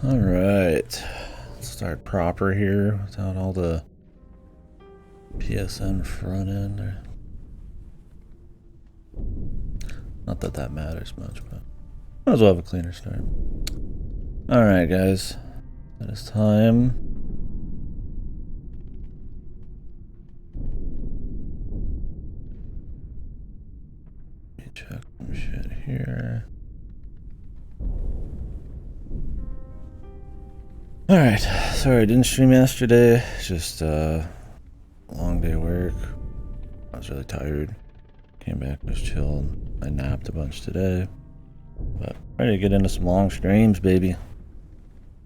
All right, let's start proper here without all the PSN front end. Not that that matters much, but might as well have a cleaner start. All right, guys, it is time. Let me check some shit here. All right, sorry I didn't stream yesterday. Just long day of work. I was really tired. Came back, was chilled. I napped a bunch today, but ready to get into some long streams, baby.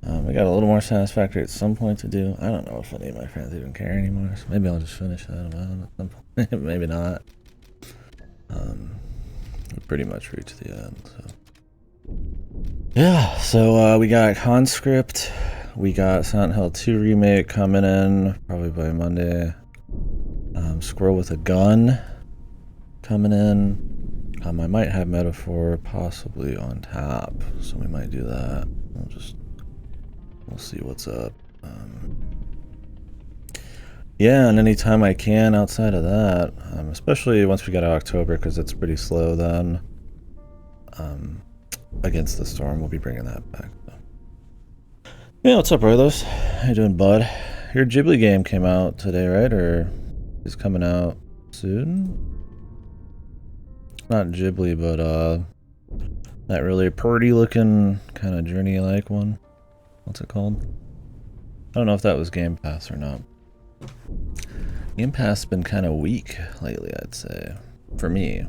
We got a little more Satisfactory at some point to do. I don't know if any of my friends even care anymore, so maybe I'll just finish that amount at some point. Maybe not. We pretty much reached the end, so. Yeah, so we got Conscript. We got Silent Hill 2 Remake coming in probably by Monday. Squirrel with a Gun coming in. I might have Metaphor possibly on tap, so we might do that. We'll see what's up. Yeah, and anytime I can outside of that, especially once we get to October, because it's pretty slow then. Against the Storm, we'll be bringing that back. So. Yeah, what's up, Rolos? How you doing, bud? Your Ghibli game came out today, right? Or is coming out soon? Not Ghibli, but that really pretty looking kind of journey-like one. What's it called? I don't know if that was Game Pass or not. Game Pass has been kind of weak lately, I'd say. For me.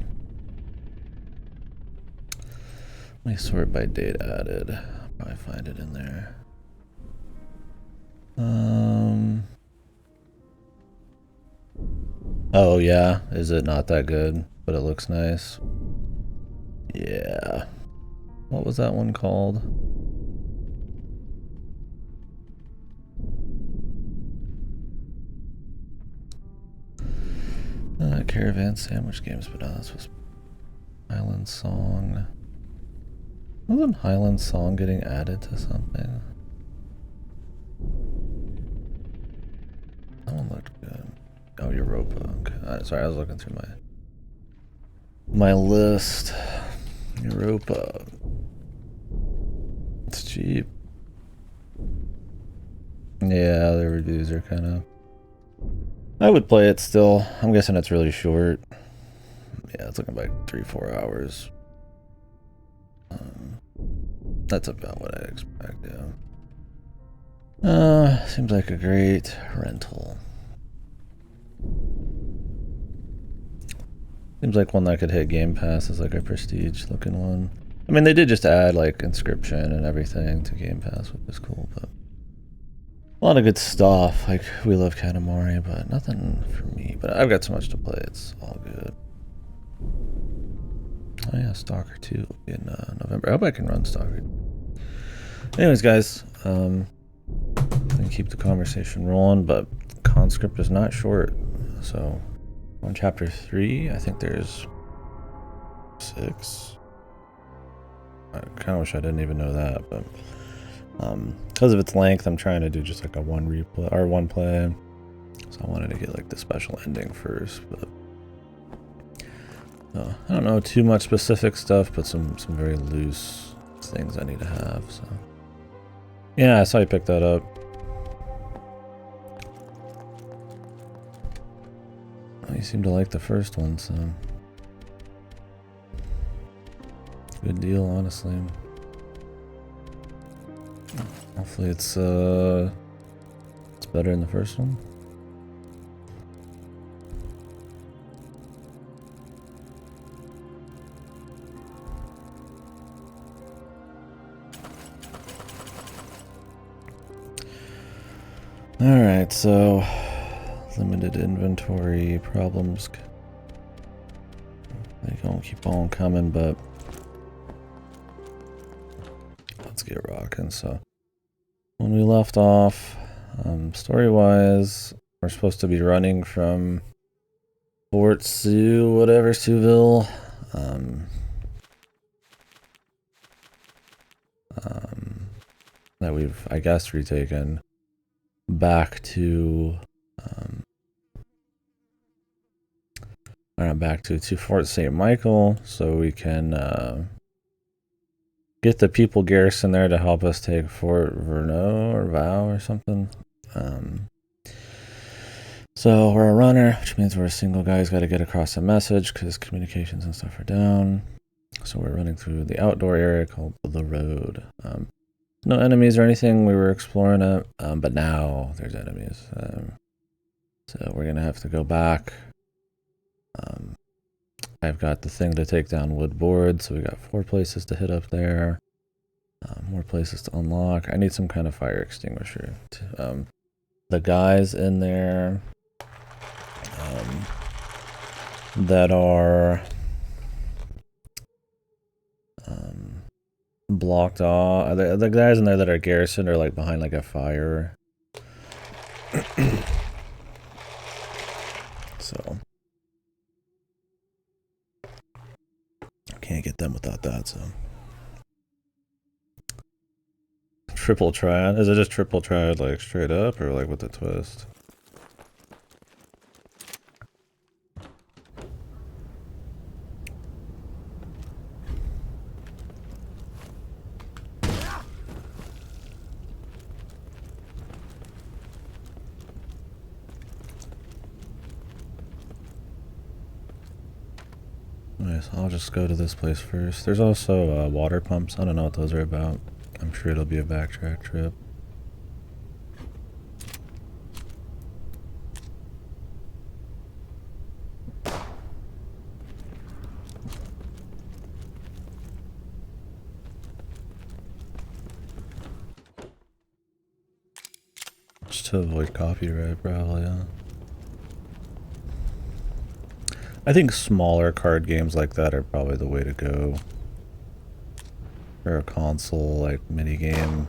Let me sort by date added. I'll probably find it in there. Oh yeah, is it not that good? But it looks nice. Yeah. What was that one called? Caravan Sandwich Games, but no, this was Highland Song. Wasn't Highland Song getting added to something? That one looked good. Oh, Europa. Okay. Sorry, I was looking through my list. Europa. It's cheap. Yeah, the reviews are kind of... I would play it still. I'm guessing it's really short. Yeah, it's looking like 3-4 hours. That's about what I expect, yeah. Seems like a great rental. Seems like one that could hit Game Pass is like a prestige looking one. I mean, they did just add like Inscription and everything to Game Pass, which is cool, but a lot of good stuff. Like, we love Katamari, but nothing for me. But I've got so much to play, it's all good. Oh yeah, Stalker 2 will be in November. I hope I can run Stalker. Anyways, guys, I can keep the conversation rolling, but Conscript is not short. So, on chapter 3, I think there's 6. I kind of wish I didn't even know that, but because of its length, I'm trying to do just like a one play. So I wanted to get like the special ending first, but I don't know too much specific stuff, but some very loose things I need to have. So yeah, I saw you pick that up. Oh, you seem to like the first one, so good deal, honestly. Hopefully it's better than the first one. Alright, so limited inventory problems. They don't keep on coming, but let's get rocking. So when we left off, story-wise, we're supposed to be running from Fort Sioux, whatever, Siouxville. that we've, I guess, retaken back to to Fort St. Michael, so we can get the people garrison there to help us take Fort Verneau or Vow or something. So we're a runner, which means we're a single guy who's got to get across a message because communications and stuff are down. So we're running through the outdoor area called the road. No enemies or anything. We were exploring it, but now there's enemies. So we're gonna have to go back. I've got the thing to take down wood board, so we got 4 places to hit up there. More places to unlock. I need some kind of fire extinguisher. The guys in there that are blocked off. The guys in there that are garrisoned are like behind like a fire. So can't get them without that. So triple triad. Is it just triple triad like straight up or like with a twist? Nice, I'll just go to this place first. There's also water pumps. I don't know what those are about. I'm sure it'll be a backtrack trip. Just to avoid copyright, probably, yeah. I think smaller card games like that are probably the way to go. For a console, like, mini game.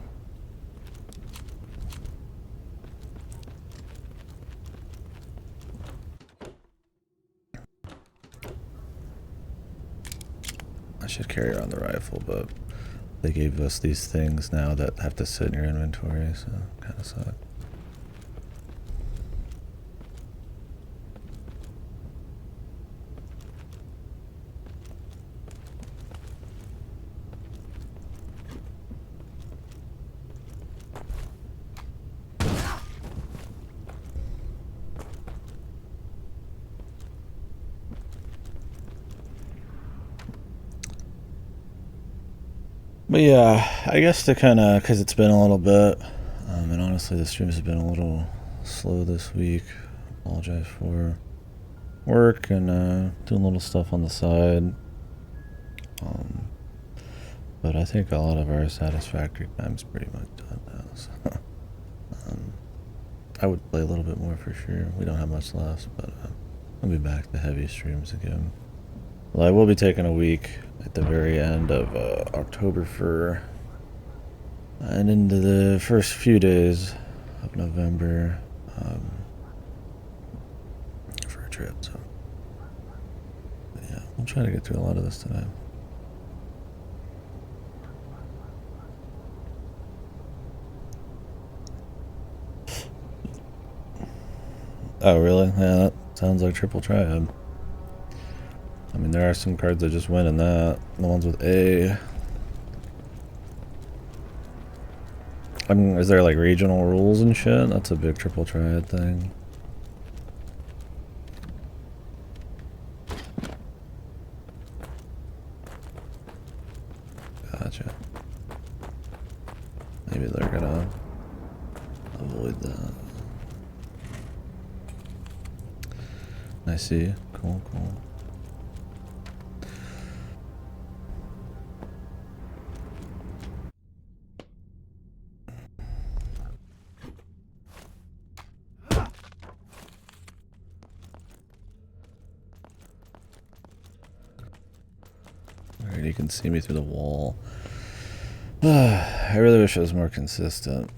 I should carry around the rifle, but they gave us these things now that have to sit in your inventory, so kind of suck. But yeah, I guess to kind of, because it's been a little bit, and honestly the streams have been a little slow this week. Apologize for work and doing little stuff on the side. But I think a lot of our satisfactory time's pretty much done now. So I would play a little bit more for sure. We don't have much left, but I'll be back to heavy streams again. Well, I will be taking a week at the very end of October and into the first few days of November for a trip. So but yeah, we'll try to get through a lot of this today. Oh really? Yeah, that sounds like triple triad. I mean, there are some cards that just win in that. The ones with A. I mean, is there like regional rules and shit? That's a big triple triad thing. Gotcha. Maybe they're gonna avoid that. I see. Cool, cool. Alright, you can see me through the wall. I really wish it was more consistent.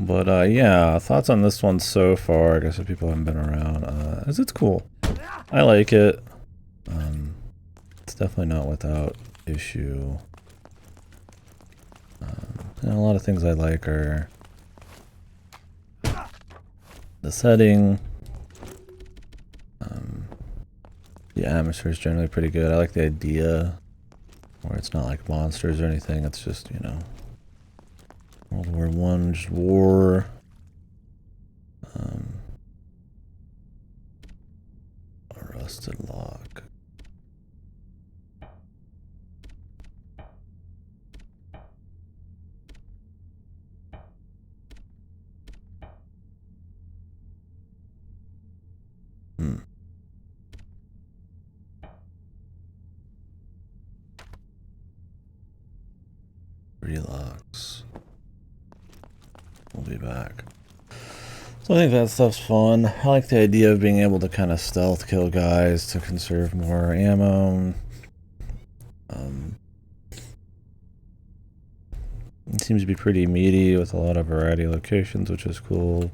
But yeah, thoughts on this one so far, I guess if people haven't been around, is it's cool. I like it. It's definitely not without issue. A lot of things I like are the setting. The atmosphere is generally pretty good. I like the idea where it's not like monsters or anything. It's just, you know, World War I, just war. A rusted lock. Relocks. We'll be back. So I think that stuff's fun. I like the idea of being able to kind of stealth kill guys to conserve more ammo. It seems to be pretty meaty with a lot of variety of locations, which is cool.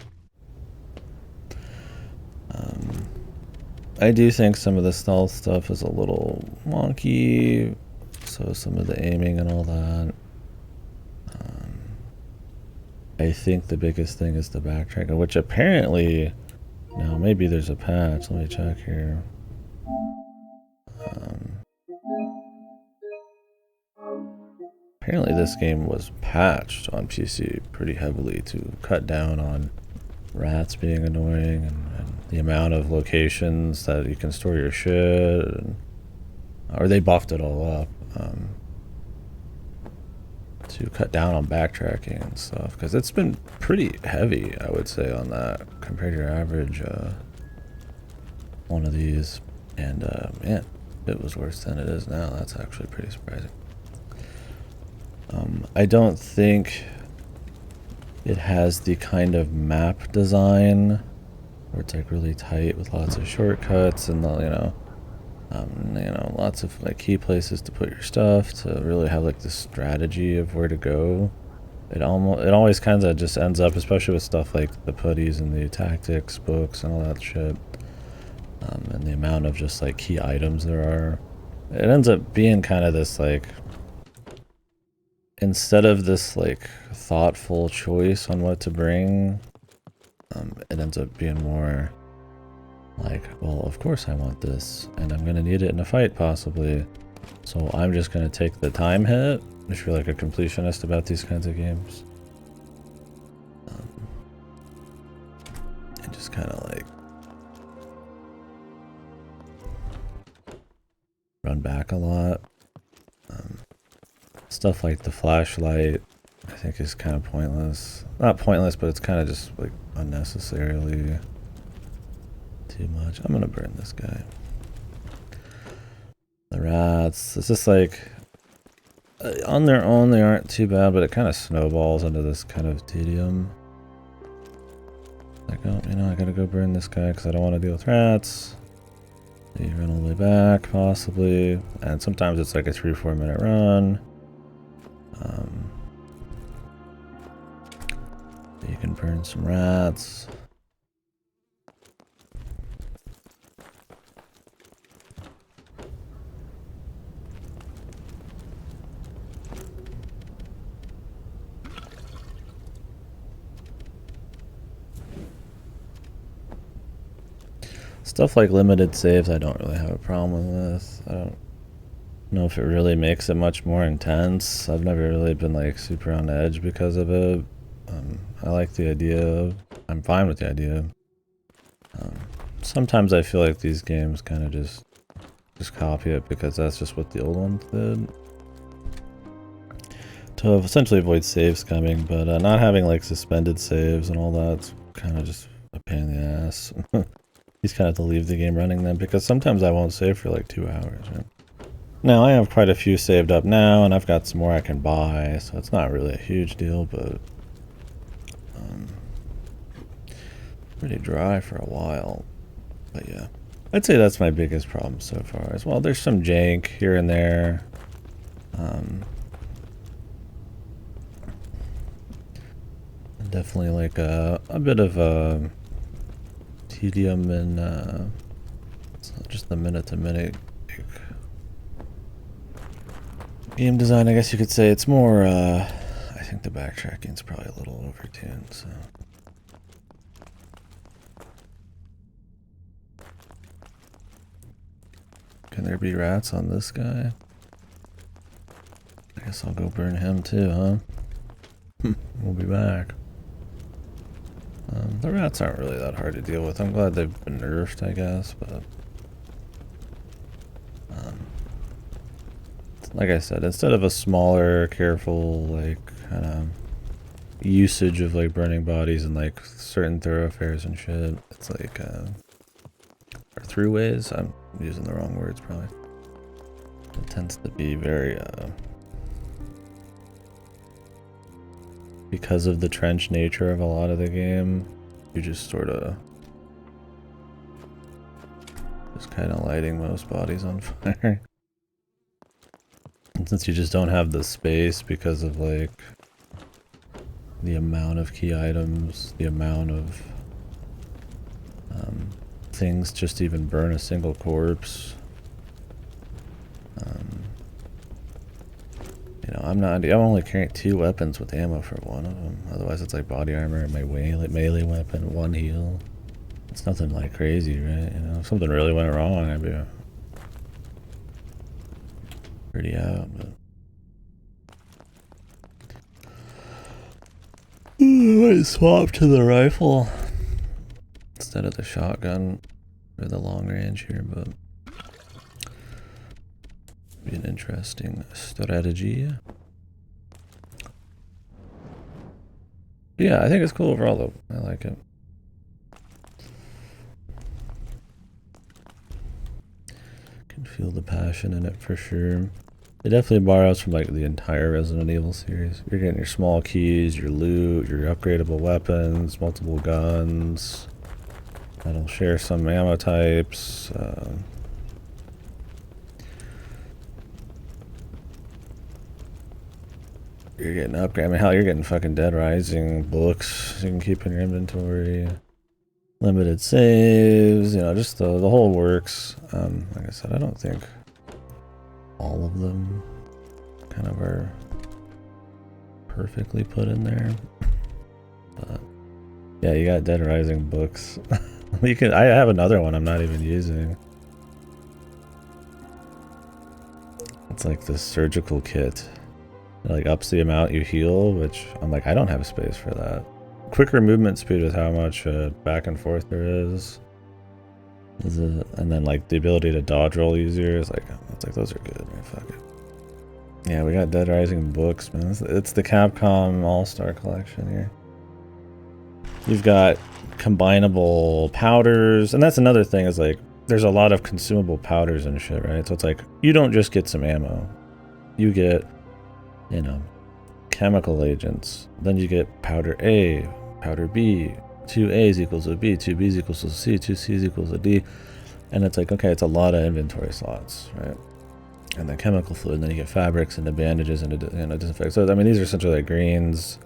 I do think some of the stealth stuff is a little wonky, so some of the aiming and all that. I think the biggest thing is the backtracking, which apparently, now maybe there's a patch. Let me check here. Apparently this game was patched on PC pretty heavily to cut down on rats being annoying and the amount of locations that you can store your shit. Or they buffed it all up. To cut down on backtracking and stuff, because it's been pretty heavy, I would say, on that compared to your average one of these. And man, it was worse than it is now. That's actually pretty surprising. I don't think it has the kind of map design where it's like really tight with lots of shortcuts and lots of like key places to put your stuff to really have like the strategy of where to go. It always kind of just ends up, especially with stuff like the putties and the tactics books and all that shit, and the amount of just like key items there are. It ends up being kind of this like, instead of this like thoughtful choice on what to bring, it ends up being more like, well, of course I want this, and I'm gonna need it in a fight possibly, so I'm just gonna take the time hit, if you're like a completionist about these kinds of games. And just kind of like run back a lot. Stuff like the flashlight, I think, is kind of pointless. Not pointless, but it's kind of just like unnecessarily too much. I'm gonna burn this guy. The rats, it's just like, on their own they aren't too bad, but it kind of snowballs into this kind of tedium. Like, oh, I gotta go burn this guy because I don't want to deal with rats. You run all the way back, possibly, and sometimes it's like a 3-4 minute run. You can burn some rats. Stuff like limited saves, I don't really have a problem with. I don't know if it really makes it much more intense. I've never really been like super on edge because of it. I like the idea. I'm fine with the idea. Sometimes I feel like these games kind of just copy it because that's just what the old ones did. To essentially avoid saves coming, but not having like suspended saves and all that's kind of just a pain in the ass. You just kind of have to leave the game running then, because sometimes I won't save for like 2 hours. Right? Now I have quite a few saved up now, and I've got some more I can buy, so it's not really a huge deal, but pretty dry for a while. But yeah, I'd say that's my biggest problem so far as well. There's some jank here and there. Definitely like a bit of tedium and it's not just the minute-to-minute game design, I guess you could say. It's more, I think the backtracking's probably a little overtuned, so. Can there be rats on this guy? I guess I'll go burn him too, huh? We'll be back. The rats aren't really that hard to deal with. I'm glad they've been nerfed, I guess, but like I said, instead of a smaller, careful, like, kind of usage of, like, burning bodies in, like, certain thoroughfares and shit, it's like, or throughways? I'm using the wrong words, probably. It tends to be very, because of the trench nature of a lot of the game, you just sort of just kind of lighting most bodies on fire. And since you just don't have the space because of like the amount of key items, the amount of things just to even burn a single corpse. You know, I'm only carrying 2 weapons with ammo for one of them. Otherwise it's like body armor and my melee weapon, 1 heal. It's nothing like crazy, right? You know, if something really went wrong, I'd be pretty out, but I might swap to the rifle instead of the shotgun for the long range here, but be an interesting strategy. Yeah, I think it's cool overall though. I like it. Can feel the passion in it for sure. It definitely borrows from like the entire Resident Evil series. You're getting your small keys, your loot, your upgradable weapons, multiple guns. That'll share some ammo types. You're getting upgrade. I mean, hell, you're getting fucking Dead Rising books you can keep in your inventory. Limited saves, you know, just the whole works. Like I said, I don't think all of them kind of are perfectly put in there. But yeah, you got Dead Rising books. You can. I have another one I'm not even using. It's like this surgical kit. It like ups the amount you heal, which I'm like, I don't have space for that. Quicker movement speed with how much back and forth there is. And then like the ability to dodge roll easier is like, it's like those are good, man. Fuck it. Yeah, we got Dead Rising books, man. It's the Capcom All-Star Collection here. You've got combinable powders, and that's another thing is like, there's a lot of consumable powders and shit, right? So it's like, you don't just get some ammo. You get, you know, chemical agents. Then you get powder A, powder B, 2 A's equals a B, 2 B's equals a C, 2 C's equals a D. And it's like, okay, it's a lot of inventory slots, right? And then chemical fluid, and then you get fabrics and the bandages and disinfect. So I mean, these are essentially like greens.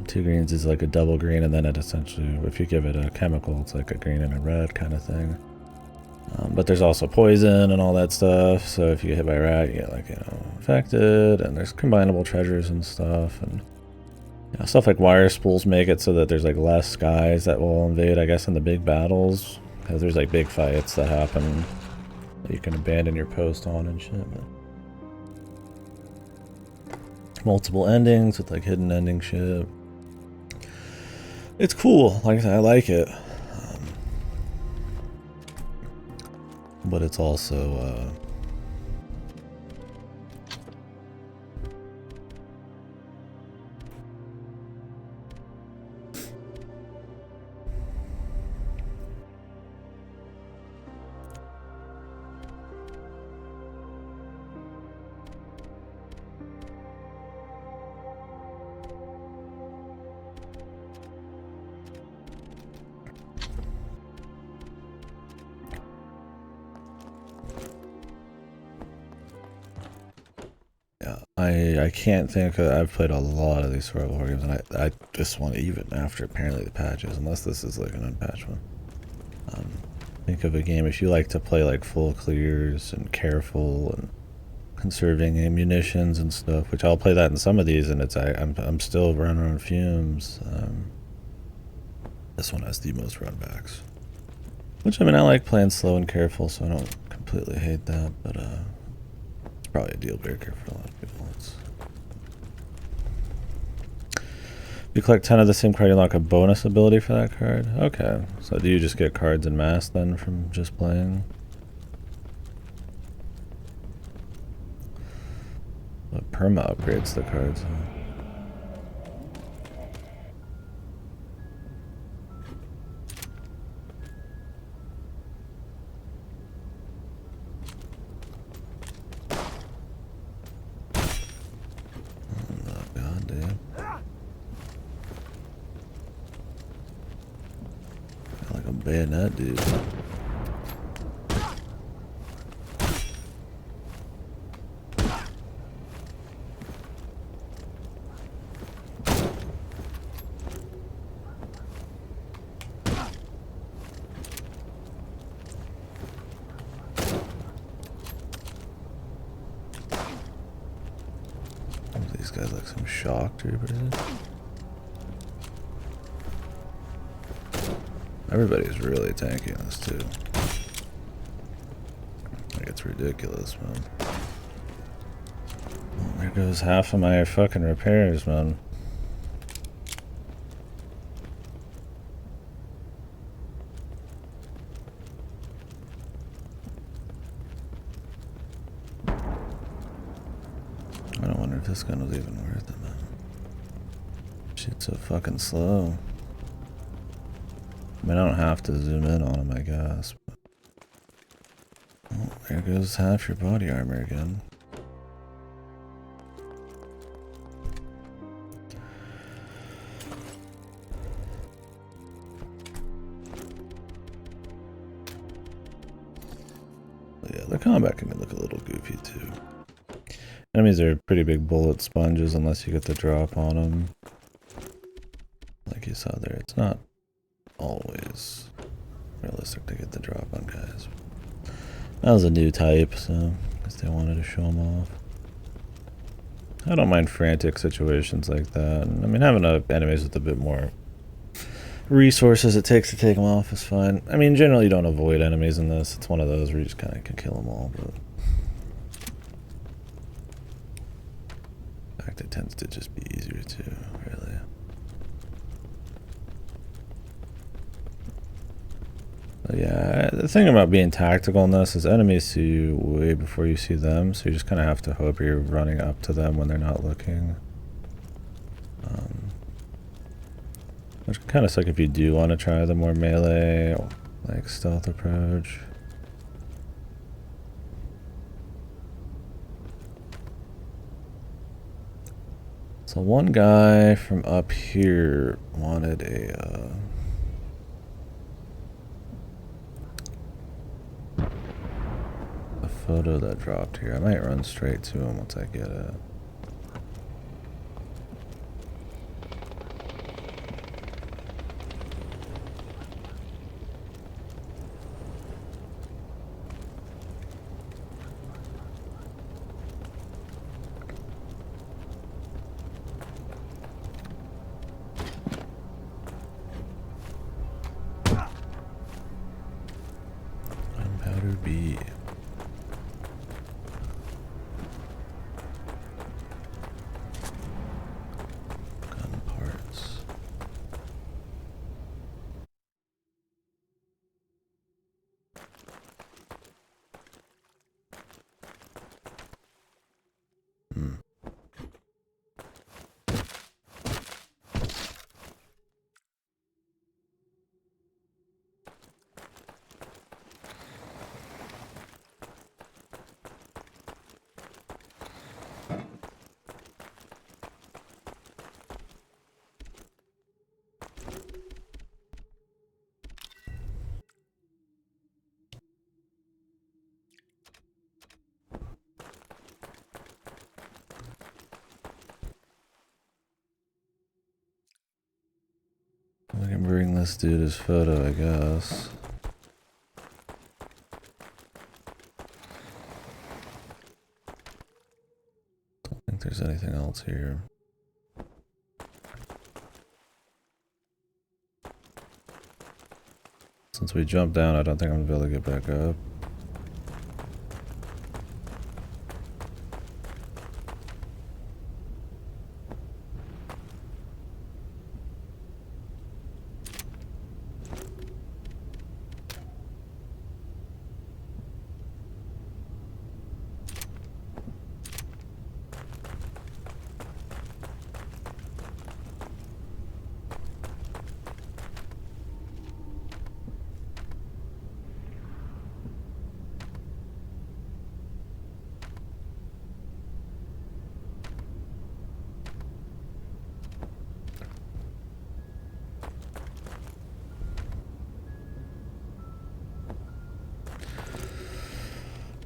2 greens is like a double green, and then it essentially, if you give it a chemical, it's like a green and a red kind of thing. But there's also poison and all that stuff, so if you get hit by a rat, you get like, you know, infected, and there's combinable treasures and stuff, and you know, stuff like wire spools make it so that there's like less guys that will invade, I guess, in the big battles, because there's like big fights that happen that you can abandon your post on and shit. But multiple endings with like hidden ending shit. It's cool. Like I said, I like it. But it's also I can't think of, I've played a lot of these survival horror games, and I this one, even after apparently the patches, unless this is like an unpatched one. Think of a game if you like to play like full clears and careful and conserving ammunitions and stuff, which I'll play that in some of these, and I'm still running on fumes. This one has the most runbacks, which I mean I like playing slow and careful, so I don't completely hate that, but it's probably a deal breaker for a lot of people. You collect 10 of the same card, you unlock a bonus ability for that card. Okay, so do you just get cards en masse then from just playing? But perma upgrades the cards, huh? Oh god, dude. Like a bayonet, dude. These guys like some shock troopers. Everybody's really tanking this too. Like it's ridiculous, man. Oh, there goes half of my fucking repairs, man. I don't wonder if this gun was even worth it, man. Shit's so fucking slow. I mean, I don't have to zoom in on him, I guess. But... oh, there goes half your body armor again. But yeah, the combat can look a little goofy too. Enemies are pretty big bullet sponges unless you get the drop on them. Like you saw there, it's not always realistic to get the drop on guys. That was a new type, so I guess they wanted to show them off. I don't mind frantic situations like that. And, I mean, having enemies with a bit more resources it takes to take them off is fine. I mean, generally you don't avoid enemies in this. It's one of those where you just kind of can kill them all, but in fact, it tends to just be easier too, really. But yeah, the thing about being tactical in this is enemies see you way before you see them, so you just kind of have to hope you're running up to them when they're not looking. Which kind of suck if you do want to try the more melee, like stealth approach. So one guy from up here wanted a photo that dropped here. I might run straight to him once I get it. Gunpowder B. Bring this dude his photo, I guess. Don't think there's anything else here. Since we jumped down, I don't think I'm gonna be able to get back up.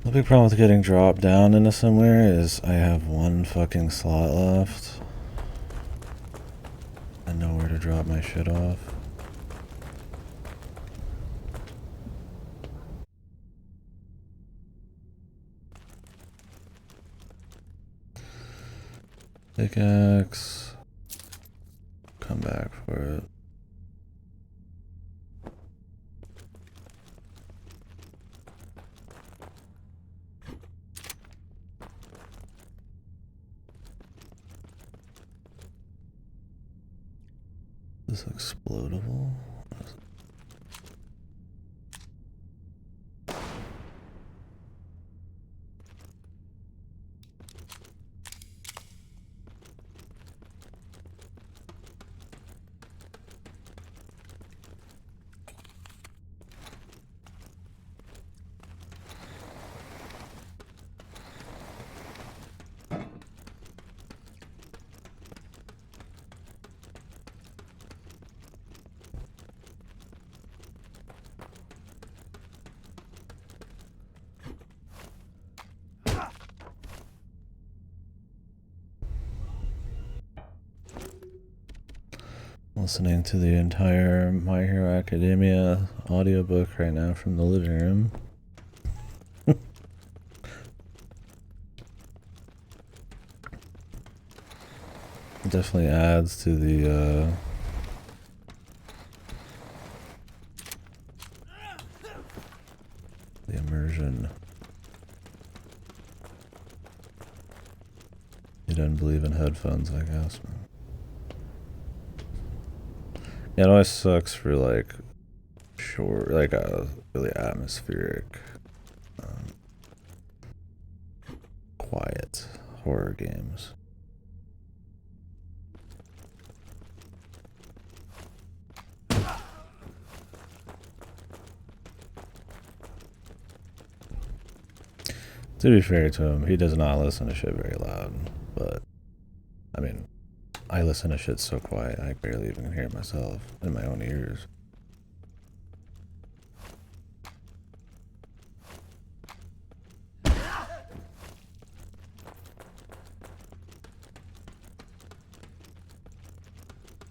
The big problem with getting dropped down into somewhere is I have one fucking slot left. And nowhere to drop my shit off. Pickaxe. Come back for it. Is this explodable? Listening to the entire My Hero Academia audiobook right now from the living room. It definitely adds to the immersion. You don't believe in headphones, I guess. Yeah, it always sucks for like short, like really atmospheric, quiet horror games. To be fair to him, he does not listen to shit very loud, but I mean, I listen to shit so quiet I barely even hear it myself in my own ears.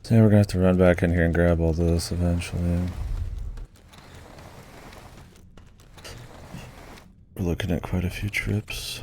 So yeah, we're gonna have to run back in here and grab all this eventually. We're looking at quite a few trips.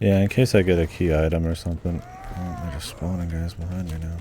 Yeah, in case I get a key item or something. Oh, they're just spawning guys behind me now.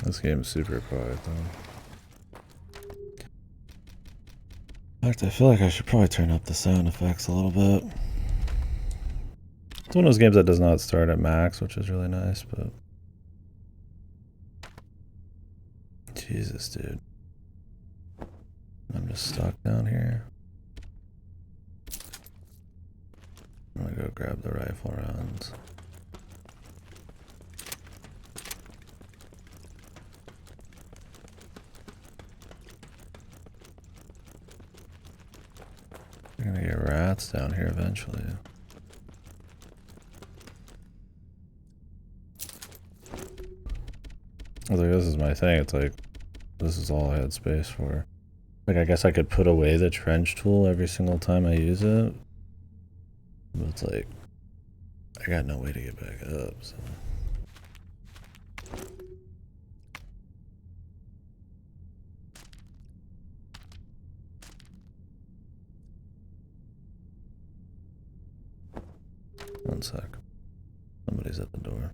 This game's super quiet though. In fact, I feel like I should probably turn up the sound effects a little bit. It's one of those games that does not start at max, which is really nice, but... Jesus, dude. I'm just stuck down here. I'm gonna go grab the rifle rounds. You're gonna get rats down here eventually. I was like, this is my thing. It's like, this is all I had space for. Like, I guess I could put away the trench tool every single time I use it. But it's like, I got no way to get back up, so. One sec. Somebody's at the door.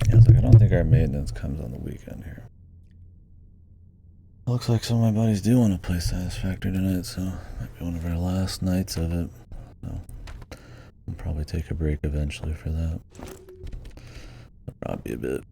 Yeah, I was like, I don't think our maintenance comes on the weekend here. Looks like some of my buddies do want to play Satisfactory tonight, so might be one of our last nights of it. So I'll probably take a break eventually for that. That'll probably be a bit.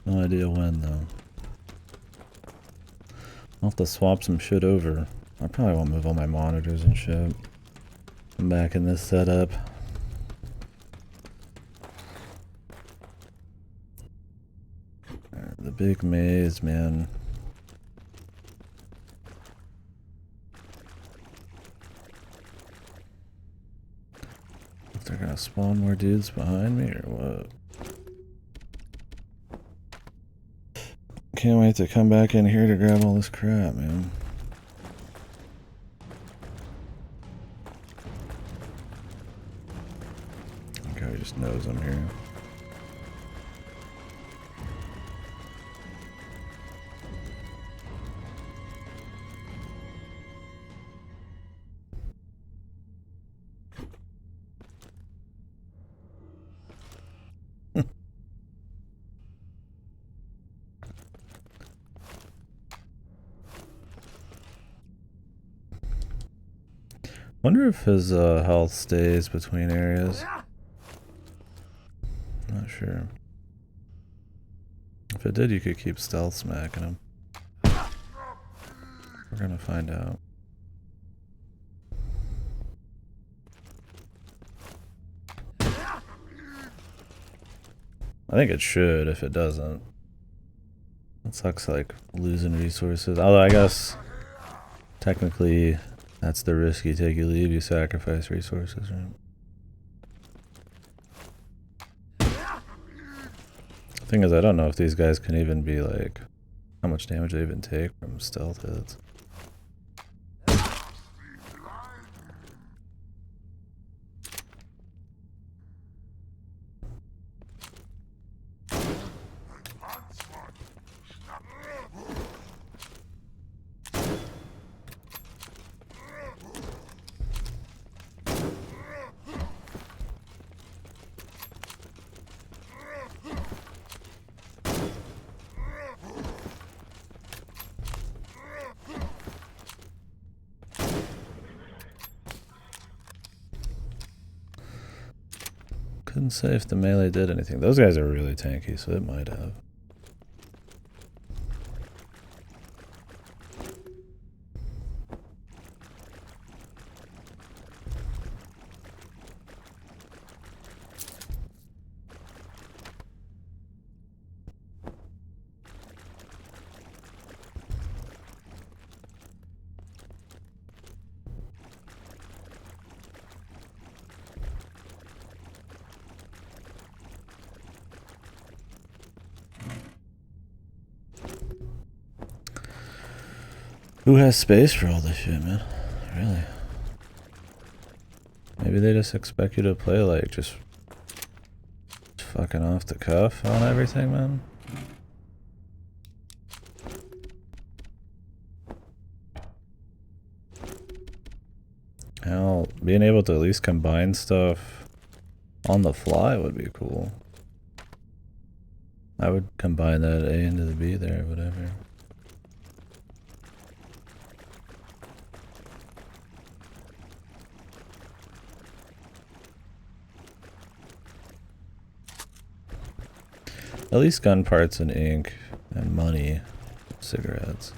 No idea when though. I'll have to swap some shit over. I probably won't move all my monitors and shit. I'm back in this setup. The big maze, man. If they're gonna spawn more dudes behind me or what? can't wait to come back in here to grab all this crap, man. Okay, he just knows I'm here. Wonder if his health stays between areas. Not sure. If it did, you could keep stealth smacking him. We're gonna find out. I think it should if it doesn't. It sucks like losing resources. Although I guess technically that's the risk you take. You leave, you sacrifice resources, right? The thing is, I don't know if these guys can even be like, how much damage they even take from stealth hits. Couldn't say if the melee did anything. Those guys are really tanky, so it might have. Who has space for all this shit, man? Really? Maybe they just expect you to play like just fucking off the cuff on everything, man. Hell, being able to at least combine stuff on the fly would be cool. I would combine that A into the B there, whatever. At least gun parts and ink and money, cigarettes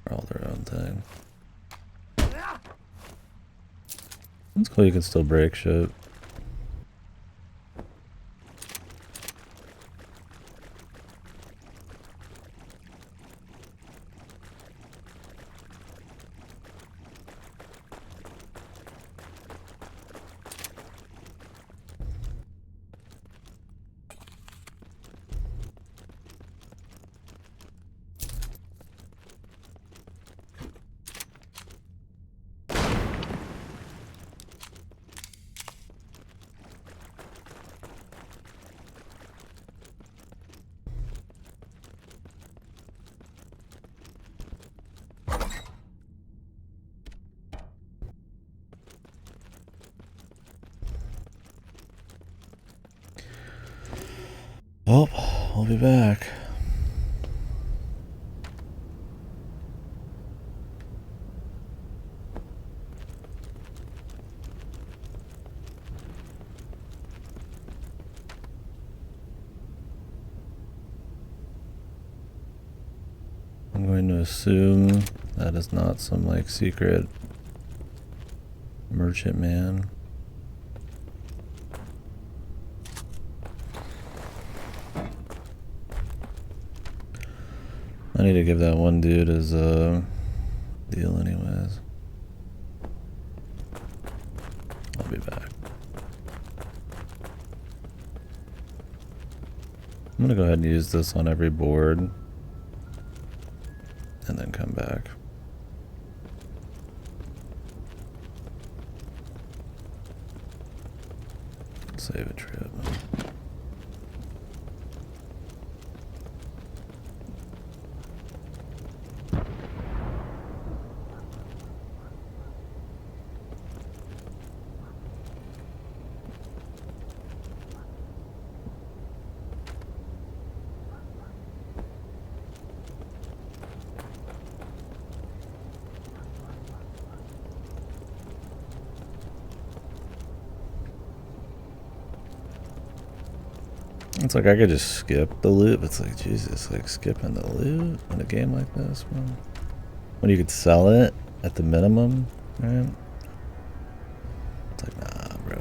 are all their own thing. It's cool you can still break shit. Well, we'll be back. I'm going to assume that is not some like secret merchant man. I need to give that one dude his deal anyways. I'll be back. I'm gonna go ahead and use this on every board and then come back. Save a trip. It's like I could just skip the loot. It's like, Jesus, like skipping the loot in a game like this, man. When you could sell it at the minimum, right? It's like, nah, bro.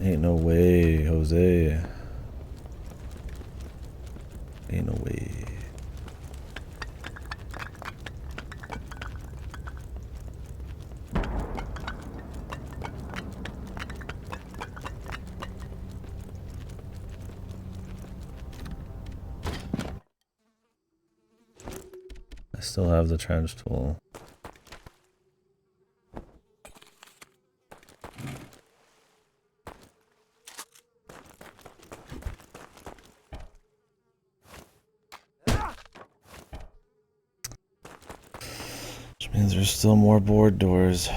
Ain't no way, Jose. Ain't no way. I still have the trench tool. Which means there's still more board doors.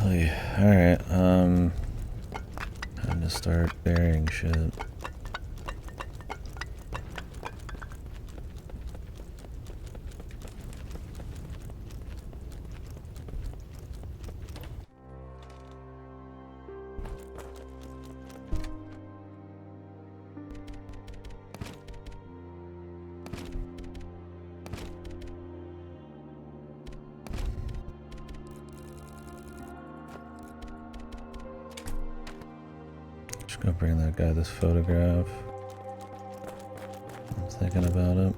Alright, time to start burying shit. Just gonna bring that guy this photograph. I'm thinking about it.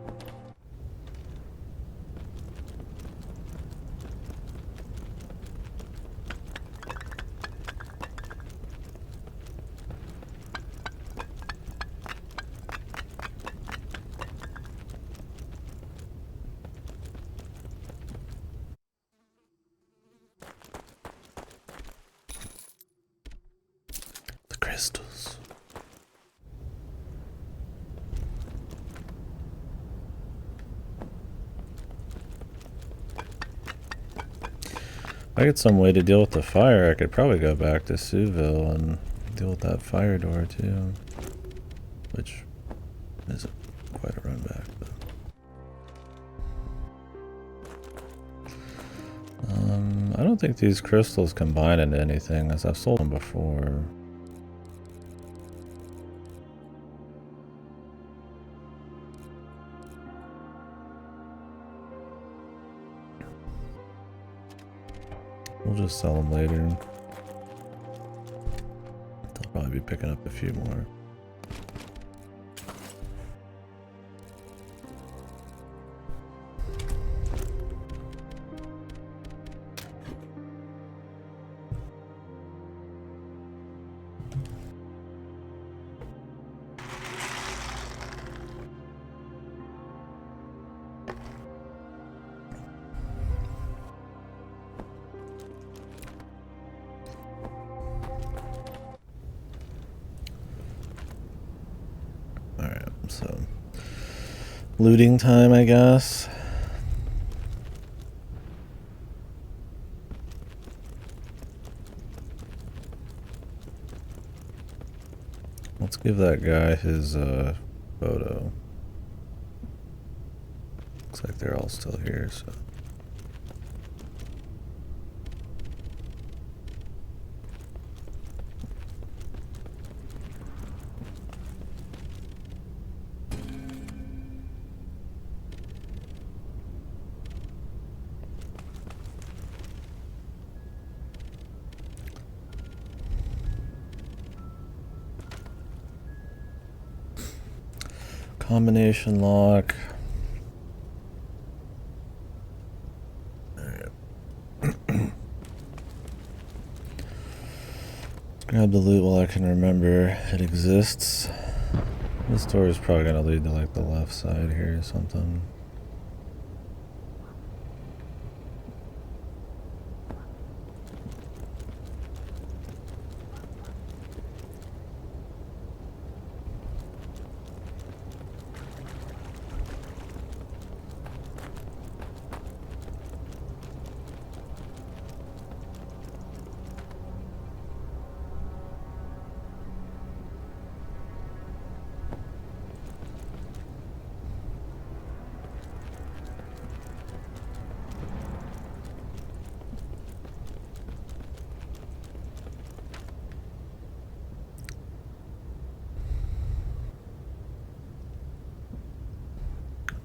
The crystals. If I get some way to deal with the fire, I could probably go back to Souville and deal with that fire door too. Which isn't quite a run back, but I don't think these crystals combine into anything, as I've sold them before. We'll just sell them later. They'll probably be picking up a few more. So, looting time, I guess. Let's give that guy his photo. Looks like they're all still here, so. Combination lock. Grab the loot while I can remember it exists. This door is probably gonna lead to like the left side here or something.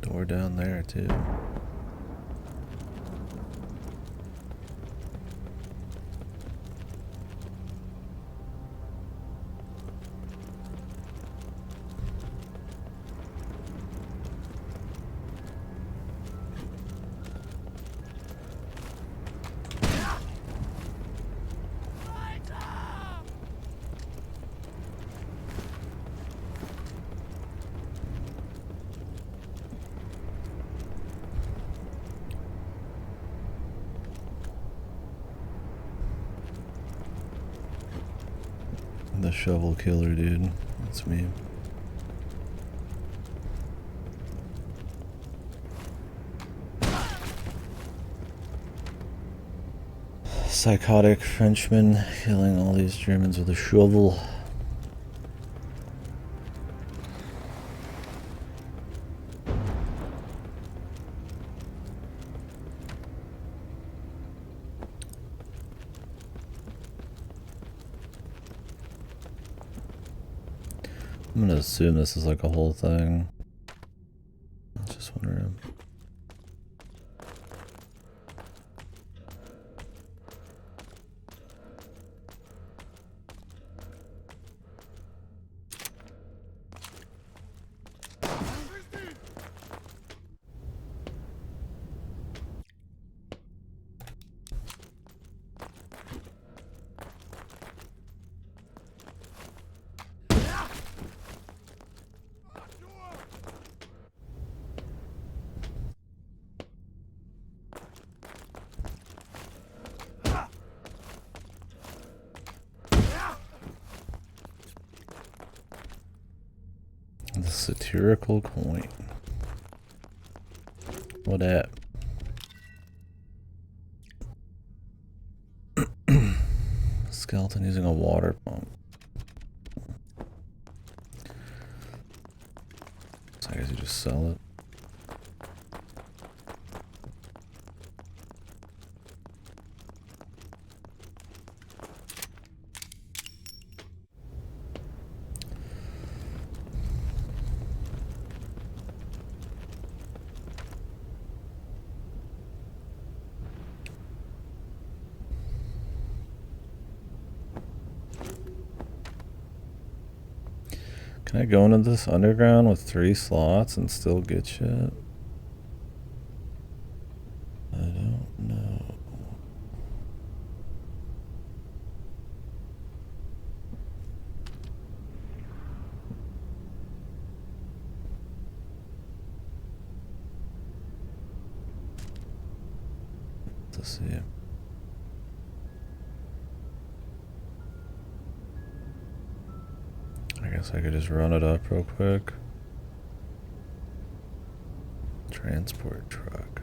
Door down there too. The shovel killer, dude. That's me. Psychotic Frenchman killing all these Germans with a shovel. I'm gonna assume this is like a whole thing. Just wondering. The satirical coin. What at? Skeleton using a water pump. So I guess you just sell it. Can I go into this underground with 3 slots and still get shit? I don't know. Let's see. I guess I could just run it up real quick. Transport truck.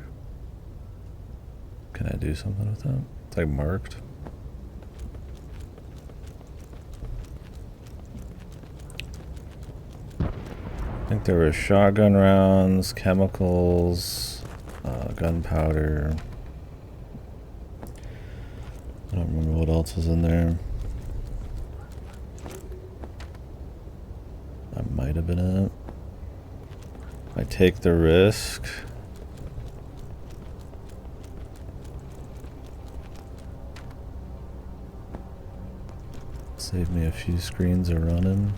Can I do something with that? It's like marked. I think there were shotgun rounds, chemicals, gunpowder. I don't remember what else was in there. That might have been it. I take the risk. Save me a few screens of running.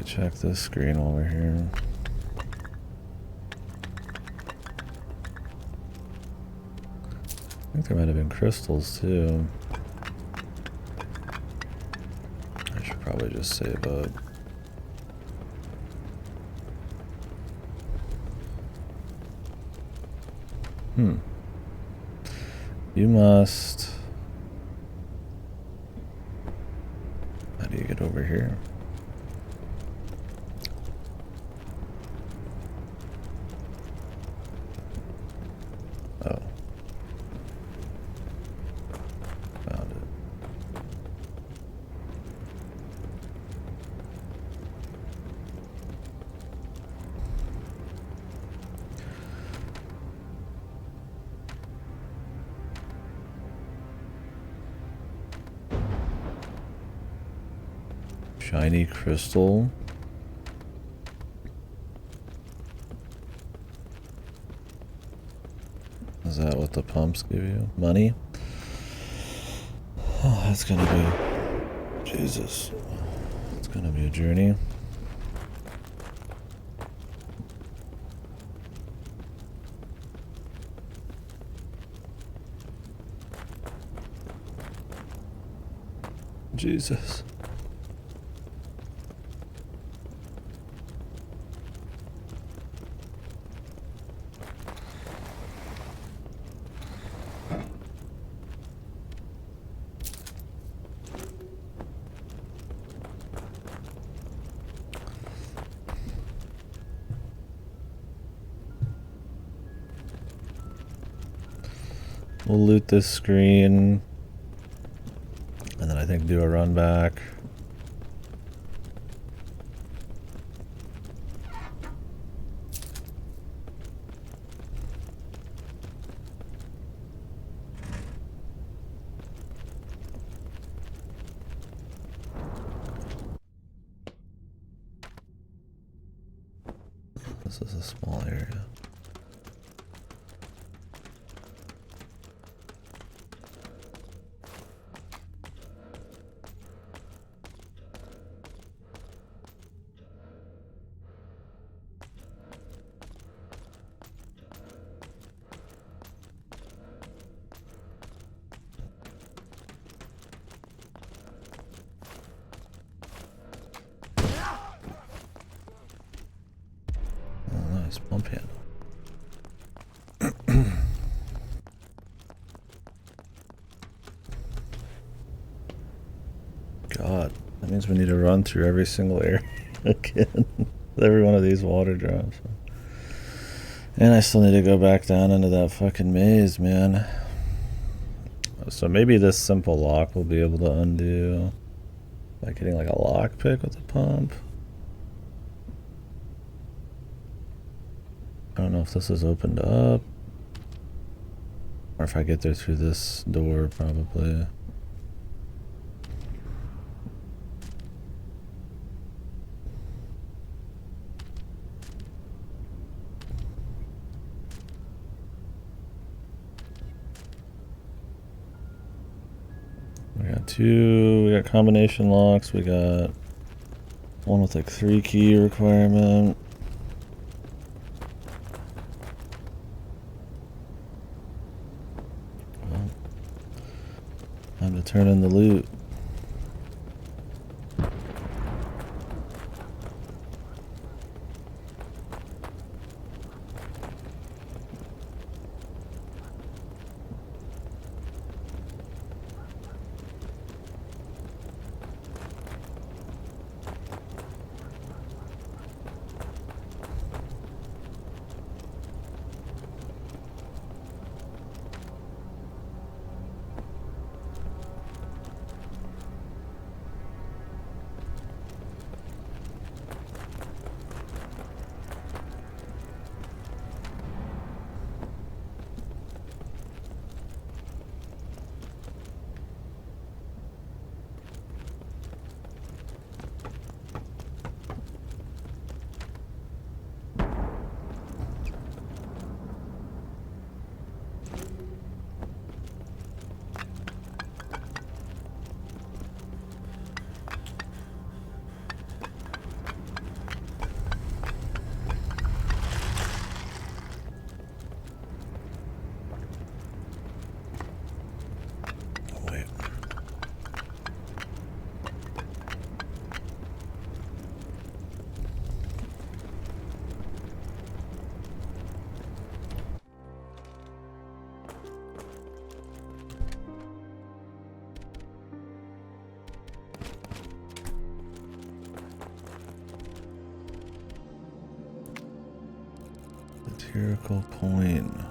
could check this screen while we're here. I think there might have been crystals too. I should probably just save up. You must... How do you get over here? Oh. Found it. Shiny crystal. Is that what the pumps give you? Money? Oh, that's gonna be... Jesus. It's gonna be a journey. Jesus. We'll loot this screen, and then I think do a run back. This is a small area. Pump handle. God, that means we need to run through every single area again. Every one of these water drops. And I still need to go back down into that fucking maze, man. So maybe this simple lock will be able to undo by getting like a lockpick with the pump. I don't know if this is opened up, or if I get there through this door, probably. We got combination locks, we got one with like 3 key requirement. Well, time to turn in the loot. Satirical coin.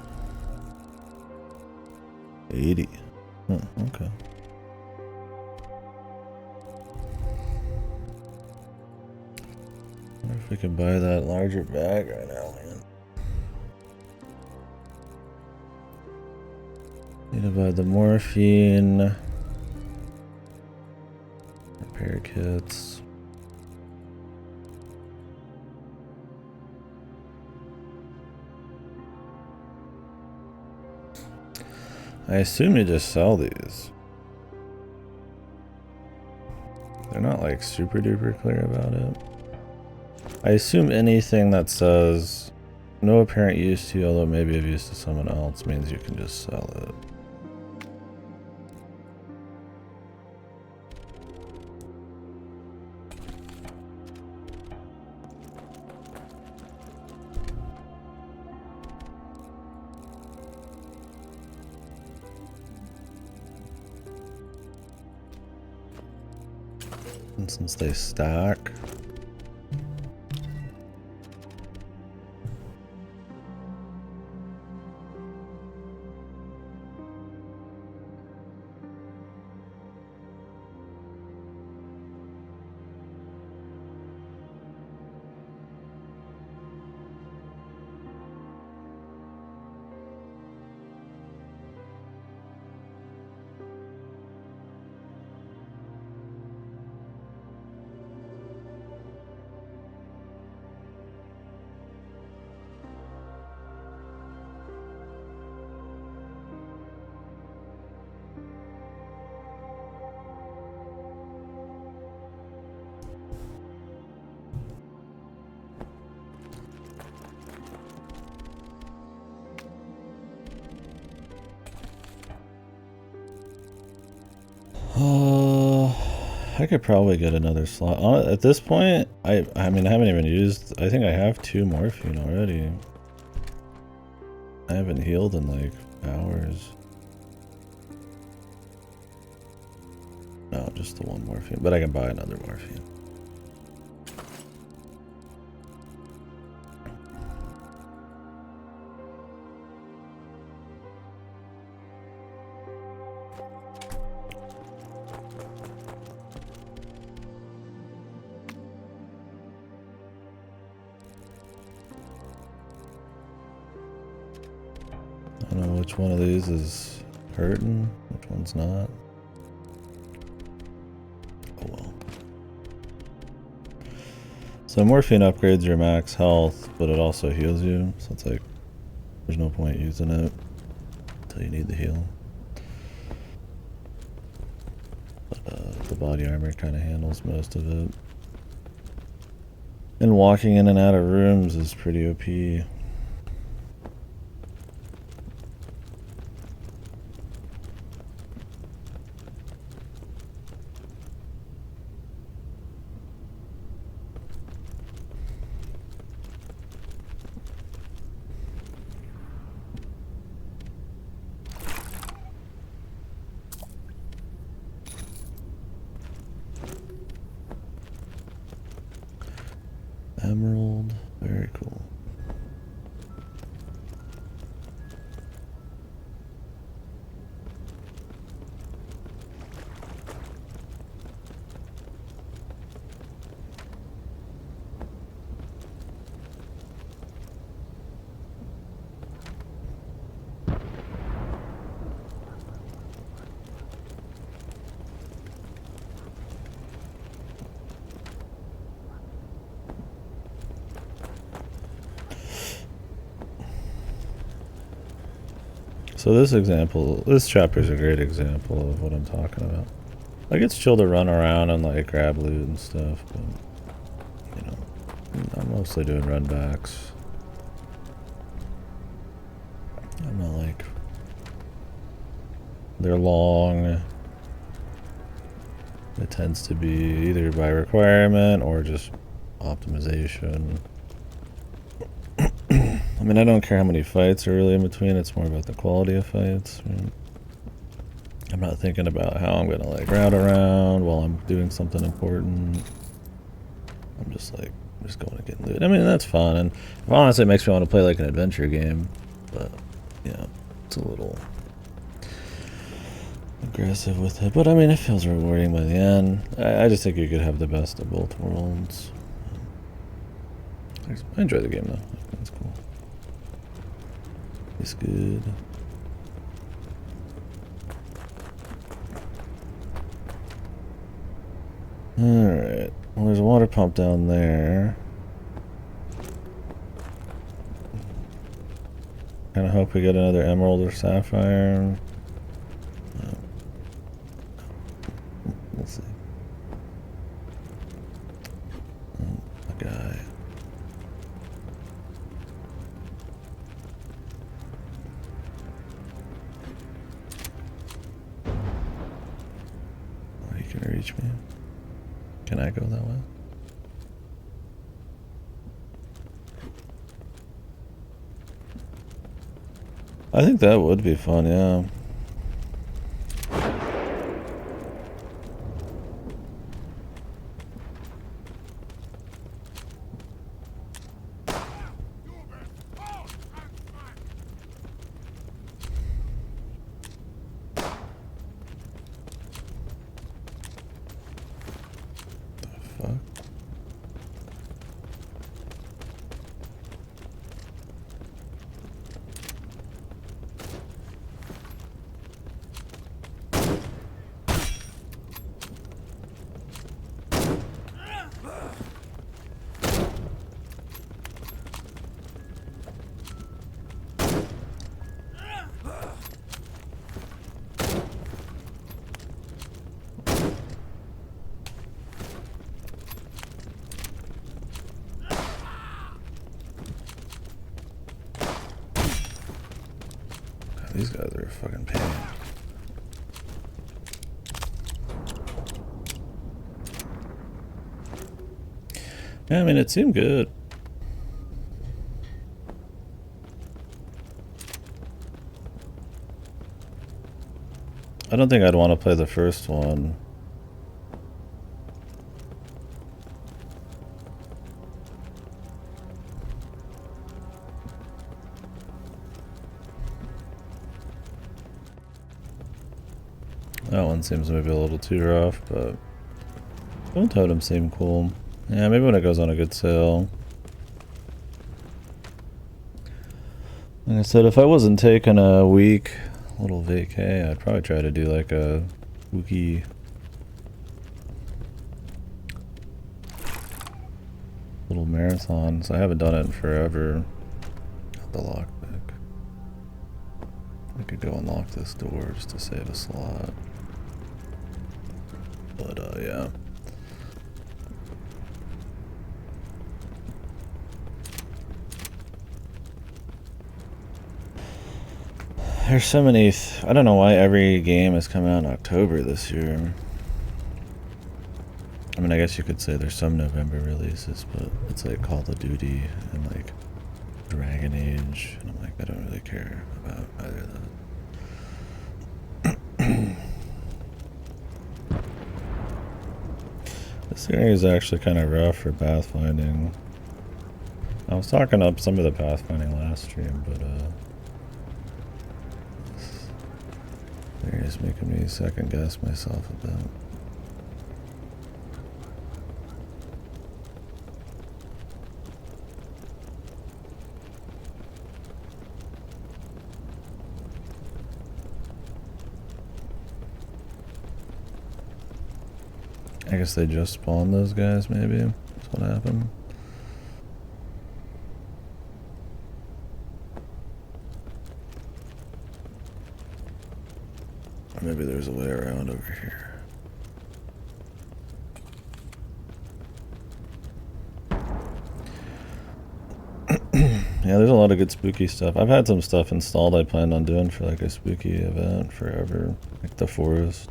80. Oh, okay. I wonder if we can buy that larger bag right now, man. Need to buy the morphine. Repair kits. I assume you just sell these. They're not like super duper clear about it. I assume anything that says no apparent use to you, although maybe of use to someone else, means you can just sell it. And since they stack, I could probably get another slot. At this point, I mean, I haven't even used... I think I have 2 morphine already. I haven't healed in like hours. No, just the 1 morphine. But I can buy another morphine. I don't know which one of these is hurting, which one's not. Oh well. So morphine upgrades your max health, but it also heals you, so it's like there's no point using it until you need the heal. But the body armor kind of handles most of it. And walking in and out of rooms is pretty OP. Emerald, very cool. So this chapter is a great example of what I'm talking about. Like, it's chill to run around and like grab loot and stuff, but you know, I'm mostly doing run backs. I'm not like, they're long. It tends to be either by requirement or just optimization. I mean, I don't care how many fights are really in between, it's more about the quality of fights. I mean, I'm not thinking about how I'm gonna like route around while I'm doing something important. I'm just like I'm just going to get loot. I mean, that's fun, and honestly, it makes me want to play like an adventure game. But yeah, it's a little aggressive with it. But I mean, it feels rewarding by the end. I just think you could have the best of both worlds. I enjoy the game though. It's cool. It's good. Alright. Well, there's a water pump down there. Kinda hope we get another emerald or sapphire. We'll see. A guy. Oh, he can reach me. Can I go that way? I think that would be fun, yeah. These guys are a fucking pain. Yeah, I mean, it seemed good. I don't think I'd want to play the first one. That one seems maybe a little too rough, but Bone Totems seem cool. Yeah, maybe when it goes on a good sale. Like I said, if I wasn't taking a week little vacay, I'd probably try to do like a wookie little marathon. So I haven't done it in forever. Got the lockpick. I could go unlock this door just to save a slot. But yeah. There's so many. I don't know why every game is coming out in October this year. I mean, I guess you could say there's some November releases, but it's like Call of Duty and like Dragon Age, and I'm like, I don't really care about either of that. This area is actually kind of rough for pathfinding. I was talking up some of the pathfinding last stream, but this area is making me second guess myself a bit. I guess they just spawned those guys, maybe. That's what happened. Or maybe there's a way around over here. Yeah, there's a lot of good spooky stuff. I've had some stuff installed I planned on doing for like a spooky event forever. Like the forest.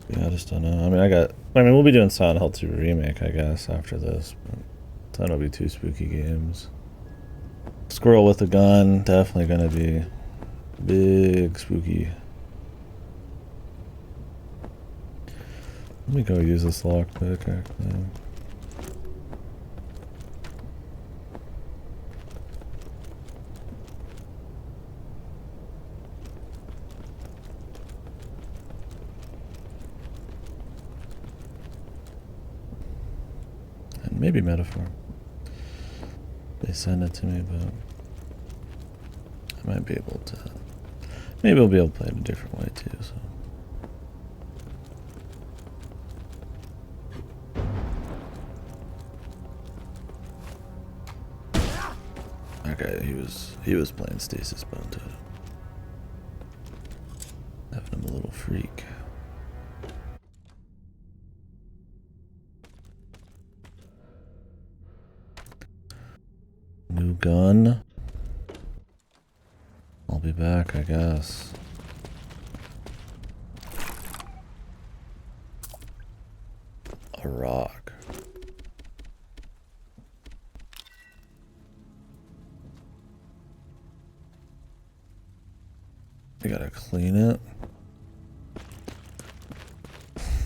Yeah, I just don't know. I mean, we'll be doing Silent Hill 2 Remake, I guess, after this. But that'll be 2 spooky games. Squirrel with a gun, definitely gonna be big spooky. Let me go use this lockpick, actually. maybe metaphor. They send it to me, but I might be able to. Maybe I'll be able to play it a different way too. So. Okay, he was playing Stasis Bone too. Having him a little freak. New gun. I'll be back, I guess. A rock. I gotta clean it.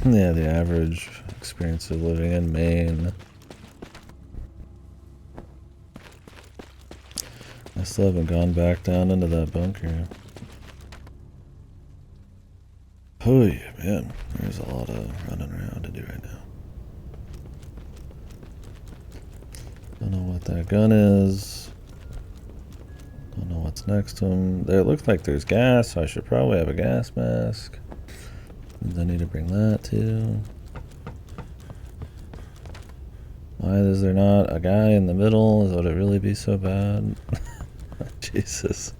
Yeah, the average experience of living in Maine. I still haven't gone back down into that bunker. Oh yeah, man. There's a lot of running around to do right now. Don't know what that gun is. Don't know what's next to him. There, it looks like there's gas, so I should probably have a gas mask. I need to bring that too. Why is there not a guy in the middle? Would it really be so bad? Jesus.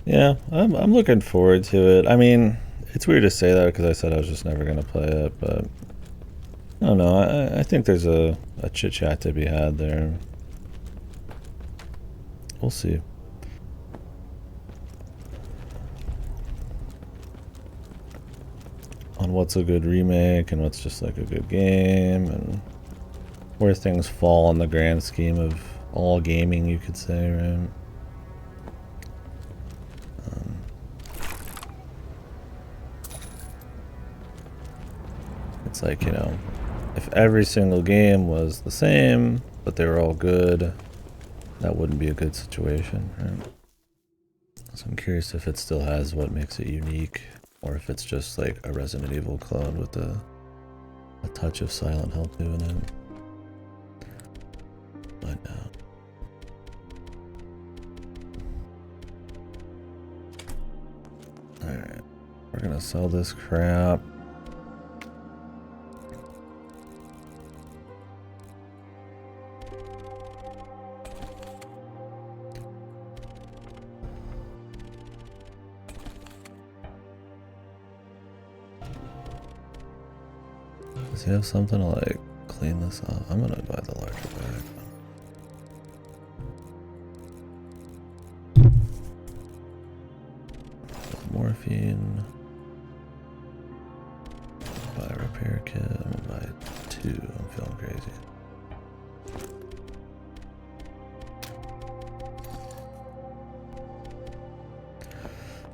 Yeah, I'm looking forward to it. I mean, it's weird to say that because I said I was just never going to play it, but I don't know. I think there's a chit chat to be had there. We'll see. On what's a good remake and what's just like a good game and where things fall in the grand scheme of all gaming, you could say, right? It's like, you know, if every single game was the same, but they were all good, that wouldn't be a good situation, right? So I'm curious if it still has what makes it unique, or if it's just like a Resident Evil clone with a touch of Silent Hill 2 in it. Find out. Alright, we're gonna sell this crap. Does he have something to like clean this up? I'm gonna buy the larger bag. Morphine. Buy a repair kit. I'm gonna buy 2. I'm feeling crazy.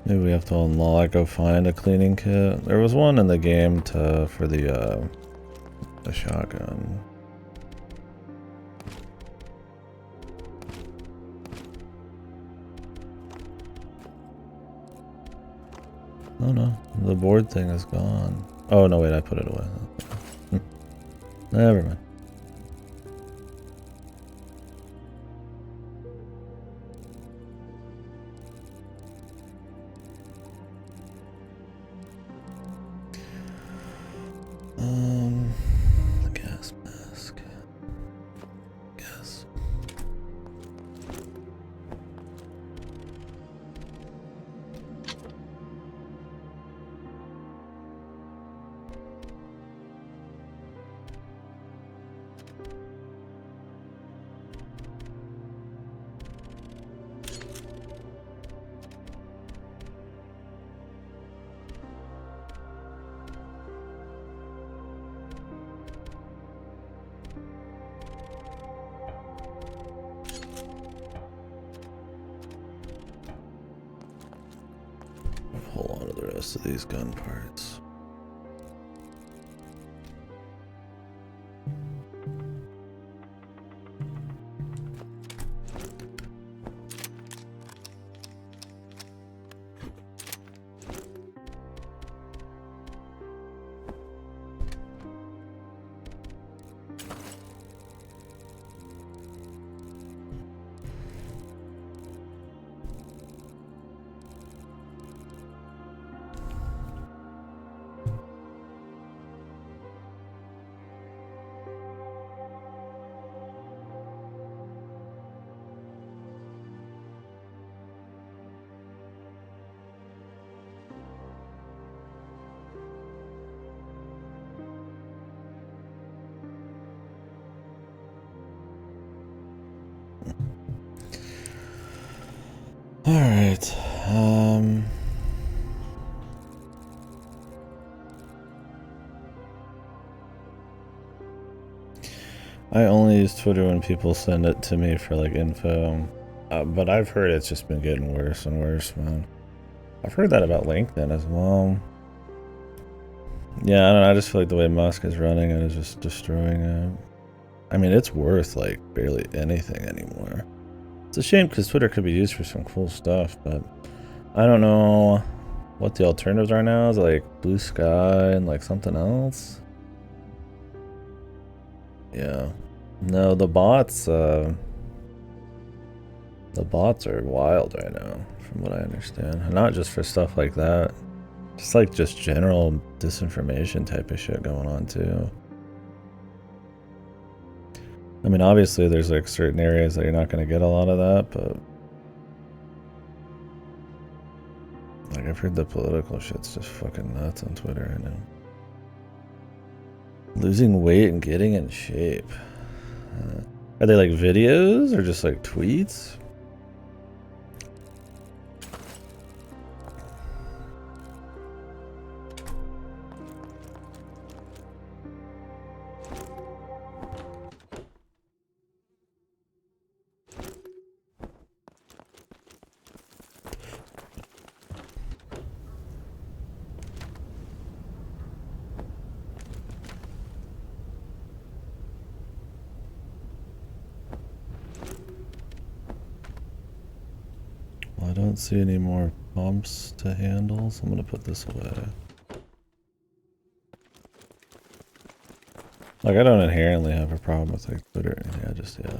Maybe we have to go find a cleaning kit. There was one in the game for the shotgun. Oh no, the board thing is gone. Oh no, wait, I put it away. Never mind. The gas mask. Yes. Hold on to the rest of these gun parts. Alright. I only use Twitter when people send it to me for like info. But I've heard it's just been getting worse and worse, man. I've heard that about LinkedIn as well. Yeah, I don't know. I just feel like the way Musk is running it is just destroying it. I mean, it's worth like barely anything anymore. It's a shame because Twitter could be used for some cool stuff, but I don't know what the alternatives are now. Is it like Blue Sky and like something else? Yeah. No, the bots are wild right now, from what I understand. And not just for stuff like that. Just like just general disinformation type of shit going on too. I mean, obviously there's like certain areas that you're not going to get a lot of that, but like I've heard the political shit's just fucking nuts on Twitter right now. Losing weight and getting in shape. Are they like videos or just like tweets? Well, I don't see any more bumps to handle, so I'm gonna put this away. Like, I don't inherently have a problem with like Twitter or anything, I just, yeah.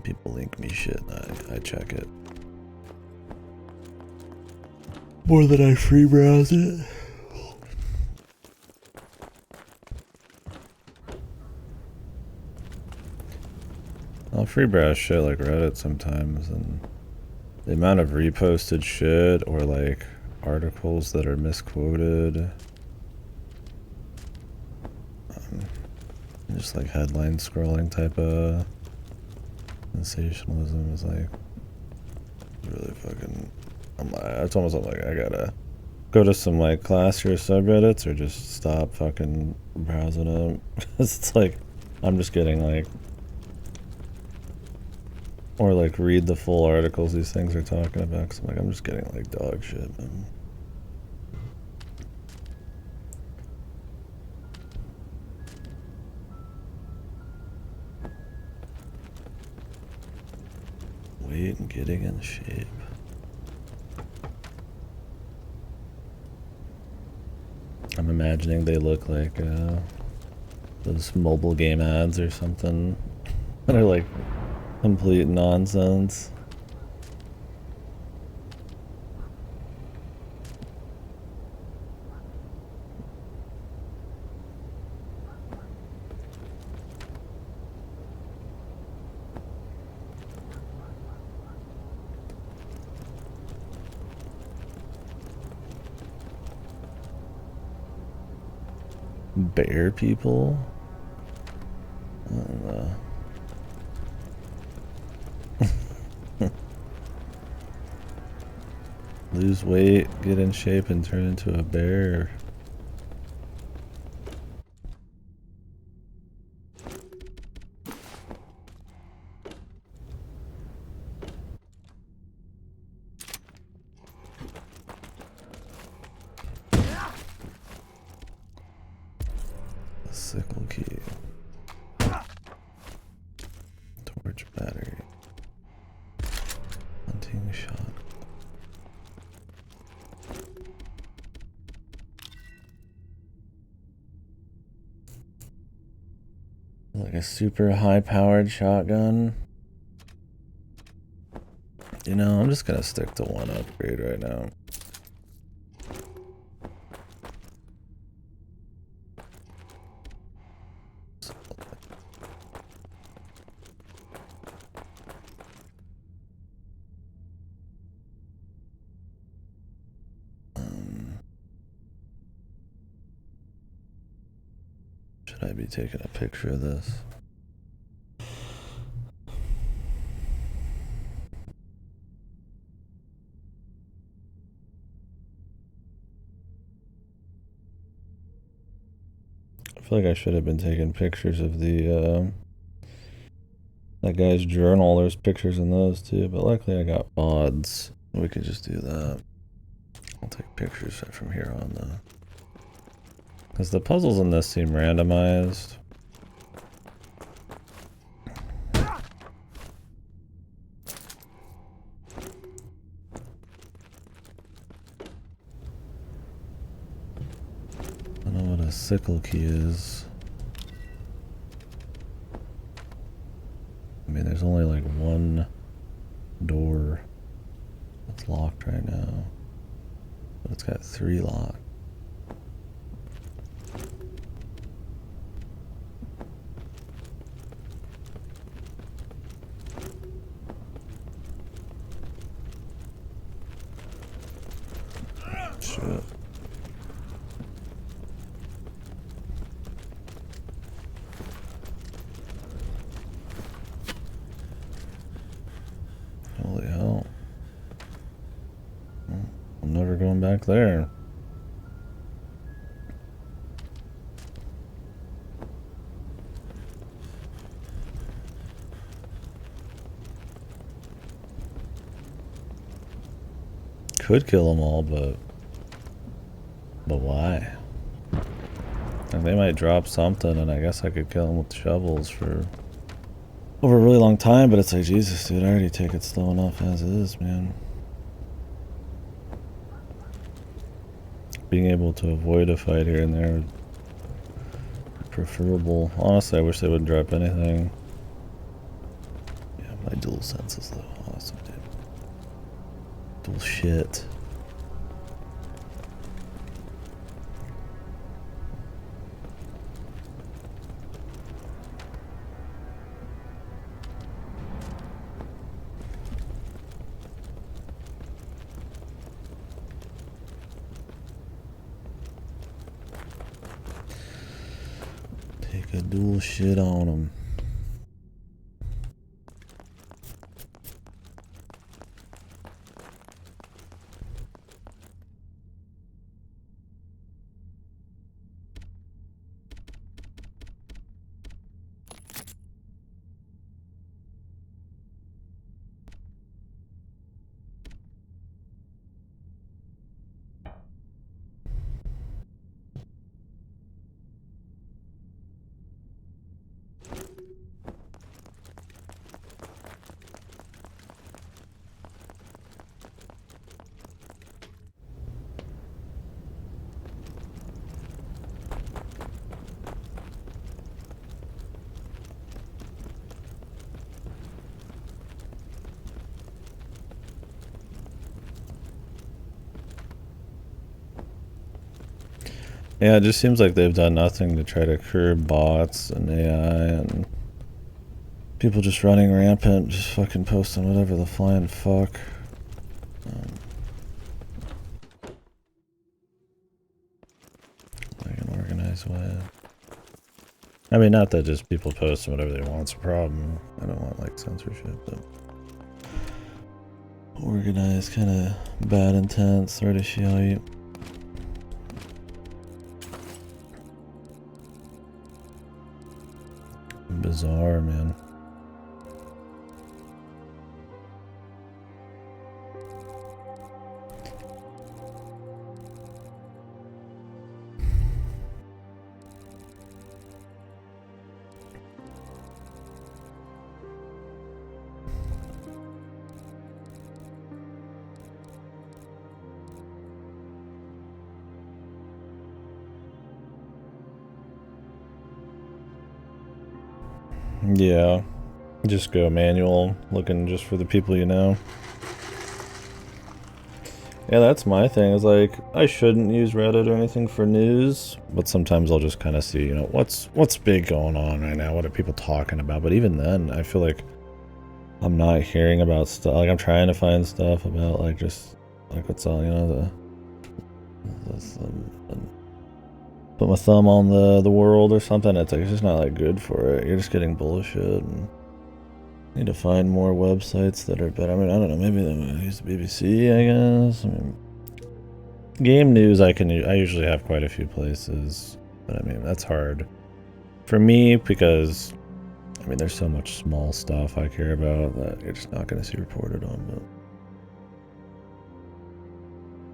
People link me shit and I check it. More than I free browse it. I'll free browse shit like Reddit sometimes, and the amount of reposted shit or like articles that are misquoted, just like headline scrolling type of sensationalism is like really fucking. It's almost like I gotta go to some like classier subreddits or just stop fucking browsing them. It's like I'm just getting like, or like read the full articles these things are talking about, because I'm just getting like dog shit, man. Weight and getting in shape. I'm imagining they look like those mobile game ads or something that are like complete nonsense. Bear people? I don't know. Lose weight, get in shape, and turn into a bear. A sickle key. Torch battery. Hunting shot. Like a super high-powered shotgun. You know, I'm just gonna stick to one upgrade right now. Should I be taking a picture of this? I feel like I should have been taking pictures of the that guy's journal. There's pictures in those too, but luckily I got mods. We could just do that. I'll take pictures from here on though. Because the puzzles in this seem randomized. I don't know what a sickle key is. I mean, there's only like one door that's locked right now. But it's got 3 locks. Shit. Holy hell. I'm never going back there. Could kill them all, but why? And they might drop something, and I guess I could kill them with shovels for over a really long time, but it's like, Jesus, dude, I already take it slow enough as it is, man. Being able to avoid a fight here and there would be preferable. Honestly, I wish they wouldn't drop anything. Yeah, my dual senses, though. Awesome, dude. Dual shit. Take a dual shit on them. Yeah, it just seems like they've done nothing to try to curb bots and AI and people just running rampant, just fucking posting whatever the flying fuck. Like an organized way. I mean, not that just people posting whatever they want's a problem. I don't want like censorship, but organized, kind of bad intent, sort of shit. Bizarre, man. Yeah, just go manual, looking just for the people you know. Yeah, that's my thing, is like, I shouldn't use Reddit or anything for news, but sometimes I'll just kind of see, you know, what's big going on right now, what are people talking about, but even then, I feel like I'm not hearing about stuff, like I'm trying to find stuff about, like, just, like, what's all, you know, put my thumb on the world or something. It's like it's just not like good for it. You're just getting bullshit. And need to find more websites that are better. I mean, I don't know. Maybe I use the BBC. I guess. I mean, game news. I usually have quite a few places, but I mean that's hard for me because I mean there's so much small stuff I care about that you're just not going to see reported on.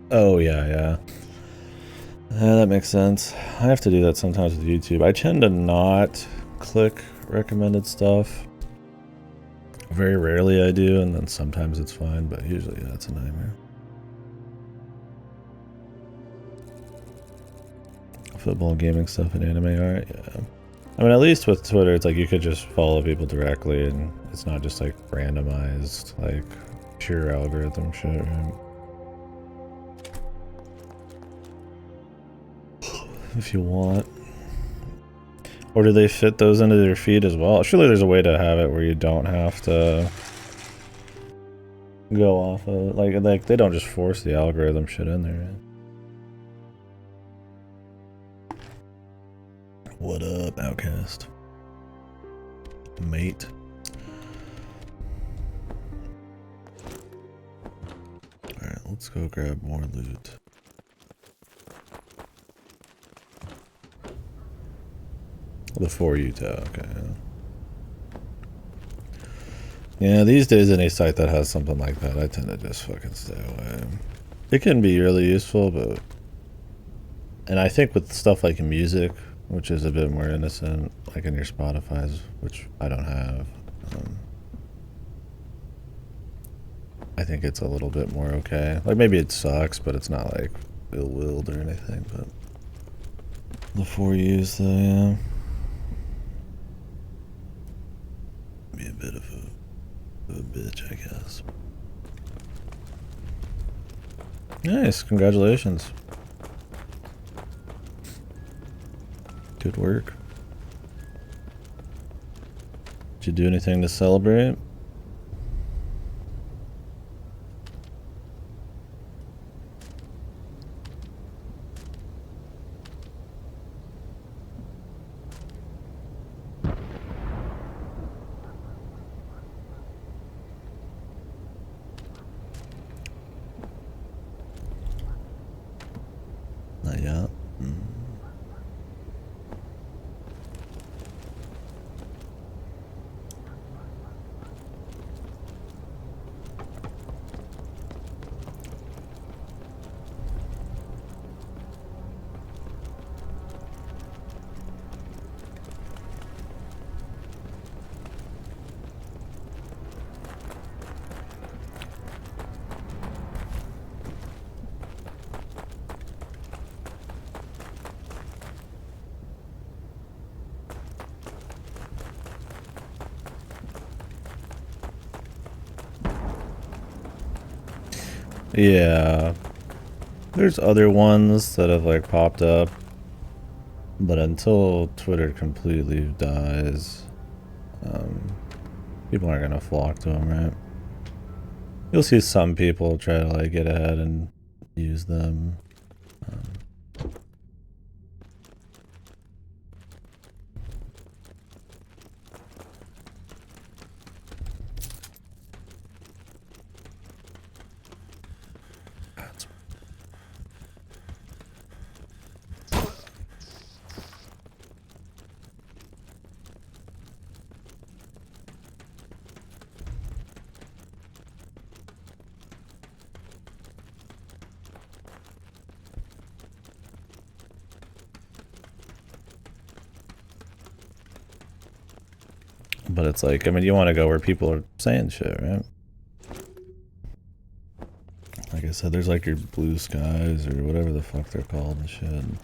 But oh yeah. That makes sense. I have to do that sometimes with YouTube. I tend to not click recommended stuff. Very rarely I do, and then sometimes it's fine, but usually yeah, it's a nightmare. Football, gaming stuff, and anime art, yeah. I mean, at least with Twitter, it's like you could just follow people directly, and it's not just like randomized, like pure algorithm shit, right? If you want. Or do they fit those into their feed as well? Surely there's a way to have it where you don't have to go off of it. Like they don't just force the algorithm shit in there, right? What up, Outcast? Mate. Alright, let's go grab more loot. The For You tab, okay. Yeah, these days any site that has something like that, I tend to just fucking stay away. It can be really useful, but... And I think with stuff like music, which is a bit more innocent, like in your Spotify's, which I don't have, I think it's a little bit more okay. Like maybe it sucks, but it's not like ill-willed or anything, but... The For Yous though, yeah. Be a bit of a bitch, I guess. Nice, congratulations. Good work. Did you do anything to celebrate? Not yet. Yeah, there's other ones that have like popped up, but until Twitter completely dies, people aren't gonna flock to them, right? You'll see some people try to like get ahead and use them. But it's like, I mean, you want to go where people are saying shit, right? Like I said, there's like your Blue Skies or whatever the fuck they're called and shit. And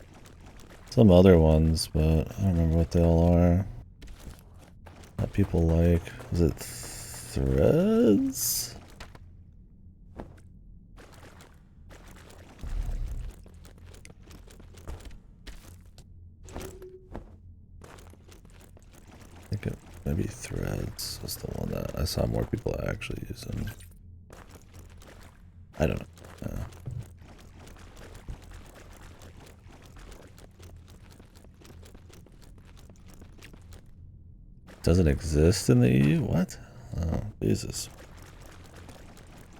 some other ones, but I don't remember what they all are. That people like. Is it Threads? I think it maybe Threads is the one that I saw more people actually using. I don't know. Doesn't exist in the EU? What? Oh, Jesus.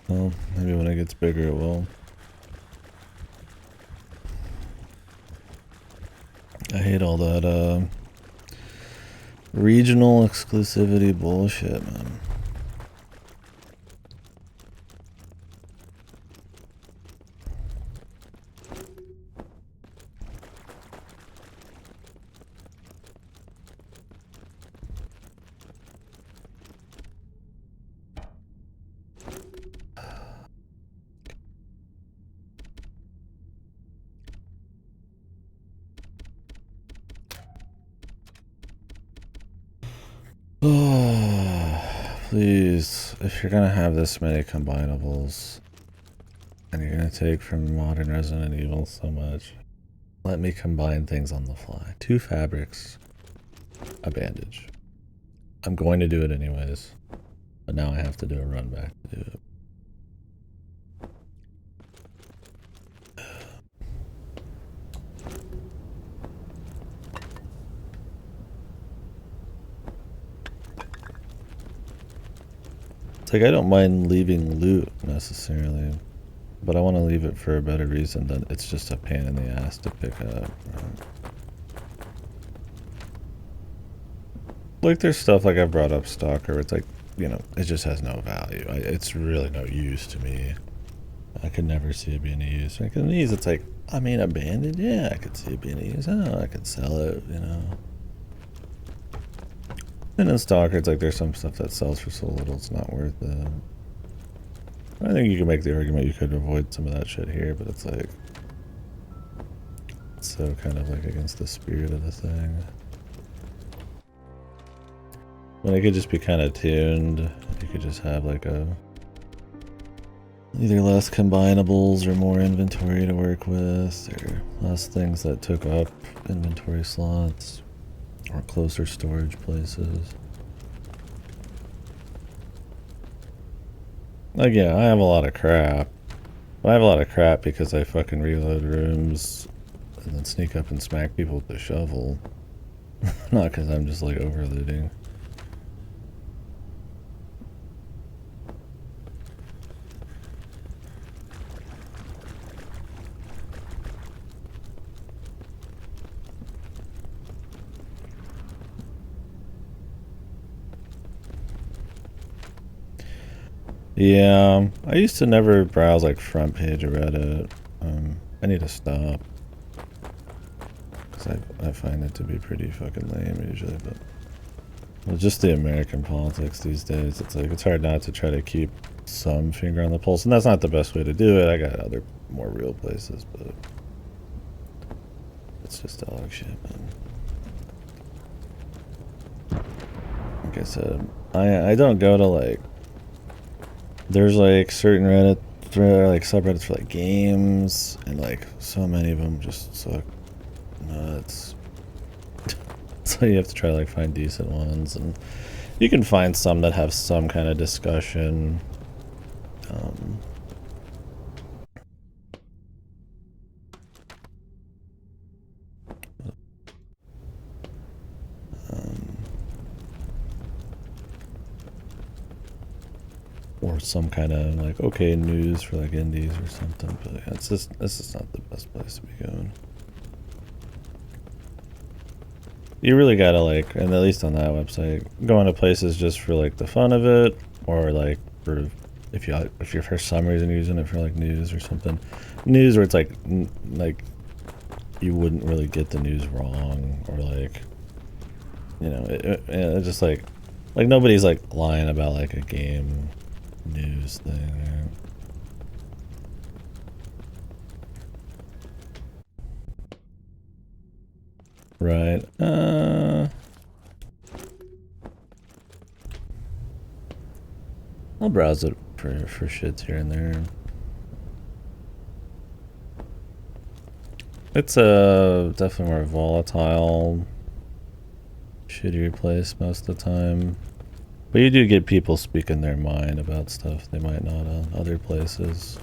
Well, maybe when it gets bigger it will. I hate all that, regional exclusivity bullshit, man. Please, if you're gonna have this many combinables, and you're gonna take from modern Resident Evil so much, let me combine things on the fly. 2 fabrics, a bandage. I'm going to do it anyways, but now I have to do a run back to do it. It's like I don't mind leaving loot necessarily, but I want to leave it for a better reason than it's just a pain in the ass to pick up. Right? Like there's stuff like I've brought up Stalker, it's like, you know, it just has no value. It's really no use to me. I could never see it being a use. Like in these, it's like, I mean, abandoned, yeah, I could see it being a use. Oh, I could sell it, you know. And in Stalker, it's like there's some stuff that sells for so little, it's not worth it. I think you can make the argument you could avoid some of that shit here, but it's like, it's so kind of like against the spirit of the thing. When it could just be kind of tuned, you could just have like a either less combinables or more inventory to work with, or less things that took up inventory slots, or closer storage places. Like, yeah, I have a lot of crap. But I have a lot of crap because I fucking reload rooms and then sneak up and smack people with the shovel. Not because I'm just like overlooting. Yeah, I used to never browse like front page of Reddit. I need to stop. Because I find it to be pretty fucking lame usually, but... Well, just the American politics these days, it's like, it's hard not to try to keep some finger on the pulse, and that's not the best way to do it. I got other more real places, but... It's just dog shit, man. Like I said, I don't go to like... There's like certain Reddit, like subreddits for like games, and like so many of them just suck nuts. So you have to try to like find decent ones, and you can find some that have some kind of discussion. Or some kind of like okay news for like indies or something, but yeah, it's just, this is not the best place to be going. You really gotta like, and at least on that website, go into places just for like the fun of it, or like for if you're for some reason using it for like news or something. News where it's like you wouldn't really get the news wrong, or like, you know, it's just like nobody's like lying about like a game news thing. Right. I'll browse it for shits here and there. It's a definitely more volatile, shittier place most of the time. But you do get people speaking their mind about stuff they might not on other places.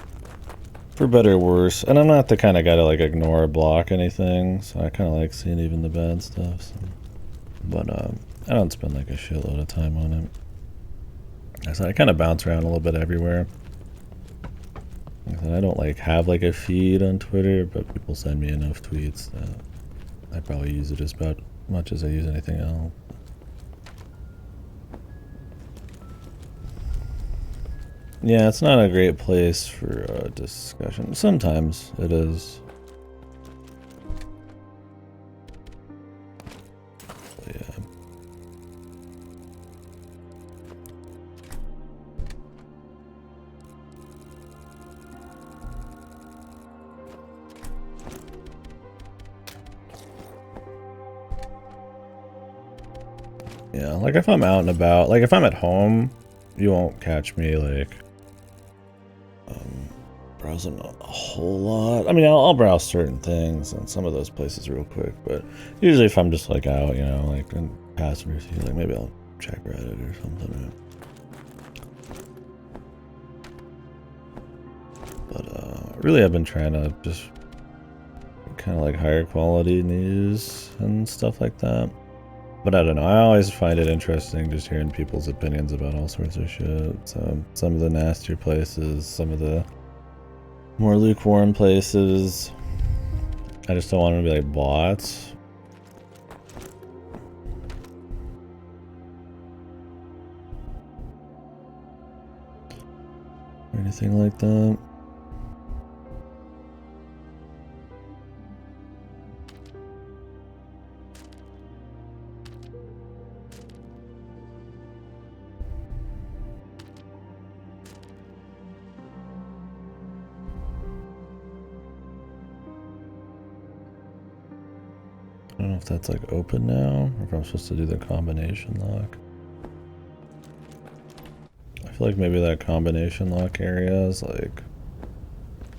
For better or worse. And I'm not the kind of guy to like ignore or block anything, so I kind of like seeing even the bad stuff. So. But I don't spend like a shitload of time on it. I kind of bounce around a little bit everywhere. I don't like have like a feed on Twitter, but people send me enough tweets that I probably use it as about much as I use anything else. Yeah, it's not a great place for discussion. Sometimes it is. But yeah. Yeah, like if I'm out and about, like if I'm at home, you won't catch me like browsing a whole lot. I mean, I'll browse certain things and some of those places real quick, but usually if I'm just like out, you know, like in passenger seat, like maybe I'll check Reddit or something. But really I've been trying to just kind of like higher quality news and stuff like that. But I don't know, I always find it interesting just hearing people's opinions about all sorts of shit. So some of the nastier places, some of the more lukewarm places. I just don't want them to be like bots. Or anything like that. I don't know if that's like open now, or if I'm supposed to do the combination lock. I feel like maybe that combination lock area is like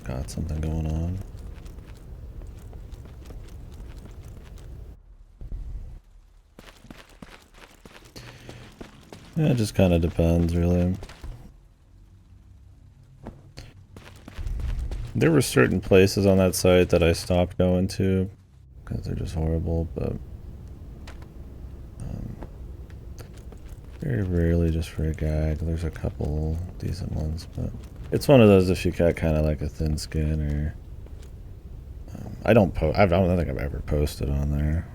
got something going on. Yeah, it just kind of depends, really. There were certain places on that site that I stopped going to because they're just horrible, but very rarely just for a gag. There's a couple decent ones, but it's one of those if you got kind of like a thin skin or I don't think I've ever posted on there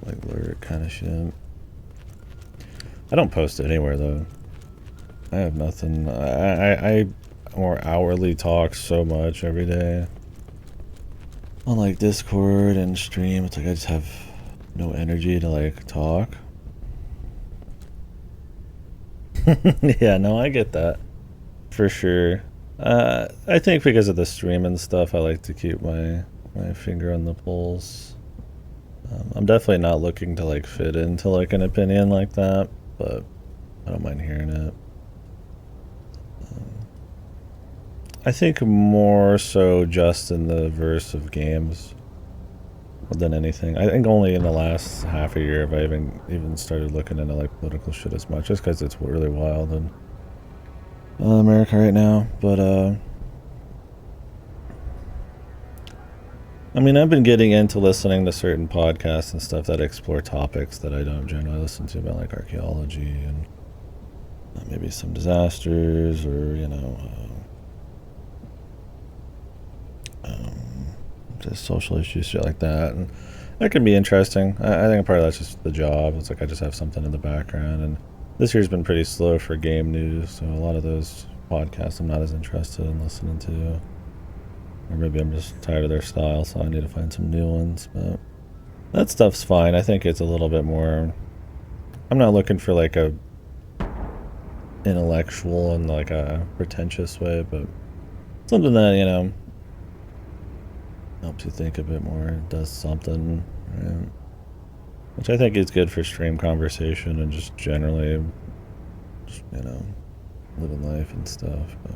like lyric kind of shit. I don't post anywhere though. I have nothing. I more hourly talk so much every day on like Discord and stream. It's like I just have no energy to like talk. Yeah, no, I get that for sure. I think because of the stream and stuff, I like to keep my finger on the pulse. I'm definitely not looking to like fit into like an opinion like that, but I don't mind hearing it. I think more so just in the verse of games than anything. I think only in the last half a year have I even started looking into like political shit as much, just because it's really wild in America right now. But I mean, I've been getting into listening to certain podcasts and stuff that explore topics that I don't generally listen to, about like archaeology and maybe some disasters or, you know, just social issues, shit like that. And that can be interesting. I think part of that's just the job. It's like I just have something in the background. And this year's been pretty slow for game news, so a lot of those podcasts I'm not as interested in listening to. Or maybe I'm just tired of their style, so I need to find some new ones. But that stuff's fine. I think it's a little bit more... I'm not looking for like a intellectual and like a pretentious way, but something that, you know, helps you think a bit more, does something, right? Which I think is good for stream conversation and just generally, just, you know, living life and stuff. But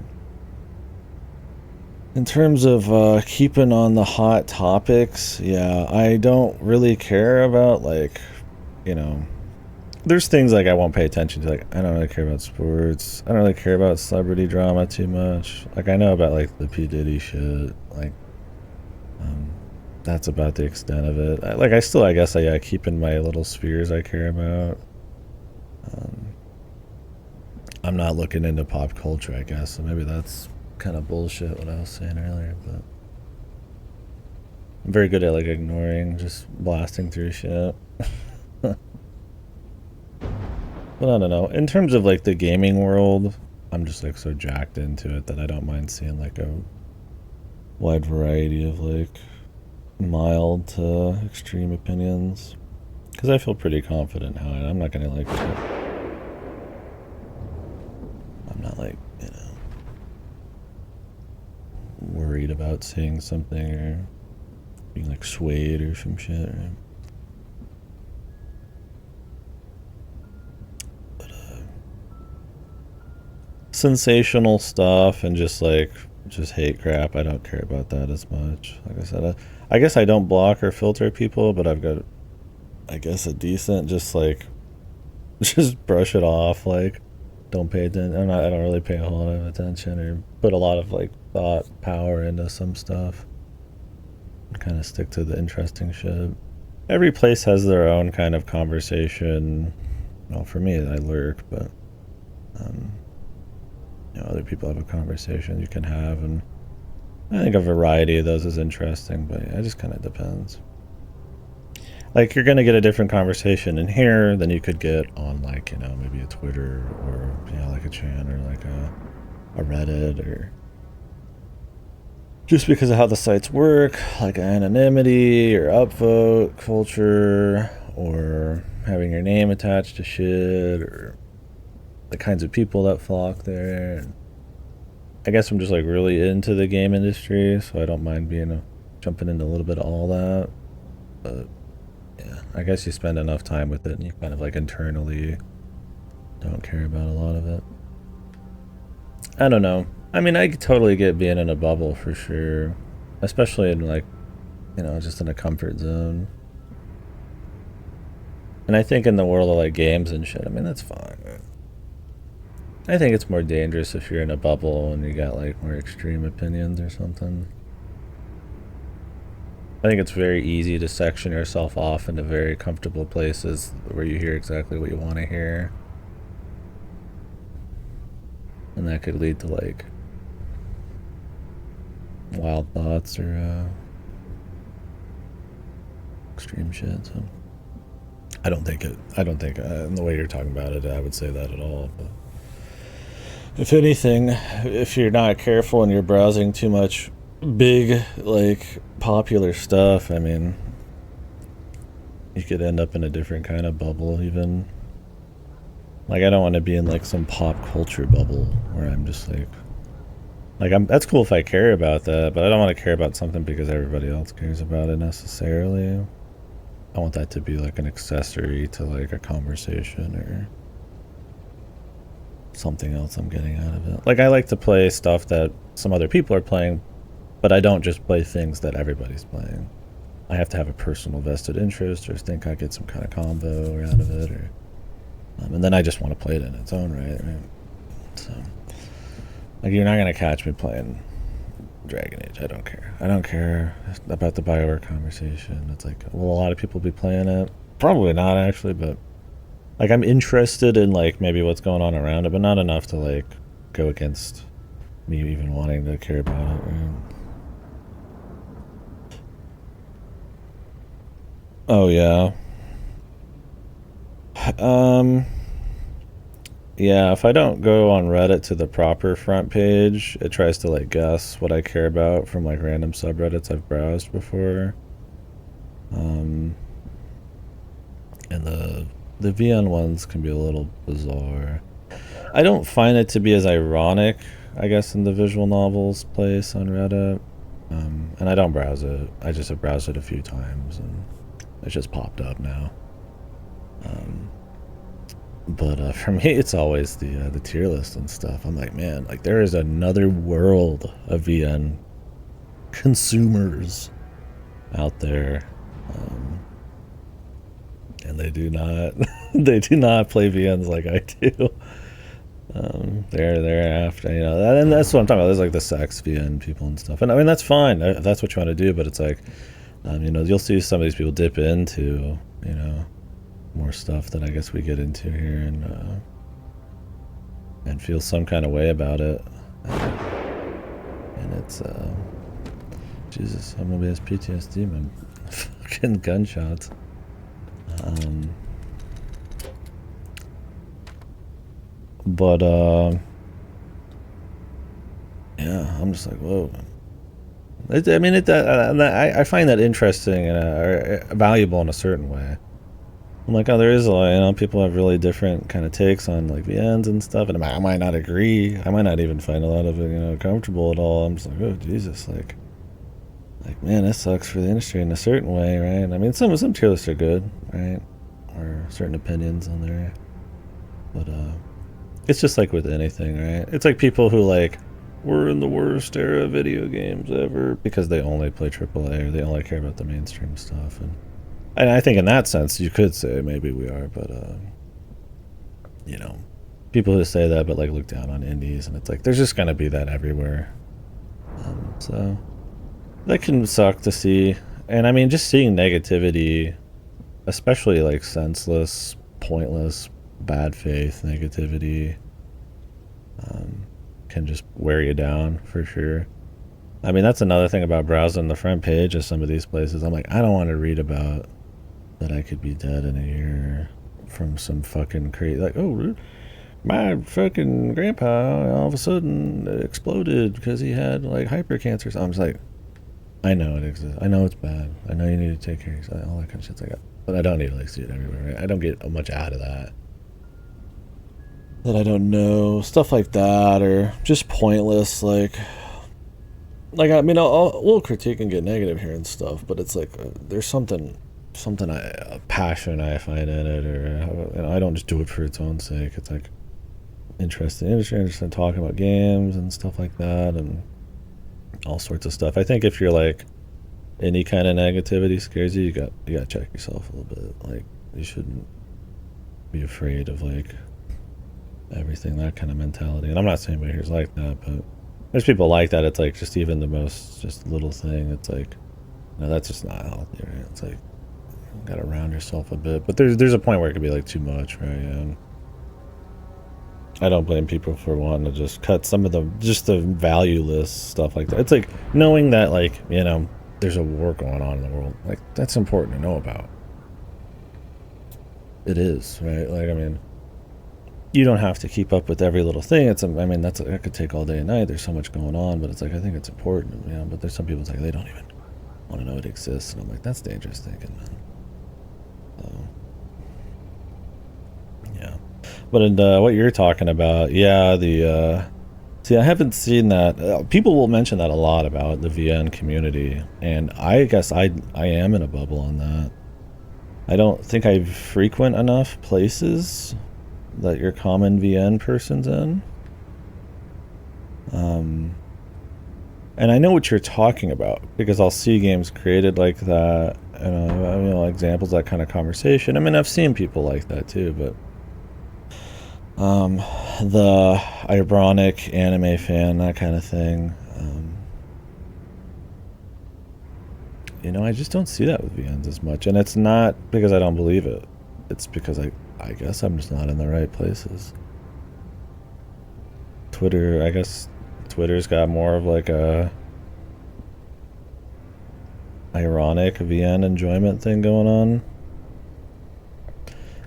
in terms of keeping on the hot topics, yeah, I don't really care about, like, you know, there's things like I won't pay attention to. Like, I don't really care about sports. I don't really care about celebrity drama too much. Like, I know about like the P. Diddy shit, like that's about the extent of it. I still, I guess, I keep in my little spheres I care about. Um, I'm not looking into pop culture, I guess, so maybe that's kind of bullshit what I was saying earlier, but I'm very good at like ignoring, just blasting through shit. But I don't know. In terms of like the gaming world, I'm just like so jacked into it that I don't mind seeing like a wide variety of like mild to extreme opinions. Because I feel pretty confident how I'm not gonna like. I'm not like, worried about saying something or being like swayed or some shit. Right? But sensational stuff and just hate crap. I don't care about that as much. Like I said, I guess I don't block or filter people, but I've got, I guess, a decent just like just brush it off. Like don't pay attention. I don't really pay a whole lot of attention or put a lot of like thought power into some stuff. Kind of stick to the interesting shit. Every place has their own kind of conversation. Well, for me, I lurk, but other people have a conversation you can have, and I think a variety of those is interesting. But yeah, it just kind of depends. Like you're gonna get a different conversation in here than you could get on like maybe a Twitter or like a chan or like a Reddit or. Just because of how the sites work, like anonymity or upvote culture or having your name attached to shit or the kinds of people that flock there. And I guess I'm just like really into the game industry, so I don't mind being jumping into a little bit of all that. But yeah, I guess you spend enough time with it and you kind of like internally don't care about a lot of it. I don't know. I mean, I totally get being in a bubble for sure, especially in like, just in a comfort zone. And I think in the world of like games and shit, I mean, that's fine. I think it's more dangerous if you're in a bubble and you got like more extreme opinions or something. I think it's very easy to section yourself off into very comfortable places where you hear exactly what you want to hear. And that could lead to like wild thoughts or extreme shit. So I don't think in the way you're talking about it, I would say that at all. But if anything, if you're not careful and you're browsing too much big like popular stuff, I mean, you could end up in a different kind of bubble. Even like I don't want to be in like some pop culture bubble where I'm just like that's cool if I care about that, but I don't want to care about something because everybody else cares about it necessarily. I want that to be like an accessory to like a conversation or something else I'm getting out of it. Like I like to play stuff that some other people are playing, but I don't just play things that everybody's playing. I have to have a personal vested interest or think I get some kind of combo out of it, or and then I just want to play it in its own right? So like you're not gonna catch me playing Dragon Age. I don't care. I don't care about the BioWare conversation. It's like, will a lot of people be playing it? Probably not actually, but like I'm interested in like maybe what's going on around it, but not enough to like go against me even wanting to care about it. Right? Oh yeah. Yeah, if I don't go on Reddit to the proper front page, it tries to like guess what I care about from like random subreddits I've browsed before. And the VN ones can be a little bizarre. I don't find it to be as ironic, I guess, in the visual novels place on Reddit. And I don't browse it. I just have browsed it a few times and it's just popped up now. But for me, it's always the tier list and stuff. I'm like, man, like there is another world of VN consumers out there, and they do not they do not play VNs like I do. They're after and that's what I'm talking about. There's like the sex VN people and stuff, and I mean that's fine if that's what you want to do. But it's like You know, you'll see some of these people dip into, you know, more stuff that I guess we get into here and feel some kind of way about it. And it's, Jesus, I'm gonna be as PTSD, man. Fucking gunshots. But, yeah, I'm just like, whoa. I find that interesting and valuable in a certain way. I'm like, oh, there is a lot, you know, people have really different kind of takes on like VNs and stuff, and I might not agree. I might not even find a lot of it, you know, comfortable at all. I'm just like, oh, Jesus, like, man, this sucks for the industry in a certain way, right? I mean, some tier lists are good, right? Or certain opinions on there, but it's just like with anything, right? It's like people who like, we're in the worst era of video games ever because they only play AAA or they only care about the mainstream stuff. And I think in that sense, you could say maybe we are, but, you know, people who say that but like look down on indies, and it's like there's just going to be that everywhere. So that can suck to see. And I mean, just seeing negativity, especially like senseless, pointless, bad faith negativity, can just wear you down for sure. I mean, that's another thing about browsing the front page of some of these places. I'm like, I don't want to read about that I could be dead in a year from some fucking crazy, like, oh, my fucking grandpa all of a sudden exploded because he had like hypercancer. So I'm just like, I know it exists. I know it's bad. I know you need to take care of yourself. All that kind of shit's like, but I don't need to like see it everywhere. Right? I don't get much out of that. That I don't know, stuff like that, or just pointless, like I mean, we'll critique and get negative here and stuff, but it's like there's something a passion I find in it, or you know, I don't just do it for its own sake. It's like interested in talking about games and stuff like that, and all sorts of stuff. I think if you're like any kind of negativity scares you, you got to check yourself a little bit. Like you shouldn't be afraid of like everything, that kind of mentality. And I'm not saying anybody here's like that, but there's people like that. It's like just even the most just little thing. It's like, no, that's just not healthy, right? It's like you gotta round yourself a bit. But there's a point where it could be like too much, right? And I don't blame people for wanting to just cut some of the valueless stuff like that. It's like knowing that, like, you know, there's a war going on in the world. Like that's important to know about. It is, right? Like, I mean, you don't have to keep up with every little thing. That could take all day and night. There's so much going on, but it's like, I think it's important, you know, but there's some people it's like, they don't even want to know it exists. And I'm like, that's dangerous thinking, man. So, yeah. But in what you're talking about, yeah, see, I haven't seen that. People will mention that a lot about the VN community. And I guess I am in a bubble on that. I don't think I frequent enough places that your common VN person's in. And I know what you're talking about because I'll see games created like that, and you know, examples of that kind of conversation. I mean, I've seen people like that too, but the ironic anime fan, that kind of thing. You know, I just don't see that with VNs as much, and it's not because I don't believe it. It's because I guess I'm just not in the right places. Twitter, I guess Twitter's got more of like a ironic VN enjoyment thing going on.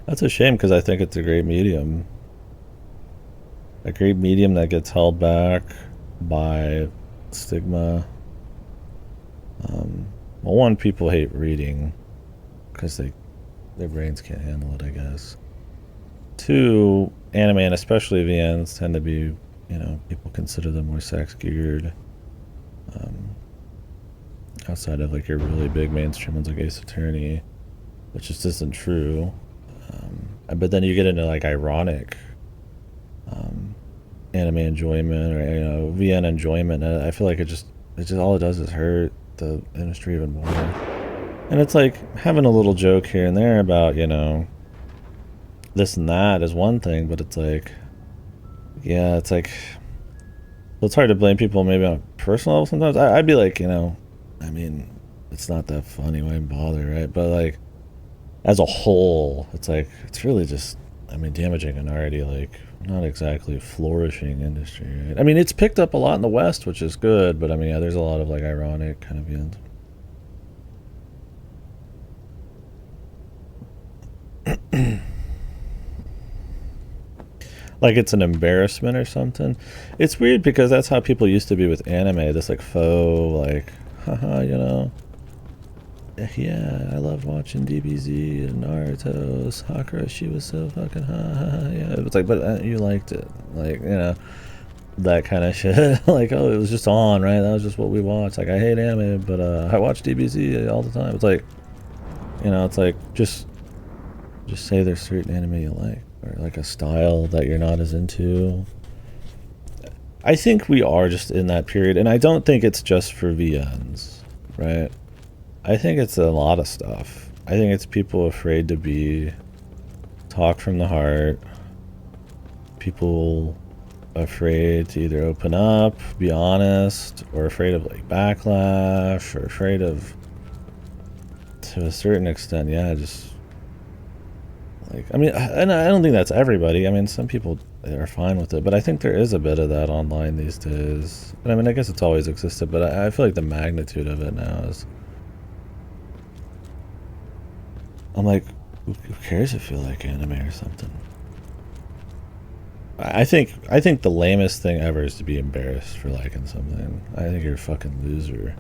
That's a shame because I think it's a great medium. A great medium that gets held back by stigma. Well, one, people hate reading because their brains can't handle it, I guess. Two, anime and especially VNs tend to be, you know, people consider them more sex geared. Outside of like your really big mainstream ones like Ace Attorney, which just isn't true. But then you get into like ironic anime enjoyment, or you know, VN enjoyment. And I feel like it just all it does is hurt the industry even more. And it's like having a little joke here and there about, you know, this and that is one thing, but it's like, yeah, it's like, it's hard to blame people maybe on a personal level sometimes. I'd be like, you know, I mean, it's not that funny. Why bother, right? But like as a whole, it's like it's really just, I mean, damaging an already like not exactly flourishing industry, right? I mean, it's picked up a lot in the West, which is good, but I mean, yeah, there's a lot of like ironic kind of ends. Like it's an embarrassment or something. It's weird because that's how people used to be with anime. This like faux, like, haha, you know. Yeah, I loved watching DBZ and Naruto, Sakura. She was so fucking haha. Yeah, it was like, but you liked it, like you know, that kind of shit. Like, oh, it was just on, right? That was just what we watched. Like, I hate anime, but I watch DBZ all the time. It's like, you know, it's like just say there's certain anime you like, or like a style that you're not as into. I think we are just in that period, and I don't think it's just for VNs, right? I think it's a lot of stuff. I think it's people afraid to be talk from the heart. People afraid to either open up, be honest, or afraid of like backlash, or afraid of, to a certain extent, yeah, just like, I mean, and I don't think that's everybody. I mean, some people are fine with it, but I think there is a bit of that online these days. And I mean, I guess it's always existed, but I feel like the magnitude of it now is, I'm like, who cares if you like anime or something? I think the lamest thing ever is to be embarrassed for liking something. I think you're a fucking loser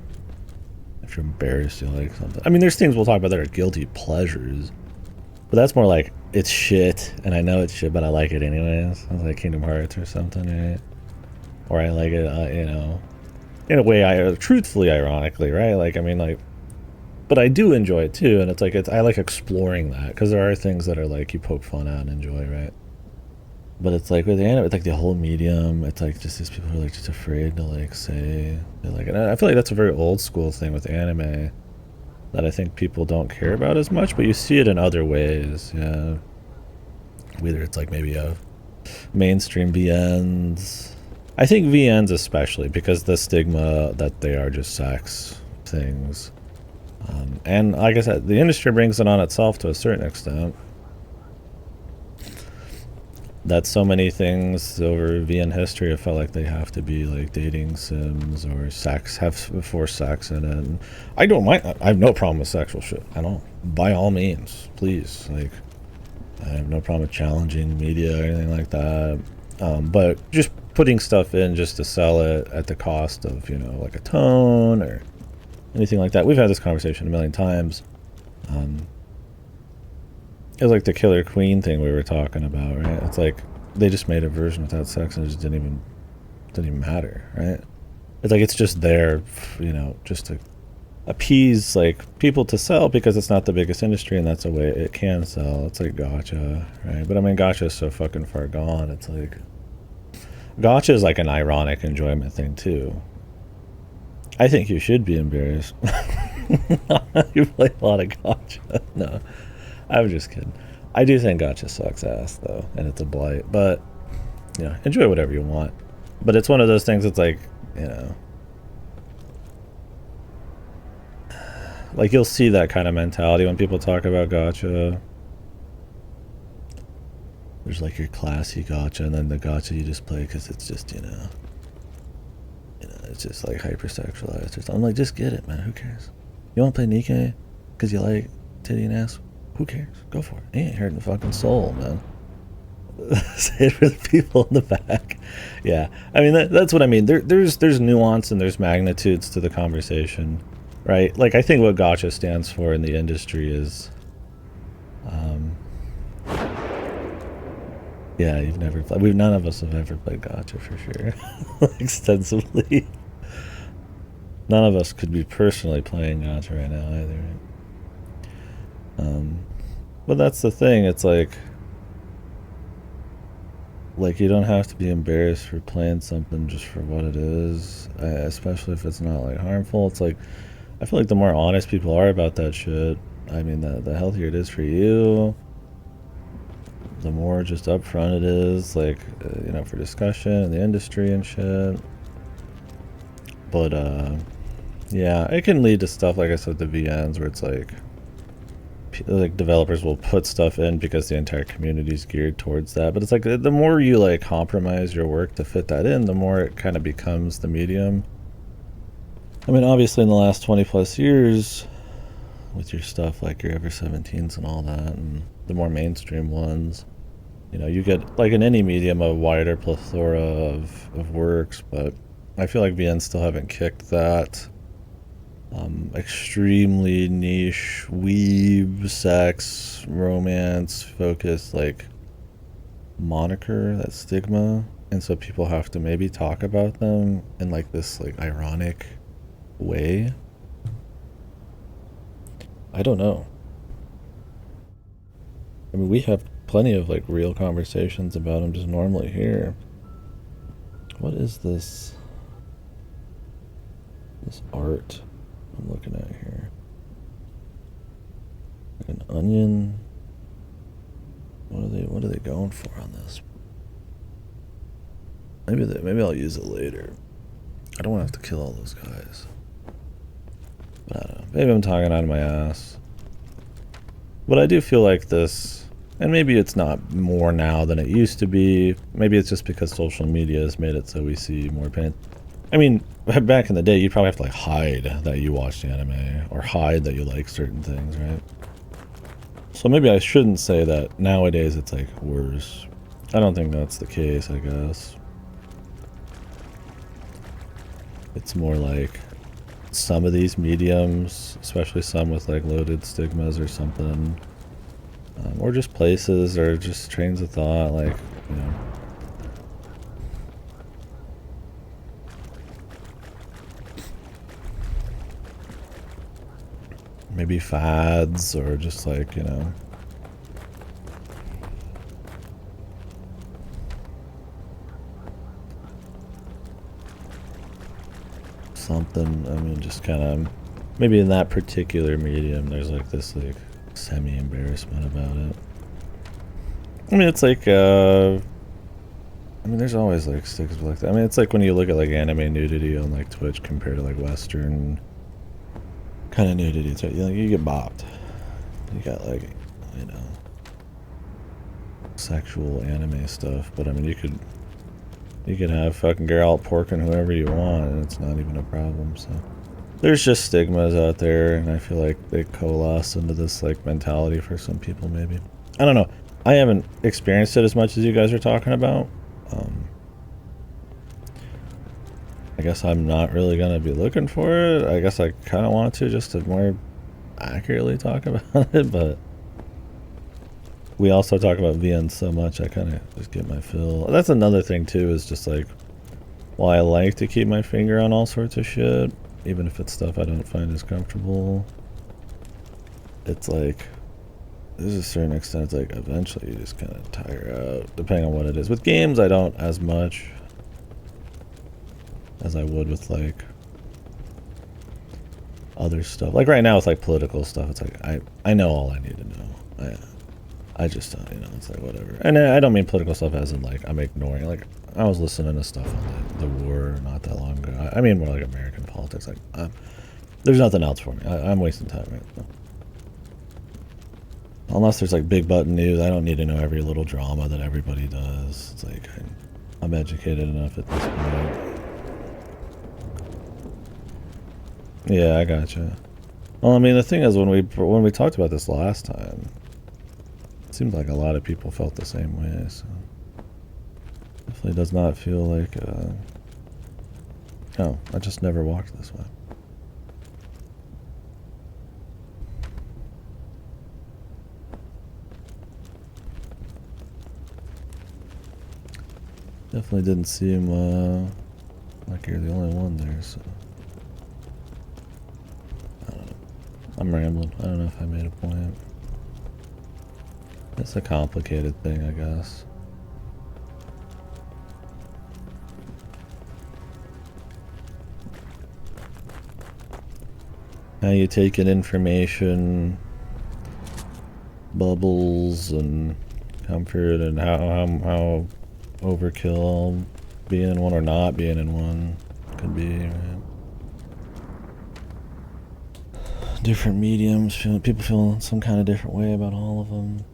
if you're embarrassed you like something. I mean, there's things we'll talk about that are guilty pleasures, but that's more like it's shit, and I know it's shit, but I like it anyways. It's like Kingdom Hearts or something, right? Or I like it, you know, in a way, truthfully, ironically, right? Like, I mean, like, but I do enjoy it too, and it's like I like exploring that because there are things that are like you poke fun at and enjoy, right? But it's like with anime, it's like the whole medium. It's like just these people who are like just afraid to like say they like it. And I feel like that's a very old school thing with anime that I think people don't care about as much, but you see it in other ways. Yeah, whether it's like maybe a mainstream VNs. I think VNs especially because the stigma that they are just sex things. And like I said, the industry brings it on itself to a certain extent. That so many things over VN history have felt like they have to be like dating sims or sex, have forced sex in it. And I don't mind. I have no problem with sexual shit. I don't. By all means, please. Like, I have no problem with challenging media or anything like that. But just putting stuff in just to sell it at the cost of, you know, like a tone or anything like that. We've had this conversation a million times. It was like the Killer Queen thing we were talking about, right? It's like they just made a version without sex and it just didn't even matter, right? It's like it's just there, you know, just to appease like people to sell because it's not the biggest industry and that's a way it can sell. It's like gacha, right? But I mean, gacha is so fucking far gone. It's like gacha is like an ironic enjoyment thing too. I think you should be embarrassed. You play a lot of gacha. No, I'm just kidding. I do think gacha sucks ass though, and it's a blight. But you know, enjoy whatever you want. But it's one of those things. It's like, you know, like you'll see that kind of mentality when people talk about gacha. There's like your classy gacha, and then the gacha you just play because it's just, you know, it's just like hypersexualized or something. I'm like, just get it, man. Who cares? You want to play Nikkei because you like titty and ass? Who cares? Go for it. It ain't hurting the fucking soul, man. Say it for the people in the back. Yeah, I mean that's what I mean. There's nuance and there's magnitudes to the conversation, right? Like I think what gacha stands for in the industry is, yeah, you've never played. None of us have ever played gacha for sure, extensively. None of us could be personally playing gacha right now either. But that's the thing. It's like you don't have to be embarrassed for playing something just for what it is, especially if it's not like harmful. It's like I feel like the more honest people are about that shit, I mean, the healthier it is for you. The more just upfront it is, like you know, for discussion in the industry and shit. But Yeah, it can lead to stuff like I said, the VNs, where it's like developers will put stuff in because the entire community is geared towards that. But it's like the more you like compromise your work to fit that in, the more it kind of becomes the medium. I mean, obviously in the last 20 plus years, with your stuff like your Ever 17s and all that, and the more mainstream ones, you know, you get like in any medium a wider plethora of works. But I feel like VNs still haven't kicked that extremely niche weeb, sex, romance focused like moniker, that stigma, and so people have to maybe talk about them in like this like ironic way. I don't know. I mean, we have plenty of like real conversations about them just normally here. What is this art I'm looking at here? Like an onion. What are they going for on this? Maybe I'll use it later. I don't want to have to kill all those guys. But I don't know. Maybe I'm talking out of my ass. But I do feel like this, and maybe it's not more now than it used to be. Maybe it's just because social media has made it so we see more pain. I mean, back in the day, you'd probably have to like hide that you watched anime or hide that you like certain things, right? So maybe I shouldn't say that nowadays it's like worse. I don't think that's the case, I guess. It's more like some of these mediums, especially some with like loaded stigmas or something, or just places or just trains of thought, like, you know. Maybe fads or just like, you know. Something, I mean, just kind of, maybe in that particular medium, there's like this like semi-embarrassment about it. I mean, it's like, I mean, there's always like stigmas like that. I mean, it's like when you look at like anime nudity on like Twitch compared to like Western kind of nudity, so you get bopped. You got like, you know, sexual anime stuff, but I mean, you could have fucking Geralt porking whoever you want, and it's not even a problem. So there's just stigmas out there, and I feel like they coalesce into this like mentality for some people. Maybe, I don't know. I haven't experienced it as much as you guys are talking about. I guess I'm not really gonna be looking for it. I guess I kind of want to, just to more accurately talk about it, but we also talk about VN so much, I kind of just get my fill. That's another thing too, is just like, while I like to keep my finger on all sorts of shit, even if it's stuff I don't find as comfortable, it's like, there's a certain extent, it's like eventually you just kind of tire out, depending on what it is. With games, I don't as much as I would with like other stuff. Like right now with like political stuff, it's like I know all I need to know. I just don't, you know, it's like whatever. And I don't mean political stuff as in like I'm ignoring. Like I was listening to stuff on the war not that long ago. I mean more like American politics. Like there's nothing else for me. I'm wasting time right now. Unless there's like big button news, I don't need to know every little drama that everybody does. It's like I'm educated enough at this point. Yeah, I gotcha. Well, I mean, the thing is, when we talked about this last time, it seemed like a lot of people felt the same way. So definitely does not feel like. Oh, I just never walked this way. Definitely didn't seem like you're the only one there. So. I'm rambling. I don't know if I made a point. It's a complicated thing, I guess. How you take in information, bubbles, and comfort, and how overkill being in one or not being in one could be, right? different mediums, people feel some kind of different way about all of them.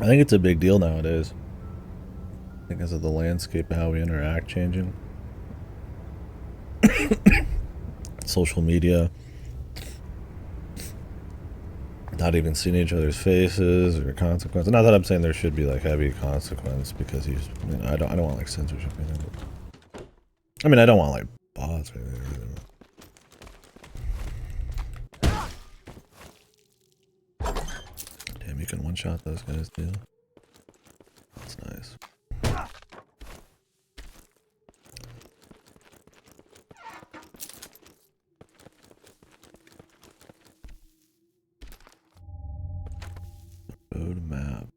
I think it's a big deal nowadays because of the landscape of how we interact changing. Social media, not even seeing each other's faces or consequences. Not that I'm saying there should be like heavy consequence because I don't want like censorship or anything. But, I mean, I don't want like bots or anything. Damn, you can one-shot those guys too. That's nice. Road map.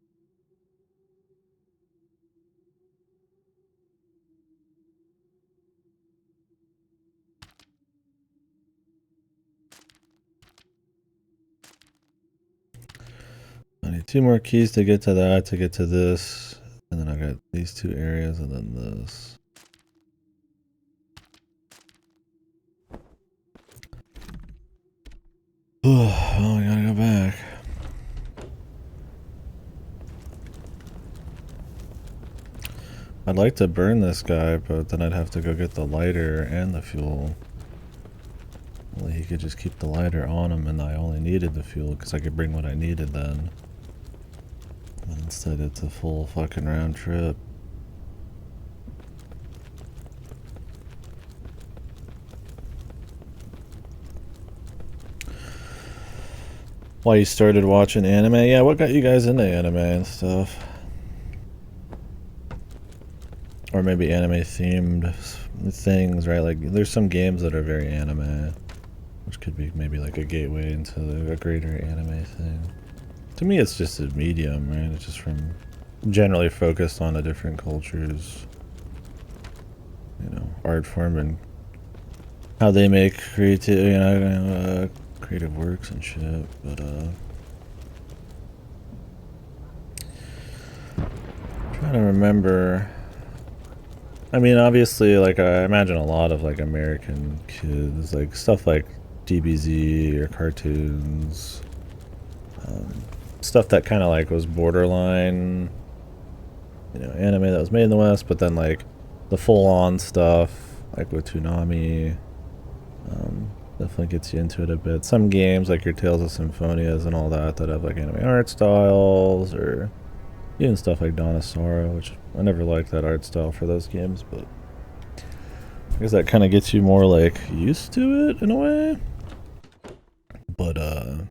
I need 2 more keys to get to that, to get to this. And then I got these 2 areas and then this. Oh, I gotta go back. I'd like to burn this guy, but then I'd have to go get the lighter and the fuel. Well, he could just keep the lighter on him and I only needed the fuel because I could bring what I needed then. But instead it's a full fucking round trip. Why you started watching anime? Yeah, what got you guys into anime and stuff? Or maybe anime themed things, right? Like there's some games that are very anime, which could be maybe like a gateway into a greater anime thing. To me it's just a medium, right? It's just from generally focused on a different culture's, you know, art form and how they make creative, you know, creative works and shit. But I'm trying to remember. I mean, obviously, like I imagine a lot of like American kids, like stuff like DBZ or cartoons, stuff that kind of like was borderline, you know, anime that was made in the West, but then like the full-on stuff, like with Toonami, definitely gets you into it a bit. Some games like your Tales of Symphonias and all that have like anime art styles, or even stuff like Dawn of Sorrow, which I never liked that art style for those games, but I guess that kind of gets you more like used to it in a way. But I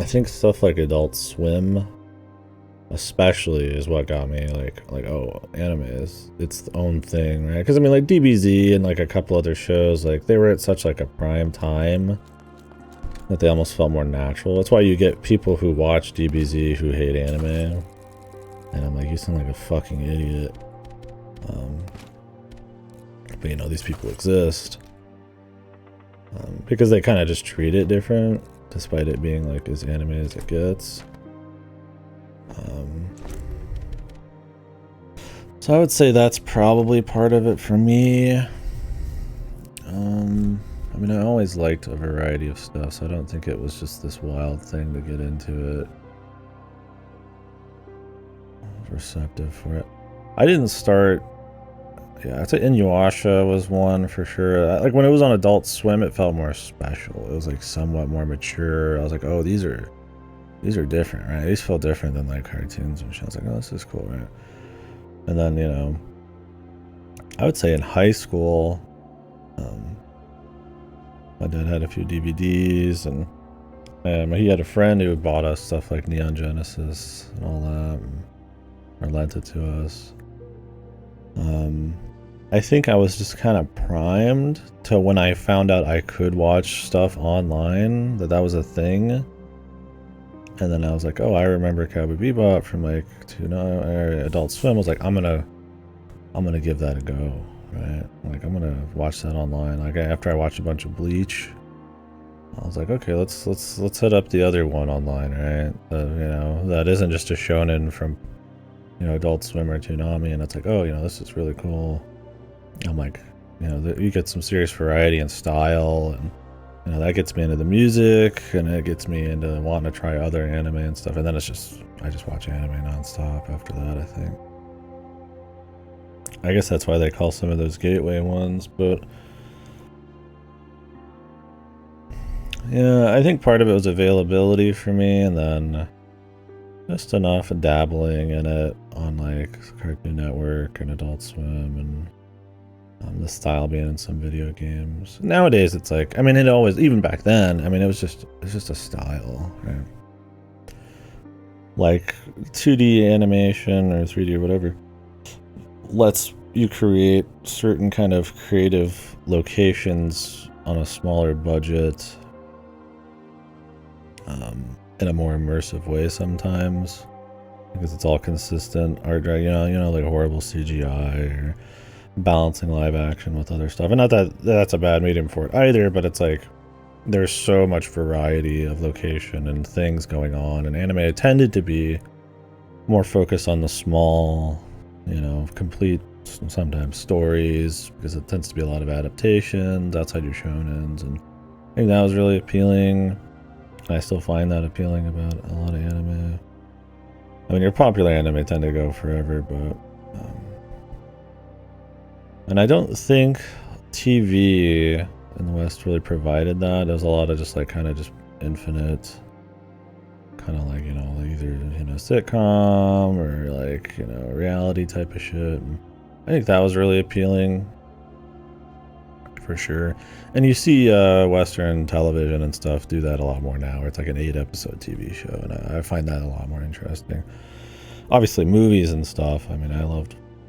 think stuff like Adult Swim especially is what got me like oh, anime is its own thing, right? Because I mean, like DBZ and like a couple other shows, like they were at such like a prime time that they almost felt more natural. That's why you get people who watch DBZ who hate anime, and I'm like, you sound like a fucking idiot. But you know, these people exist because they kind of just treat it different, despite it being like as anime as it gets. So I would say that's probably part of it for me. I mean, I always liked a variety of stuff, so I don't think it was just this wild thing to get into it. I was receptive for it. I didn't start... Yeah, I'd say Inuyasha was one for sure. Like when it was on Adult Swim, it felt more special. It was like somewhat more mature. I was like, oh, these are different, right? These feel different than like cartoons and shit. I was like, oh, this is cool, right? And then, you know, I would say in high school, my dad had a few DVDs, and he had a friend who bought us stuff like Neon Genesis and all that, or lent it to us. I think I was just kind of primed to when I found out I could watch stuff online, that was a thing. And then I was like, oh, I remember Cowboy Bebop from like Adult Swim. I was like, I'm gonna give that a go, right? Like I'm gonna watch that online. Like after I watched a bunch of Bleach, I was like, okay, let's hit up the other one online, right? You know, that isn't just a shonen from, you know, Adult Swim or Toonami, and it's like, oh, you know, this is really cool. I'm like, you know, you get some serious variety and style, and you know, that gets me into the music, and it gets me into wanting to try other anime and stuff. And then it's just, I just watch anime nonstop after that, I think. I guess that's why they call some of those gateway ones, but yeah, I think part of it was availability for me, and then just enough dabbling in it on like Cartoon Network and Adult Swim, and the style being in some video games. Nowadays, it's like, I mean, it always, even back then, I mean, it's just a style, right? Like 2D animation or 3D or whatever lets you create certain kind of creative locations on a smaller budget, in a more immersive way sometimes, because it's all consistent art, you know, like horrible CGI or balancing live action with other stuff. And not that that's a bad medium for it either, but it's like there's so much variety of location and things going on, and anime tended to be more focused on the small, you know, complete sometimes stories, because it tends to be a lot of adaptations outside your shonens, and I think that was really appealing. I still find that appealing about a lot of anime. I mean, your popular anime tend to go forever, but and I don't think TV in the West really provided that. There was a lot of just like kind of just infinite, kind of like, you know, either, you know, sitcom or like, you know, reality type of shit. And I think that was really appealing for sure. And you see Western television and stuff do that a lot more now, where it's like an 8-episode TV show, and I find that a lot more interesting. Obviously movies and stuff, I mean,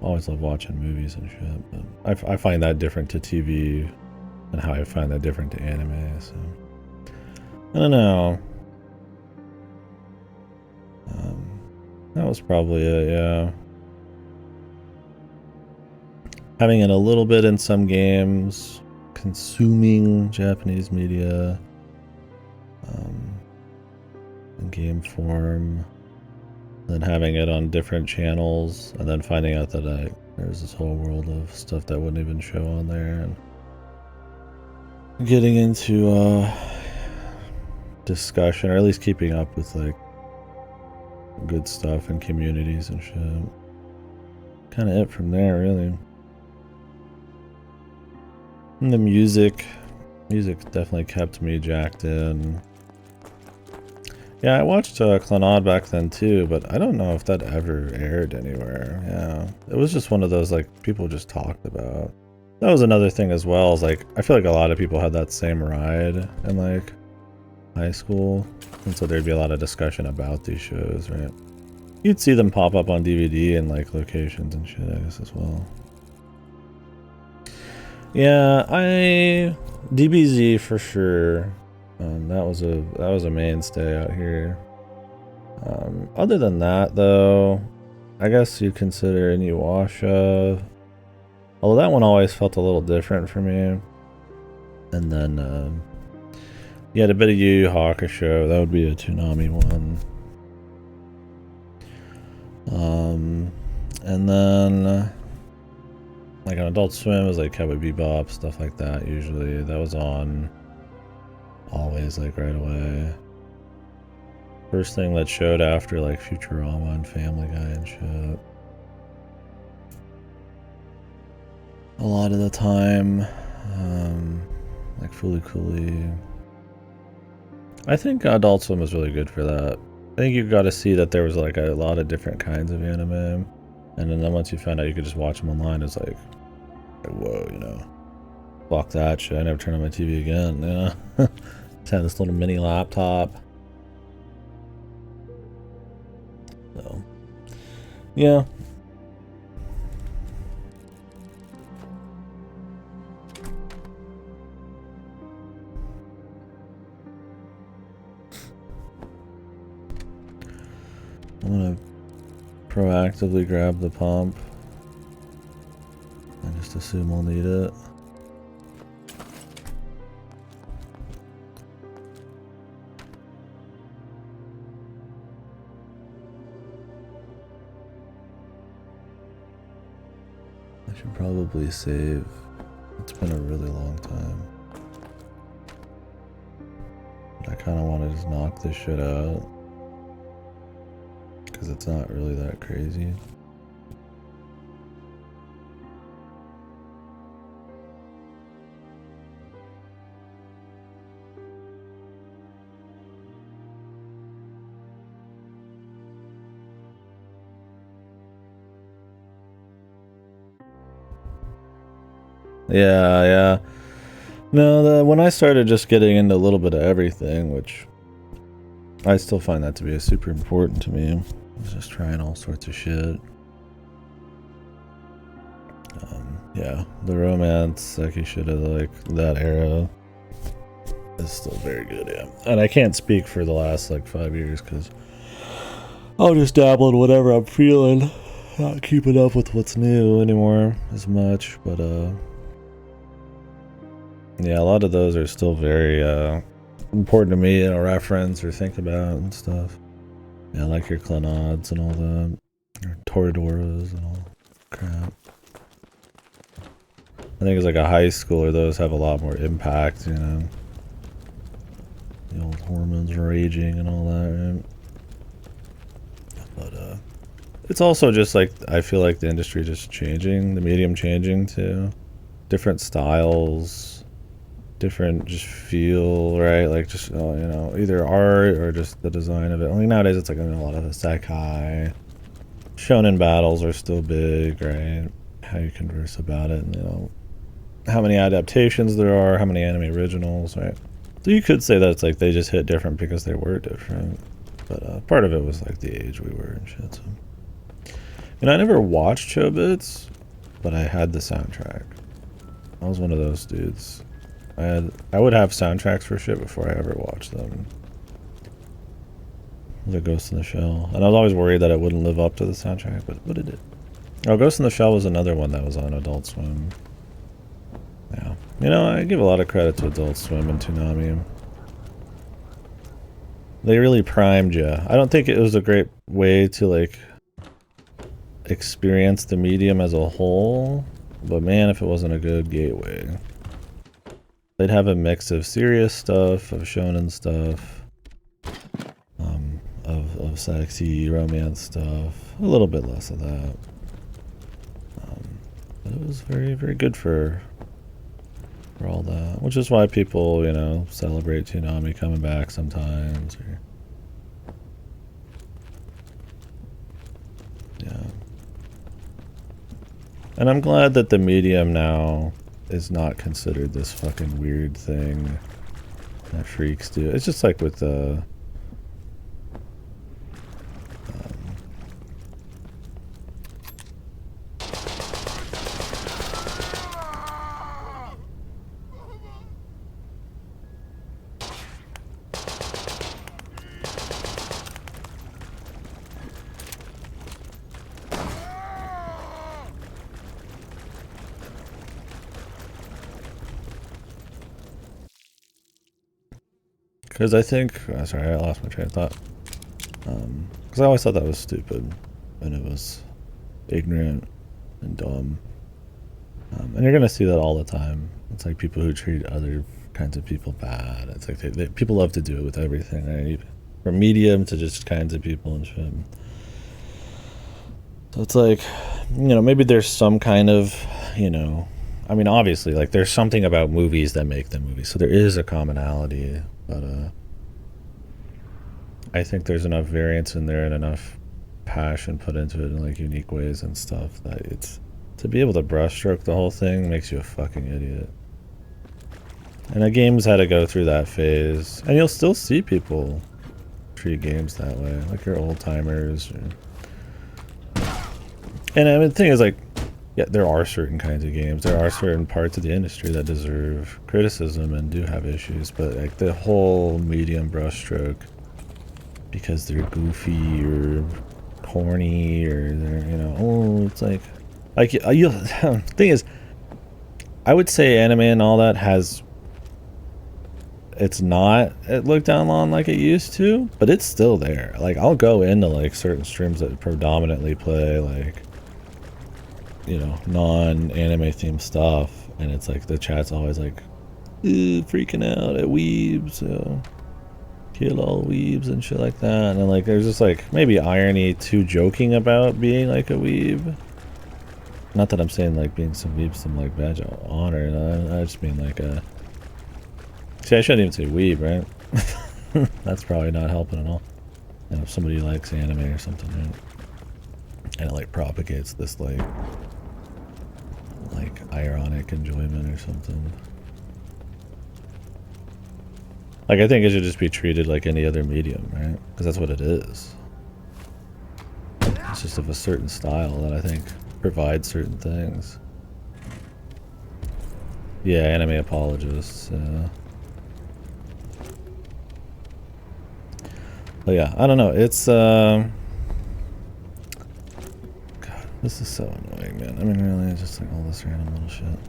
always loved watching movies and shit, but I find that different to TV and how I find that different to anime, so I don't know. That was probably it, yeah. Having it a little bit in some games, consuming Japanese media in game form, then having it on different channels, and then finding out that there's this whole world of stuff that wouldn't even show on there, and getting into discussion, or at least keeping up with like good stuff and communities and shit. Kind of it from there, really. And the music definitely kept me jacked in. Yeah, I watched Clannad back then too, but I don't know if that ever aired anywhere. Yeah, it was just one of those like people just talked about. That was another thing as well, is like I feel like a lot of people had that same ride in like high school, and so there'd be a lot of discussion about these shows, right? You'd see them pop up on DVD and like locations and shit, I guess, as well. Yeah, DBZ for sure. That was a mainstay out here. Other than that, though, I guess you'd consider Inuyasha. Although that one always felt a little different for me. And then you had a bit of Yu Yu Hakusho. That would be a Toonami one. And then like on Adult Swim was like Cowboy Bebop, stuff like that. Usually that was on always like right away. First thing that showed after like Futurama and Family Guy and shit. A lot of the time, like Fooly Cooly. I think Adult Swim was really good for that. I think you got to see that there was like a lot of different kinds of anime, and then once you found out you could just watch them online, it's like whoa, you know, fuck that shit. I never turn on my TV again, you know. Just had this little mini laptop. So, yeah. I'm gonna proactively grab the pump. I just assume I'll need it. I should probably save. It's been a really long time. But I kind of want to just knock this shit out. Because it's not really that crazy. Yeah. No, when I started just getting into a little bit of everything, which I still find that to be super important to me. I was just trying all sorts of shit. Yeah, the romance, psyche shit of like that era is still very good, yeah. And I can't speak for the last like 5 years because I'll just dabble in whatever I'm feeling. Not keeping up with what's new anymore as much, but yeah, a lot of those are still very important to me, reference or think about and stuff. Yeah, like your Clannauds and all that, your Toradoras and all crap. I think as like a high schooler, those have a lot more impact, you know. The old hormones raging and all that, right? But it's also just like, I feel like the industry just changing, the medium changing too. Different styles, different just feel, right? Like just, you know, either art or just the design of it. Like nowadays it's like a lot of isekai. Shonen battles are still big, right? How you converse about it, and you know, how many adaptations there are, how many anime originals, right? So you could say that it's like they just hit different because they were different. But part of it was like the age we were and shit. So. And I never watched Chobits, but I had the soundtrack. I was one of those dudes. I would have soundtracks for shit before I ever watched them. It was a Ghost in the Shell. And I was always worried that it wouldn't live up to the soundtrack, but it did. Oh, Ghost in the Shell was another one that was on Adult Swim. Yeah. You know, I give a lot of credit to Adult Swim and Toonami. They really primed you. I don't think it was a great way to, like, experience the medium as a whole, but man, if it wasn't a good gateway. They'd have a mix of serious stuff, of shonen stuff, of sexy romance stuff, a little bit less of that. But it was very, very good for all that, which is why people, you know, celebrate Toonami coming back sometimes. Or, yeah. And I'm glad that the medium now is not considered this fucking weird thing that freaks do. It's just like with the because I think, sorry, I lost my train of thought. Because I always thought that was stupid, and it was ignorant and dumb. And you're gonna see that all the time. It's like people who treat other kinds of people bad. It's like people love to do it with everything, right? From medium to just kinds of people and shit. So it's like, you know, maybe there's some kind of, you know, I mean, obviously, like there's something about movies that make them movies, so there is a commonality. But I think there's enough variance in there and enough passion put into it in like unique ways and stuff that it's to be able to brushstroke the whole thing makes you a fucking idiot. And a game's had to go through that phase, and you'll still see people treat games that way, like your old timers. And I mean, the thing is, like, yeah, there are certain kinds of games. There are certain parts of the industry that deserve criticism and do have issues, but like the whole medium brushstroke, because they're goofy or corny or they're, you know, oh, it's like you. Thing is, I would say anime and all that has. It's not looked down on like it used to, but it's still there. Like I'll go into like certain streams that predominantly play like you know, non-anime themed stuff, and it's like the chat's always like, freaking out at weebs, kill all weebs and shit like that. And then like there's just like maybe irony to joking about being like a weeb. Not that I'm saying like being some weeb some like badge of honor. I just mean like see, I shouldn't even say weeb, right? That's probably not helping at all. And if somebody likes anime or something, right? And it like propagates this like ironic enjoyment or something. Like, I think it should just be treated like any other medium, right? Because that's what it is. It's just of a certain style that I think provides certain things. Yeah, anime apologists. But yeah, I don't know. It's God, this is so annoying, man. I mean, really, it's just like all this random little shit.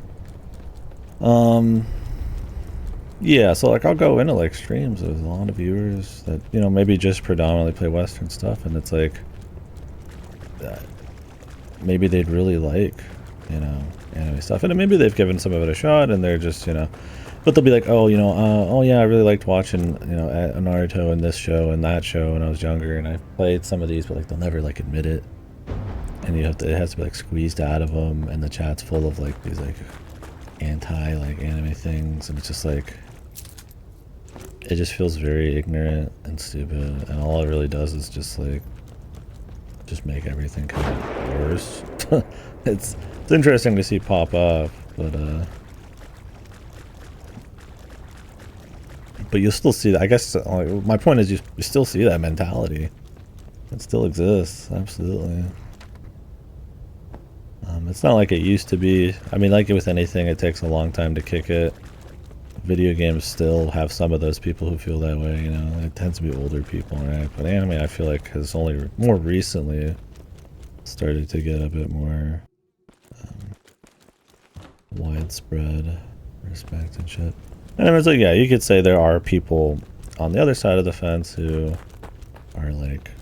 Yeah, so like I'll go into like streams with a lot of viewers that, you know, maybe just predominantly play Western stuff, and it's like maybe they'd really like, you know, anime stuff, and maybe they've given some of it a shot, and they're just, you know, but they'll be like, oh, you know, oh yeah, I really liked watching, you know, Naruto and this show and that show when I was younger, and I played some of these, but like they'll never like admit it, and you have to, it has to be like squeezed out of them, and the chat's full of like these like anti like anime things, and it's just like, it just feels very ignorant and stupid, and all it really does is just like just make everything kind of worse. it's interesting to see pop up, but you'll still see that. I guess my point is you still see that mentality. It still exists, absolutely. It's not like it used to be. I mean, like with anything, it takes a long time to kick it. Video games still have some of those people who feel that way, you know. It tends to be older people, right? But anime, I feel like, has only more recently started to get a bit more widespread respect and shit. And it's like, yeah, you could say there are people on the other side of the fence who are like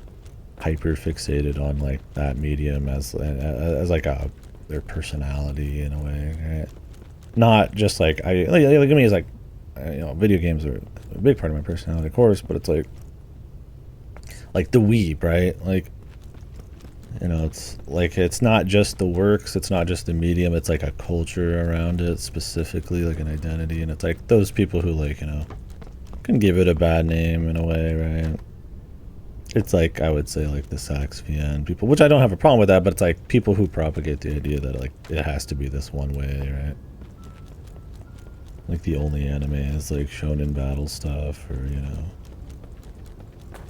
hyper fixated on like that medium as like their personality in a way, right? Not just like like me is like, you know, video games are a big part of my personality, of course, but it's like the weeb, right? Like, you know, it's like, it's not just the works, it's not just the medium, it's like a culture around it, specifically like an identity, and it's like those people who like, you know, can give it a bad name in a way, right? It's like, I would say like the Sax VN people, which I don't have a problem with that, but it's like people who propagate the idea that like it has to be this one way, right? Like the only anime is like shonen battle stuff, or, you know,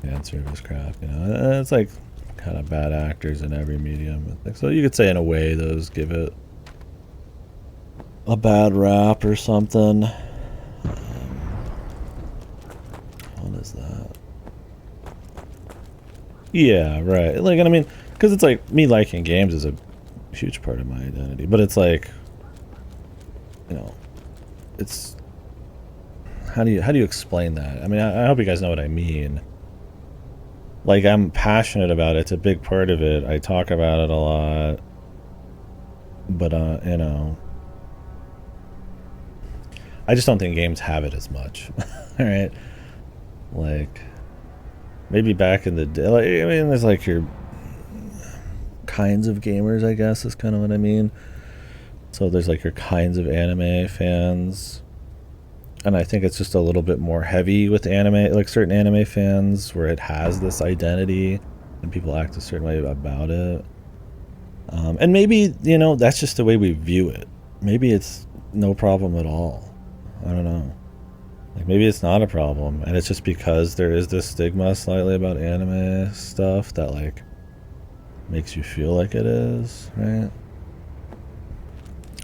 fan service crap, you know. It's like kind of bad actors in every medium. So you could say in a way those give it a bad rap or something. What is that? Yeah, right. Like, and I mean, because it's like me liking games is a huge part of my identity, but it's like, you know, it's how do you explain that? I mean, I hope you guys know what I mean. Like, I'm passionate about it. It's a big part of it. I talk about it a lot, but you know, I just don't think games have it as much. All right, like maybe back in the day, like, I mean, there's like your kinds of gamers, I guess, is kind of what I mean. So there's like your kinds of anime fans, and I think it's just a little bit more heavy with anime, like certain anime fans, where it has this identity and people act a certain way about it. And maybe, you know, that's just the way we view it. Maybe it's no problem at all. I don't know. Like, maybe it's not a problem, and it's just because there is this stigma slightly about anime stuff that like makes you feel like it is, right?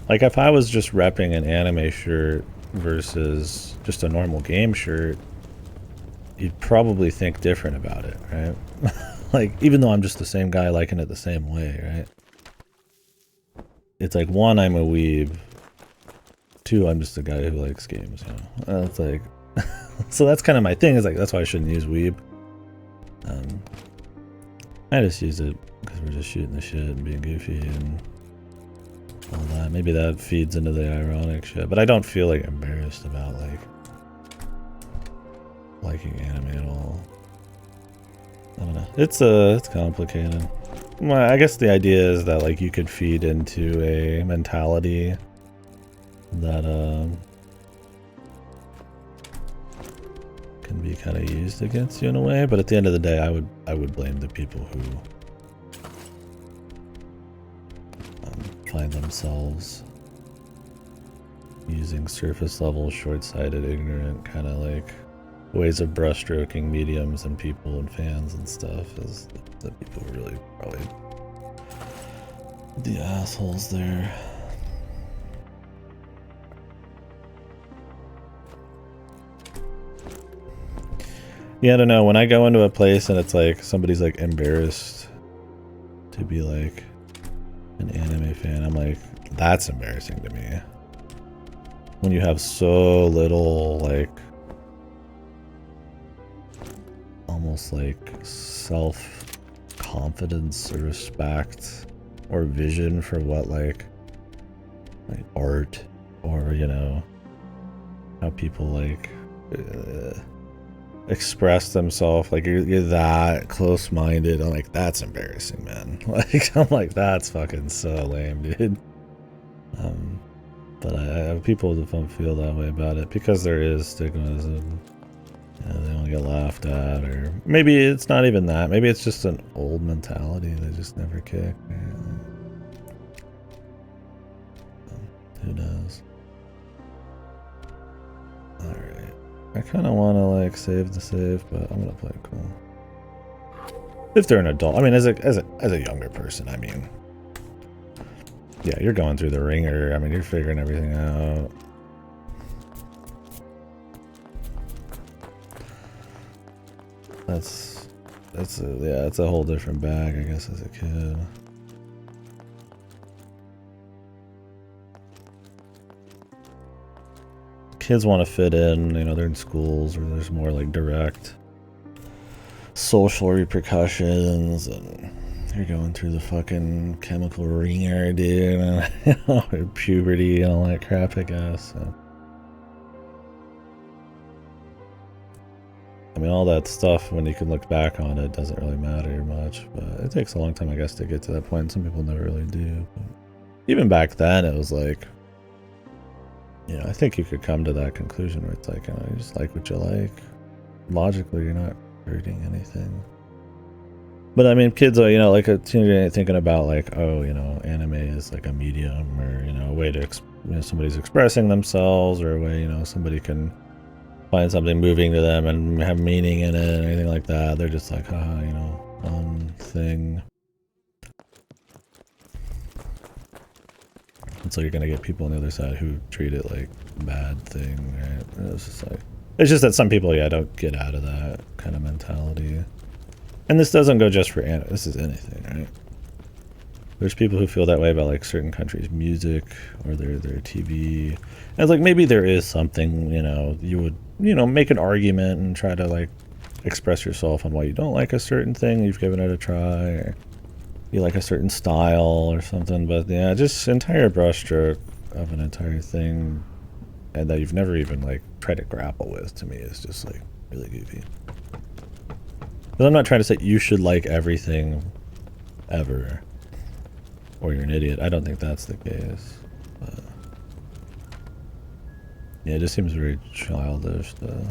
Like, if I was just repping an anime shirt versus just a normal game shirt, you'd probably think different about it, right? Like, even though I'm just the same guy liking it the same way, right? It's like, one, I'm a weeb. Two, I'm just a guy who likes games, you know? It's like, so that's kind of my thing, is like, that's why I shouldn't use weeb. I just use it because we're just shooting the shit and being goofy, and all that. Maybe that feeds into the ironic shit, but I don't feel like embarrassed about like liking anime at all. I don't know. It's complicated. Well, I guess the idea is that like you could feed into a mentality that can be kind of used against you in a way, but at the end of the day, I would blame the people who find themselves using surface level, short-sighted, ignorant kind of like ways of brushstroking mediums and people and fans and stuff as the people who really probably the assholes there. Yeah, I don't know. When I go into a place and it's like somebody's like embarrassed to be like an anime fan, I'm like, that's embarrassing to me. When you have so little like almost like self-confidence or respect or vision for what like art or, you know, how people like express themselves, like you're that close-minded. I'm like, that's embarrassing, man. Like, I'm like, that's fucking so lame, dude. But I people don't feel that way about it because there is stigmas and they don't get laughed at, or maybe it's not even that. Maybe it's just an old mentality they just never kick. Who knows? Alright. I kind of want to like save the save, but I'm gonna play it cool. If they're an adult, I mean, as a younger person, I mean, yeah, you're going through the ringer. I mean, you're figuring everything out. It's a whole different bag, I guess, as a kid. Kids want to fit in, you know, they're in schools where there's more like direct social repercussions, and you're going through the fucking chemical ringer, dude, and puberty and all that crap, I guess. So. I mean, all that stuff, when you can look back on it, doesn't really matter much, but it takes a long time, I guess, to get to that point. Some people never really do. But even back then, it was like, you know, I think you could come to that conclusion where it's like, you know, you just like what you like. Logically, you're not hurting anything. But I mean, kids are, you know, like a teenager thinking about like, oh, you know, anime is like a medium, or, you know, a way to, you know, somebody's expressing themselves, or a way, you know, somebody can find something moving to them and have meaning in it and anything like that. They're just like, haha, you know, fun thing. And so you're gonna get people on the other side who treat it like a bad thing, right? It's just like, it's just that some people, yeah, don't get out of that kind of mentality. And this doesn't go just for anime. This is anything, right? There's people who feel that way about like certain countries' music or their TV. And it's like, maybe there is something, you know, you would, you know, make an argument and try to like express yourself on why you don't like a certain thing. You've given it a try, or you like a certain style or something. But yeah, just entire brushstroke of an entire thing and that you've never even like tried to grapple with, to me, is just like really goofy. But I'm not trying to say you should like everything ever, or you're an idiot. I don't think that's the case. But yeah, it just seems very childish, though.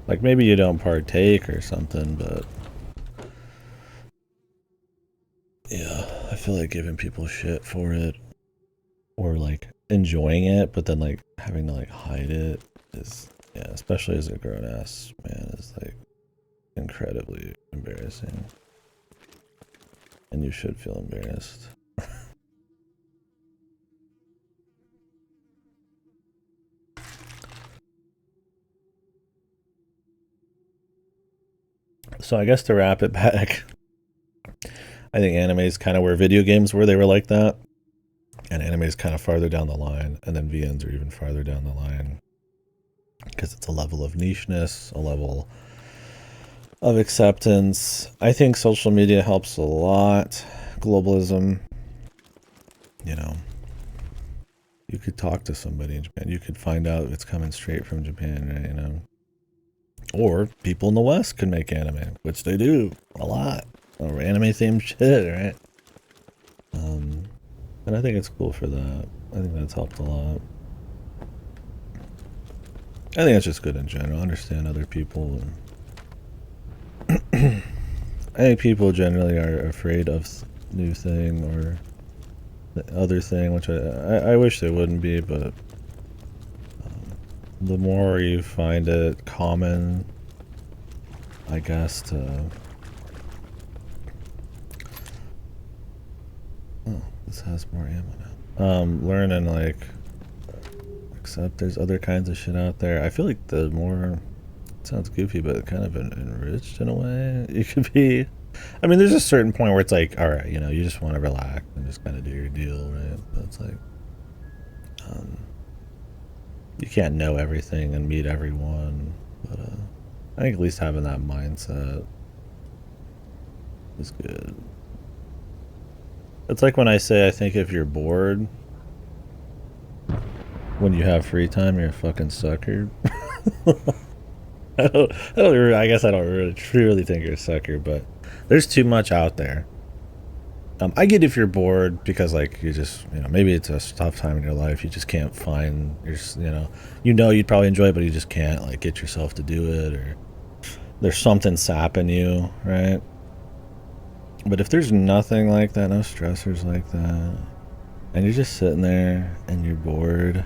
Like, maybe you don't partake or something, but yeah, I feel like giving people shit for it, or like enjoying it, but then like having to like hide it is, yeah, especially as a grown-ass man, is like incredibly embarrassing. And you should feel embarrassed. So I guess to wrap it back, I think anime is kind of where video games were. They were like that. And anime is kind of farther down the line, and then VNs are even farther down the line because it's a level of nicheness, a level of acceptance. I think social media helps a lot. Globalism, you know, you could talk to somebody in Japan. You could find out if it's coming straight from Japan, right? You know, or people in the West can make anime, which they do a lot, or anime themed shit, right? And I think it's cool for that. I think that's helped a lot. I think it's just good in general. Understand other people. I think people generally are afraid of new thing or the other thing, which I wish they wouldn't be, but the more you find it common, I guess, to... Oh, this has more ammo now. Learn and, like, accept there's other kinds of shit out there. I feel like the more... It sounds goofy, but kind of enriched in a way. You could be... I mean, there's a certain point where it's like, alright, you know, you just want to relax and just kind of do your deal, right? But it's like... you can't know everything and meet everyone, but I think at least having that mindset is good. It's like when I say I think if you're bored when you have free time, you're a fucking sucker. I guess I don't really truly think you're a sucker, but there's too much out there. I get if you're bored because, like, you just, you know, maybe it's a tough time in your life. You just can't find your, you know, you'd probably enjoy it, but you just can't, like, get yourself to do it, or there's something sapping you, right? But if there's nothing like that, no stressors like that, and you're just sitting there and you're bored,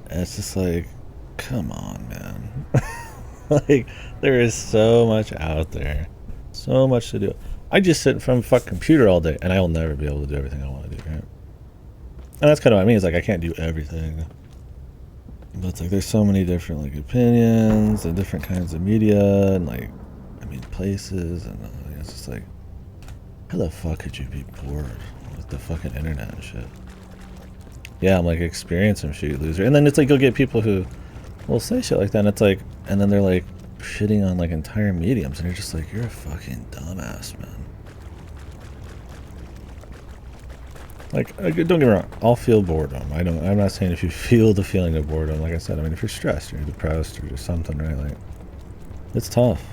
it's just like, come on, man. Like, there is so much out there, so much to do. I just sit in front of a fucking computer all day, and I'll never be able to do everything I want to do, right? And that's kind of what I mean. It's like, I can't do everything. But it's like, there's so many different, like, opinions and different kinds of media and, like, I mean, places. And it's just like, how the fuck could you be bored with the fucking internet and shit? Yeah, I'm like, experiencing shit, loser. And then it's like, you'll get people who will say shit like that, and it's like, and then they're like shitting on, like, entire mediums, and you're just like, you're a fucking dumbass, man. Like, don't get me wrong, I'll feel boredom. I'm not saying if you feel the feeling of boredom, like I said, I mean, if you're stressed or you're depressed or just something, right, like, it's tough.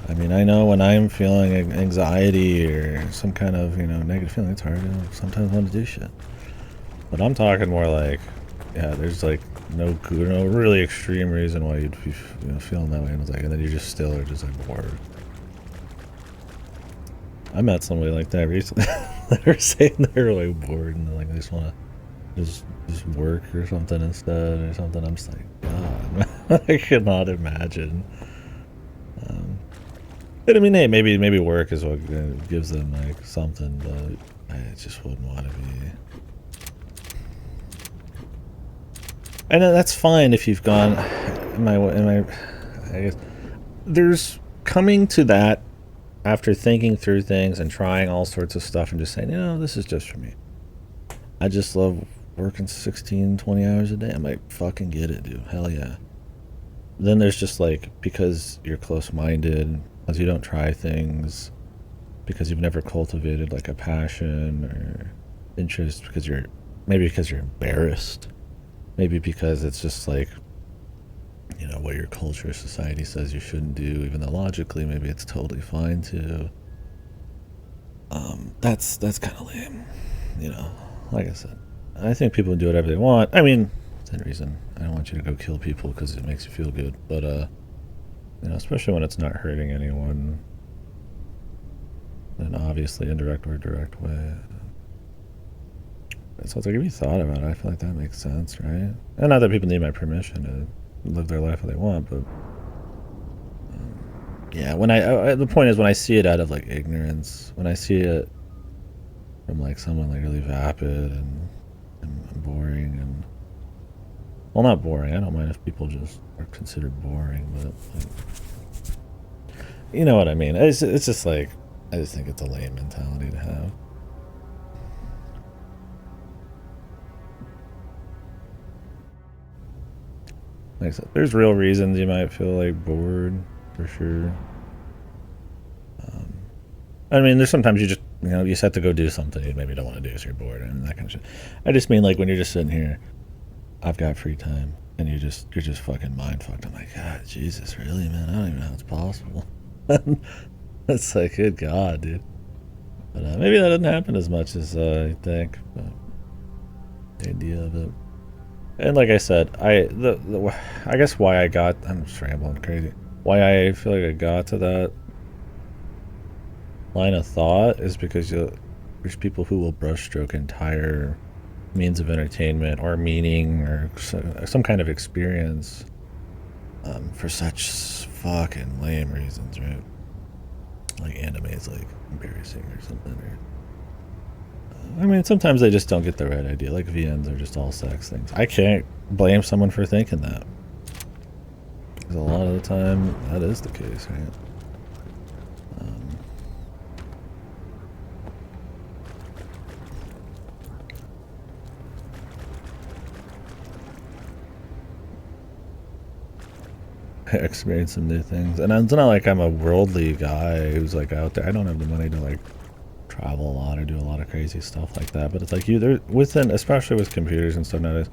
I mean, I know when I'm feeling anxiety or some kind of, you know, negative feeling, it's hard to sometimes want to do shit. But I'm talking more like, yeah, there's like no really extreme reason why you'd be, you know, feeling that way, and it's like, and then you're just still or just like bored. I met somebody like that recently. They're saying they're really bored and like they just want to just work or something instead or something. I'm just like, God, I cannot imagine. But I mean, hey, maybe work is what gives them like something, but I just wouldn't want to be. I know that's fine if you've gone. I guess there's coming to that after thinking through things and trying all sorts of stuff and just saying, you know, this is just for me. I just love working 16, 20 hours a day. I'm like, fucking get it, dude. Hell yeah. Then there's just like, because you're close-minded, because you don't try things, because you've never cultivated like a passion or interest, because you're embarrassed, maybe because it's just like, you know, what your culture or society says you shouldn't do, even though logically maybe it's totally fine to. That's kind of lame, you know. Like I said, I think people can do whatever they want. I mean, within reason. I don't want you to go kill people because it makes you feel good, but you know, especially when it's not hurting anyone in an obviously indirect or direct way. So it's like, if you thought about it, I feel like that makes sense, right? And not that people need my permission to live their life how they want, but yeah, when the point is, when I see it out of like ignorance, when I see it from like someone like really vapid and boring, and well, not boring, I don't mind if people just are considered boring, but like, you know what I mean. It's just like, I just think it's a lame mentality to have. like I said, there's real reasons you might feel like bored, for sure. I mean, there's sometimes you just, you know, you just have to go do something you maybe don't want to do, so you're bored and that kind of shit. I just mean like when you're just sitting here, I've got free time, and you're just fucking mind fucked. I'm like, God, Jesus, really, man? I don't even know how it's possible. It's like, good God, dude. But maybe that doesn't happen as much as you think. But the idea of it, and like I said, I guess why I'm just rambling crazy. Why I feel like I got to that line of thought is because there's people who will brushstroke entire means of entertainment or meaning or some kind of experience for such fucking lame reasons, right? Like anime's like embarrassing or something. Or I mean, sometimes they just don't get the right idea. Like VNs are just all sex things. I can't blame someone for thinking that, because a lot of the time that is the case, right? Experience some new things, and it's not like I'm a worldly guy who's like out there. I don't have the money to like travel a lot or do a lot of crazy stuff like that, but it's like there within, especially with computers and stuff nowadays,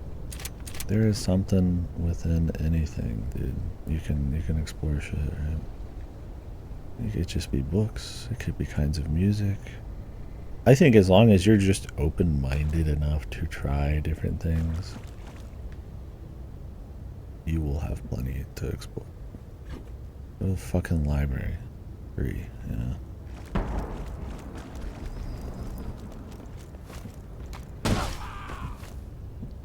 there is something within anything, dude. You can explore shit, right? It could just be books, it could be kinds of music. I think as long as you're just open-minded enough to try different things, you will have plenty to explore. Go to the fucking library. Free, you know?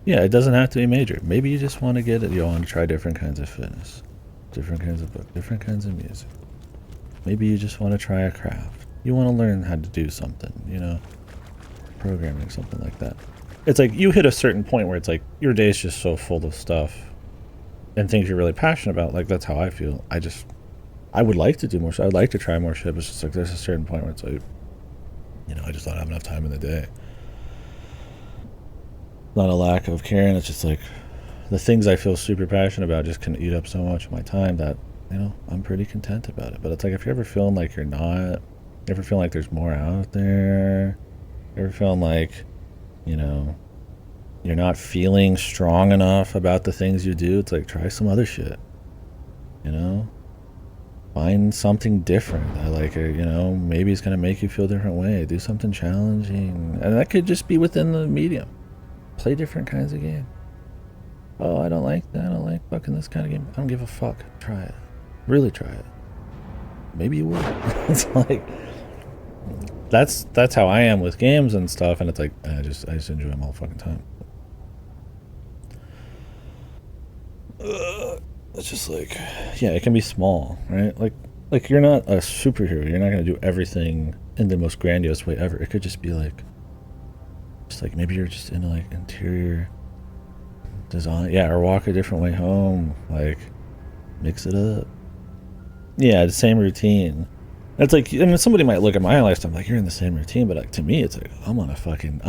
Yeah, it doesn't have to be major. Maybe you just want to get it. You want to try different kinds of fitness, different kinds of book, different kinds of music. Maybe you just want to try a craft. You want to learn how to do something, you know? Programming, something like that. It's like you hit a certain point where it's like your day is just so full of stuff and things you're really passionate about. Like, that's how I feel. I would like to do more. So I'd like to try more shit. But it's just like there's a certain point where it's like, you know, I just don't have enough time in the day. Not a lack of caring. It's just like the things I feel super passionate about just can eat up so much of my time that, you know, I'm pretty content about it. But it's like if you're ever feeling like you're not, ever feeling like there's more out there, ever feeling like, you know, you're not feeling strong enough about the things you do, it's like try some other shit. You know? Find something different that, like, you know, maybe it's gonna make you feel a different way. Do something challenging. And that could just be within the medium. Play different kinds of games. Oh, I don't like that. I don't like fucking this kind of game. I don't give a fuck. Try it. Really try it. Maybe you will. It's like that's how I am with games and stuff, and it's like I just enjoy them all the fucking time. It's just like, yeah, it can be small, right? Like you're not a superhero. You're not gonna do everything in the most grandiose way ever. It could just be like, just like maybe you're just into like interior design, yeah, or walk a different way home. Like, mix it up. Yeah, the same routine. It's like, I mean, somebody might look at my lifestyle like, you're in the same routine, but like to me, it's like I'm on a fucking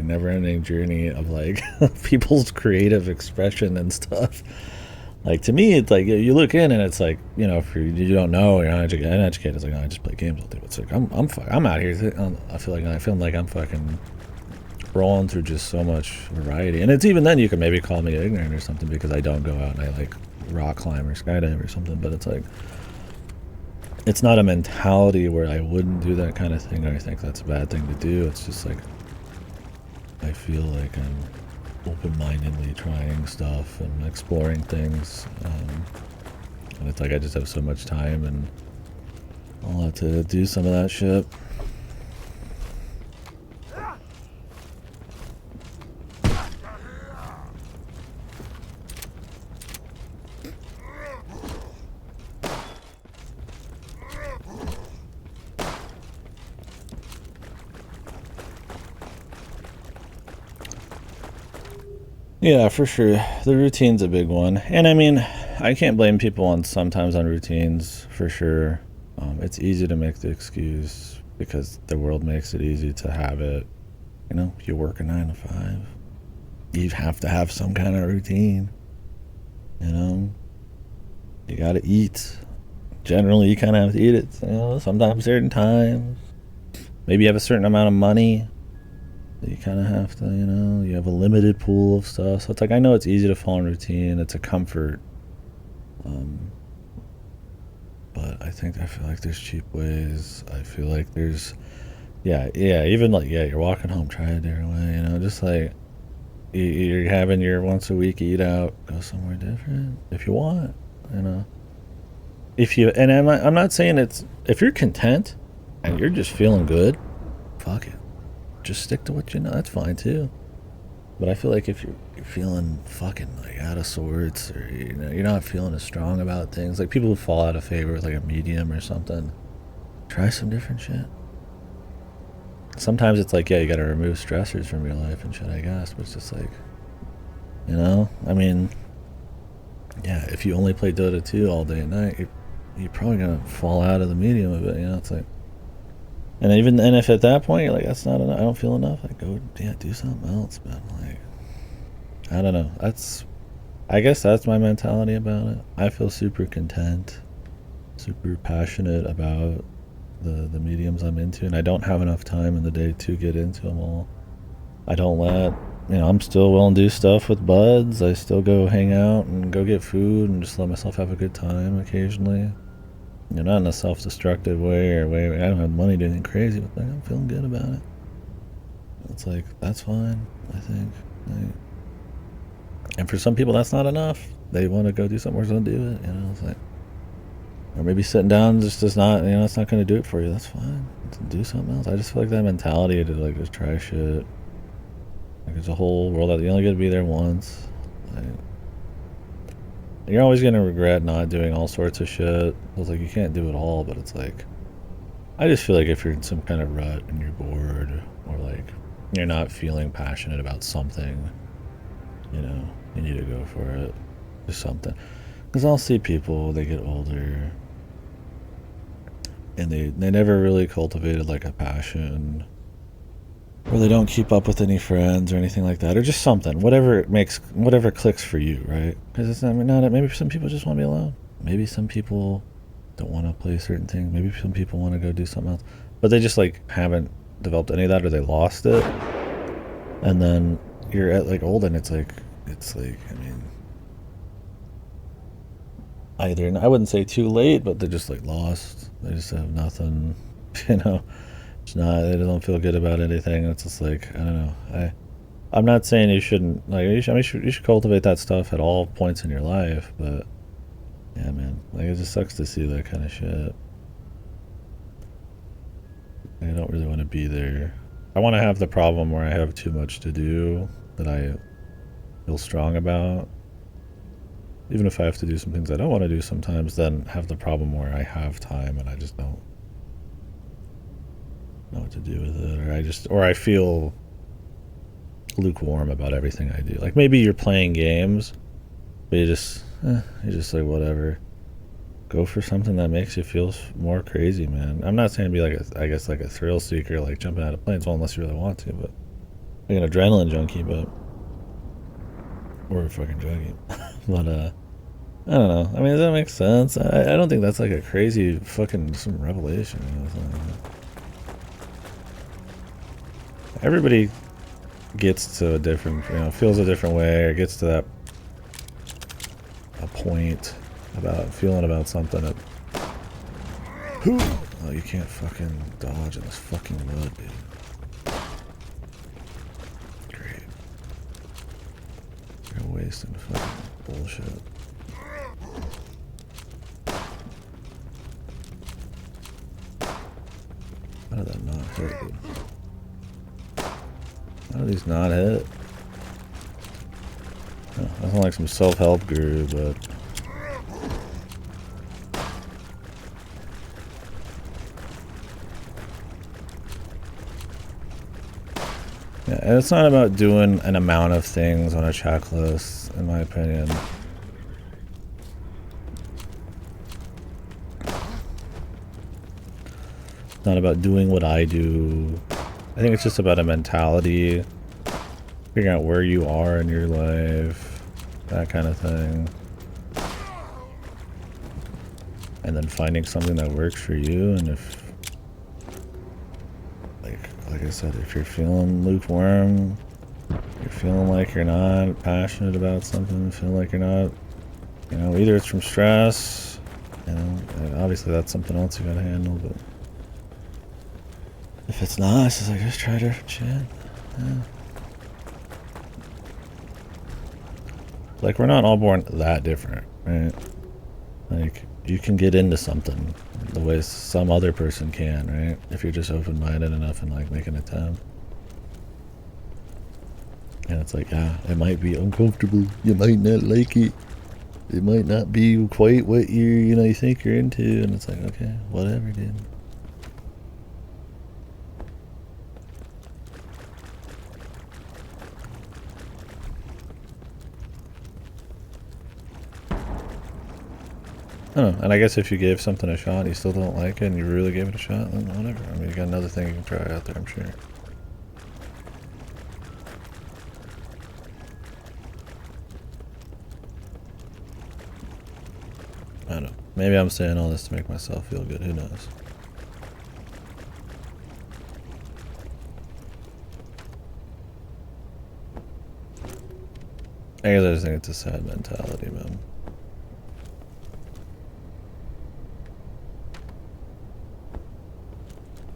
never-ending journey of like people's creative expression and stuff. Like, to me, it's like you look in and it's like, you know, if you don't know, you're not uneducated. It's like, no, I just play games all day. It's like I'm out here. I feel like I'm fucking rolling through just so much variety. And it's even then you can maybe call me ignorant or something because I don't go out and I like rock climb or skydive or something. But it's like, it's not a mentality where I wouldn't do that kind of thing or I think that's a bad thing to do. It's just like I feel like I'm open-mindedly trying stuff and exploring things, and it's like I just have so much time and I'll have to do some of that shit. Yeah, for sure. The routine's a big one. And I mean, I can't blame people on sometimes on routines, for sure. It's easy to make the excuse because the world makes it easy to have it. You know, you work a 9 to 5. You have to have some kind of routine. You know, you gotta eat. Generally, you kind of have to eat it. You know, sometimes certain times. Maybe you have a certain amount of money. You kind of have to, you know, you have a limited pool of stuff. So it's like, I know it's easy to fall in routine. It's a comfort. But I feel like there's cheap ways. I feel like there's, yeah, even like, yeah, you're walking home, try a different way, you know, just like, you're having your once a week eat out, go somewhere different if you want, you know. If you, and I'm not saying it's, if you're content and you're just feeling good, fuck it. Just stick to what you know, that's fine too. But I feel like if you're feeling fucking like out of sorts, or you know you're not feeling as strong about things, like people who fall out of favor with like a medium or something, try some different shit. Sometimes it's like, yeah, you got to remove stressors from your life and shit, I guess. But it's just like, you know, I mean, yeah, if you only play Dota 2 all day and night, you're probably gonna fall out of the medium of it. You know, it's like. And if at that point you're like, that's not enough, I don't feel enough, like, go, yeah, do something else, man. Like, I don't know. I guess that's my mentality about it. I feel super content, super passionate about the mediums I'm into, and I don't have enough time in the day to get into them all. I don't I'm still willing to do stuff with buds. I still go hang out and go get food and just let myself have a good time occasionally. You're not in a self-destructive way or way. I don't have money to do anything crazy, but like, I'm feeling good about it. It's like, that's fine, I think. Like, and for some people, that's not enough. They want to go do something, we're going to do it. You know, it's like, or maybe sitting down just does not. You know, it's not going to do it for you. That's fine. Do something else. I just feel like that mentality to like just try shit. Like there's a whole world out. You only get to be there once. Like, you're always gonna regret not doing all sorts of shit. It's like you can't do it all, but it's like, I just feel like if you're in some kind of rut and you're bored, or like you're not feeling passionate about something, you know, you need to go for it. Just something. Because I'll see people, they get older, and they never really cultivated like a passion, or they don't keep up with any friends or anything like that, or just something, whatever clicks for you, right? Because it's not, maybe some people just want to be alone. Maybe some people don't want to play certain things. Maybe some people want to go do something else, but they just like haven't developed any of that, or they lost it. And then you're at like old, and it's like, I mean, either, I wouldn't say too late, but they're just like lost. They just have nothing, you know. It's not. They don't feel good about anything. It's just like, I don't know. I'm not saying you shouldn't, like, you should cultivate that stuff at all points in your life, but yeah, man, like, it just sucks to see that kind of shit. I don't really want to be there. I want to have the problem where I have too much to do that I feel strong about. Even if I have to do some things I don't want to do sometimes, then have the problem where I have time and I just don't know what to do with it, or I feel lukewarm about everything I do. Like maybe you're playing games, but you're just like, whatever. Go for something that makes you feel more crazy, man. I'm not saying be like like a thrill seeker, like jumping out of planes, well, unless you really want to, but like an adrenaline junkie, or a fucking junkie. But I don't know. I mean, does that make sense? I don't think that's like a crazy fucking some revelation. You know, everybody gets to a different, feels a different way, or gets to a point about feeling about something that, oh, you can't fucking dodge in this fucking mud, dude. Great. You're wasting fucking bullshit. How did that not hit, dude? How do these not hit? Oh, I sound like some self-help guru, but yeah, and it's not about doing an amount of things on a checklist, in my opinion. It's not about doing what I do. I think it's just about a mentality, figuring out where you are in your life, that kind of thing. and then finding something that works for you. And if, like I said, if you're feeling lukewarm, you're feeling like you're not passionate about something, feeling like you're not, you know, either it's from stress, you know, and obviously that's something else you gotta handle, but if it's not, it's just like, just try different shit. Yeah. Like, we're not all born that different, right? Like, you can get into something the way some other person can, right? If you're just open-minded enough and, like, make an attempt. And it's like, yeah, it might be uncomfortable. You might not like it. It might not be quite what you think you're into. And it's like, okay, whatever, dude. I don't know. And I guess if you gave something a shot, you still don't like it, and you really gave it a shot, then whatever. I mean, you got another thing you can try out there, I'm sure. I don't know. Maybe I'm saying all this to make myself feel good. Who knows? I guess I just think it's a sad mentality, man.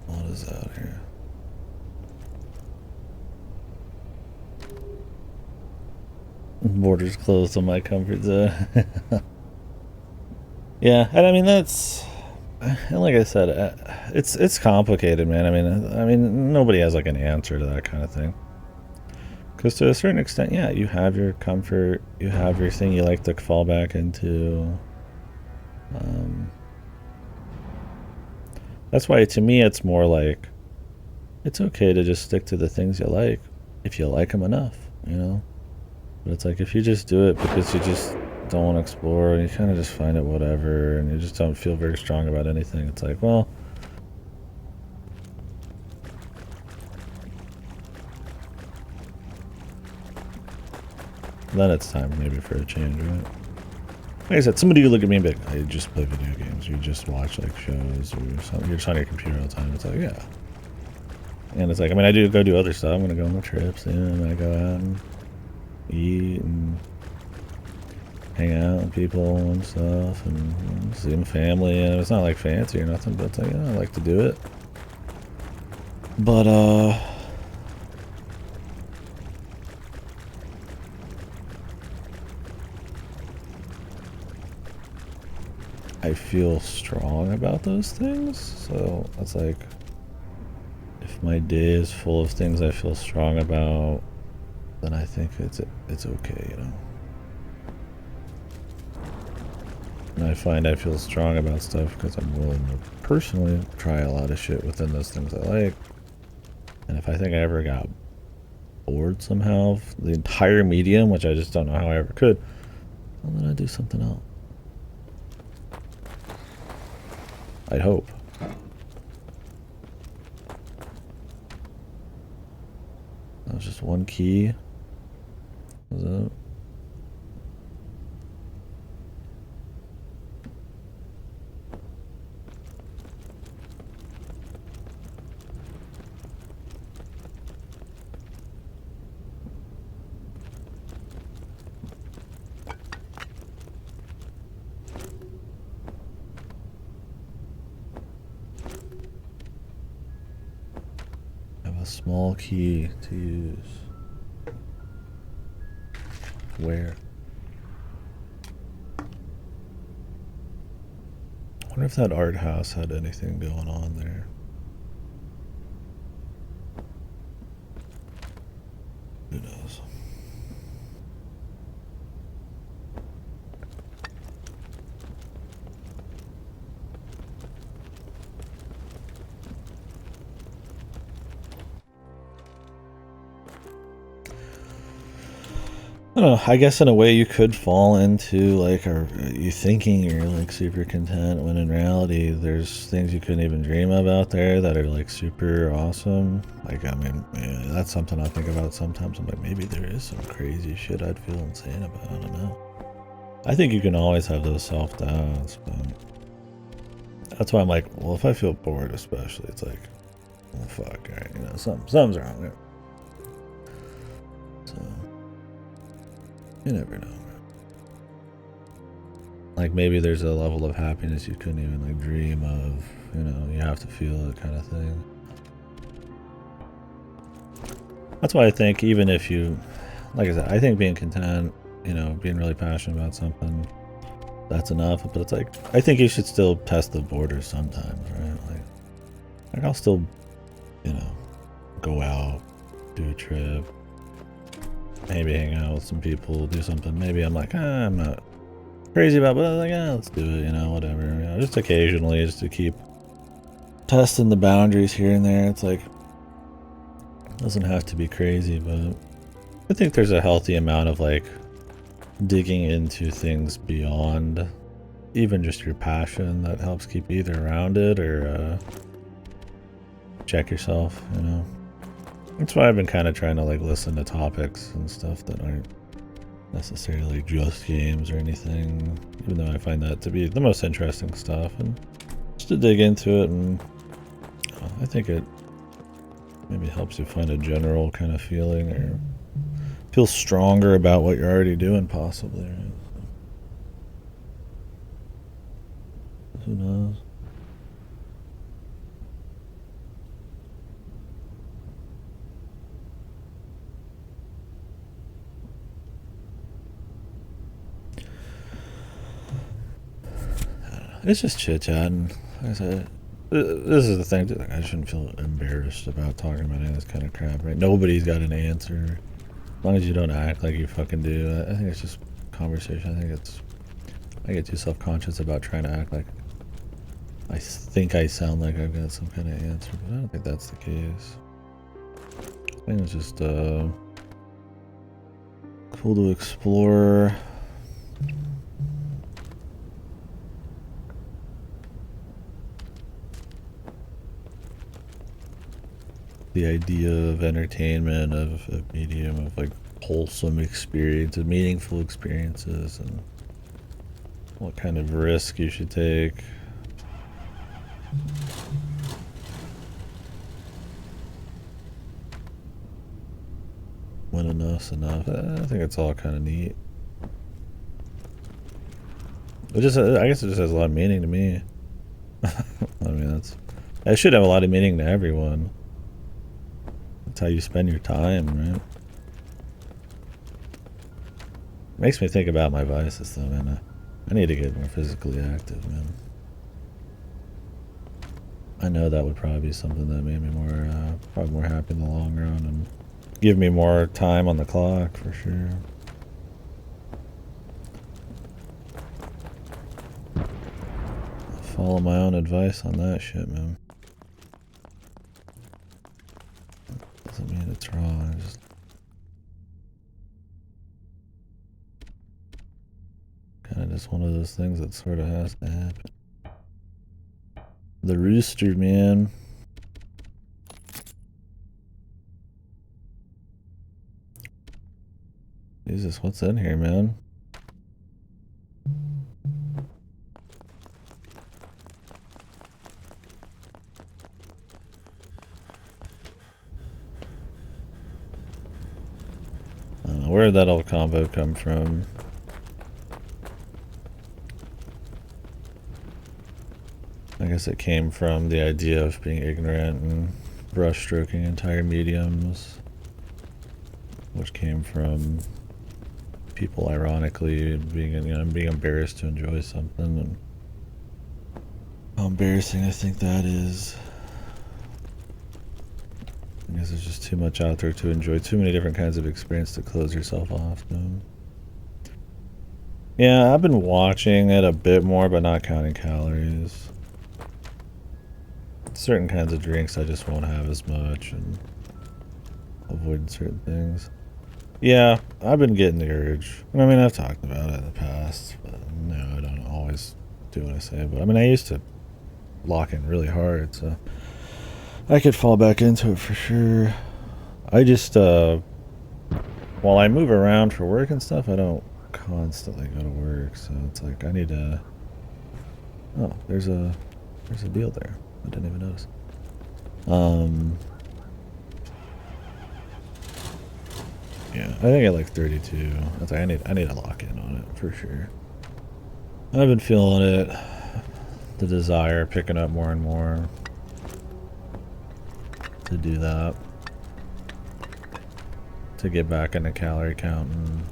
What is out here? Borders closed on my comfort zone. Yeah, and I mean that's, and like I said, it's complicated, man. I mean nobody has like an answer to that kind of thing. Because to a certain extent, yeah, you have your comfort, you have your thing you like to fall back into. That's why, to me, it's more like, it's okay to just stick to the things you like, if you like them enough, you know? But it's like, if you just do it because you just don't want to explore, and you kind of just find it whatever, and you just don't feel very strong about anything, it's like, well, then it's time maybe for a change, right? Like I said, somebody could look at me and be like, I just play video games, you just watch like shows or something, you're just on your computer all the time. It's like, yeah. And it's like, I mean, I do go do other stuff. I'm gonna go on trips, and I go out and eat and hang out with people and stuff, and see my family. And it's not like fancy or nothing, but it's like, I like to do it. But I feel strong about those things, so it's like, if my day is full of things I feel strong about, then I think it's okay, you know. And I find I feel strong about stuff because I'm willing to personally try a lot of shit within those things I like. And if I think I ever got bored somehow of the entire medium, which I just don't know how I ever could, well, then I'd do something else. I'd hope. That was just one key. Was it? A small key to use. Where? I wonder if that art house had anything going on there. Who knows? I don't know, I guess in a way you could fall into like, are you thinking you're like super content when in reality there's things you couldn't even dream of out there that are like super awesome. Like, I mean, yeah, that's something I think about sometimes. I'm like, maybe there is some crazy shit I'd feel insane about. I don't know. I think you can always have those self-doubts, but That's why I'm like, well, if I feel bored, especially, it's like, well, fuck, right? You know, something's wrong. Right? So you never know. Like maybe there's a level of happiness you couldn't even like dream of. You know, you have to feel it, kind of thing. That's why I think even if you, like I said, I think being content, you know, being really passionate about something, that's enough. But it's like, I think you should still test the borders sometimes, right? Like I'll still, you know, go out, do a trip, maybe hang out with some people, do something. Maybe I'm like, I'm not crazy about it, but I'm like, let's do it, you know, whatever. You know, just occasionally, just to keep testing the boundaries here and there. It's like, it doesn't have to be crazy, but I think there's a healthy amount of like digging into things beyond even just your passion that helps keep you either around it or check yourself, you know. That's why I've been kind of trying to like listen to topics and stuff that aren't necessarily just games or anything, even though I find that to be the most interesting stuff, and just to dig into it. And I think it maybe helps you find a general kind of feeling or feel stronger about what you're already doing, possibly, right? So, who knows? It's just chit-chatting. Like I said, this is the thing, like, I shouldn't feel embarrassed about talking about any of this kind of crap, right? Nobody's got an answer. As long as you don't act like you fucking do. I think it's just conversation. I get too self-conscious about trying to act like I think I sound like I've got some kind of answer, but I don't think that's the case. I think it's just cool to explore. The idea of entertainment, of a medium, of like wholesome experience, of meaningful experiences, and what kind of risk you should take. When enough's enough. I think it's all kind of neat. I guess it just has a lot of meaning to me. I mean, it should have a lot of meaning to everyone. That's how you spend your time, right? Makes me think about my vices, though, man. I need to get more physically active, man. I know that would probably be something that made me probably more happy in the long run and give me more time on the clock, for sure. Follow my own advice on that shit, man. Doesn't mean it's wrong. Just kind of just one of those things that sort of has to happen. The rooster, man. Jesus, what's in here, man? Where did that old combo come from? I guess it came from the idea of being ignorant and brushstroking entire mediums, which came from people ironically being embarrassed to enjoy something, and how embarrassing I think that is. I guess there's just too much out there to enjoy, too many different kinds of experience to close yourself off to. Yeah, I've been watching it a bit more, but not counting calories. Certain kinds of drinks I just won't have as much, and avoiding certain things. Yeah, I've been getting the urge. I mean, I've talked about it in the past, but no, I don't always do what I say. But I mean, I used to lock in really hard, so I could fall back into it for sure. I just, while I move around for work and stuff, I don't constantly go to work, so it's like I need to... Oh, there's a There's a deal there. I didn't even notice. Yeah, I think at like 32. That's like, I need to lock in on it for sure. I've been feeling it. The desire picking up more and more to do that. To get back into calorie counting.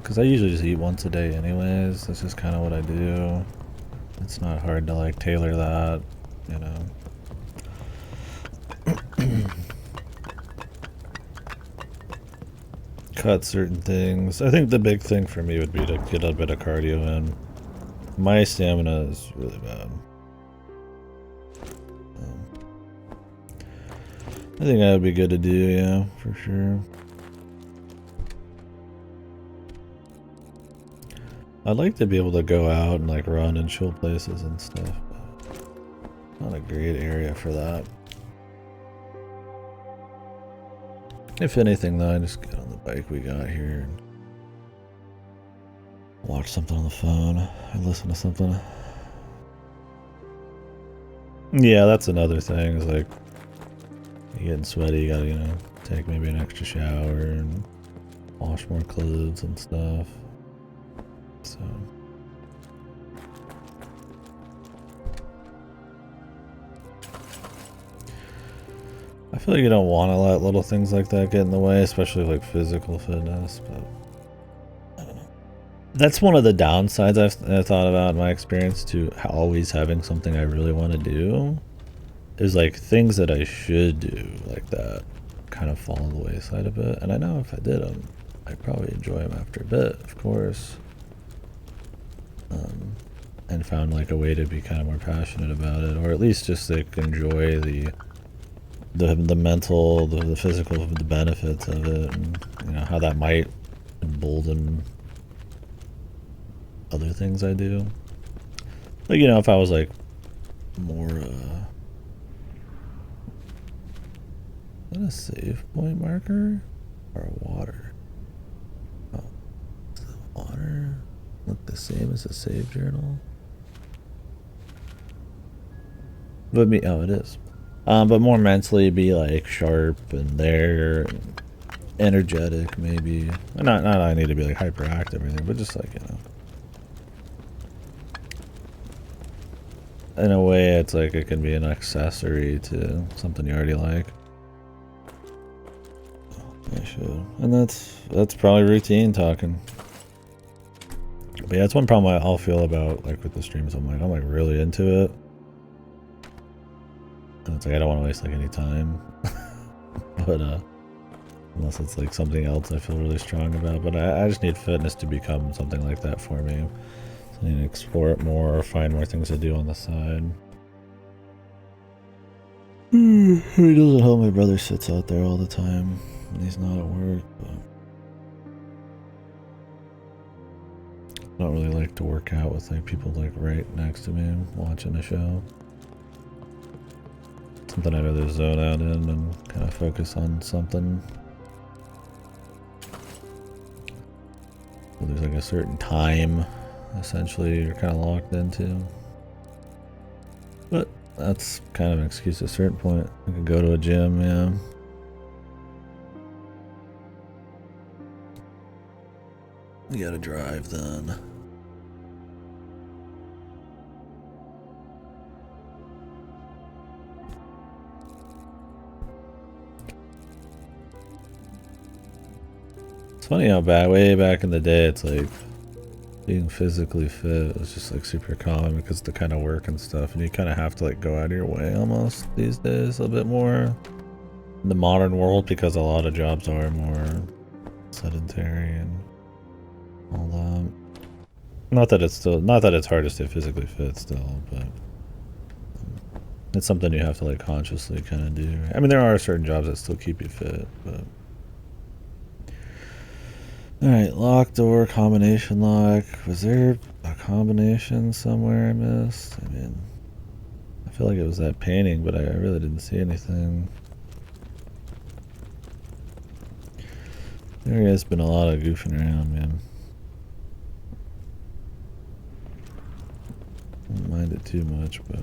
Because I usually just eat once a day anyways. That's just kind of what I do. It's not hard to like tailor that, you know. Cut certain things. I think the big thing for me would be to get a bit of cardio in. My stamina is really bad. I think that would be good to do, yeah, for sure. I'd like to be able to go out and like run in chill places and stuff, but not a great area for that. If anything though, I just get on the bike we got here and watch something on the phone. I listen to something. Yeah, that's another thing, is like, you're getting sweaty, you gotta, you know, take maybe an extra shower and wash more clothes and stuff. So I feel like you don't want to let little things like that get in the way, especially like physical fitness, but I don't know. That's one of the downsides I've thought about in my experience to always having something I really want to do, is like things that I should do like that kind of fall on the wayside a bit. And I know if I did them, I'd probably enjoy them after a bit, of course. And found like a way to be kind of more passionate about it, or at least just like enjoy the mental, the physical, the benefits of it, and you know how that might embolden other things I do. Like, you know, if I was like more is that a save point marker or a water? Oh, does the water look the same as a save journal? But me, oh, it is. But more mentally be like sharp and there, and energetic maybe. Not I need to be like hyperactive or anything, but just like, you know. In a way, it's like it can be an accessory to something you already like. I should. And that's probably routine talking. But yeah, it's one problem I'll feel about like with the streams. I'm like really into it. And it's like I don't want to waste like any time. But unless it's like something else I feel really strong about. But I just need fitness to become something like that for me. So I need to explore it more or find more things to do on the side. It doesn't help my brother sits out there all the time when he's not at work, but I don't really like to work out with like people like right next to me watching a show. Something I'd rather zone out in and kind of focus on something. So there's like a certain time essentially you're kind of locked into. But that's kind of an excuse at a certain point. I could go to a gym, yeah. You gotta drive then. It's funny how way back in the day, it's like being physically fit was just like super common because the kind of work and stuff, and you kind of have to like go out of your way almost these days a bit more in the modern world because a lot of jobs are more sedentary and all that. Not that it's hard to stay physically fit still, but it's something you have to like consciously kind of do. I mean, there are certain jobs that still keep you fit, but alright, lock door, combination lock. Was there a combination somewhere I missed? I mean, I feel like it was that painting, but I really didn't see anything. There has been a lot of goofing around, man. mind it too much, but...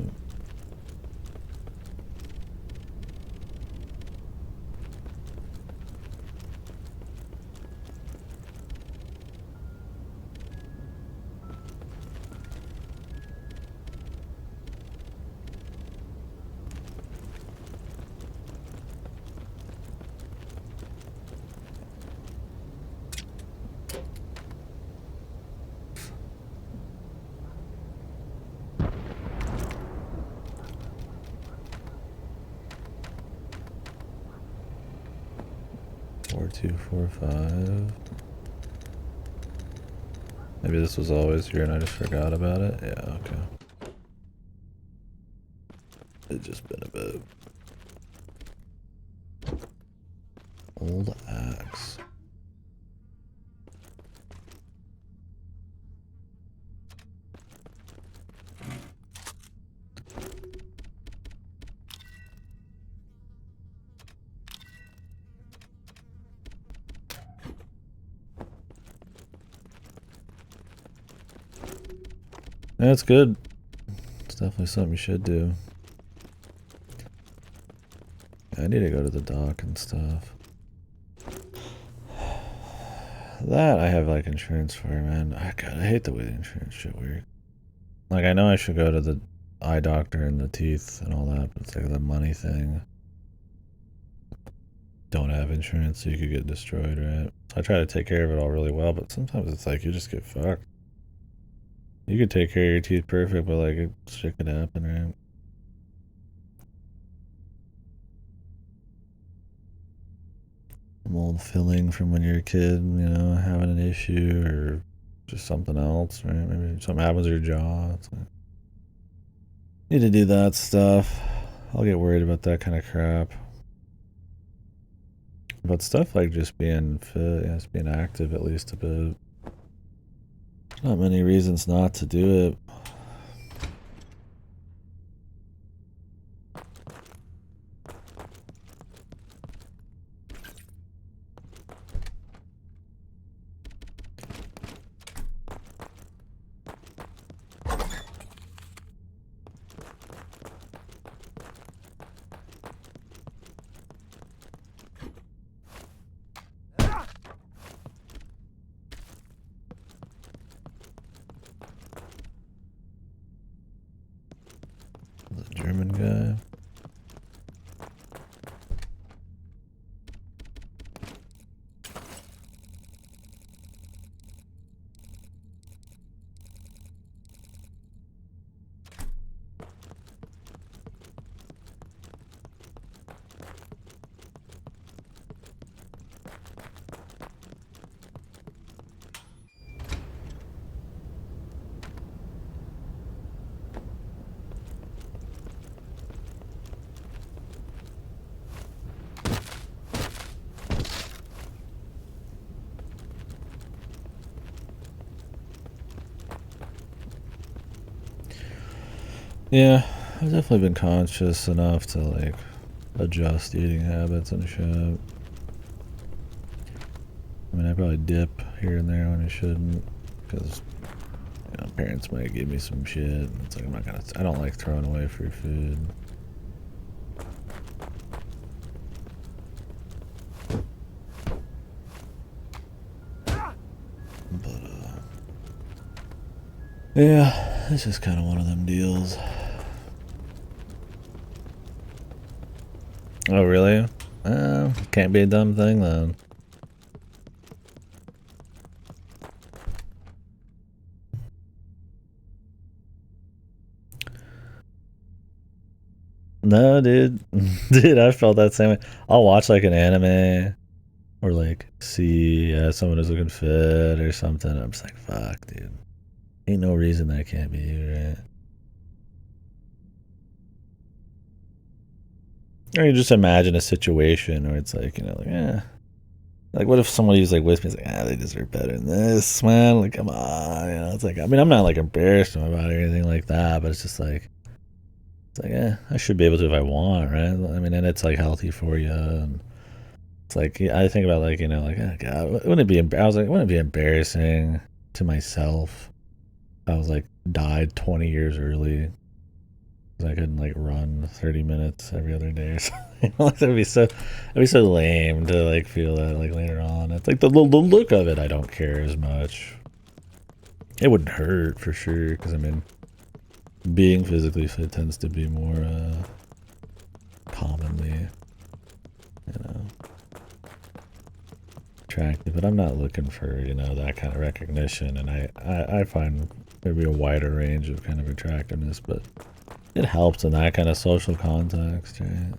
Four, two, 4, 5. Maybe this was always here and I just forgot about it. Yeah, okay. It's just been a bit. Old axe. That's good. It's definitely something you should do. I need to go to the dock and stuff. That I have like insurance for, man. God, I hate the way the insurance shit works. Like, I know I should go to the eye doctor and the teeth and all that, but it's like the money thing. Don't have insurance, so you could get destroyed, right? So I try to take care of it all really well, but sometimes it's like you just get fucked. You could take care of your teeth perfect, but like shit could happen, right? Mold filling from when you're a kid, you know, having an issue or just something else, right? Maybe something happens to your jaw. It's like, need to do that stuff. I'll get worried about that kind of crap. But stuff like just being fit, yeah, just being active at least a bit. Not many reasons not to do it. The German guy. Yeah, I've definitely been conscious enough to like adjust eating habits and shit. I mean, I probably dip here and there when I shouldn't, because you know, parents might give me some shit. It's like I don't like throwing away free food. But yeah, it's just kind of one of them deals. Oh, really? Can't be a dumb thing then. No, dude. Dude, I felt that same way. I'll watch like an anime or like see someone who's looking fit or something. I'm just like, fuck, dude. Ain't no reason that can't be you, right? Or you just imagine a situation where it's like, you know, like, like what if somebody's like with me, is like, they deserve better than this, man. Like, come on, you know. It's like, I mean, I'm not like embarrassed about it or anything like that, but it's just like, I should be able to if I want, right? I mean, and it's like healthy for you, and it's like, yeah, I think about like, you know, like, oh God, wouldn't it be? I was like, wouldn't it be embarrassing to myself I was like died 20 years early. I couldn't like run 30 minutes every other day or something. That'd be so lame to like feel that like later on. It's like the look of it, I don't care as much. It wouldn't hurt for sure, because I mean, being physically fit tends to be more commonly, you know, attractive. But I'm not looking for, you know, that kind of recognition. And I find maybe a wider range of kind of attractiveness, but it helps in that kind of social context, right?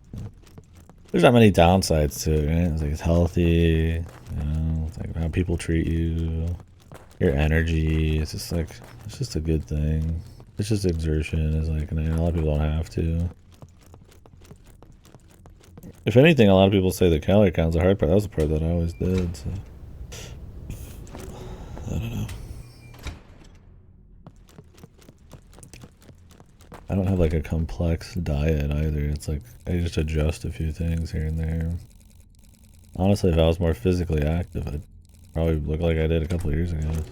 There's not many downsides to it, right? It's like it's healthy, you know, it's like how people treat you, your energy. It's just like, it's just a good thing. It's just exertion. Is like, and a lot of people don't have to. If anything, a lot of people say the calorie count's the hard part. That was the part that I always did, so. I don't know. I don't have like a complex diet either. It's like, I just adjust a few things here and there. Honestly, if I was more physically active, I'd probably look like I did a couple of years ago. So.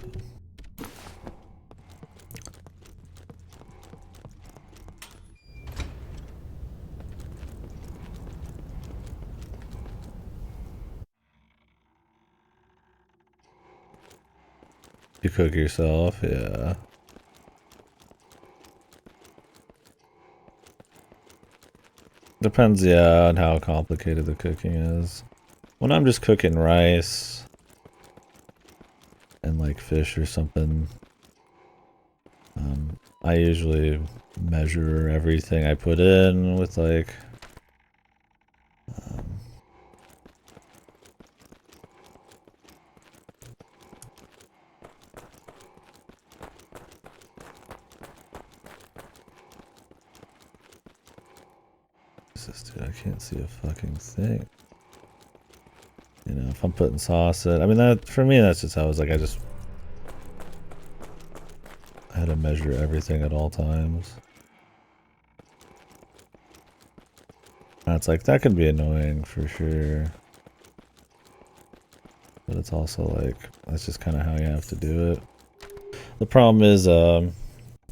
You cook yourself, yeah. Depends, yeah, on how complicated the cooking is. When I'm just cooking rice and like fish or something, I usually measure everything I put in with like dude, I can't see a fucking thing. You know, if I'm putting sauce in, I mean, that for me, that's just how it was like. I had to measure everything at all times. That's like, that can be annoying for sure. But it's also like, that's just kind of how you have to do it. The problem is,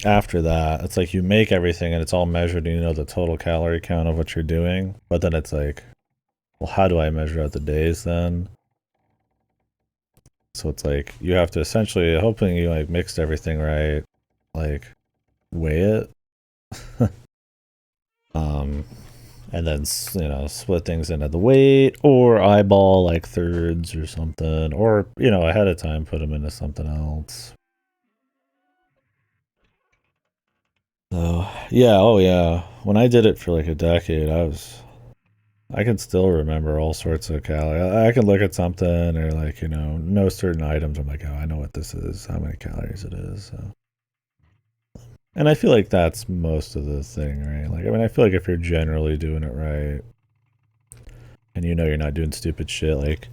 after that, it's like you make everything and it's all measured and you know the total calorie count of what you're doing. But then it's like, well, how do I measure out the days then? So it's like, you have to essentially, hoping you like mixed everything right, like weigh it. And then, you know, split things into the weight or eyeball like thirds or something, or, you know, ahead of time put them into something else. So, yeah, oh yeah. When I did it for like a decade, I can still remember all sorts of calories. I can look at something or like, you know certain items. I'm like, oh, I know what this is, how many calories it is. So. And I feel like that's most of the thing, right? Like, I mean, I feel like if you're generally doing it right and you know you're not doing stupid shit like,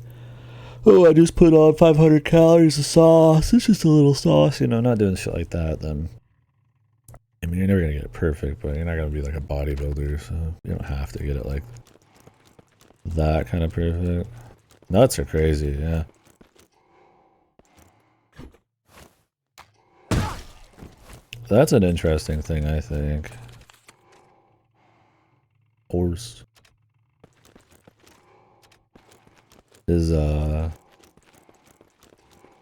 oh, I just put on 500 calories of sauce, it's just a little sauce, you know, not doing shit like that, then, I mean, you're never gonna get it perfect, but you're not gonna be like a bodybuilder, so you don't have to get it like that kind of perfect. Nuts are crazy, yeah. That's an interesting thing, I think. Horse is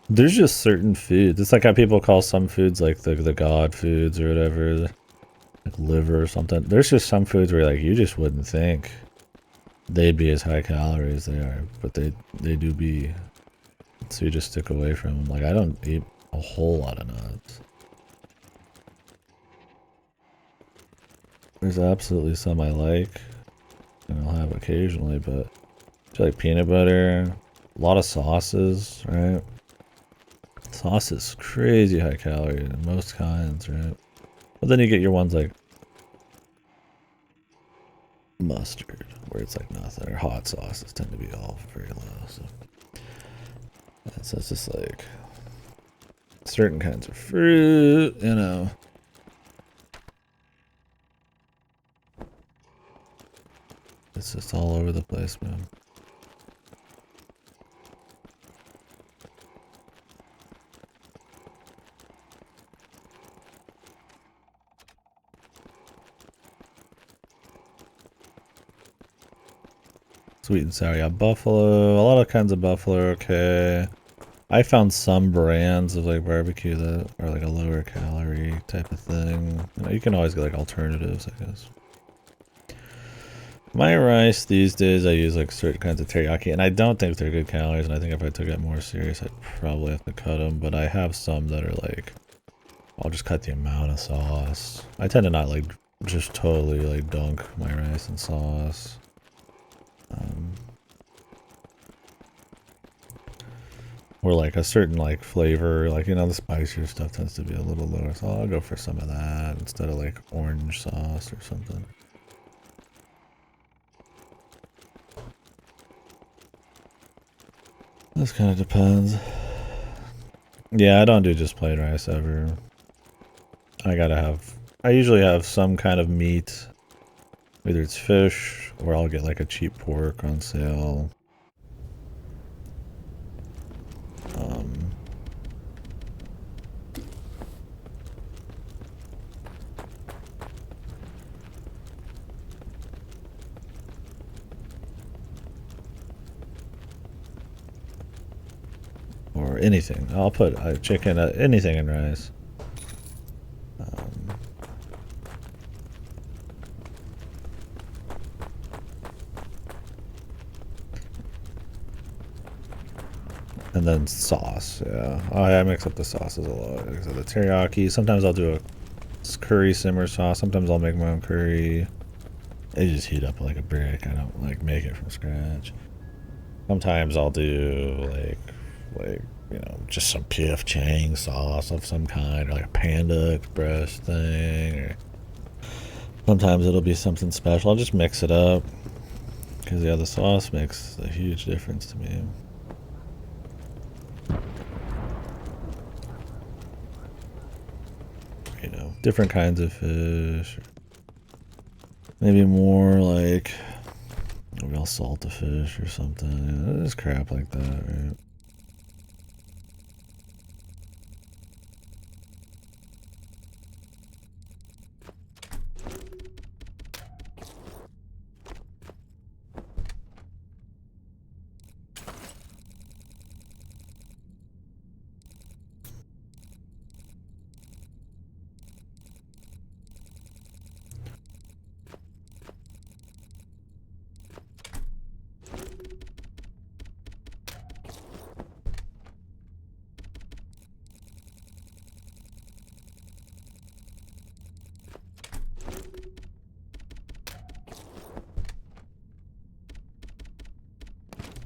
there's just certain foods. It's like how people call some foods like the god foods or whatever, like liver or something. There's just some foods where like you just wouldn't think they'd be as high calorie as they are, but they do be. So you just stick away from them. Like I don't eat a whole lot of nuts. There's absolutely some I like, and I'll have occasionally, but I feel like peanut butter, a lot of sauces, right? Sauce is crazy high calorie in most kinds, right? But then you get your ones like mustard, where it's like nothing, or hot sauces tend to be all very low. So it's just like certain kinds of fruit, you know. It's just all over the place, man. Sweet and sour, yeah. Buffalo, a lot of kinds of buffalo are okay. I found some brands of like barbecue that are like a lower calorie type of thing. You know, you can always get like alternatives, I guess. My rice these days, I use like certain kinds of teriyaki, and I don't think they're good calories, and I think if I took it more serious, I'd probably have to cut them, but I have some that are like, I'll just cut the amount of sauce. I tend to not like just totally like dunk my rice in sauce. Or like a certain like flavor, like, you know, the spicier stuff tends to be a little lower, so I'll go for some of that instead of like orange sauce or something. This kind of depends. Yeah, I don't do just plain rice ever. I usually have some kind of meat. Either it's fish, or I'll get like a cheap pork on sale. Or anything. I'll put chicken, anything in rice. And then sauce, yeah. Oh, yeah, I mix up the sauces a lot. Like I said, the teriyaki. Sometimes I'll do a curry simmer sauce. Sometimes I'll make my own curry. They just heat up like a brick. I don't like make it from scratch. Sometimes I'll do like you know, just some P.F. Chang sauce of some kind, or like a Panda Express thing. Or sometimes it'll be something special. I'll just mix it up because yeah, the sauce makes a huge difference to me. You know, different kinds of fish. Maybe more like maybe I'll salt the fish or something. Yeah, just crap like that, right?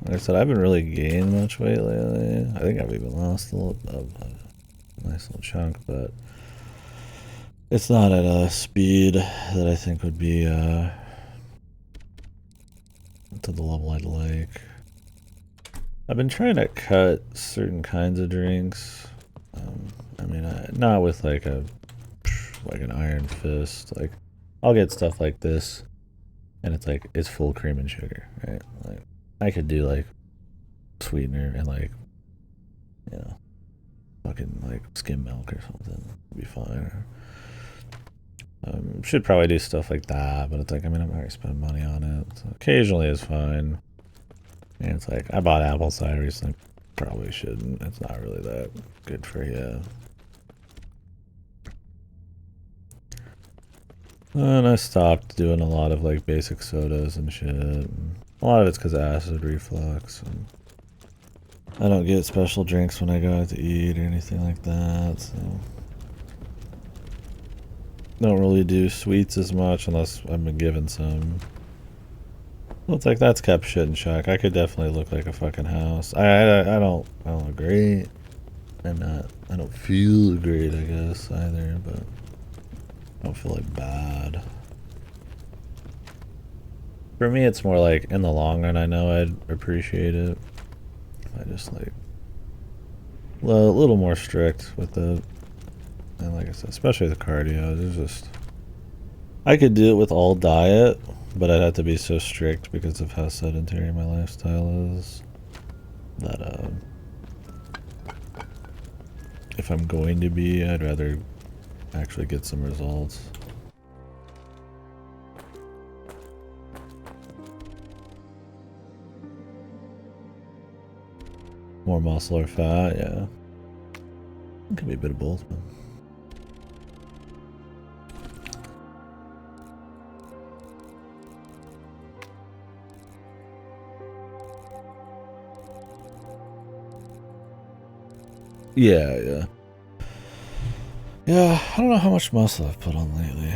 Like I said, I haven't really gained much weight lately. I think I've even lost a nice little chunk, but it's not at a speed that I think would be to the level I'd like. I've been trying to cut certain kinds of drinks. I mean, not with like an iron fist. Like, I'll get stuff like this, and it's full cream and sugar, right? Like, I could do like sweetener and like, you know, fucking like skim milk or something. It'd be fine. Should probably do stuff like that, but it's like, I mean, I'm not gonna spend money on it. So occasionally is fine. And it's like, I bought apple cider recently. Probably shouldn't. It's not really that good for you. And I stopped doing a lot of like basic sodas and shit. And a lot of it's because of acid reflux. And I don't get special drinks when I go out to eat or anything like that. So don't really do sweets as much unless I've been given some. Well, it's like that's kept shit in check. I could definitely look like a fucking house. I don't look great. I don't feel great, I guess, either, but I don't feel like bad. For me, it's more like in the long run, I know I'd appreciate it. I just like a little more strict with it. And like I said, especially the cardio, there's just I could do it with all diet, but I'd have to be so strict because of how sedentary my lifestyle is that if I'm going to be, I'd rather actually get some results. More muscle or fat, yeah. It could be a bit of both, man. Yeah, yeah. Yeah, I don't know how much muscle I've put on lately.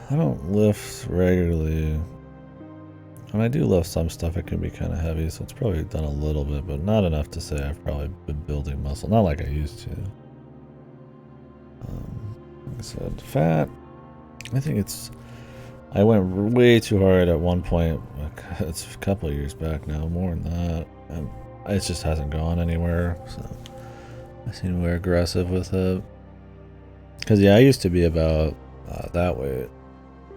I don't lift regularly. When I do lift some stuff, it can be kind of heavy, so it's probably done a little bit, but not enough to say I've probably been building muscle. Not like I used to. Like I said, fat, I think it's... I went way too hard at one point. It's a couple of years back now, more than that. And it just hasn't gone anywhere, so I seem more aggressive with it. Because, yeah, I used to be about that weight.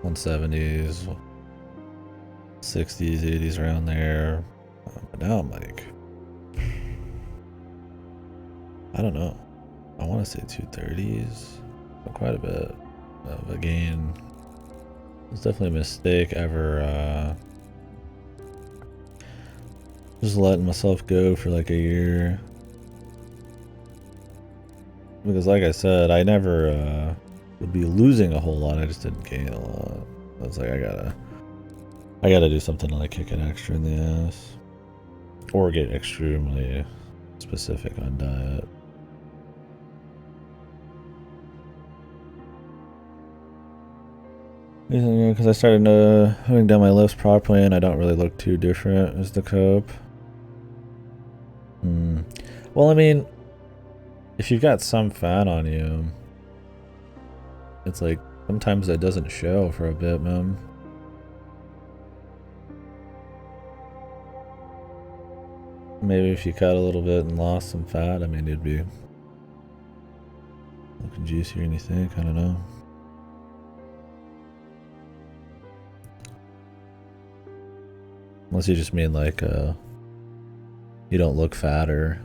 170s, 60s, 80s, around there. But now I'm like... I don't know. I want to say 230s. Quite a bit of a gain. It's definitely a mistake ever just letting myself go for like a year. Because like I said, I never would be losing a whole lot, I just didn't gain a lot. I was like, I gotta do something to like kick it extra in the ass. Or get extremely specific on diet. Because I started having done my lifts properly and I don't really look too different as the cope. Well, I mean, if you've got some fat on you, it's like sometimes that doesn't show for a bit, man. Maybe if you cut a little bit and lost some fat, I mean, it'd be looking juicier than you think. I don't know. Unless you just mean like you don't look fatter.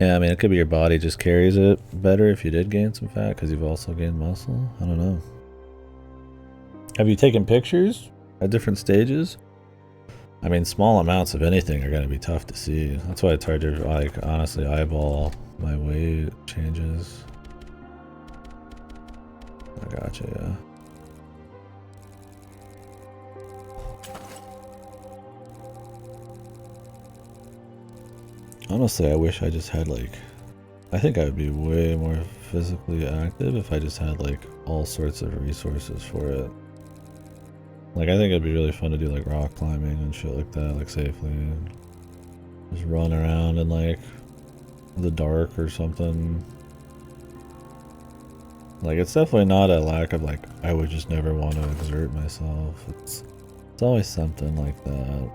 Yeah, I mean, it could be your body just carries it better if you did gain some fat because you've also gained muscle. I don't know. Have you taken pictures at different stages? I mean, small amounts of anything are going to be tough to see. That's why it's hard to, like, honestly eyeball my weight changes. I gotcha, yeah. Honestly, I wish I just had, like... I think I would be way more physically active if I just had, like, all sorts of resources for it. Like, I think it'd be really fun to do, like, rock climbing and shit like that, like, safely. And just run around in, like, the dark or something. Like, it's definitely not a lack of, like, I would just never want to exert myself. It's always something like that.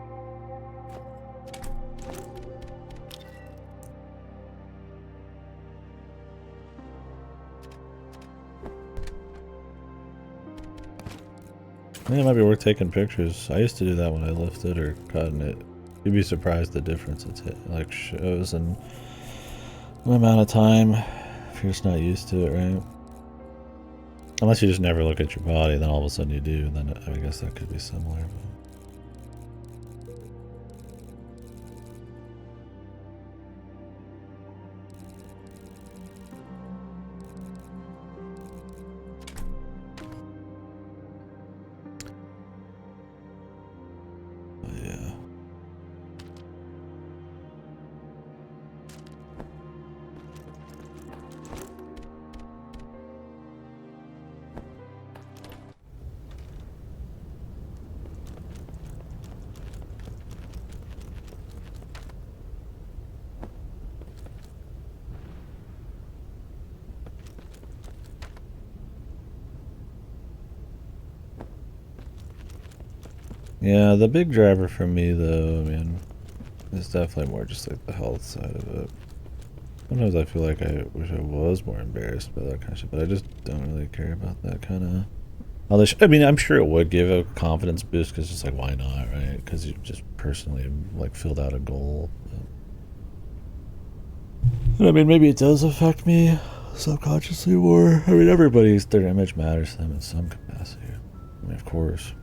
I think it might be worth taking pictures. I used to do that when I lifted or cut, and you'd be surprised the difference it shows in an amount of time if you're just not used to it, right? Unless you just never look at your body, then all of a sudden you do, then I guess that could be similar. Yeah, the big driver for me, though, I mean, is definitely more just like the health side of it. Sometimes I feel like I wish I was more embarrassed by that kind of shit, but I just don't really care about that kind of... I mean, I'm sure it would give a confidence boost, because it's like, why not, right? Because you just personally, like, filled out a goal. And I mean, maybe it does affect me subconsciously more. I mean, their image matters to them in some capacity. I mean, of course.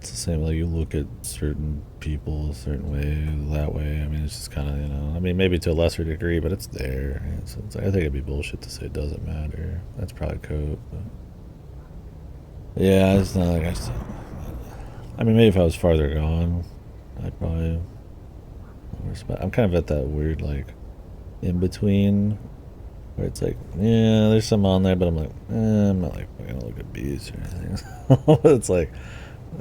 it's the same. Like you look at certain people a certain way, that way. I mean, it's just kind of I mean, maybe to a lesser degree, but it's there. So it's like, I think it'd be bullshit to say it doesn't matter. That's probably code. But yeah, it's not like I mean, maybe if I was farther gone, I'd probably respect. I'm kind of at that weird like in between where it's like, yeah, there's some on there, but I'm like, I'm not like gonna look at bees or anything. It's like,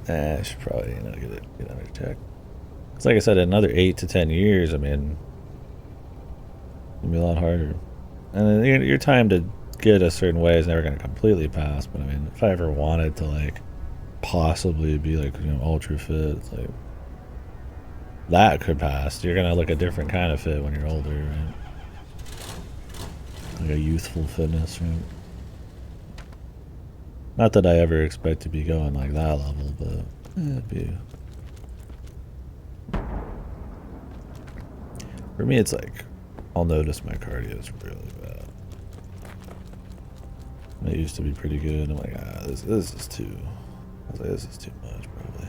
I should probably get under check. It's like I said, another 8 to 10 years. I mean, it'll be a lot harder, and then your time to get a certain way is never gonna completely pass. But I mean, if I ever wanted to like possibly be like ultra fit, it's like that could pass. You're gonna look a different kind of fit when you're older, right? Like a youthful fitness, right? Not that I ever expect to be going like that level, but it'd be. For me, it's like I'll notice my cardio is really bad. It used to be pretty good. I'm like, this is too. I was like, this is too much, probably.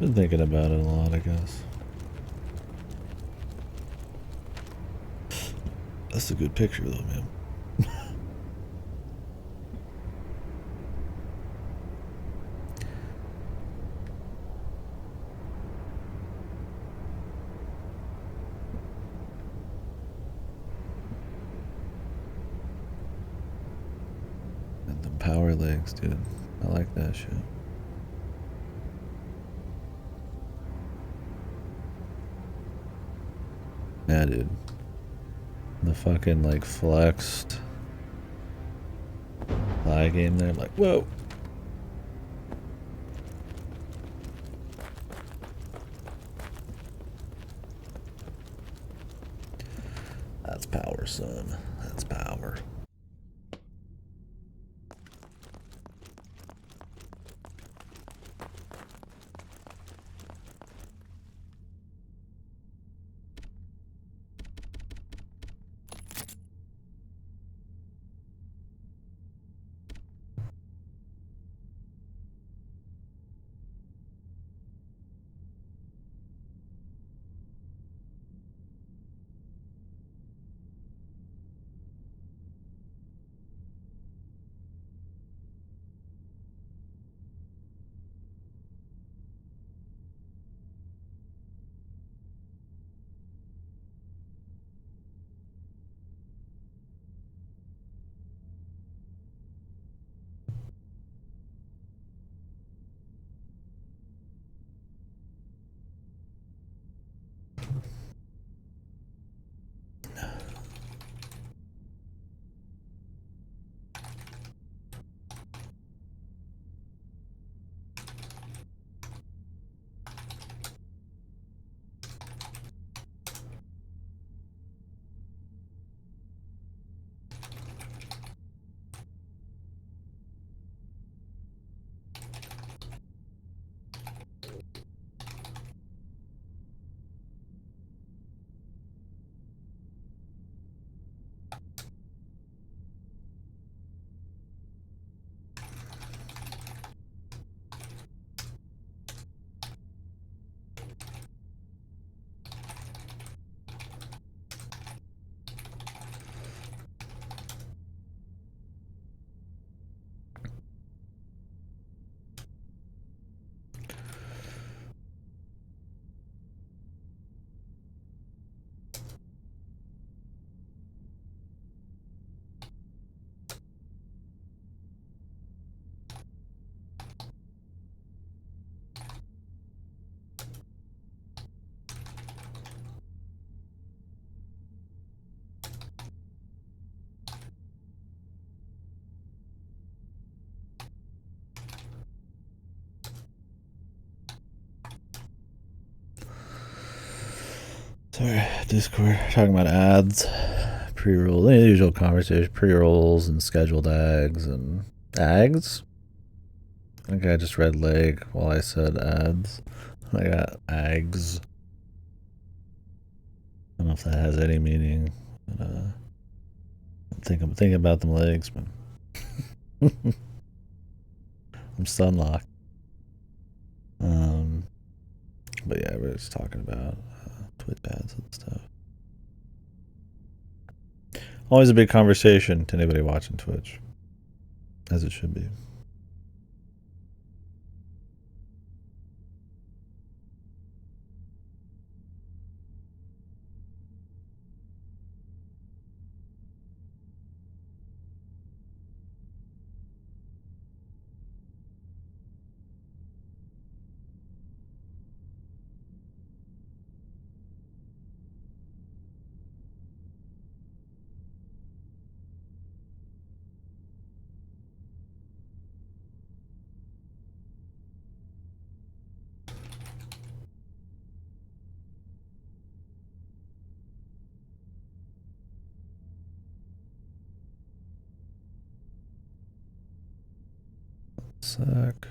Been thinking about it a lot, I guess. That's a good picture, though, man. And the power legs, dude. I like that shit. Yeah, dude. The fucking like flexed thigh game there. I'm like, whoa. That's power, son. That's power. Sorry, Discord. Talking about ads, pre-roll, the usual conversation, pre-rolls and scheduled ags and ags. I think I just read leg while I said ads. I got ags. I don't know if that has any meaning. But, I'm thinking about them legs, man. I'm stun locked. But yeah, we're just talking about Twitch ads and stuff. Always a big conversation to anybody watching Twitch, as it should be. Sec.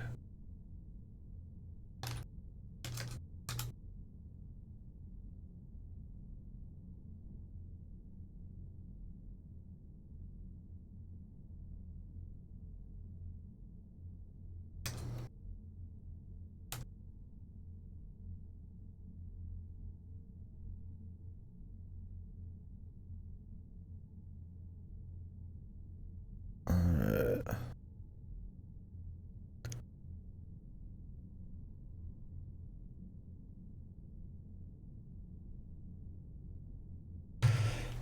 Alright.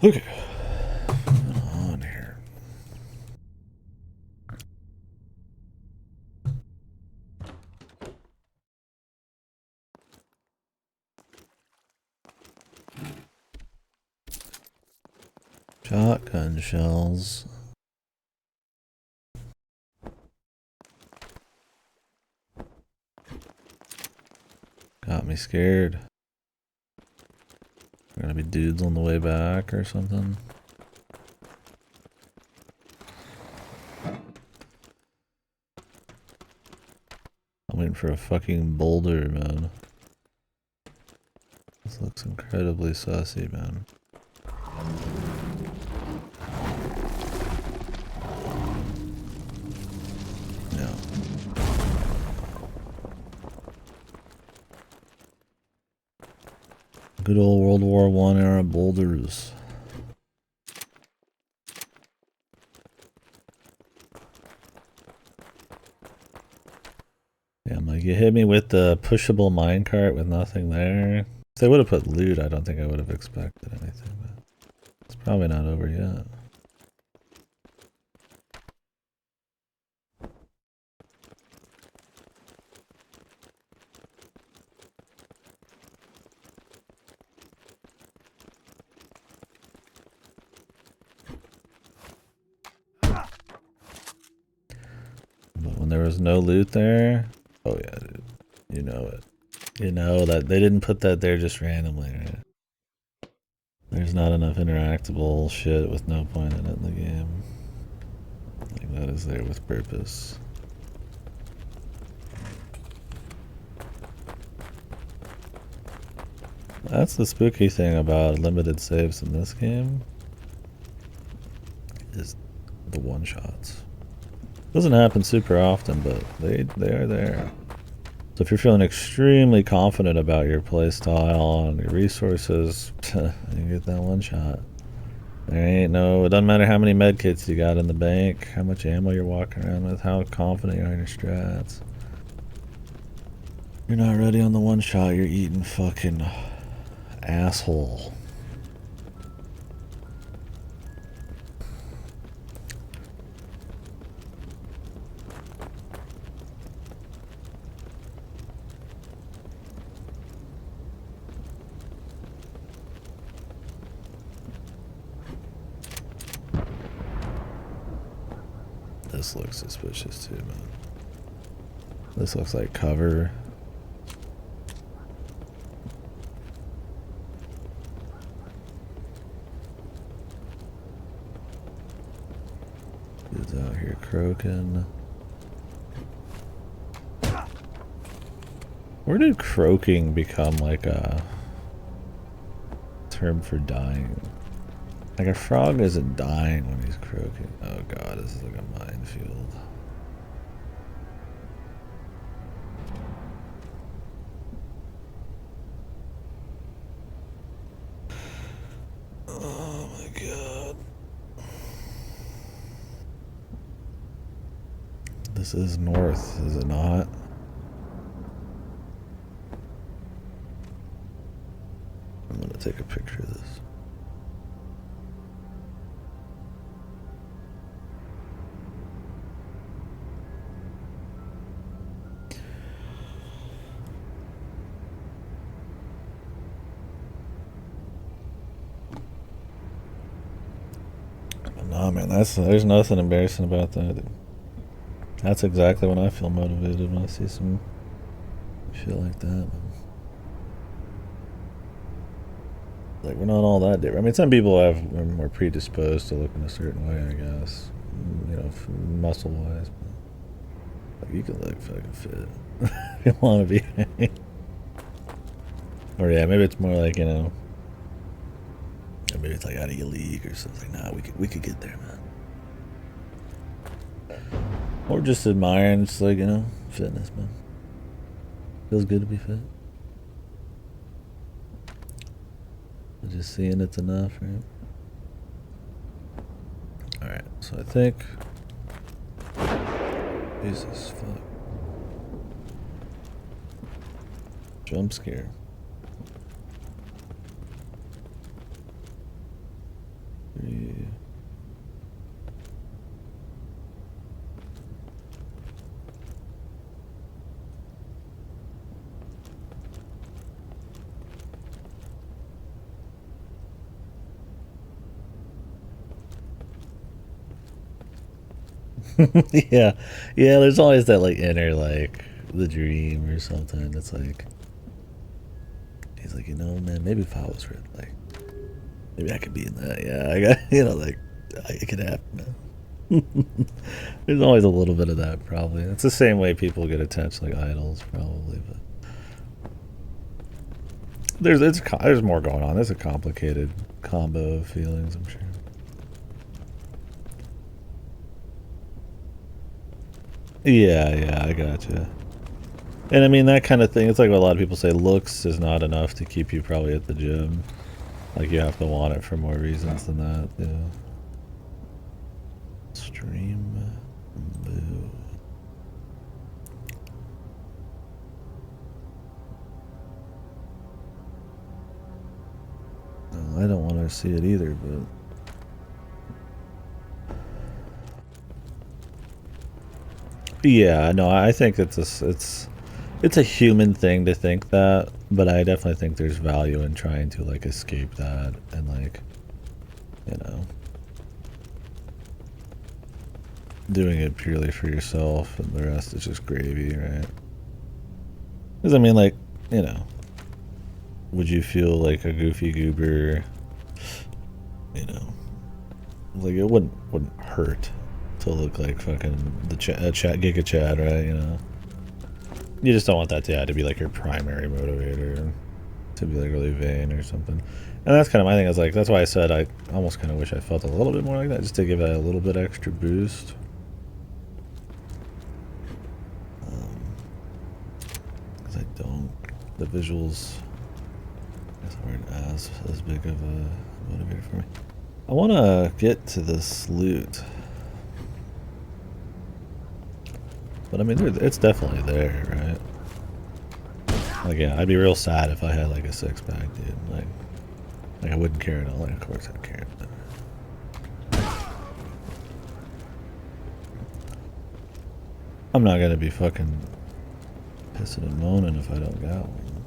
Okay. What's on here? Shotgun shells. Got me scared. Are gonna be dudes on the way back or something. I'm waiting for a fucking boulder, man. This looks incredibly sussy, man. Yeah. Good old World War I era boulders. Yeah, I'm like, you hit me with the pushable minecart with nothing there. If they would have put loot, I don't think I would have expected anything, but it's probably not over yet. But when there was no loot there, oh yeah, dude, you know it. You know that they didn't put that there just randomly, right? There's not enough interactable shit with no point in it in the game. Like that is there with purpose. That's the spooky thing about limited saves in this game, is the one-shots. Doesn't happen super often, but they are there. So if you're feeling extremely confident about your playstyle and your resources, you get that one shot. There ain't no, it doesn't matter how many medkits you got in the bank, how much ammo you're walking around with, how confident you are in your strats. You're not ready on the one shot, you're eating fucking asshole. This looks suspicious too, man. This looks like cover. Dude's out here croaking. Where did croaking become like a term for dying? Like a frog isn't dying when he's croaking. Oh god, this is like a minefield. Oh my god. This is north, is it not? I'm gonna take a picture of this. Nah, man, there's nothing embarrassing about that. That's exactly when I feel motivated, when I see some shit like that. Like, we're not all that different. I mean, some people are more predisposed to looking a certain way, I guess. You know, muscle wise. Like, you can look fucking fit if you want to be. Or yeah, maybe it's more like, you know, maybe it's like out of your league or something. Nah, we could get there, man. Or just admiring, just like, you know, fitness, man. Feels good to be fit. Just seeing it's enough, right? Alright, so I think... Jesus, fuck. Jump scare. Yeah, yeah. There's always that like inner like the dream or something. It's like he's like, you know, man, maybe if I was ripped, like maybe I could be in that. Yeah, I got you know, like it could happen. Man. There's always a little bit of that, probably. It's the same way people get attached to like idols, probably. But there's more going on. There's a complicated combo of feelings, I'm sure. Yeah, yeah, I gotcha. And I mean that kind of thing. It's like what a lot of people say. Looks is not enough to keep you probably at the gym. Like you have to want it for more reasons than that. Yeah. Stream. Boo. No, I don't want to see it either, but. Yeah, no, I think it's a human thing to think that, but I definitely think there's value in trying to like escape that and like, you know, doing it purely for yourself and the rest is just gravy, right? Because I mean, like, you know, would you feel like a goofy goober? You know, like it wouldn't hurt to look like fucking the chat Giga Chad, right? You know, you just don't want that to be like your primary motivator, to be like really vain or something. And that's kind of my thing. Is like that's why I said I almost kind of wish I felt a little bit more like that, just to give that a little bit extra boost. Because I don't, the visuals aren't as big of a motivator for me. I want to get to this loot. But I mean, it's definitely there, right? Like, yeah, I'd be real sad if I had like a six-pack, dude. Like I wouldn't care at all. Like, of course I'd care. But... I'm not gonna be fucking pissing and moaning if I don't got one.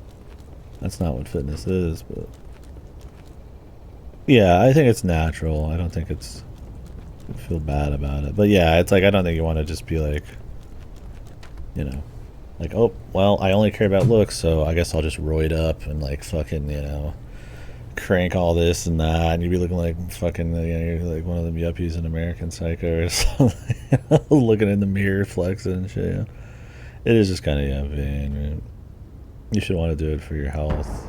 That's not what fitness is, but yeah, I think it's natural. I don't think it's feel bad about it. But yeah, it's like I don't think you want to just be like, you know, like, oh, well, I only care about looks, so I guess I'll just roid up and like fucking, you know, crank all this and that, and you'd be looking like fucking, you know, you're like one of them yuppies in American Psycho or something, you know, looking in the mirror, flexing and shit. You know? It is just kind of, yeah, vain, right? You should want to do it for your health.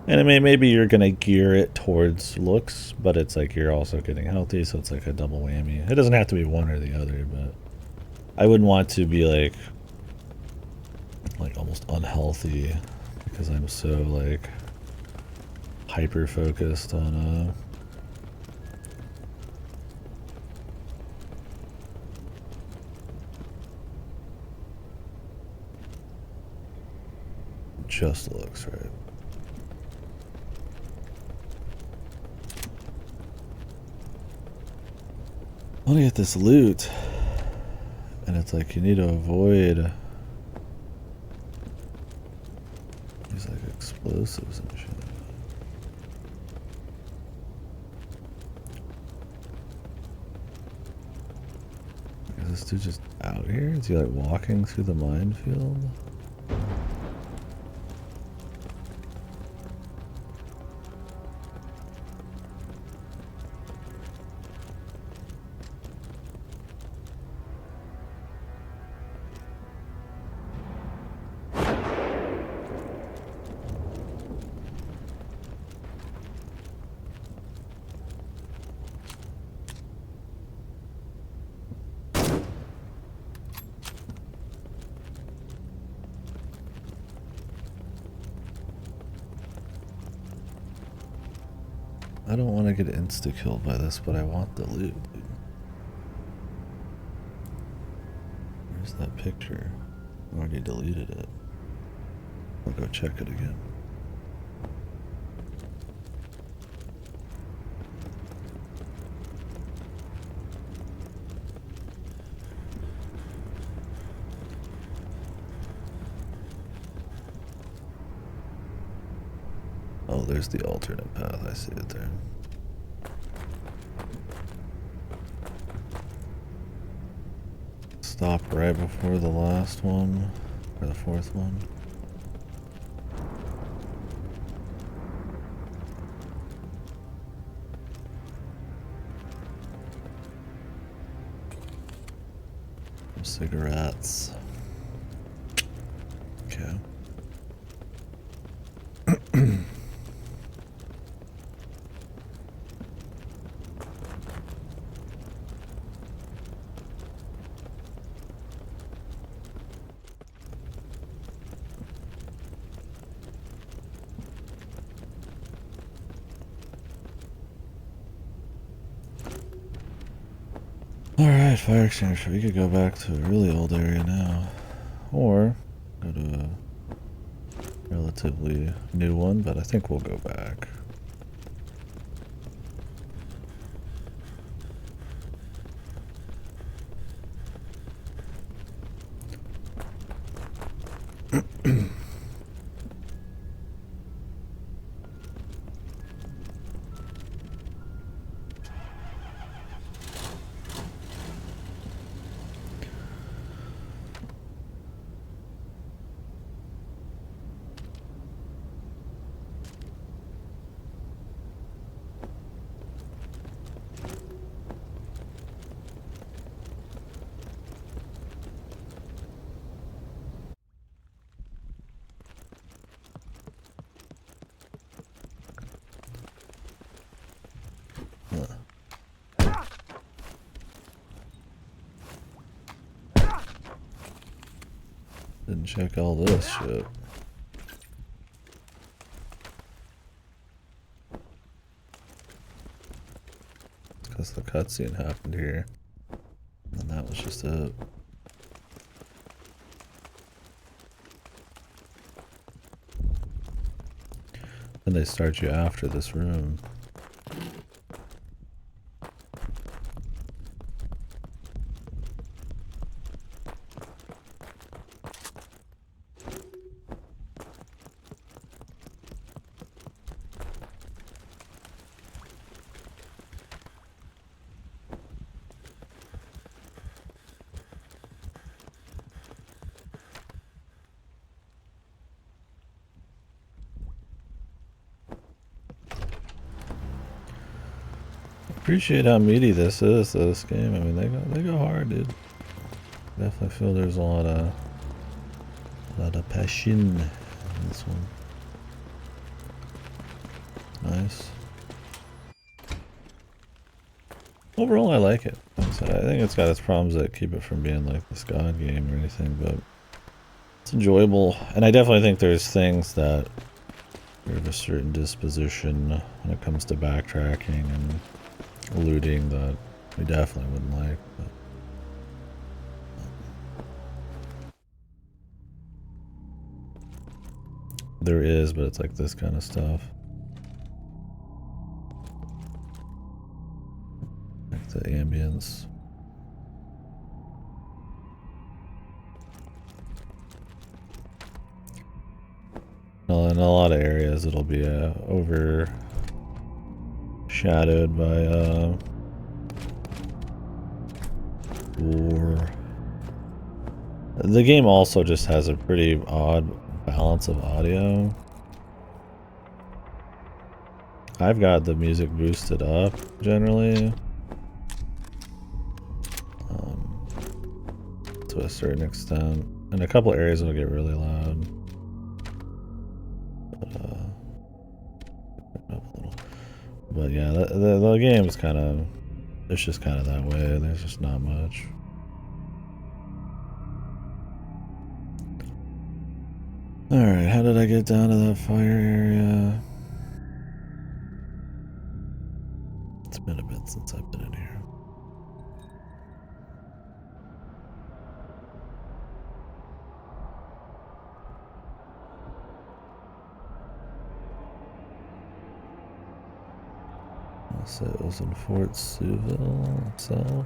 And I mean, maybe you're gonna gear it towards looks, but it's like you're also getting healthy, so it's like a double whammy. It doesn't have to be one or the other, but I wouldn't want to be like almost unhealthy because I'm so like hyper focused on just looks, right? I want to get this loot, and it's like you need to avoid these like explosives and shit. Is this dude just out here? Is he like walking through the minefield? I don't want to get insta-killed by this, but I want the loot, dude. Where's that picture? I already deleted it. I'll go check it again. Oh, there's the alternate path. I see it there. Stop right before the last one, or the fourth one. Some cigarettes. Okay. Alright, fire extinguisher. We could go back to a really old area now. Or go to a relatively new one, but I think we'll go back. Didn't check all this shit. It's because the cutscene happened here. And that was just it. And they start you after this room. Appreciate how meaty this is, this game. I mean, they go hard, dude. Definitely feel there's a lot of passion in this one. Nice. Overall, I like it. Like I said, I think it's got its problems that keep it from being like this God game or anything, but it's enjoyable. And I definitely think there's things that are of a certain disposition when it comes to backtracking and looting that we definitely wouldn't like. But there is, but it's like this kind of stuff. Like the ambience. Well, in a lot of areas it'll be overshadowed by war. The game also just has a pretty odd balance of audio. I've got the music boosted up generally, to a certain extent. In a couple areas it'll get really loud. But yeah, the game is kind of, it's just kind of that way. There's just not much. Alright, how did I get down to that fire area? It's been a bit since I've been in here. So it was in Fort Souville itself.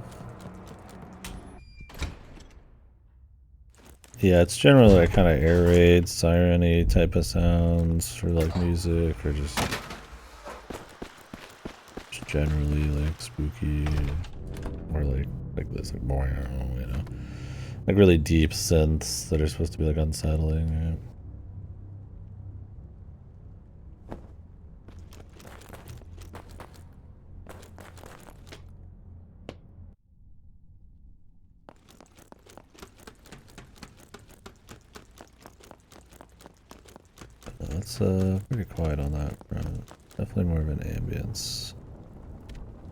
Yeah, it's generally like kind of air raid, siren-y type of sounds for like music, or just generally like spooky, or like this, like boring, you know, like really deep synths that are supposed to be like unsettling, right? It's pretty quiet on that front. Definitely more of an ambience,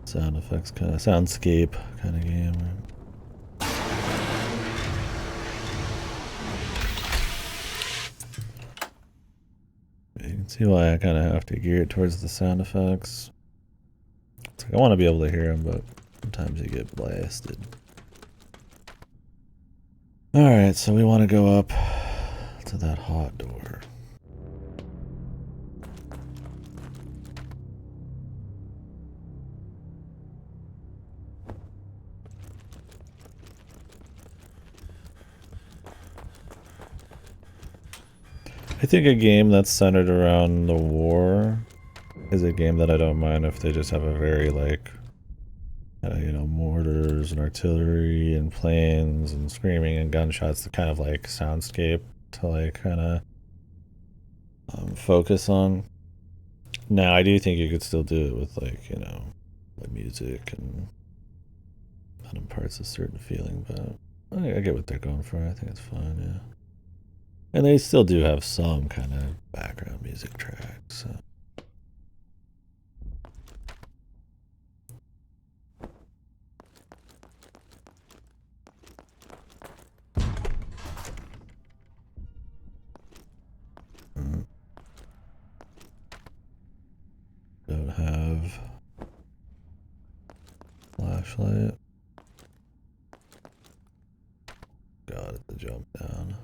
sound effects kind of, soundscape kind of game. Right? You can see why I kind of have to gear it towards the sound effects. It's like I want to be able to hear them, but sometimes you get blasted. Alright, so we want to go up to that hot door. I think a game that's centered around the war is a game that I don't mind if they just have a very like, you know, mortars and artillery and planes and screaming and gunshots, the kind of like soundscape to like kind of focus on. Now I do think you could still do it with like, you know, like music and that imparts a certain feeling, but I get what they're going for. I think it's fine, yeah. And they still do have some kind of background music tracks, so. Don't have flashlight. Got it, the jump down.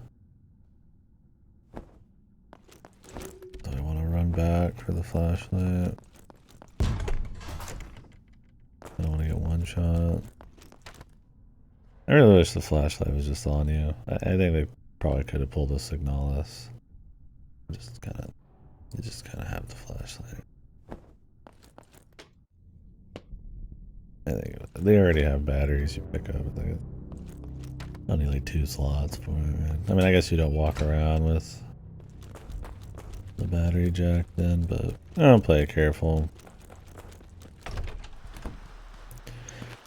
Do I want to run back for the flashlight? I don't want to get one shot. I really wish the flashlight was just on you. I think they probably could have pulled a Signalis. You just kind of have the flashlight. I think they already have batteries you pick up. Like only like 2 slots for it, man. I mean, I guess you don't walk around with the battery jack then, but I don't play it careful.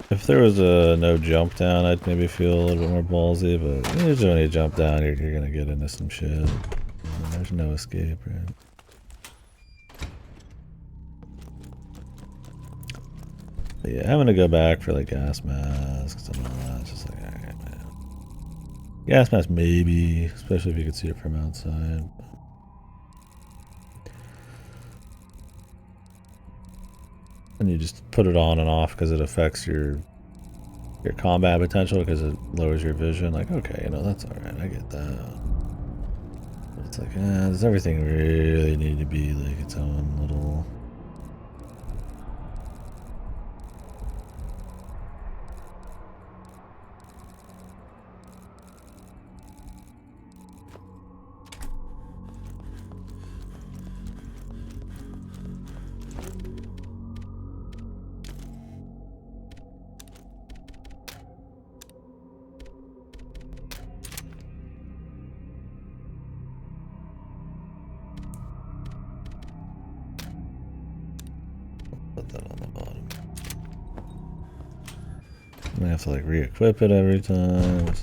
If there was a no jump down, I'd maybe feel a little bit more ballsy, but usually when you jump down, you're gonna get into some shit. And there's no escape, right? But yeah, having to go back for like gas masks and all that, it's just like, alright, man. Gas mask maybe, especially if you can see it from outside. And you just put it on and off because it affects your combat potential because it lowers your vision. Like, okay, you know, that's alright, I get that. But it's like, does everything really need to be like its own little... Put that on the bottom. I have to like re-equip it every time.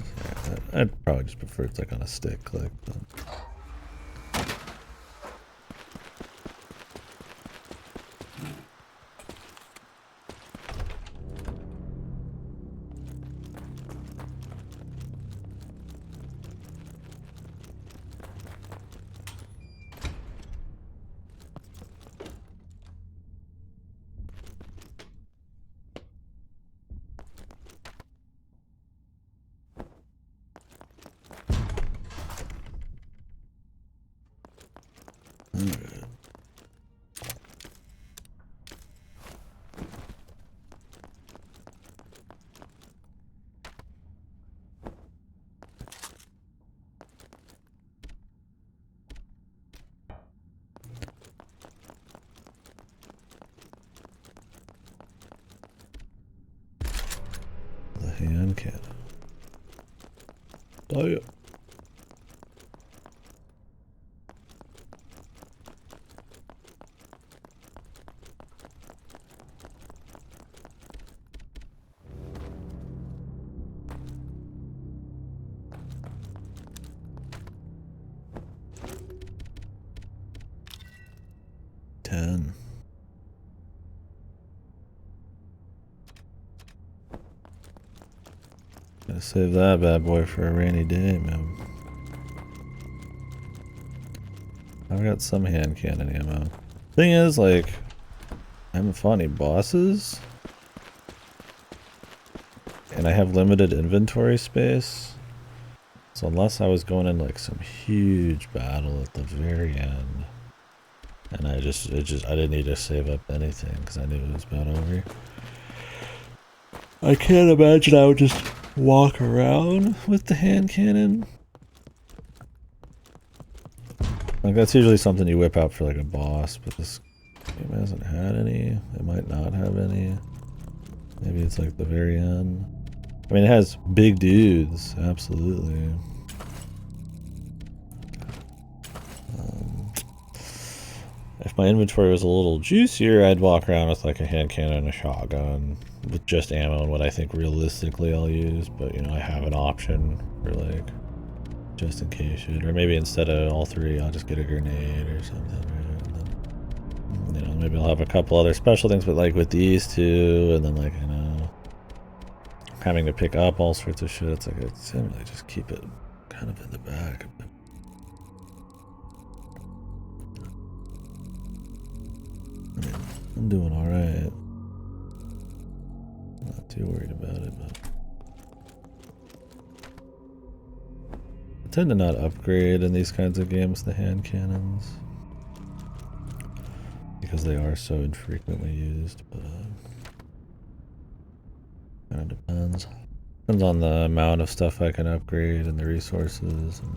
I'd probably just prefer it's like on a stick click. But. The hand cannon. Oh yeah. Gotta save that bad boy for a rainy day, man. I've got some hand cannon ammo. Thing is, like, I haven't fought any bosses. And I have limited inventory space. So unless I was going in like some huge battle at the very end. And I didn't need to save up anything because I knew it was about over. I can't imagine I would just walk around with the hand cannon. Like that's usually something you whip out for like a boss, but this game hasn't had any. It might not have any. Maybe it's like the very end. I mean, it has big dudes, absolutely. If my inventory was a little juicier, I'd walk around with like a hand cannon and a shotgun with just ammo and what I think realistically I'll use. But you know, I have an option for like just in case shit, or maybe instead of all three, I'll just get a grenade or something. Right? And then, you know, maybe I'll have a couple other special things, but like with these two, and then like you know, having to pick up all sorts of shit. It's like it's really just keep it kind of in the back. I mean, I'm doing alright. Not too worried about it, but I tend to not upgrade in these kinds of games the hand cannons because they are so infrequently used, but kind of depends. Depends on the amount of stuff I can upgrade and the resources. And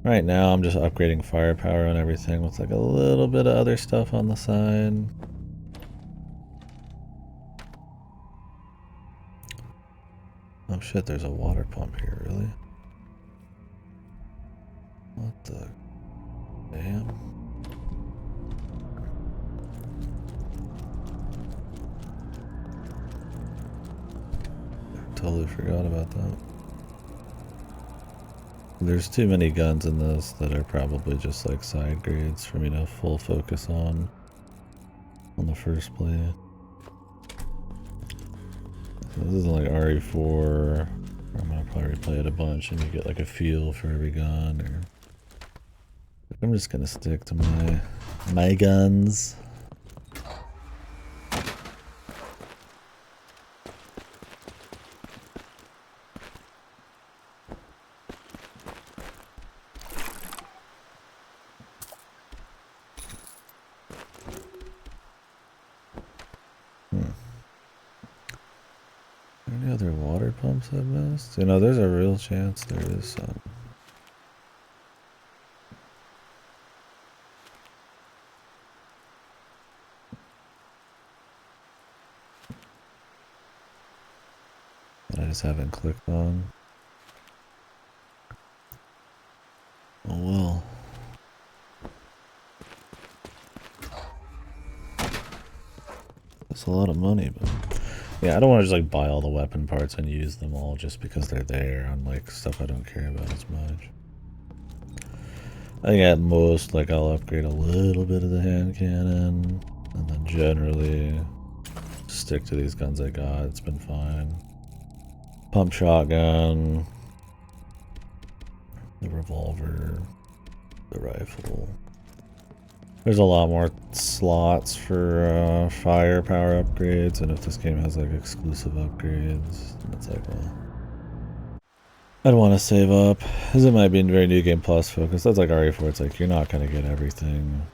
right now I'm just upgrading firepower and everything with like a little bit of other stuff on the side. Oh shit, there's a water pump here, really? What the damn? I totally forgot about that. There's too many guns in this that are probably just like side grades for me to full focus on the first play. So this isn't like RE4. I'm gonna probably play it a bunch and you get like a feel for every gun. Or I'm just gonna stick to my guns. Any other water pumps I've missed? You know, there's a real chance there is some. That I just haven't clicked on. Oh well. That's a lot of money, but yeah, I don't want to just like buy all the weapon parts and use them all just because they're there on like stuff I don't care about as much. I think at most, like, I'll upgrade a little bit of the hand cannon, and then generally stick to these guns I got. It's been fine. Pump shotgun, the revolver, the rifle. There's a lot more slots for firepower upgrades, and if this game has like exclusive upgrades, it's like, well, I'd want to save up, because it might be very New Game Plus focused. That's like RE4, it's like you're not going to get everything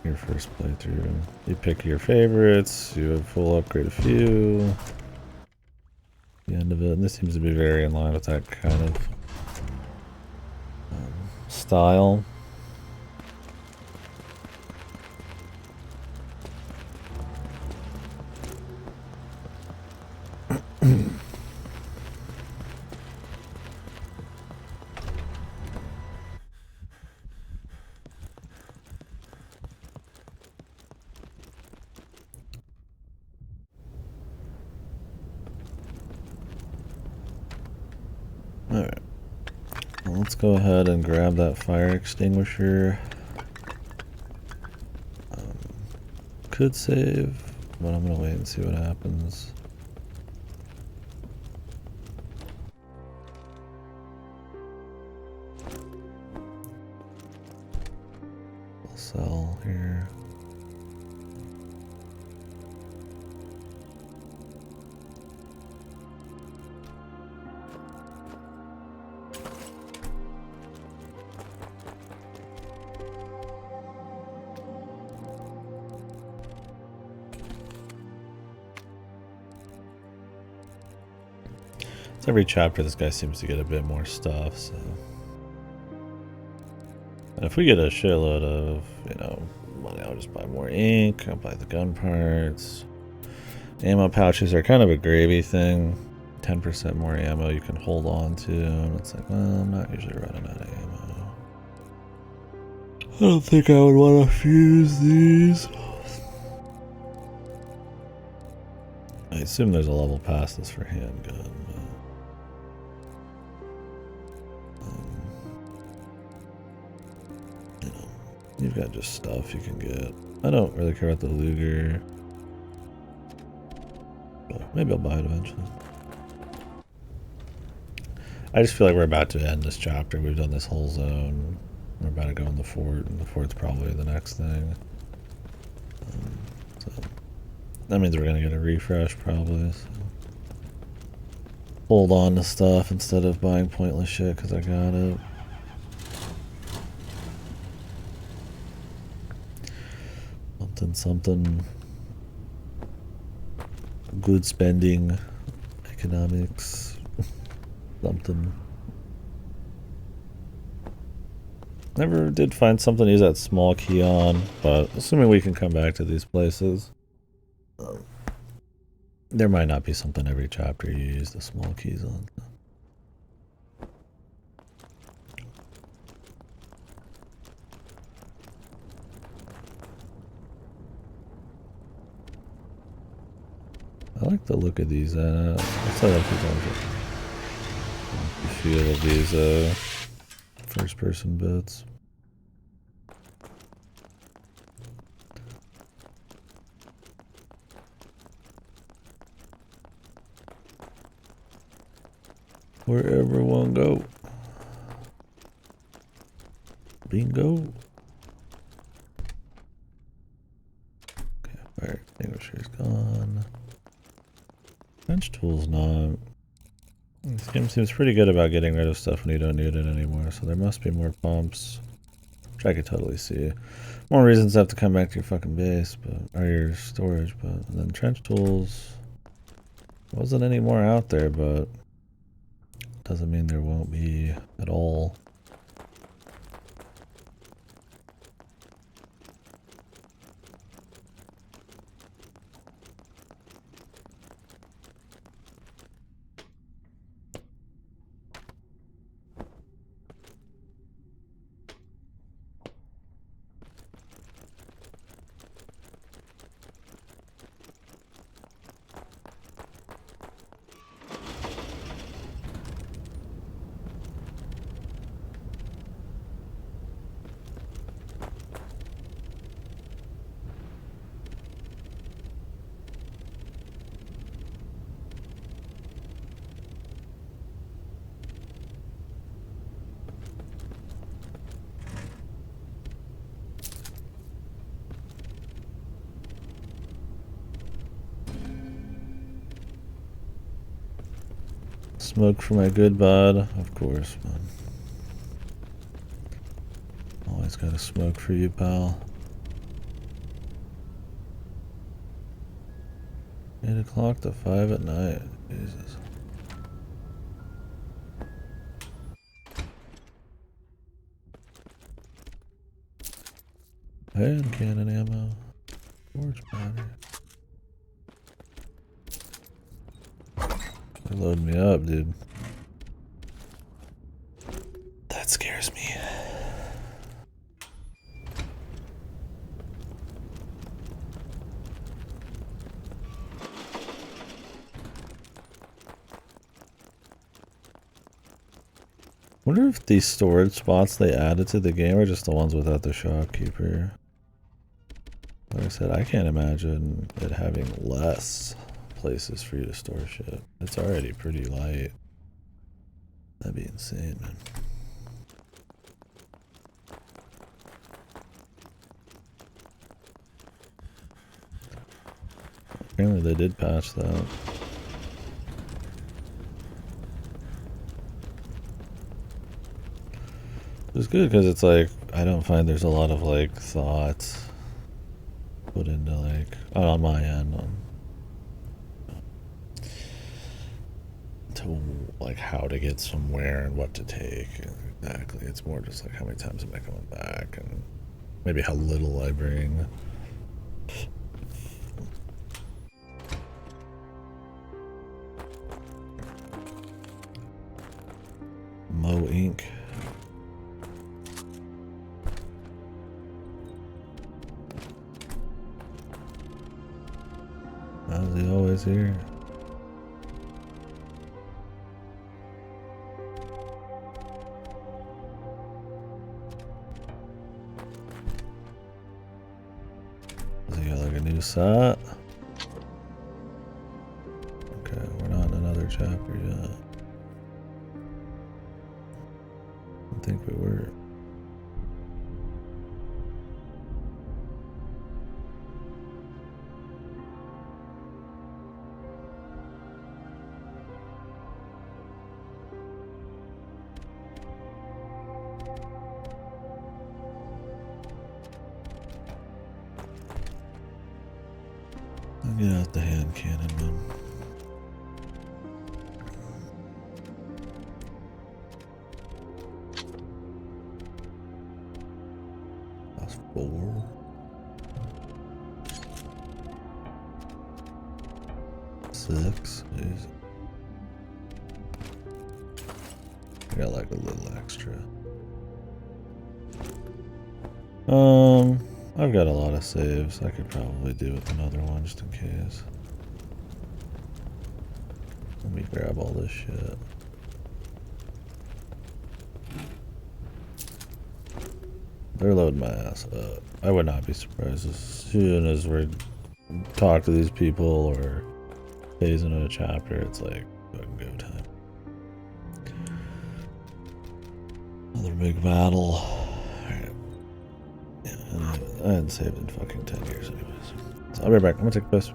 your first playthrough. You pick your favorites, you have full upgrade a few, the end of it, and this seems to be very in line with that kind of style. Alright, well, let's go ahead and grab that fire extinguisher. Could save, but I'm gonna wait and see what happens. I'll sell here. Every chapter this guy seems to get a bit more stuff, so. And if we get a shitload of, you know, money, I'll just buy more ink, I'll buy the gun parts. Ammo pouches are kind of a gravy thing. 10% more ammo you can hold on to, and it's like, well, I'm not usually running out of ammo. I don't think I would want to fuse these. I assume there's a level past this for handgun, but you know, you've got just stuff you can get. I don't really care about the Luger, but maybe I'll buy it eventually. I just feel like we're about to end this chapter. We've done this whole zone. We're about to go in the fort, and the fort's probably the next thing. So that means we're gonna get a refresh probably. So. Hold on to stuff instead of buying pointless shit because I got it. Something. Good spending. Economics. Something. Never did find something to use that small key on, but assuming we can come back to these places, there might not be something every chapter you use the small keys on. I like the look of these. I still like the feel of these first-person bits. Where everyone go? Bingo. Okay, fire extinguisher's gone. Wrench tool's not. This game seems pretty good about getting rid of stuff when you don't need it anymore, so there must be more pumps. Which I could totally see. More reasons to have to come back to your fucking base, but or your storage, but then trench tools wasn't any more out there, but doesn't mean there won't be at all. Smoke for my good bud, of course, man. Always gotta smoke for you, pal. 8 o'clock to 5 at night. Jesus. Hand cannon ammo. Forge battery. They're loading me up, dude. That scares me. Wonder if these storage spots they added to the game are just the ones without the shopkeeper. Like I said, I can't imagine it having less places for you to store shit. It's already pretty light. That'd be insane, man. Apparently they did patch that. It's good because it's like, I don't find there's a lot of like thought put into like, on my end, to like how to get somewhere and what to take. Exactly. It's more just like how many times am I coming back and maybe how little I bring. Mo Inc. How's he always here? Does he got like a new set? Okay, we're not in another chapter yet. I think we were. Get out the hand cannon, man. That's 4. 6. Jeez. I got like a little extra. I've got a lot of saves. I could probably do with another one just in case. Let me grab all this shit. They're loading my ass up. I would not be surprised as soon as we talk to these people or phase into a chapter, it's like fucking go time. Another big battle. Alright. Yeah, I hadn't saved in fucking 10 years anyways. So I'll be right back. I'm gonna take a piss.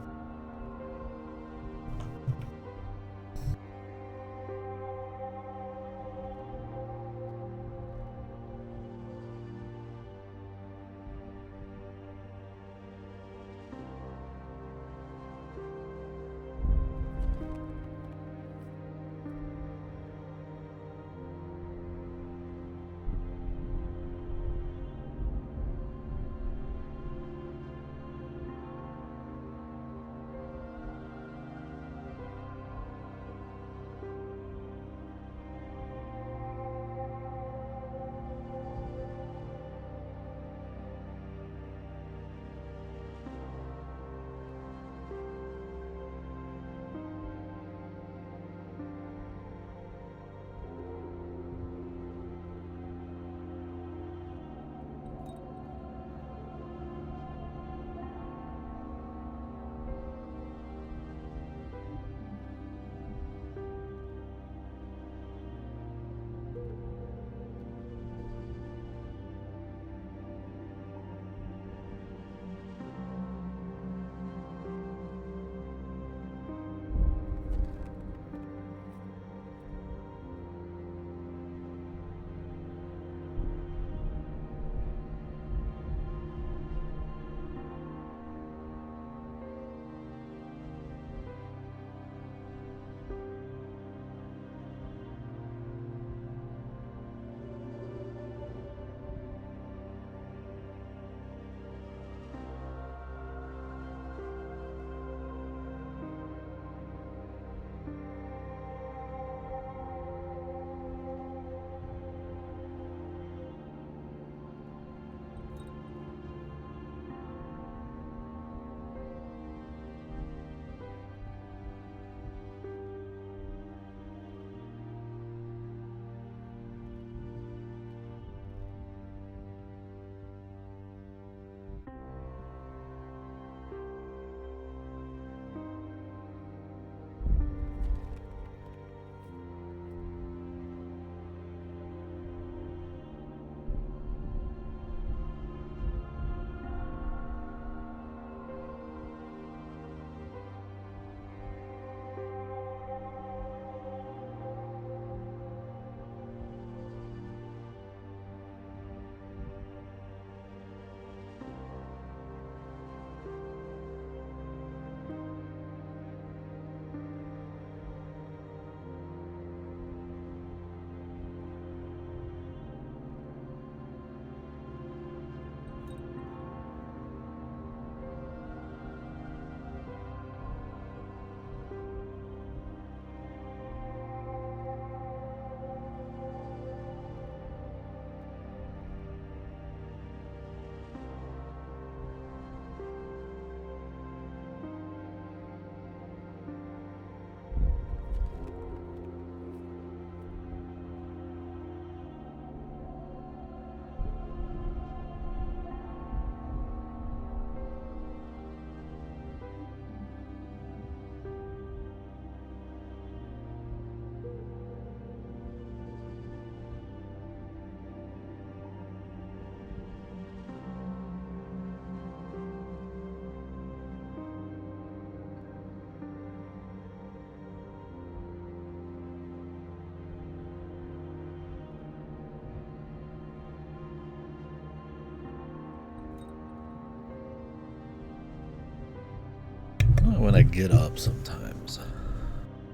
When I get up sometimes,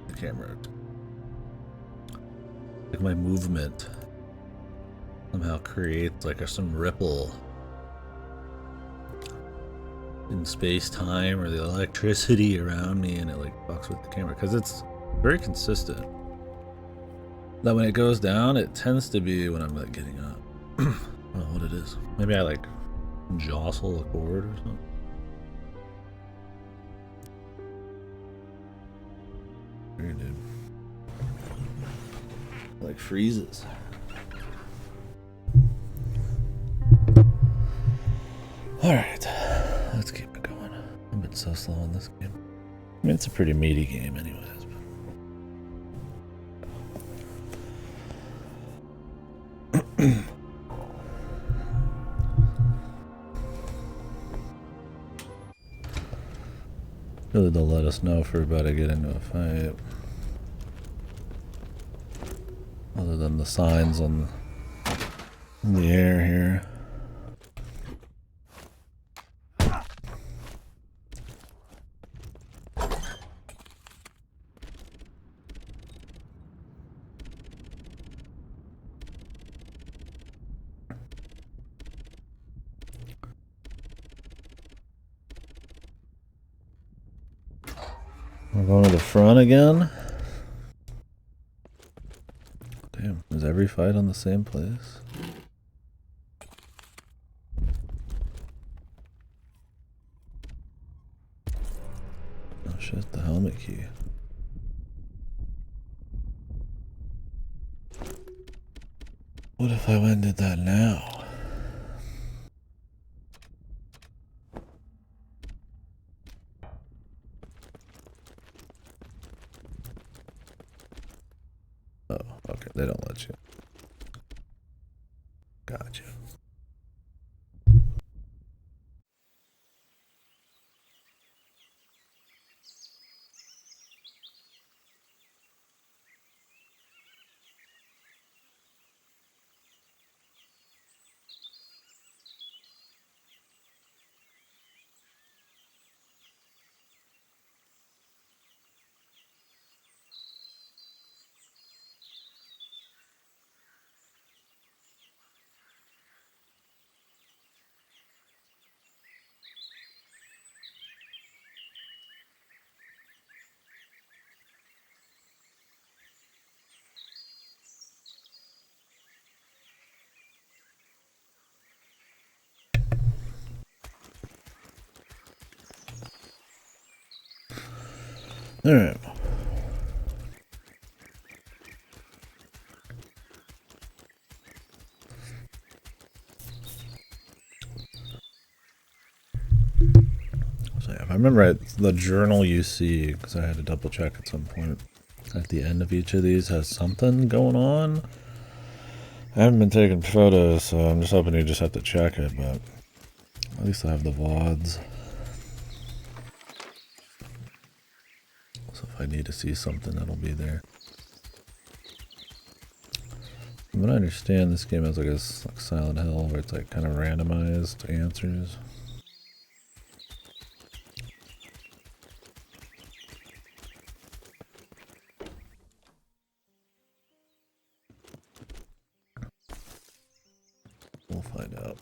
the camera, like my movement somehow creates like some ripple in space-time or the electricity around me, and it like fucks with the camera because it's very consistent. That when it goes down, it tends to be when I'm like getting up. I don't know what it is. Maybe I like jostle a cord or something. Weird, dude. It like freezes. Alright, let's keep it going. I've been so slow in this game. I mean, it's a pretty meaty game anyways. But... Really don't let us know if we're about to get into a fight. Other than the signs on the air here. We're going to the front again? Damn, is every fight on the same place? Oh shit, the helmet key. What if I went and did that now? Oh, okay, they don't let you. Gotcha. Alright. So yeah, if I remember right, the journal you see, because I had to double check at some point, at the end of each of these has something going on. I haven't been taking photos, so I'm just hoping you just have to check it, but at least I have the VODs. So if I need to see something, that'll be there. From what I understand, this game has like a like Silent Hill where it's like kind of randomized answers. We'll find out.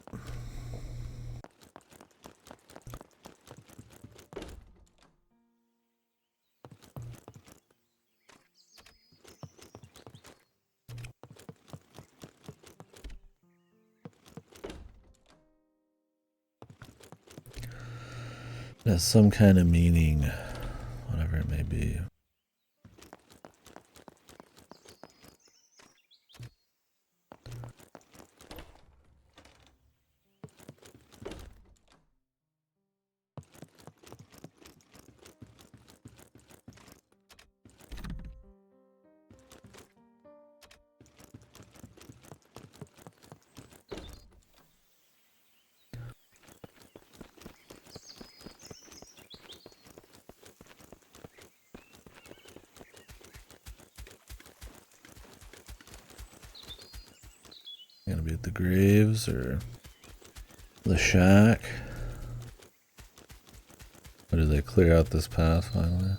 It has some kind of meaning, whatever it may be. Gonna be at the graves or the shack? Or did they clear out this path finally?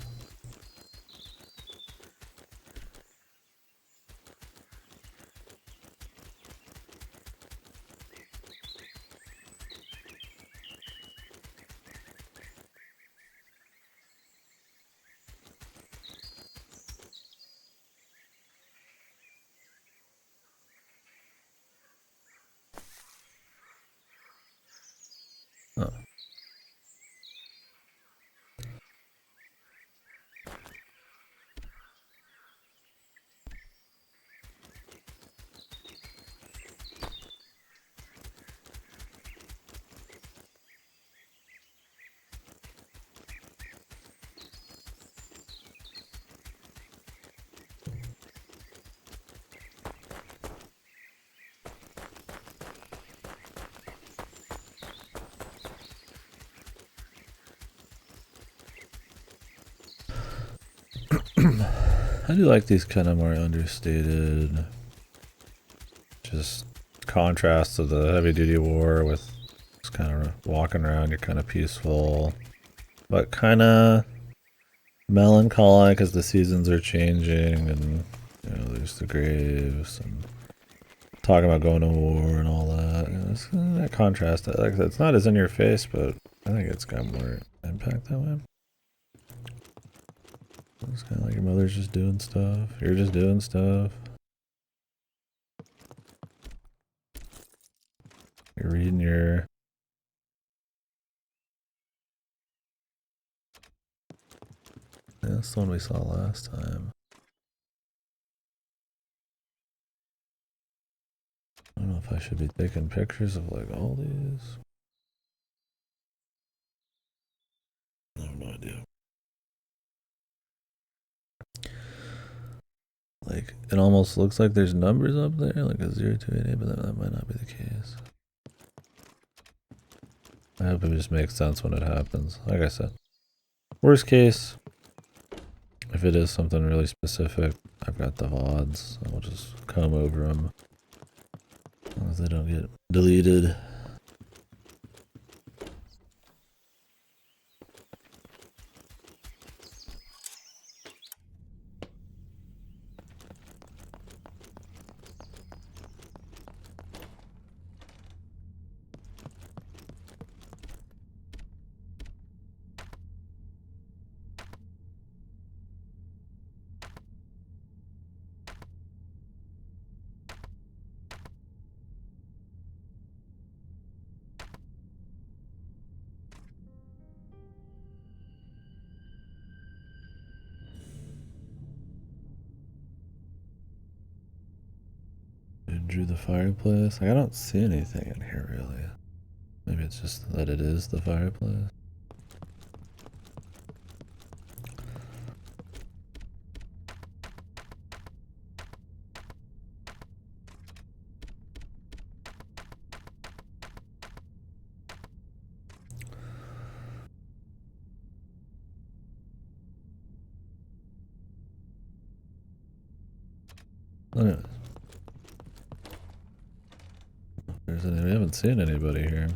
Oh. I do like these kind of more understated, just contrast to the heavy duty war with just kind of walking around, you're kind of peaceful, but kind of melancholic as the seasons are changing, and you know, there's the graves and talking about going to war and all that. You know, it's that contrast. Like it's not as in your face, but I think it's got more impact that way. It's kind of like your mother's just doing stuff. You're just doing stuff. You're reading your... Yeah, that's the one we saw last time. I don't know if I should be taking pictures of like all these. I have no idea. Like, it almost looks like there's numbers up there, like a 0 to 8, but that might not be the case. I hope it just makes sense when it happens. Like I said, worst case, if it is something really specific, I've got the VODs. I'll just come over them. As long as they don't get deleted. Drew the fireplace. Like, I don't see anything in here really. Maybe it's just that it is the fireplace. Anyways, we haven't seen anybody here.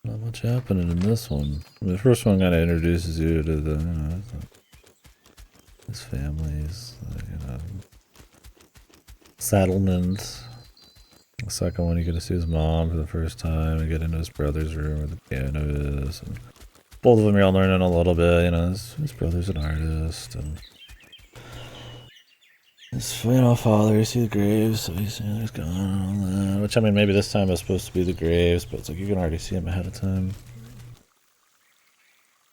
Not much happening in this one. I mean, the first one kind of introduces you to the, you know, his family's, you know, settlement. The second one, you get to see his mom for the first time and get into his brother's room where the piano is. And both of them, you're all learning a little bit. You know, his brother's an artist, and his, you know, father. You see the graves, so he's, you know, he's gone and all that. Which, I mean, maybe this time was supposed to be the graves, but it's like you can already see him ahead of time.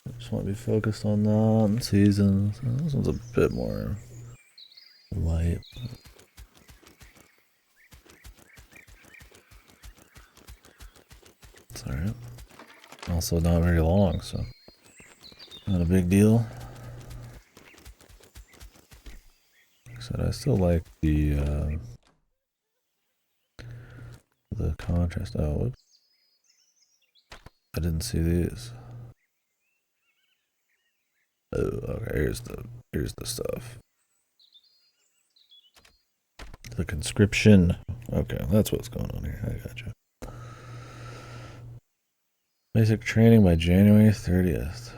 I just want to be focused on that and seasons. This one's a bit more light. It's alright. Also not very long, so not a big deal. Like I said, I still like the contrast. Oh, whoops. I didn't see these. Oh, okay, here's the stuff. The conscription. Okay, that's what's going on here. I gotcha. Basic training by January 30th.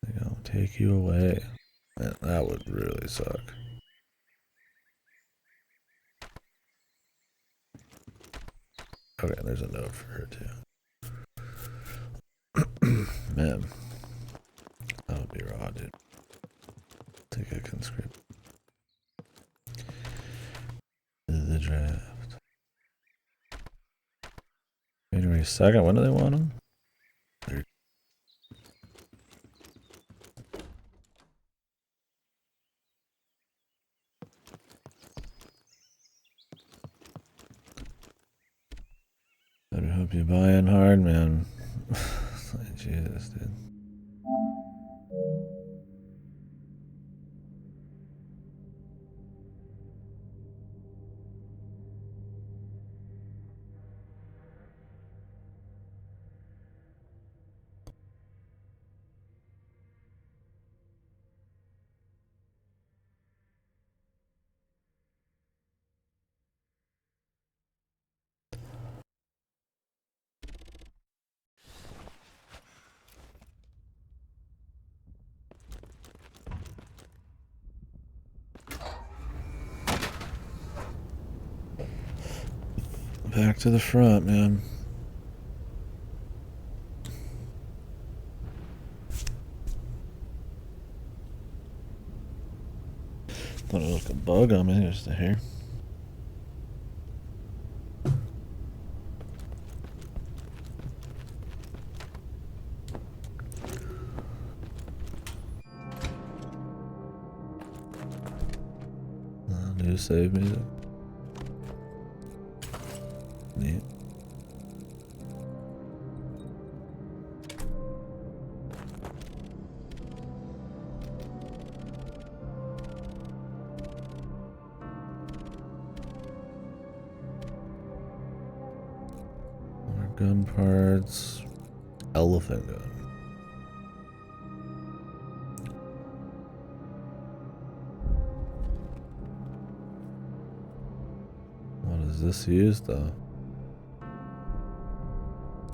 They gonna take you away. Man, that would really suck. Okay, there's a note for her too. Man, that would be raw, dude. Take a conscript. The draft. January 2nd, when do they want them? Hope you're buying hard, man. Jesus, dude. Back to the front, man. Thought it was like a bug on me just to hear. New save music. Neat. More gun parts. Elephant gun. What is this used though?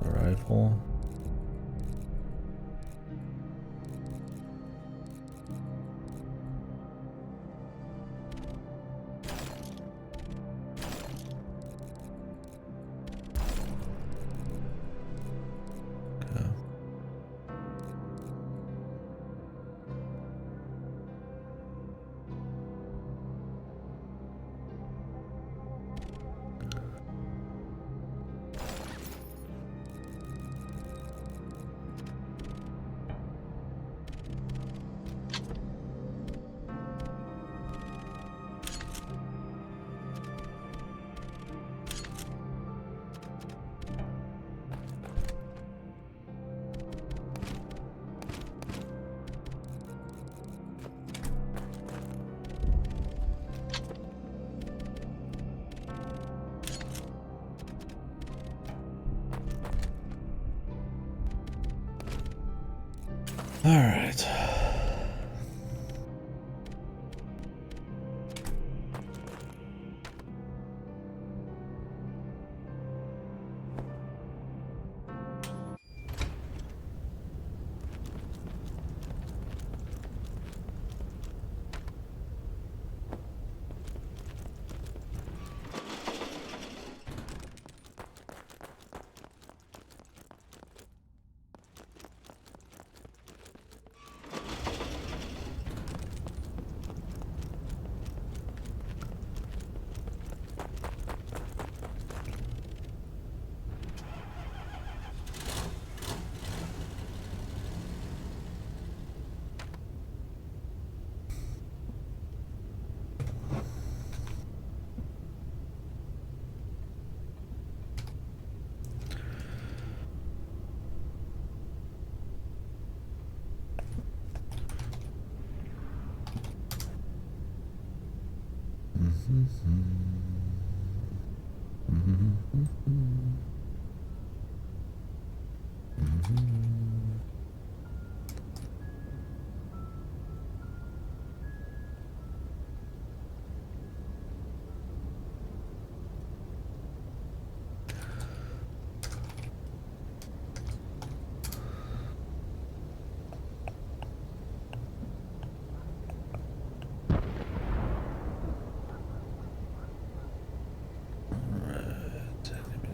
A rifle? Okay. All right.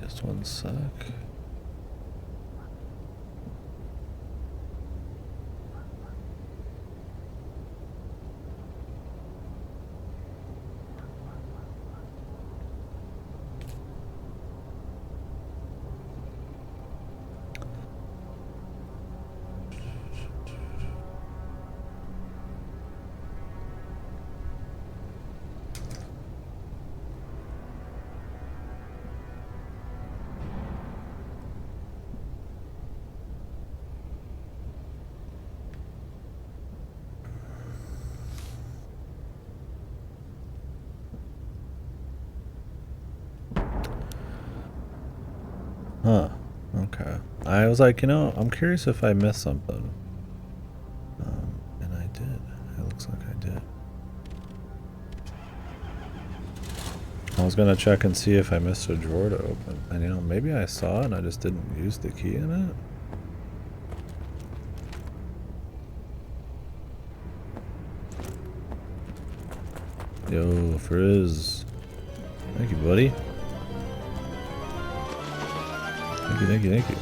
Just one sec. Okay. I was like, you know, I'm curious if I missed something. And I did. It looks like I did. I was gonna check and see if I missed a drawer to open. And you know, maybe I saw it and I just didn't use the key in it. Yo, Frizz. Thank you, buddy. Thank you, thank you, thank you.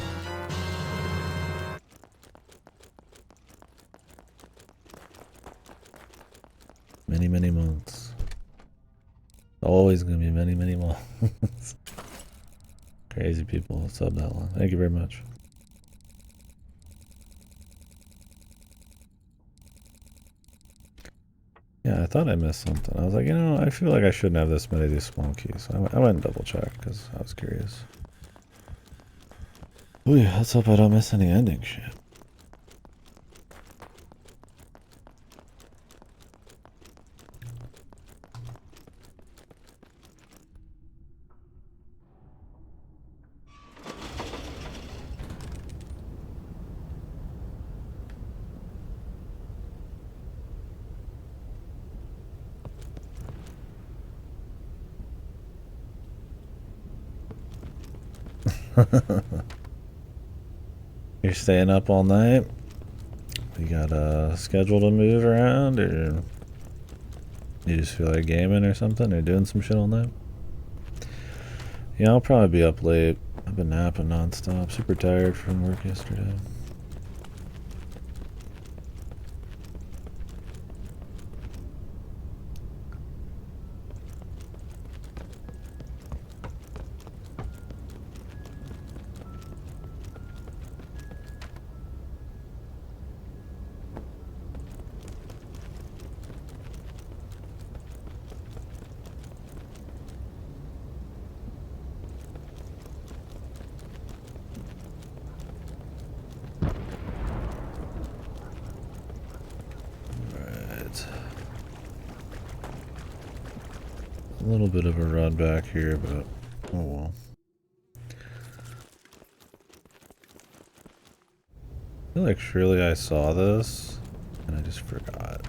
Many, many months. Always gonna be many, many months. Crazy people sub that long. Thank you very much. Yeah, I thought I missed something. I was like, you know, I feel like I shouldn't have this many of these small keys. So I went and double checked because I was curious. Oh yeah, let's hope I don't miss any ending shit. You're staying up all night? You got a schedule to move around, or you just feel like gaming or something, or doing some shit all night? Yeah, I'll probably be up late. I've been napping nonstop. Super tired from work yesterday. A little bit of a run back here, but oh well. I feel like surely I saw this and I just forgot.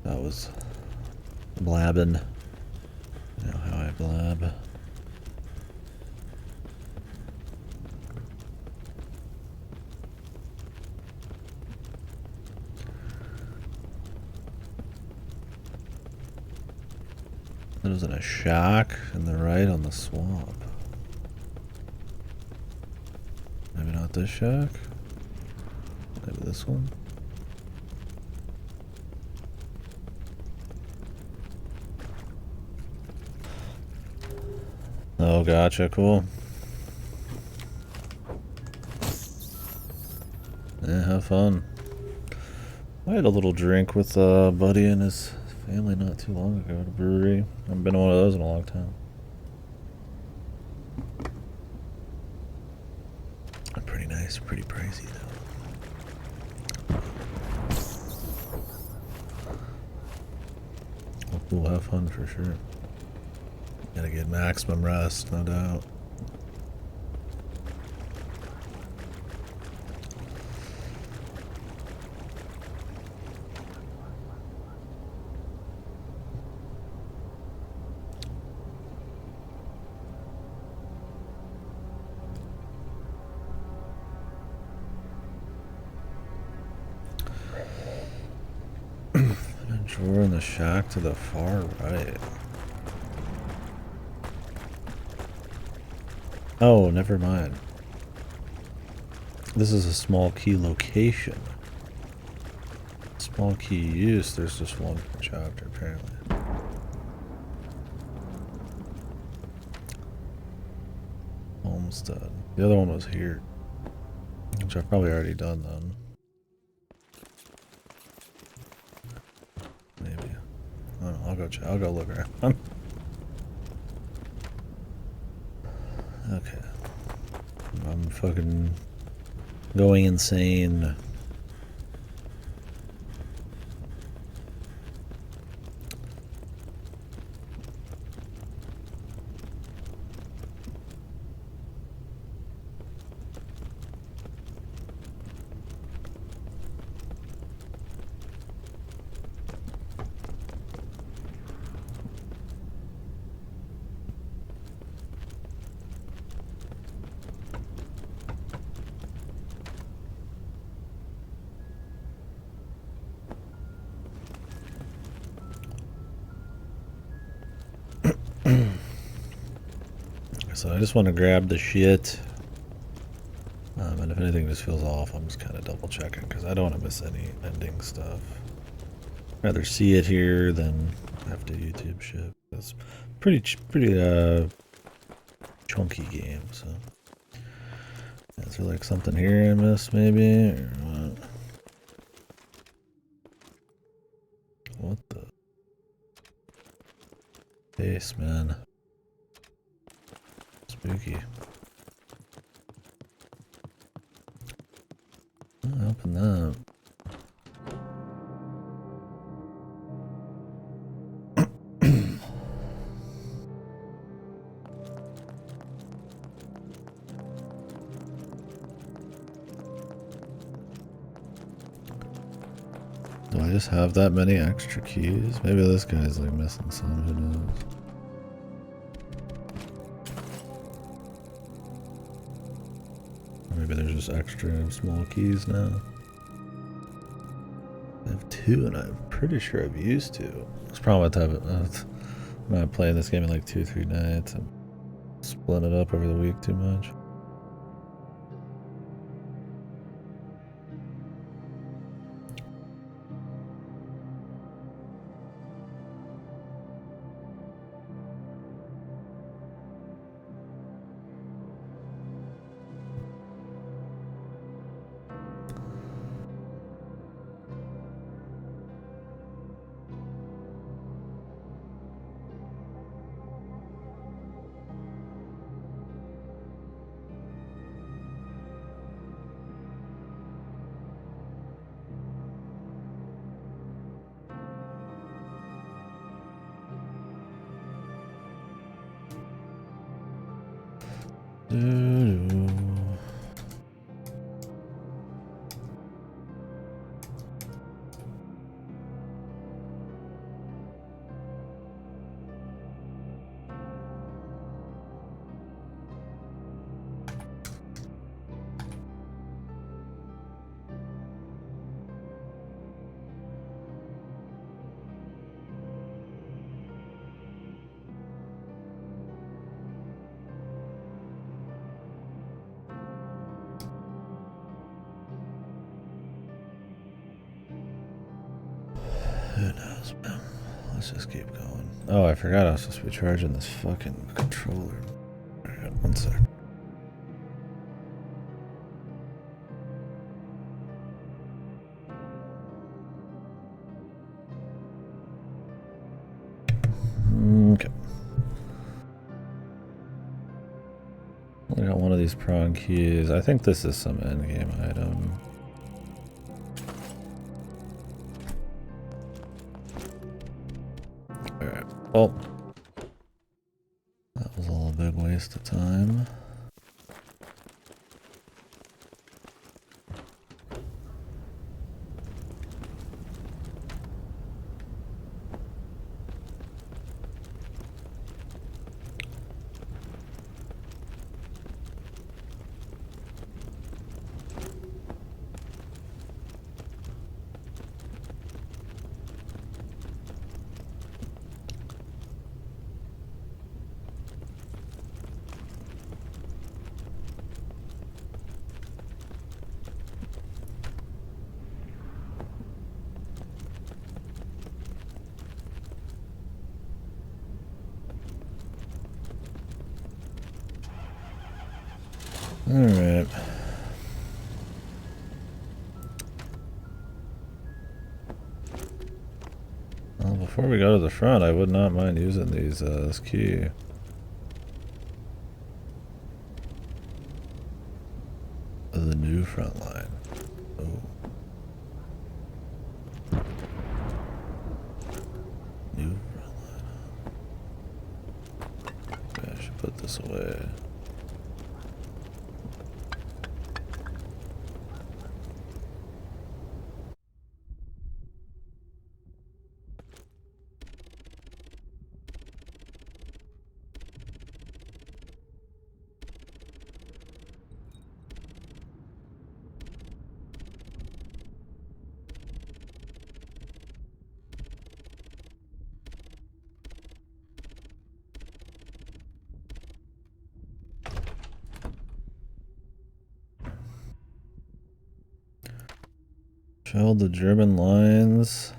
That was blabbing. You know how I blab. That was in a shack and the right on the swamp. Maybe not this shack. Maybe this one. Oh, gotcha. Cool. Yeah, have fun. I had a little drink with a buddy and his family not too long ago at a brewery. I haven't been to one of those in a long time. Pretty nice, pretty pricey though. We'll have fun for sure. Gotta get maximum rest, no doubt. Drawer in the shack to the far right. Oh, never mind. This is a small key location. Small key use, there's just one per chapter apparently. Homestead. The other one was here. Which I've probably already done then. Maybe. I don't know, I'll go check. I'll go look around. Okay. I'm fucking going insane. so I just want to grab the shit. And if anything just feels off, I'm just kind of double checking because I don't want to miss any ending stuff. Rather see it here than have to YouTube shit. It's pretty chunky game, so. Is there like something here I missed maybe, or what? What the? Face, man. Spooky. Oh, open that. Do I just have that many extra keys? Maybe this guy's like missing some, who knows? Or maybe there's just extra small keys now. I have 2 and I'm pretty sure I've used 2. It's probably what I'm not playing this game in like 2-3 nights. I'm splitting it up over the week too much. Who knows, man? Let's just keep going. Oh, I forgot I was supposed to be charging this fucking controller. Alright, 1 sec. Okay. I got one of these prawn keys. I think this is some endgame item. Alright, well, that was all a big waste of time. Alright. Well, before we go to the front, I would not mind using this key. The new front line. Oh. New front line. Okay, I should put this away. Shelled the German lines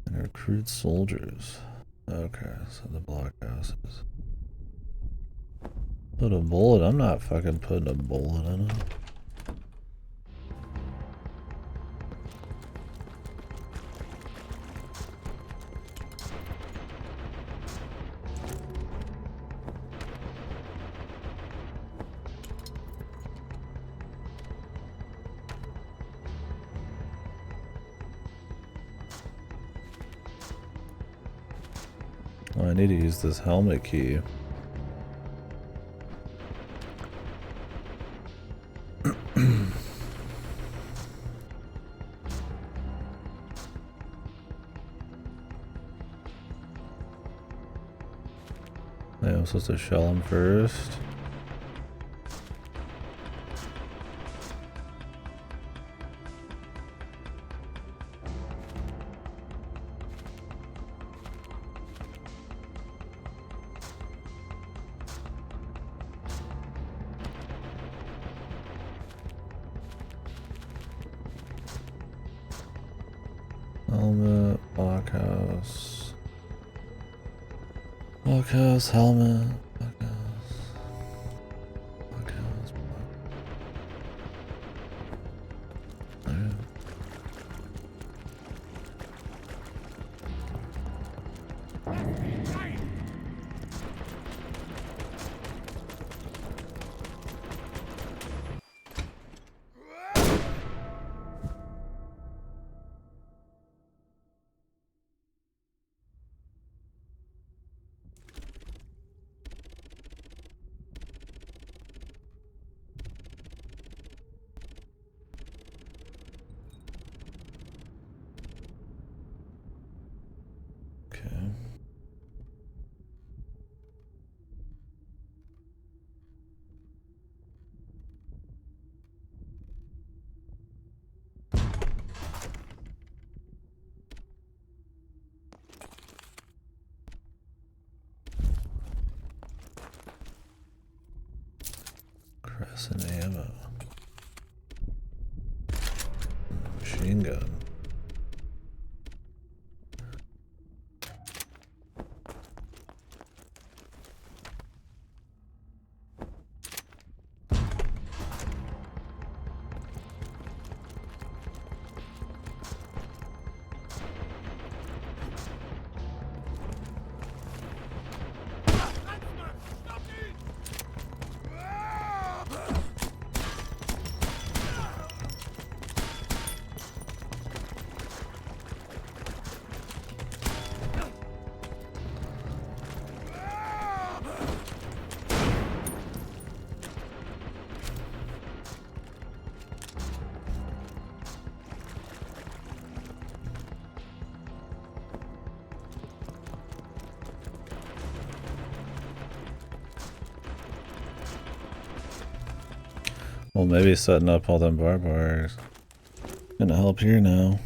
and recruit soldiers. Okay, so the blockhouses. Put a bullet? I'm not fucking putting a bullet in it. Oh, I need to use this helmet key. I'm supposed to shell him first. Helmet, blockhouse. Blockhouse, helmet, blockhouse. Blockhouse, blockhouse. Crescent ammo. Machine gun. Well, maybe setting up all them barbed wires gonna help here now.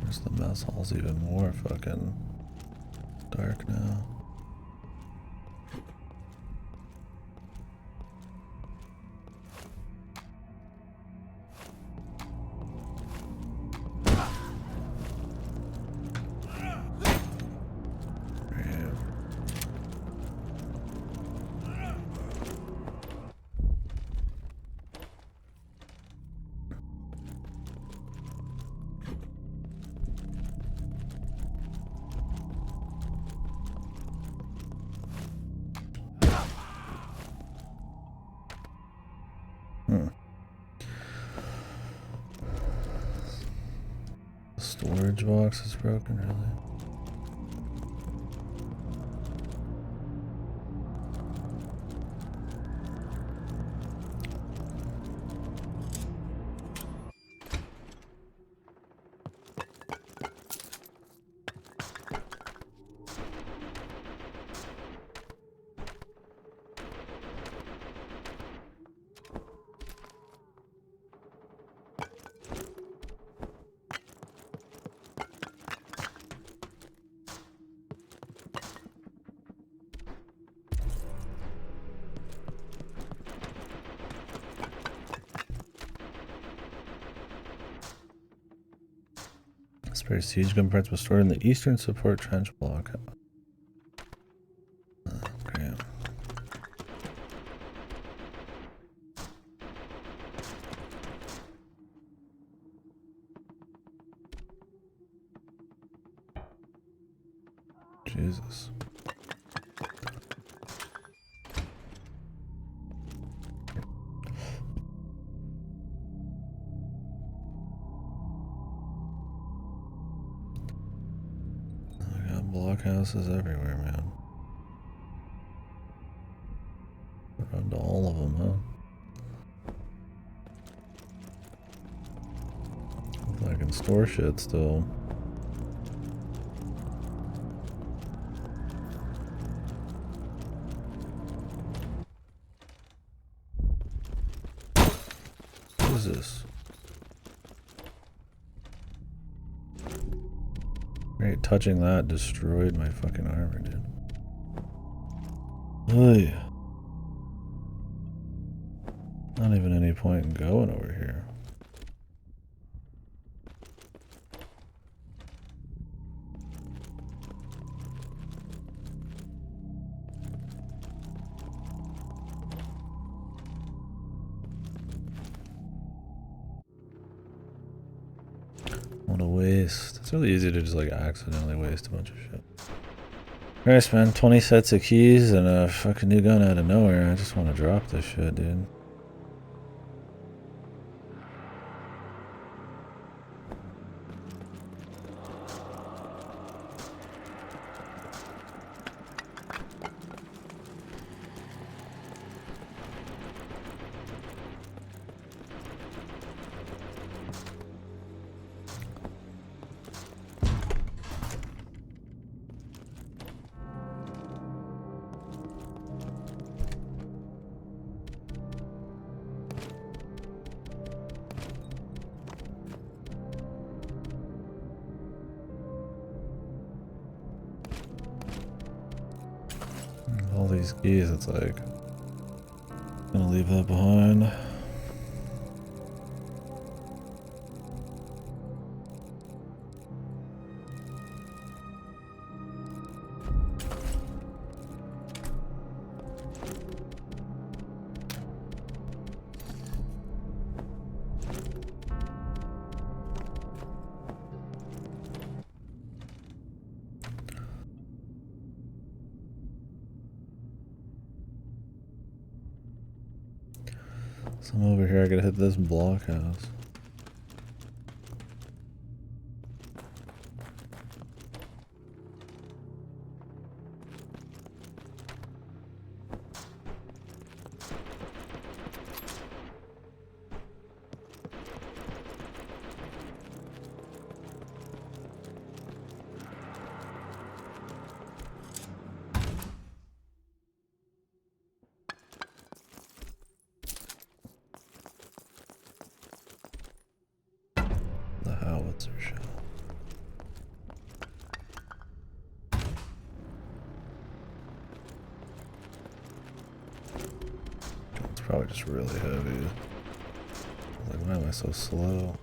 There's the mess hall's even more fucking dark now. Storage box is broken, really. Spare siege gun parts was stored in the eastern support trench block. Great. Jesus. I got blockhouses everywhere, man. Around to all of them, huh? I can store shit still. What is this? Right, touching that destroyed my fucking armor, dude. Oy. Not even any point in going over here. What a waste. It's really easy to just like accidentally waste a bunch of shit. Alright, man, 20 sets of keys and a fucking new gun out of nowhere. I just want to drop this shit, dude. All these keys, it's like, gonna leave that behind. So I'm over here, I gotta hit this blockhouse. The howitzer shell. It's probably just really heavy. Like, why am I so slow?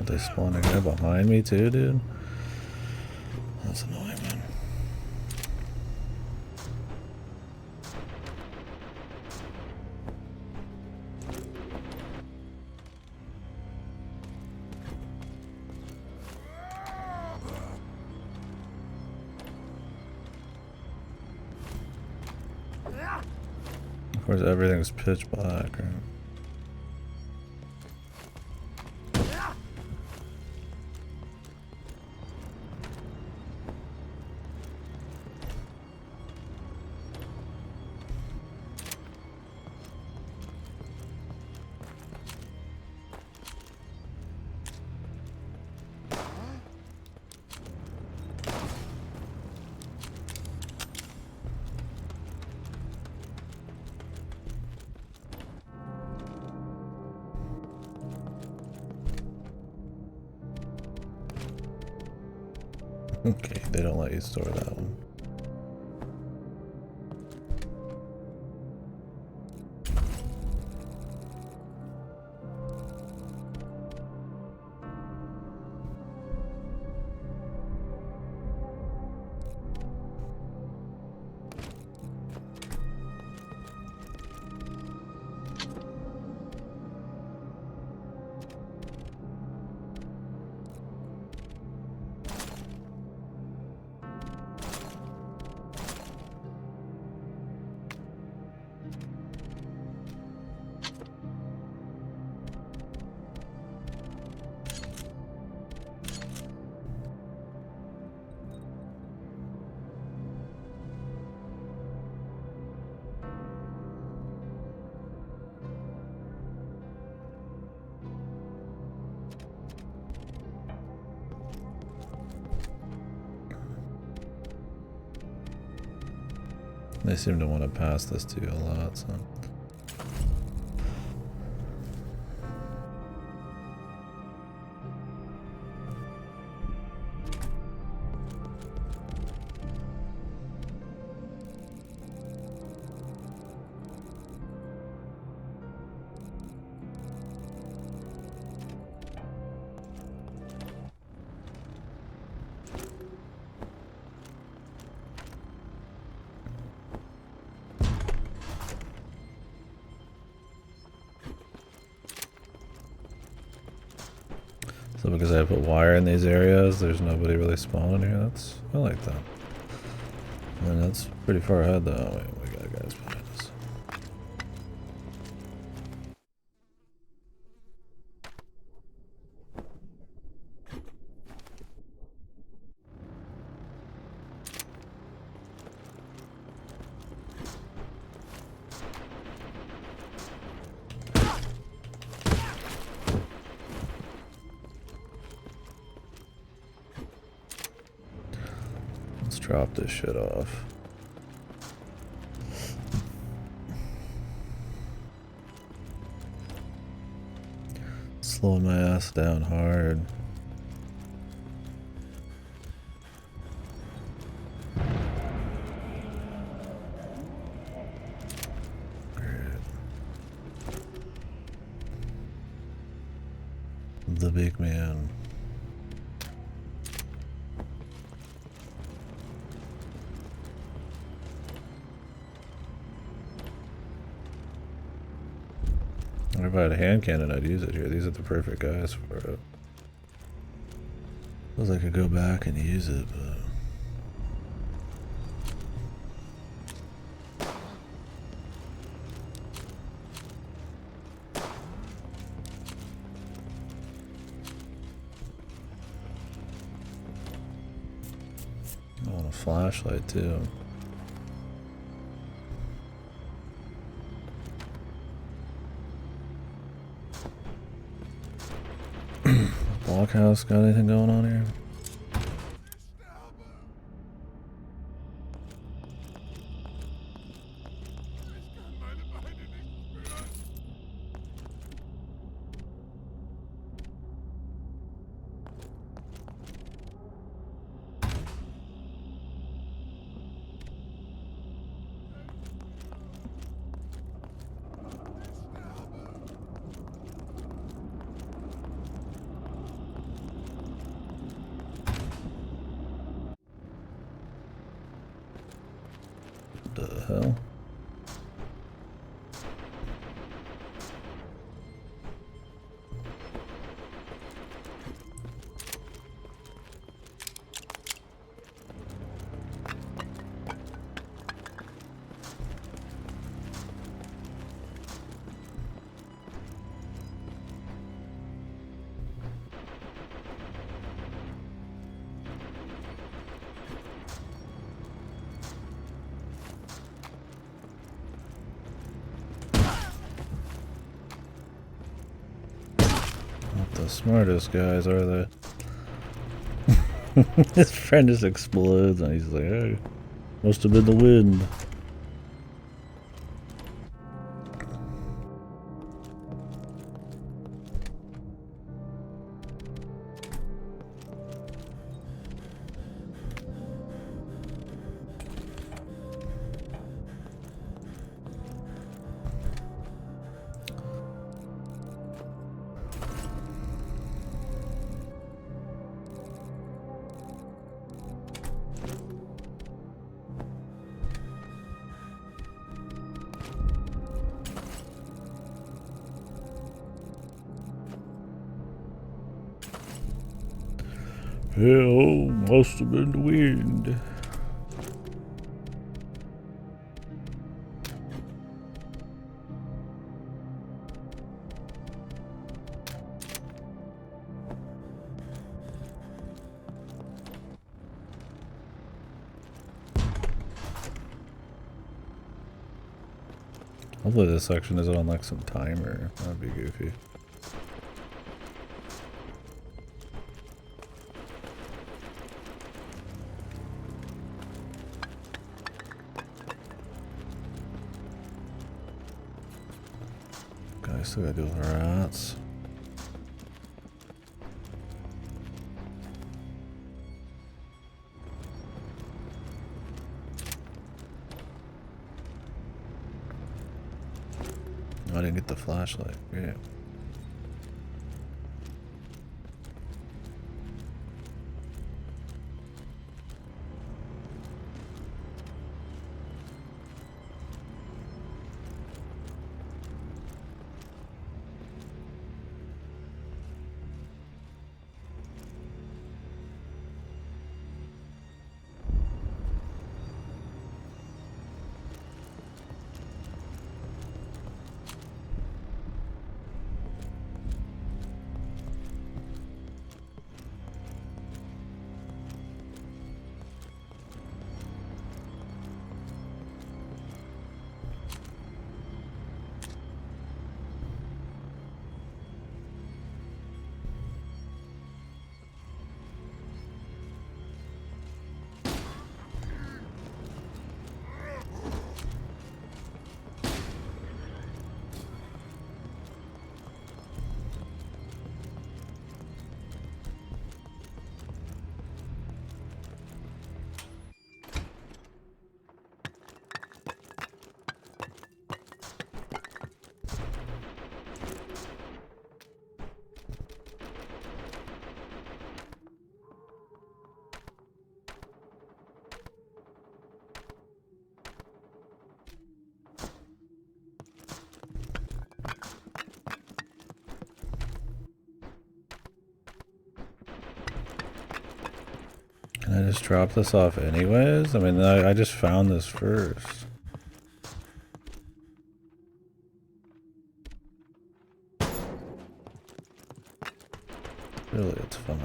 They spawned a guy behind me too, dude. That's annoying, man. Of course, everything's pitch black, right? Okay, they don't let you store that one. They seem to want to pass this to you a lot, so. So because I put wire in these areas, there's nobody really spawning here. I like that. And that's pretty far ahead though. Wait, we got guys behind us. Let's drop this shit off. Slowing my ass down hard. The big man. If I had a hand cannon, I'd use it here. These are the perfect guys for it. Feels like I could go back and use it, but... I want a flashlight too. Blockhouse got anything going on here? The hell? The smartest guys are they? His friend just explodes and he's like, hey, must have been the wind. Hell, must have been the wind. Hopefully this section is on like some timer. That'd be goofy. Guys, still gotta deal with rats. I didn't get the flashlight. Great. Can I just drop this off anyways? I mean, I just found this first. Really, it's fine.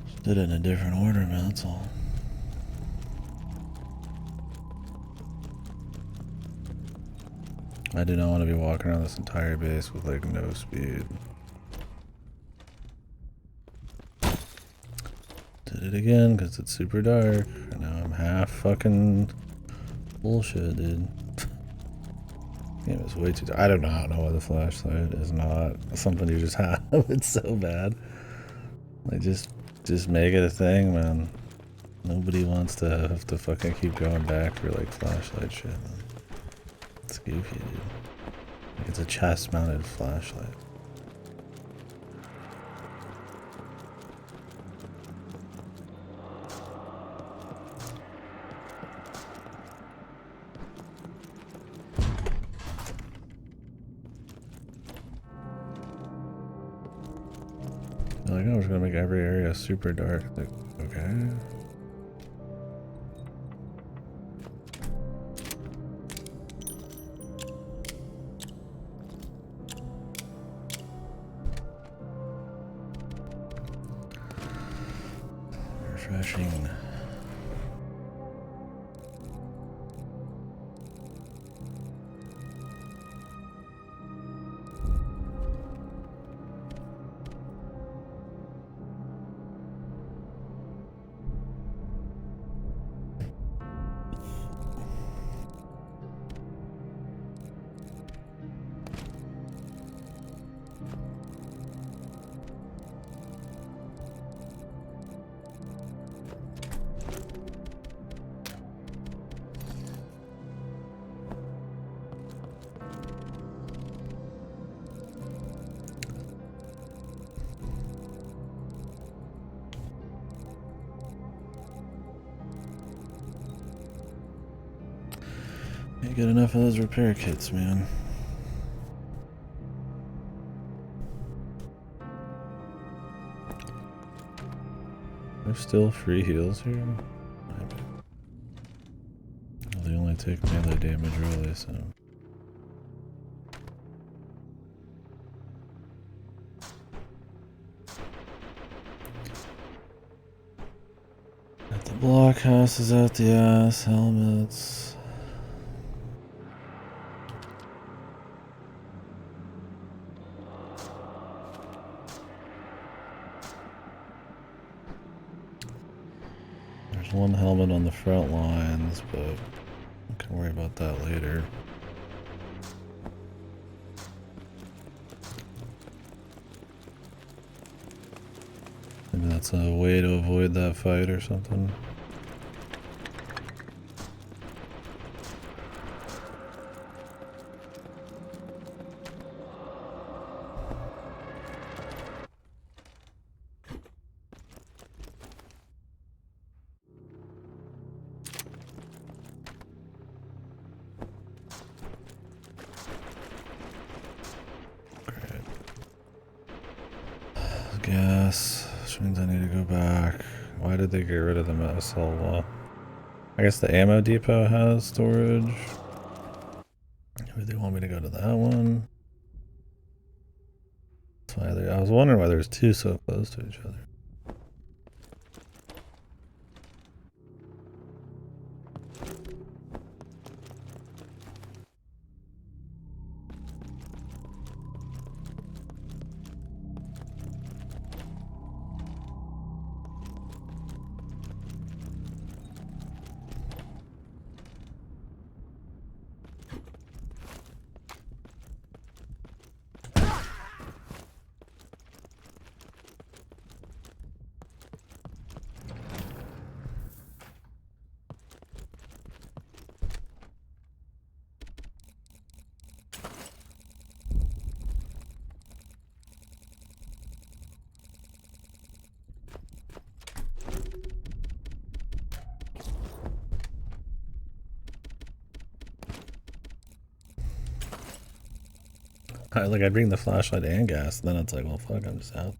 Just did it in a different order, man, that's all. I do not want to be walking around this entire base with like no speed. Did it again because it's super dark. And now I'm half fucking bullshit, dude. Game is way too dark. I do not know why the flashlight is not something you just have. It's so bad. Like just make it a thing, man. Nobody wants to have to fucking keep going back for like flashlight shit, man. It's goofy, dude. Like it's a chest-mounted flashlight. They're like, oh, we're gonna make every area super dark. Like, okay. Refreshing. Can't get enough of those repair kits, man. There's still free heals here? Maybe. Well, they only take melee damage really, so... Got the blockhouses out the ass, helmets... There's one helmet on the front lines, but we can worry about that later. Maybe that's a way to avoid that fight or something. Gas, which means I need to go back. Why did they get rid of the assault wall? I guess the ammo depot has storage. Maybe they want me to go to that one. That's why I was wondering why there's two so close to each other. I bring the flashlight and gas, then it's like, well, fuck, I'm just out.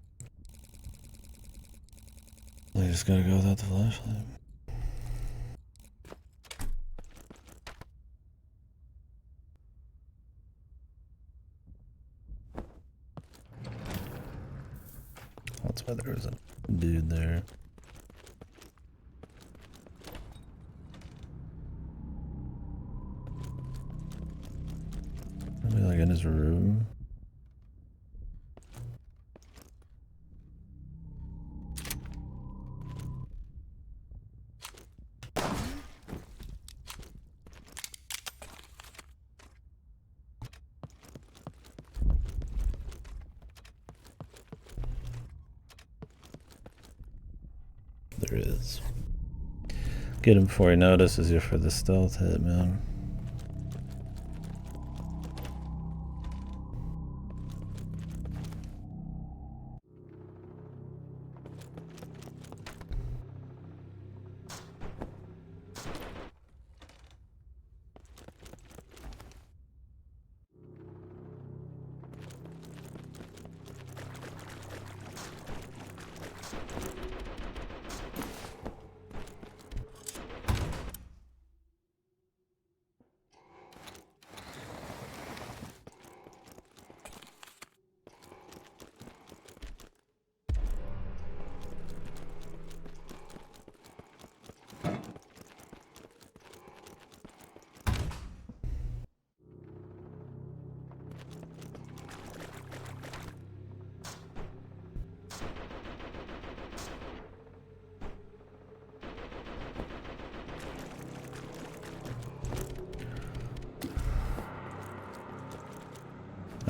I just gotta go without the flashlight. That's why there was a dude there. Maybe like in his room. There is. Get him before he notices you for the stealth hit, man.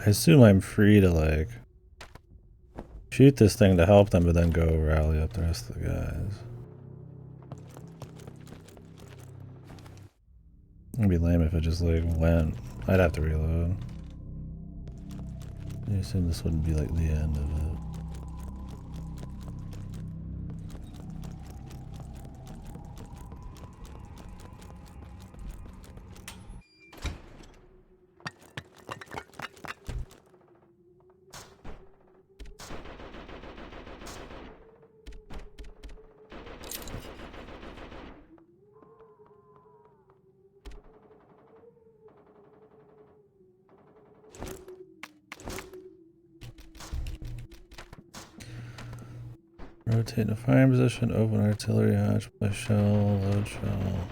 I assume I'm free to like shoot this thing to help them, but then go rally up the rest of the guys. It'd be lame if it just like went. I'd have to reload. I assume this wouldn't be like the end of it. Rotate in a firing position, open artillery hatch, play shell, load shell.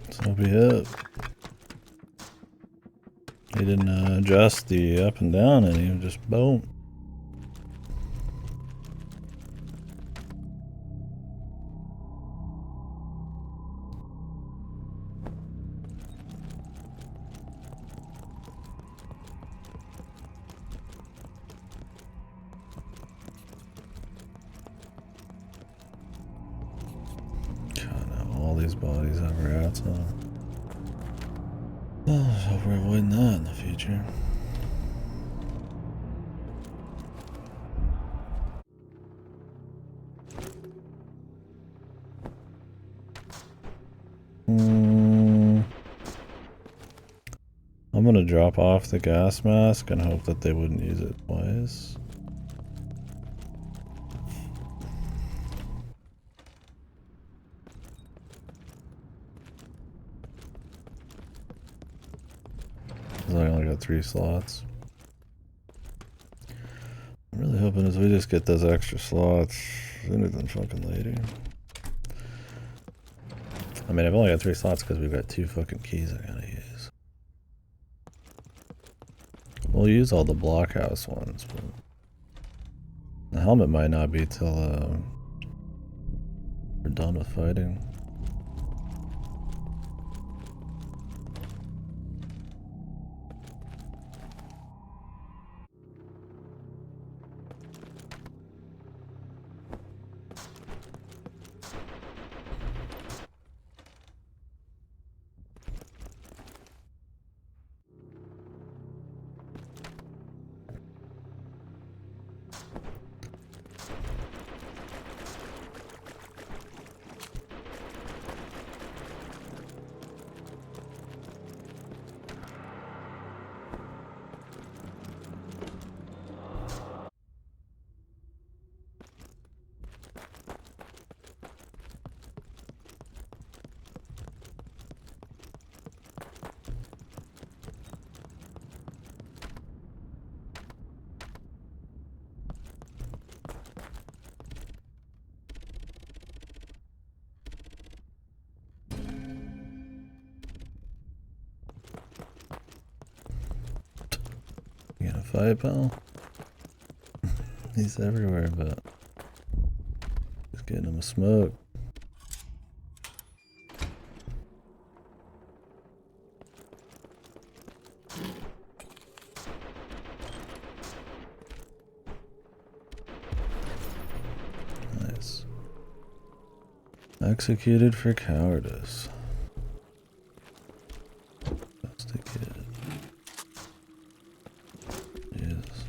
So be it. He didn't adjust the up and down and he just boom. God, now all these bodies have rats on. Well, I hope we're avoiding that in the future. I'm gonna drop off the gas mask and hope that they wouldn't use it twice. I only got 3 slots. I'm really hoping as we just get those extra slots sooner than fucking later. I mean, I've only got 3 slots because we've got 2 fucking keys I gotta use. We'll use all the blockhouse ones, but the helmet might not be till we're done with fighting. You gonna fight, pal? He's everywhere, but just getting him a smoke. Nice. Executed for cowardice. Just a kid. Yes.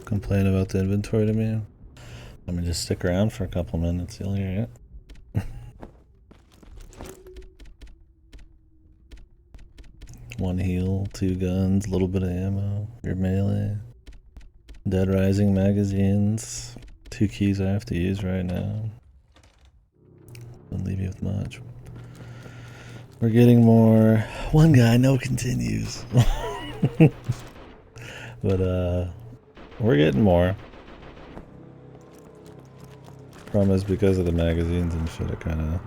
Complain about the inventory to me? I mean, just stick around for a couple minutes, you'll hear it. One heal, 2 guns, a little bit of ammo, your melee. Dead Rising magazines. 2 keys I have to use right now. Don't leave you with much. We're getting more. One guy, no continues. But we're getting more. Problem is because of the magazines and shit, it kind of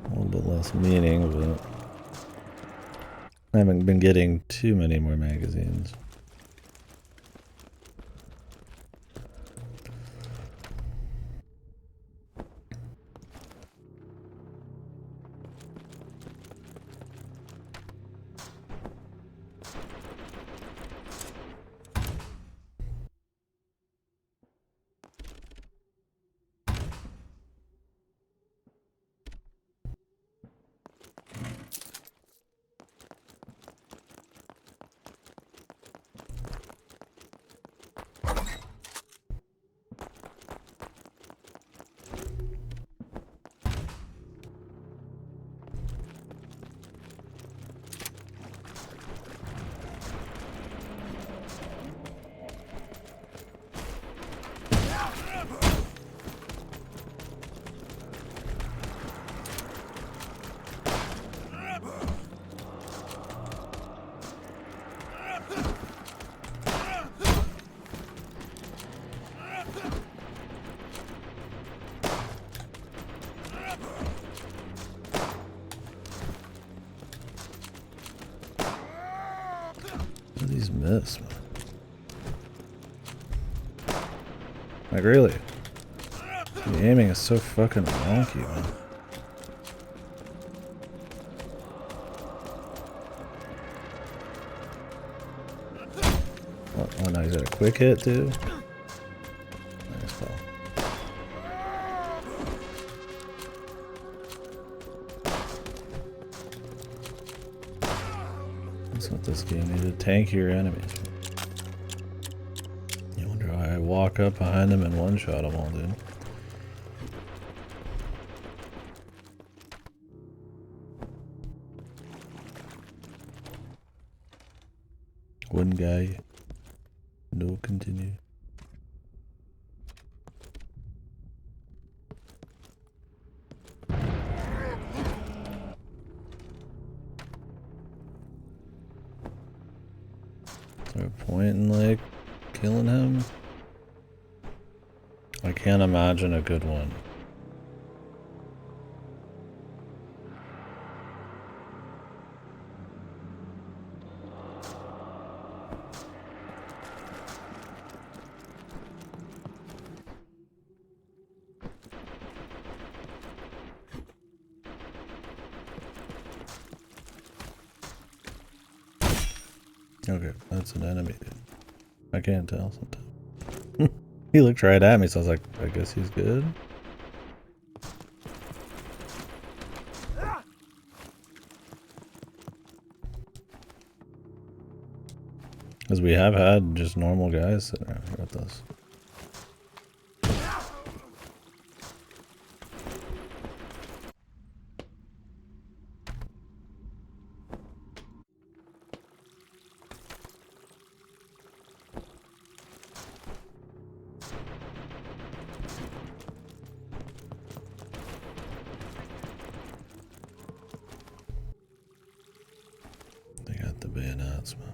a little bit less meaning, but I haven't been getting too many more magazines. These miss, man. Like, really? The aiming is so fucking wonky, man. Oh, no, he's got a quick hit, too? Nice ball. That's what this game needed. Tankier enemies. You wonder why I walk up behind them and one-shot them all, dude. One guy. No continue. Is there a point in, like, killing him? I can't imagine a good one. Okay, that's an enemy, dude. I can't tell sometimes. He looked right at me, so I was like, I guess he's good. Because we have had just normal guys sitting around here with us. They got the bayonets, man.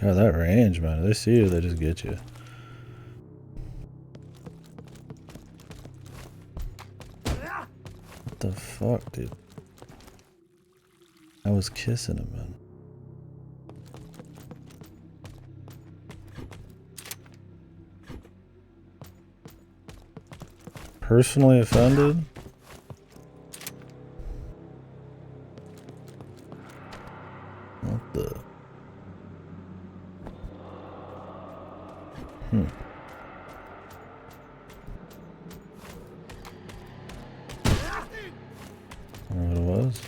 God, that range, man. If they see you, they just get you. What the fuck, dude? I was kissing him, man. Personally offended? What the? I don't know what it was.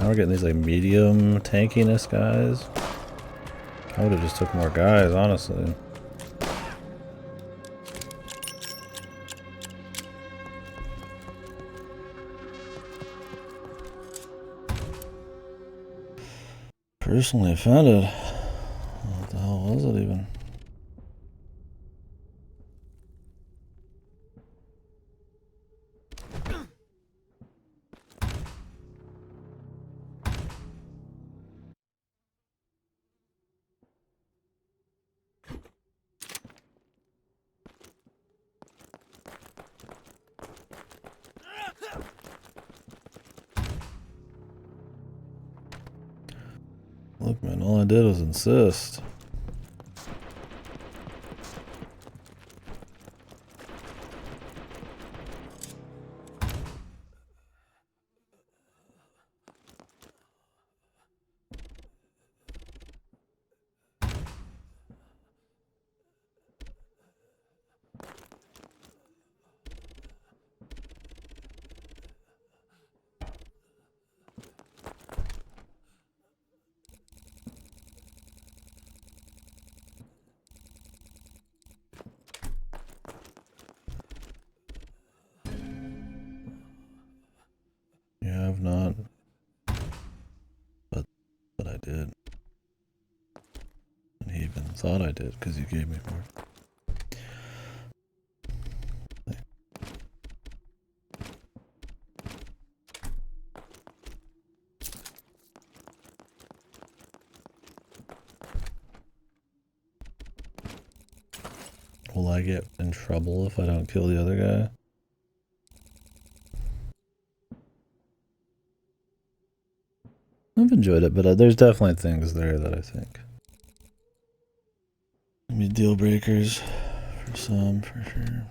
Now we're getting these like medium tankiness guys. I would have just took more guys, honestly. Personally offended. What the hell was it even? Look, man, all I did was insist. Yeah, I've not. But I did. And he even thought I did because he gave me more. Will I get in trouble if I don't kill the other guy? I've enjoyed it, but there's definitely things there that I think maybe deal breakers for some, for sure.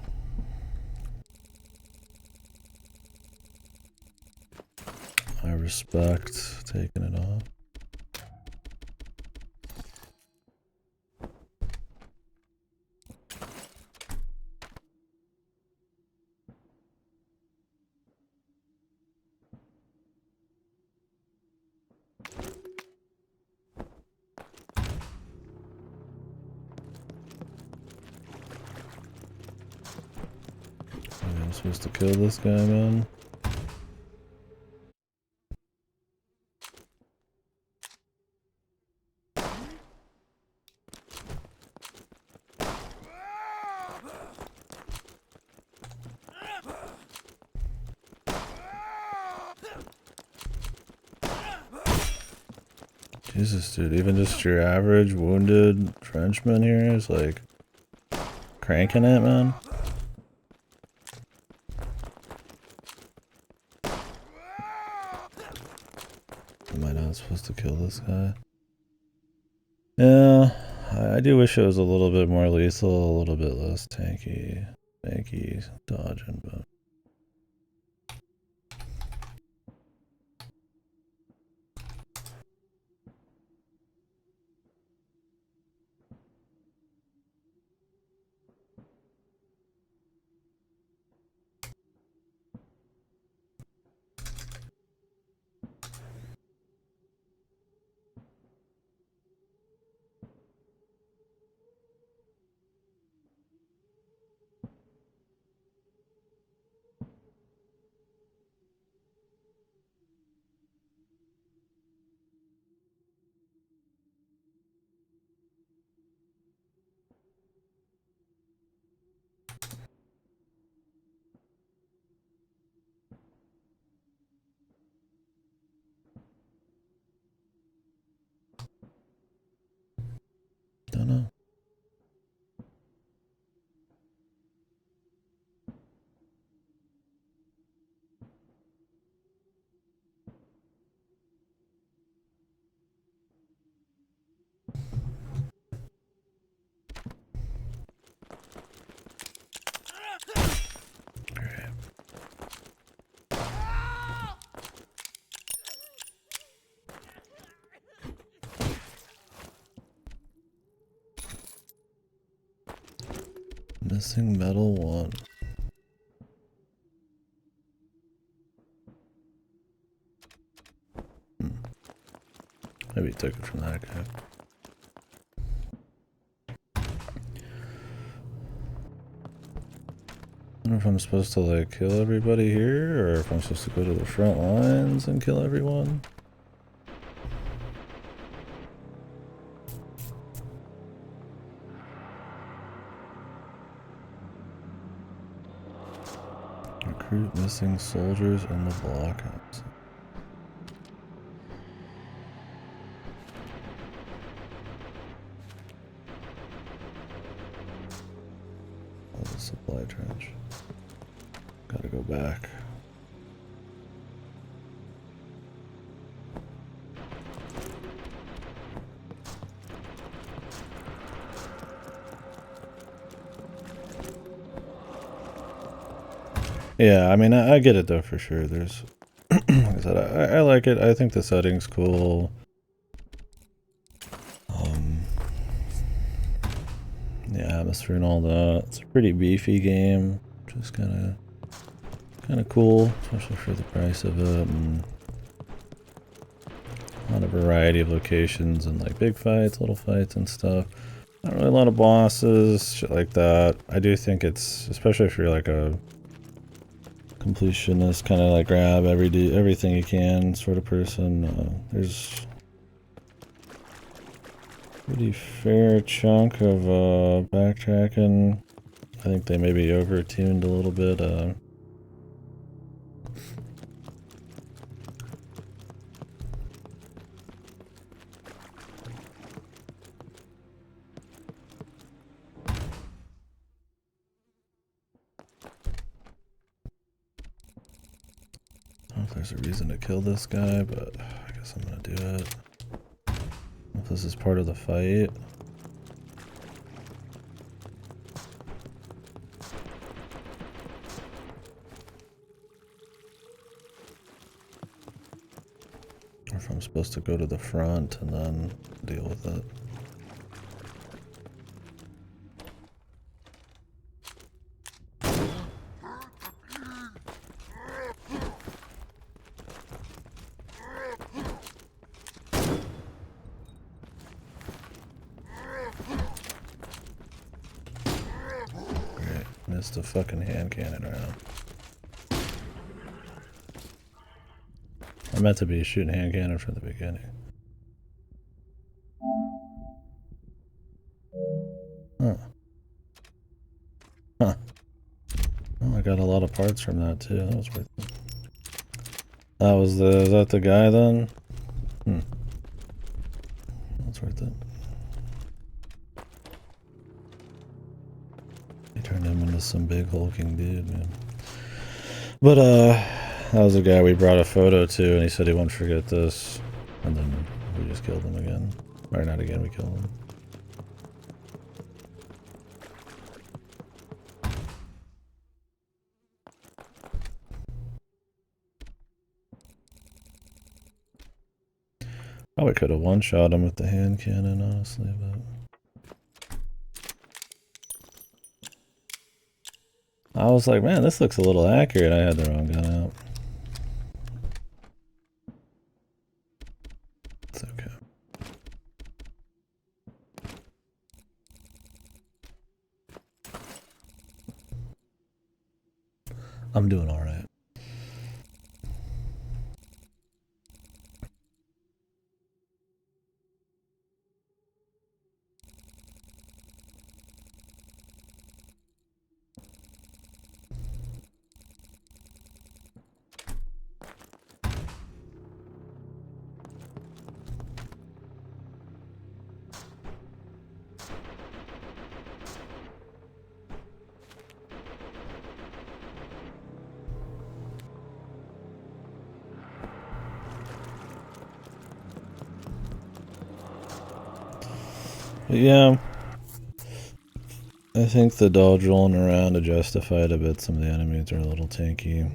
I respect taking it off. I'm supposed to kill this guy, man. Jesus, dude, even just your average wounded Frenchman here is like cranking it, man. Am I not supposed to kill this guy? Yeah, I do wish it was a little bit more lethal, a little bit less tanky dodging, but. Don't know. Missing metal 1. Maybe he took it from that guy. I don't know if I'm supposed to like kill everybody here, or if I'm supposed to go to the front lines and kill everyone. Recruit missing soldiers in the blockhouse. Oh, the supply trench. Gotta go back. Yeah, I mean, I get it though for sure. There's, like I said, I like it. I think the setting's cool. The atmosphere and all that. It's a pretty beefy game. Just kind of cool, especially for the price of it. And a lot of variety of locations and like big fights, little fights and stuff. Not really a lot of bosses, shit like that. I do think it's, especially if you're like a completionist, kind of like grab everything you can sort of person. There's a pretty fair chunk of backtracking. I think they maybe over-tuned a little bit. I don't know if there's a reason to kill this guy, but I guess I'm gonna do it. I don't know if this is part of the fight. Or if I'm supposed to go to the front and then deal with it. Missed a fucking hand cannon round. I meant to be shooting hand cannon from the beginning. Huh. Huh. Well, I got a lot of parts from that too. That was worth it. Is that the guy then? That's worth it. He turned him into some big hulking dude, man. But that was the guy we brought a photo to, and he said he won't forget this. And then we just killed him again. Or not again, we killed him. Probably could have one-shot him with the hand cannon, honestly, but... I was like, man, this looks a little accurate. I had the wrong gun out. It's okay. I'm doing all right. But yeah, I think the dodge rolling around to justify it a bit. Some of the enemies are a little tanky,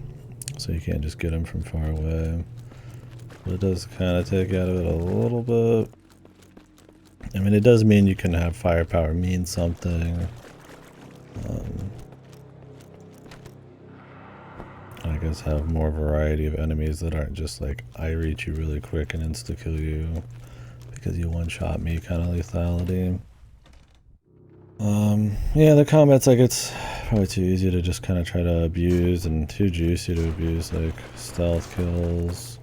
so you can't just get them from far away. But it does kind of take out of it a little bit. I mean, it does mean you can have firepower mean something. I guess have more variety of enemies that aren't just like, I reach you really quick and insta-kill you. because you one-shot me kind of lethality. Yeah, the combat's like it's probably too easy to just kind of try to abuse and too juicy to abuse, like stealth kills.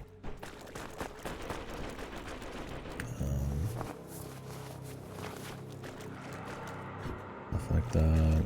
Stuff like that.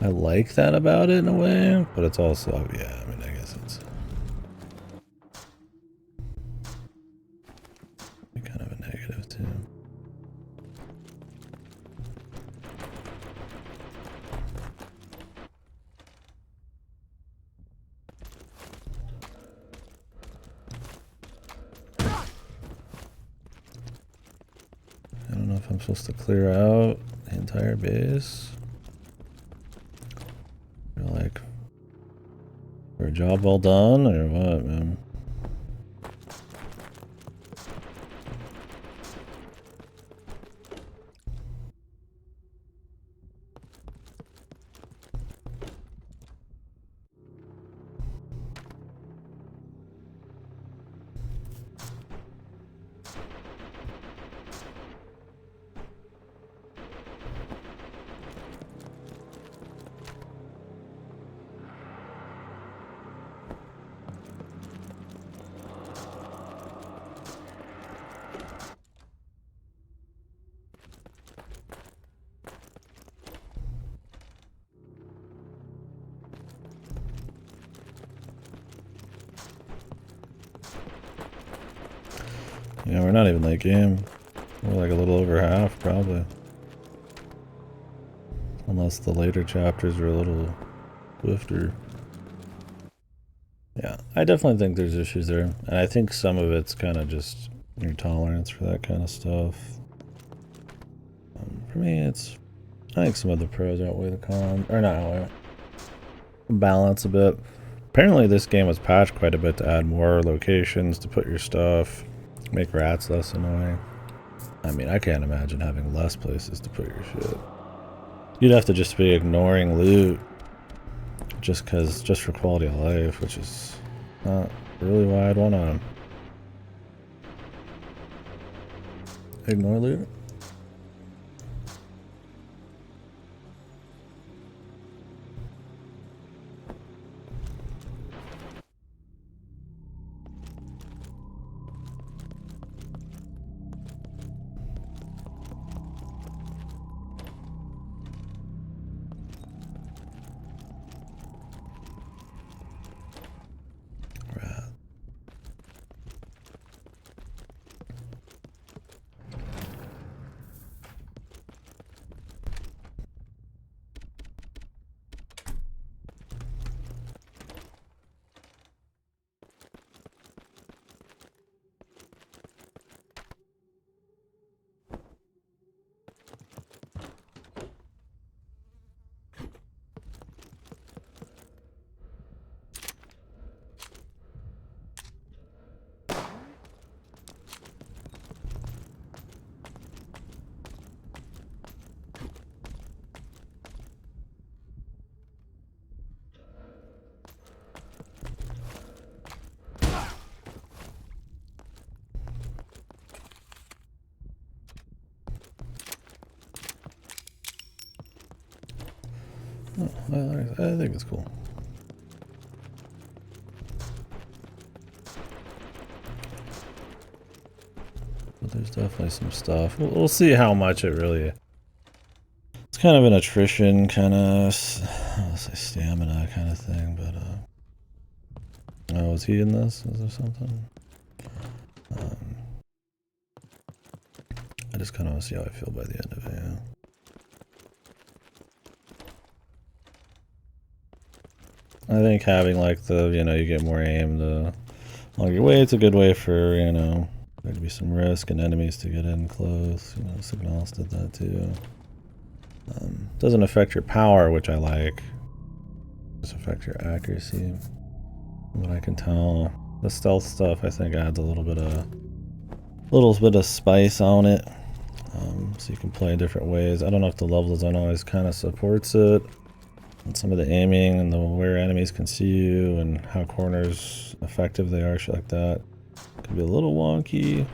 I like that about it in a way, but it's also, yeah, I mean, I guess it's kind of a negative too. I don't know if I'm supposed to clear out the entire base. Or like, for a job well done, or what, man? Yeah, we're not even late game. We're like a little over half, probably. Unless the later chapters are a little swifter. Yeah, I definitely think there's issues there. And I think some of it's kind of just your tolerance for that kind of stuff. For me, it's... I think some of the pros outweigh the cons. Or not outweigh. Balance a bit. Apparently this game was patched quite a bit to add more locations to put your stuff. Make rats less annoying. I mean, I can't imagine having less places to put your shit. You'd have to just be ignoring loot just for quality of life, which is not really why I'd want to ignore loot. Oh, I think it's cool. But there's definitely some stuff. We'll see how much it really... It's kind of an attrition kind of... I'll say stamina kind of thing, but... Oh, is he in this? Is there something? I just kind of want to see how I feel by the end of it, yeah. I think having like the, you get more aim along your way, it's a good way for, there to be some risk and enemies to get in close. Signals did that too. Doesn't affect your power, which I like. Just affect your accuracy. From what I can tell, The stealth stuff I think adds a little bit of spice on it, so you can play different ways. I don't know if the level design always kind of supports it, and some of the aiming and the where enemies can see you and how corners effective they are, shit like that, could be a little wonky.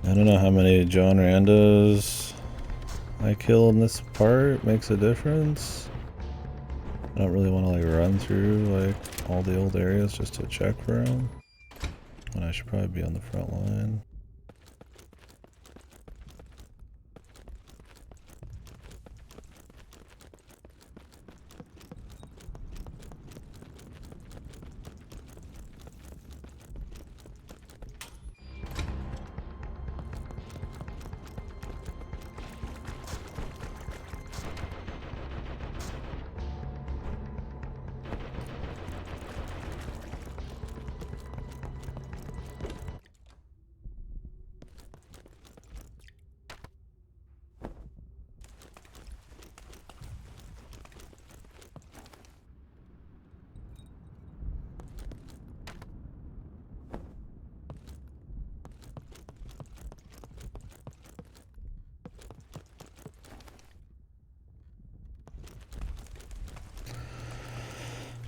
I don't know how many John Randos I kill in this part makes a difference. I don't really want to like run through like all the old areas just to check for them. And I should probably be on the front line.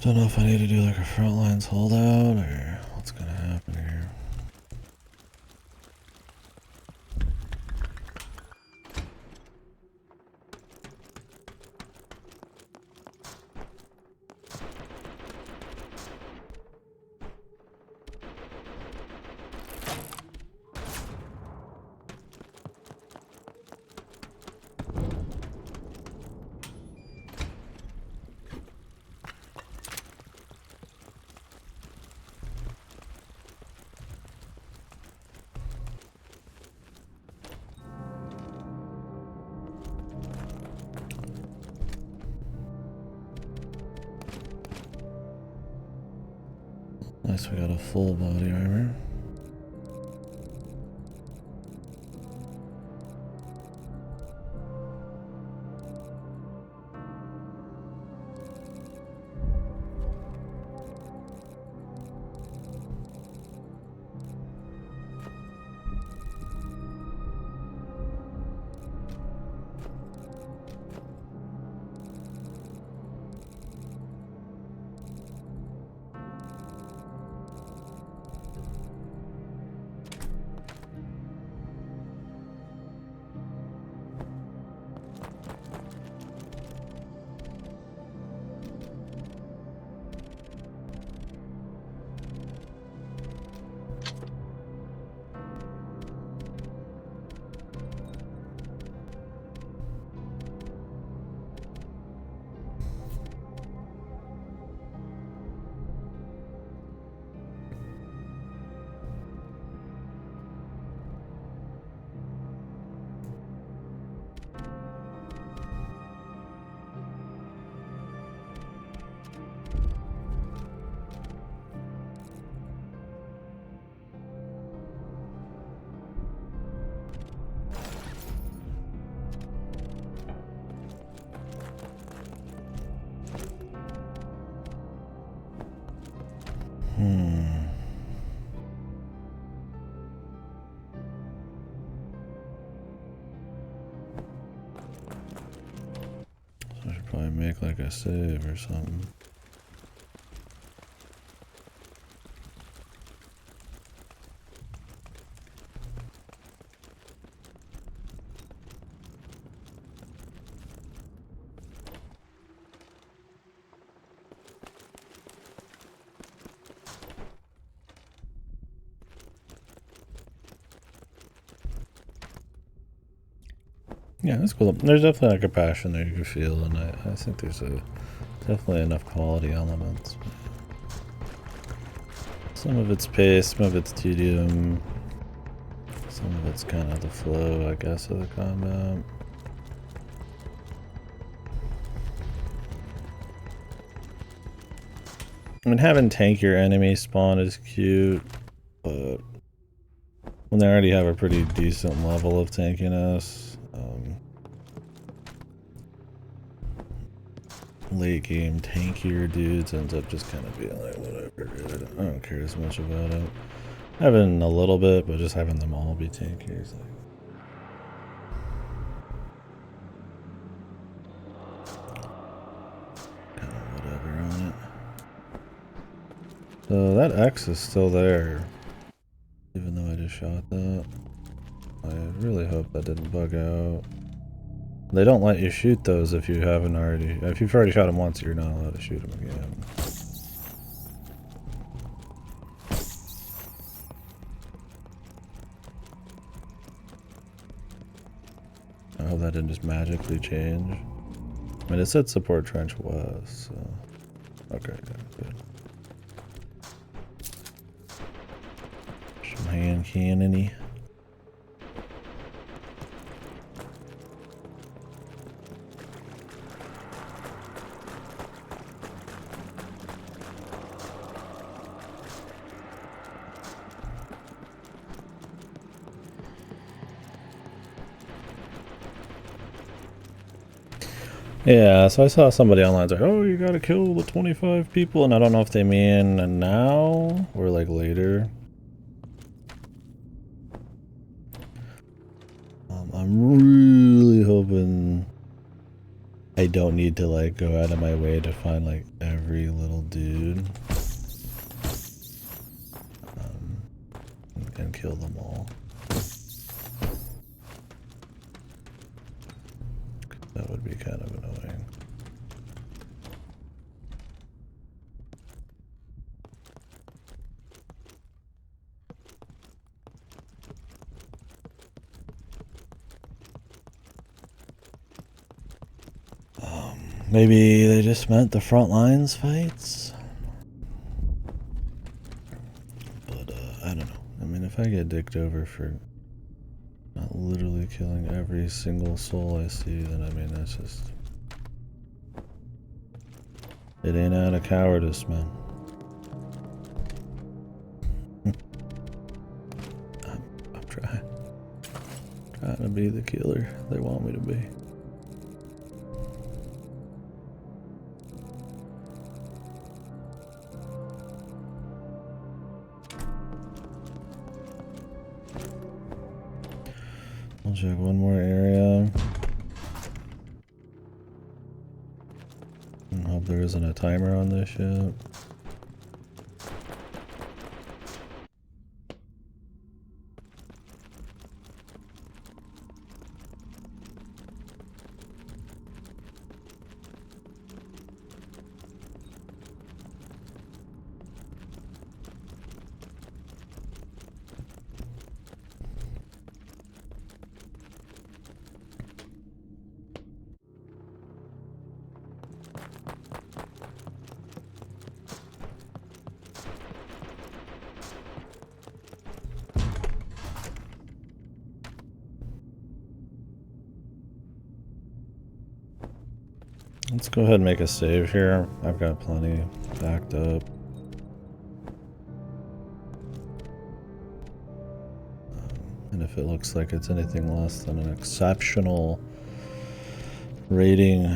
Don't know if I need to do like a front lines holdout or what's gonna happen here. Nice, we got a full body armor. I should probably make like a save or something. Yeah, that's cool. There's definitely like a passion there you can feel, and I think there's definitely enough quality elements. Some of it's pace, some of it's tedium, some of it's kind of the flow, I guess, of the combat. I mean, having tankier enemies spawn is cute, but when they already have a pretty decent level of tankiness, late game tankier dudes ends up just kind of being like, whatever, dude. I don't care as much about it. Having a little bit, but just having them all be tankier is like, kind of whatever on it. So that X is still there, even though I just shot that. I really hope that didn't bug out. They don't let you shoot those if you haven't already. If you've already shot them once, you're not allowed to shoot them again. I hope that didn't just magically change. I mean, it said support trench west, so. Okay, good. Some hand cannon-y. Yeah, so I saw somebody online like, oh, you gotta kill the 25 people, and I don't know if they mean now or like later. I'm really hoping I don't need to like go out of my way to find like every little dude and kill them all. That would be kind of annoying. Maybe they just meant the front lines fights? But, I don't know. I mean, if I get dicked over for not literally killing every single soul I see, then I mean, that's just... It ain't out of cowardice, man. I'm trying to be the killer they want me to be. I'll check one more area. I hope there isn't a timer on this yet. Let's go ahead and make a save here. I've got plenty backed up. And if it looks like it's anything less than an exceptional rating,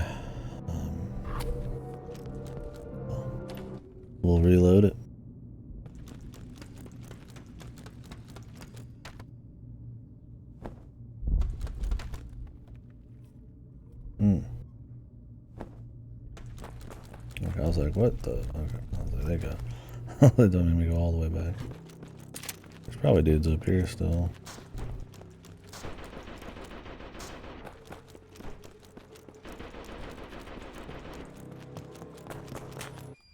we'll reload it. Okay, I was like, what the? Okay, I was like, they go. They don't even go all the way back. There's probably dudes up here still.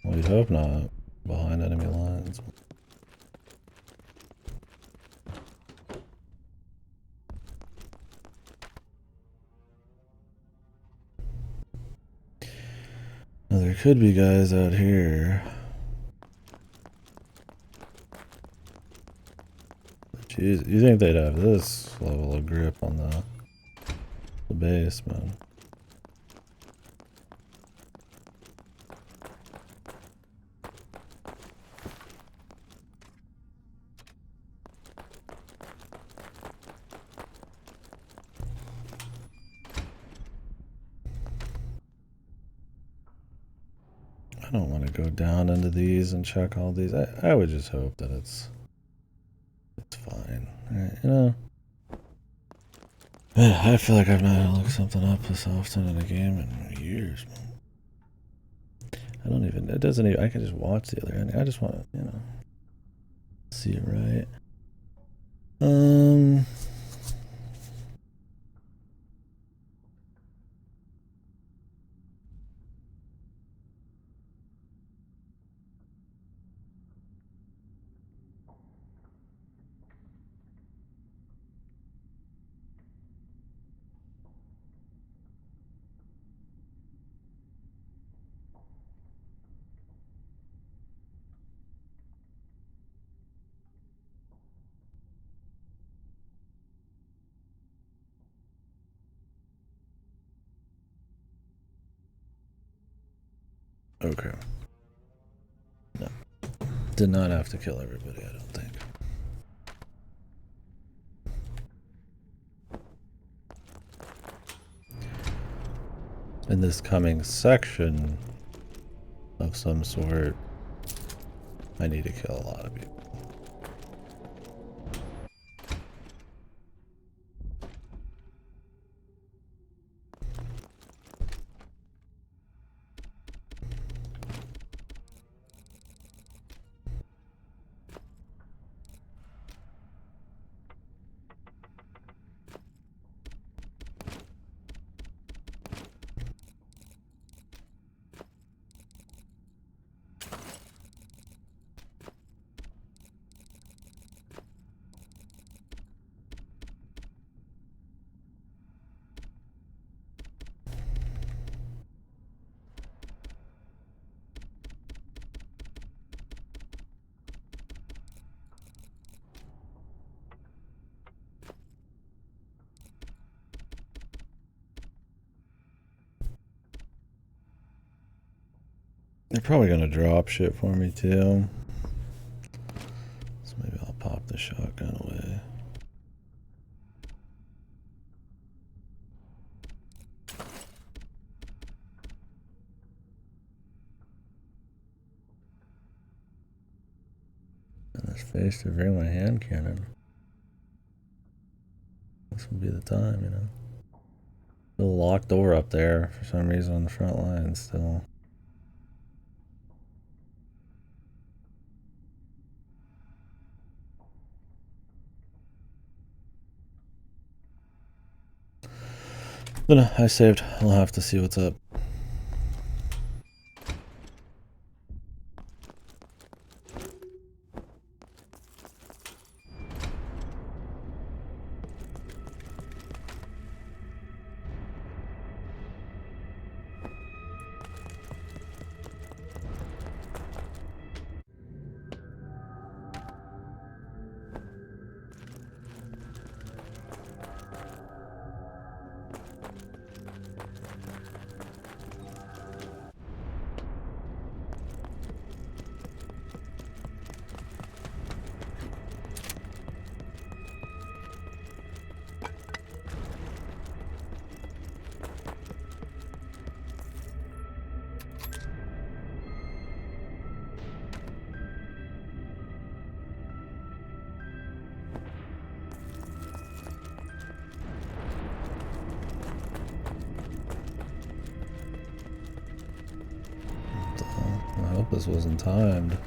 Well, you'd hope not. Behind enemy lines. Now, there could be guys out here. Jeez, you think they'd have this level of grip on the base, man? I don't want to go down into these and check all these. I would just hope that it's fine. Right, you know? Man, I feel like I've not looked something up this often in a game in years, man. I don't even, it doesn't even, I can just watch the other end. I just want to, you know, see it right. Okay. No. Did not have to kill everybody, I don't think. In this coming section of some sort, I need to kill a lot of people. They're probably gonna drop shit for me too. So maybe I'll pop the shotgun away. And this face to bring my hand cannon. This would be the time, you know. Little locked door up there for some reason on the front line still. But no, I saved. I'll have to see what's up. hope this wasn't timed.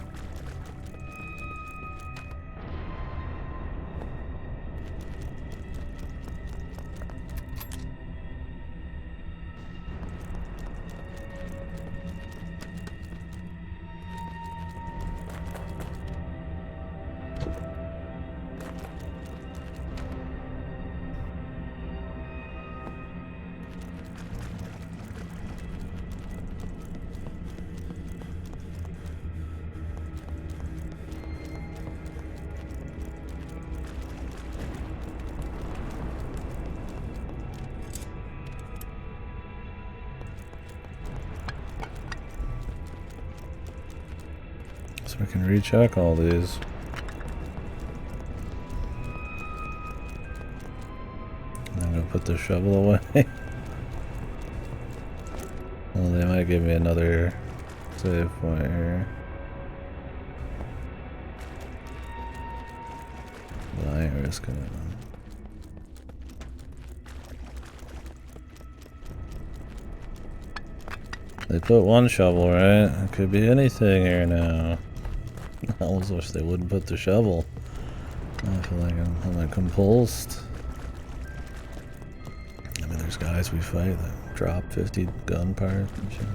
So we can recheck all these. And I'm gonna put the shovel away. Well, they might give me another save point here. But I ain't risking it. They put one shovel, right? It could be anything here now. I almost wish they wouldn't put the shovel. I feel like I'm like compulsed. I mean, there's guys we fight that drop 50 gun parts and shit.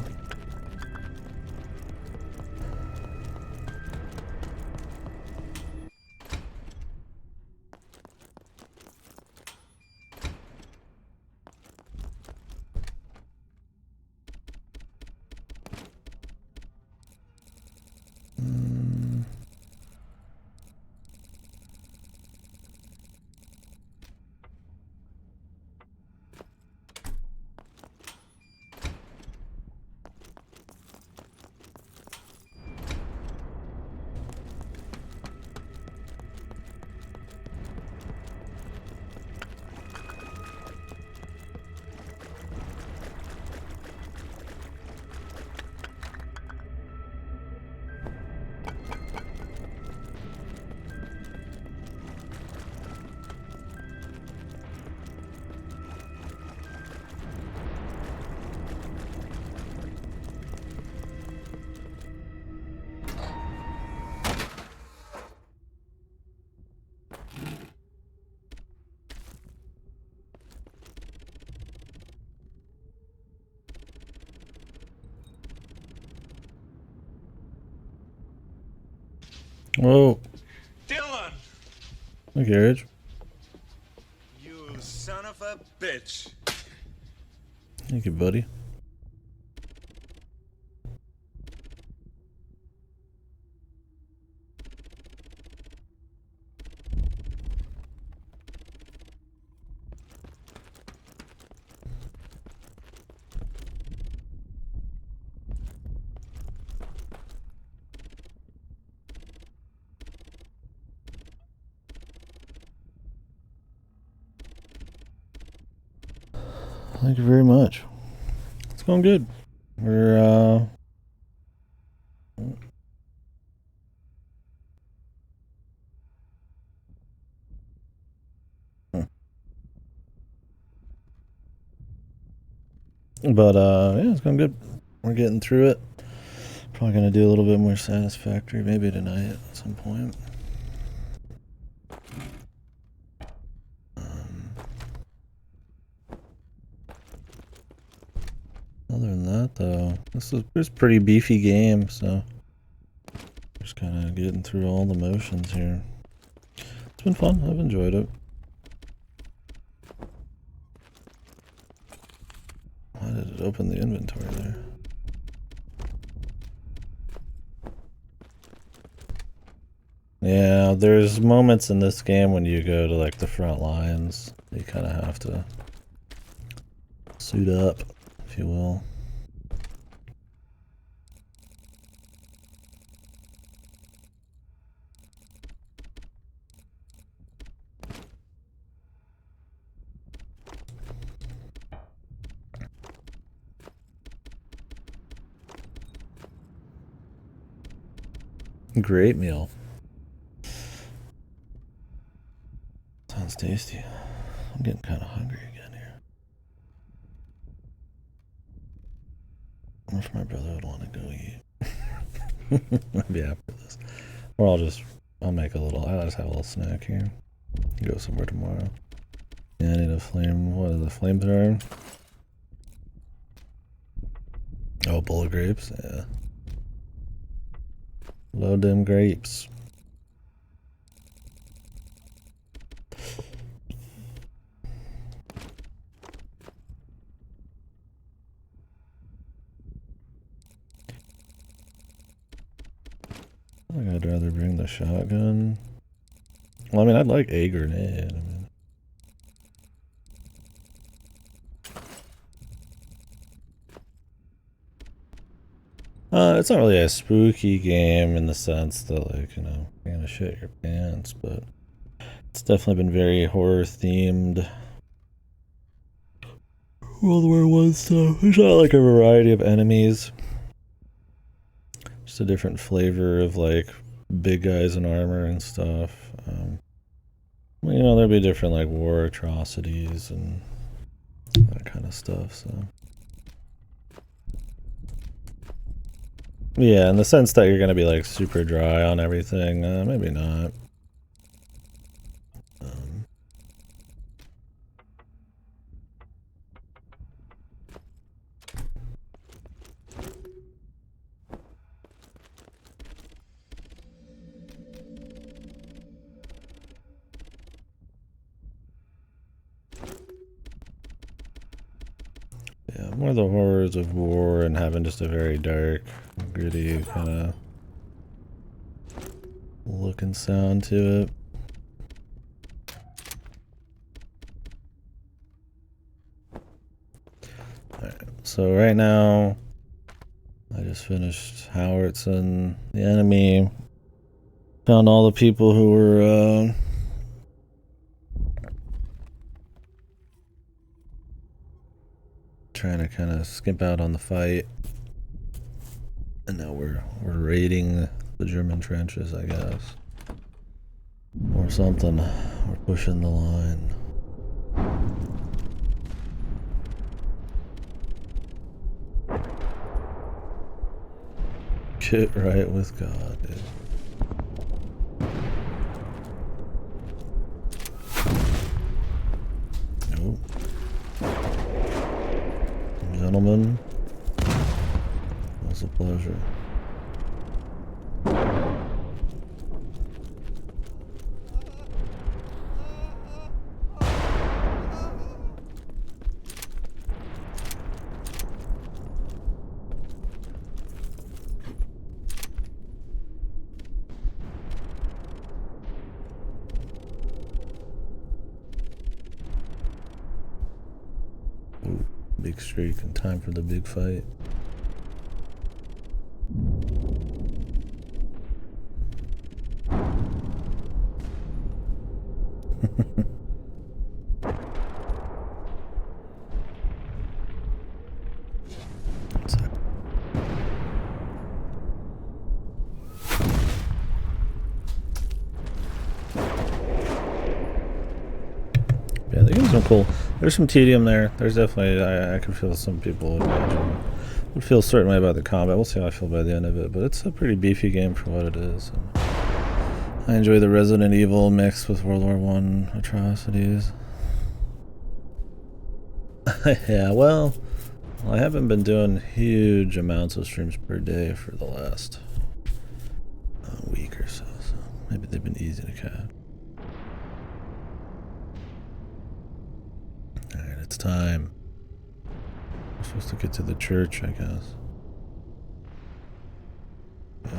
Whoa. Dylan! Hey, Garage. You son of a bitch. Thank you, buddy. Thank you very much. It's going good. We're but yeah, it's going good. We're getting through it. Probably gonna do a little bit more satisfactory, maybe tonight at some point. Other than that, though, this is pretty beefy game, so just kind of getting through all the motions here. It's been fun. I've enjoyed it. Why did it open the inventory there? Yeah, there's moments in this game when you go to like the front lines, you kind of have to suit up, if you will. Great meal. Sounds tasty. I'm getting kind of hungry again here. I wonder if my brother would want to go eat. Maybe after this. Or I'll make I'll just have a little snack here. Go somewhere tomorrow. Yeah, I need a flame, what is a flamethrower? Oh, bullet grapes, yeah. Load them grapes. I think I'd rather bring the shotgun. Well, I mean, I'd like a grenade. I mean, it's not really a spooky game in the sense that, like, you know, you're gonna shit your pants, but it's definitely been very horror themed. World War One stuff. There's not like a variety of enemies. Just a different flavor of like big guys in armor and stuff. You know, there'll be different like war atrocities and that kind of stuff. So yeah, in the sense that you're gonna be like super dry on everything, maybe not. Yeah, more the horrors of war and having just a very dark, gritty kind of look and sound to it. Alright, so right now, I just finished Howardson, the enemy. Found all the people who were trying to kind of skimp out on the fight, and now we're raiding the German trenches, I guess, or something. We're pushing the line. Get right with God, dude. Nope. Gentlemen, it was a pleasure. Ooh, big streak and time for the big fight. Yeah, the game's been cool. There's some tedium there. There's definitely, I can feel some people would feel a certain way about the combat. We'll see how I feel by the end of it, but it's a pretty beefy game for what it is. And I enjoy the Resident Evil mixed with World War One atrocities. Yeah, well, I haven't been doing huge amounts of streams per day for the last week or so, so maybe they've been easy to catch. Alright, it's time. We're supposed to get to the church, I guess. Yeah.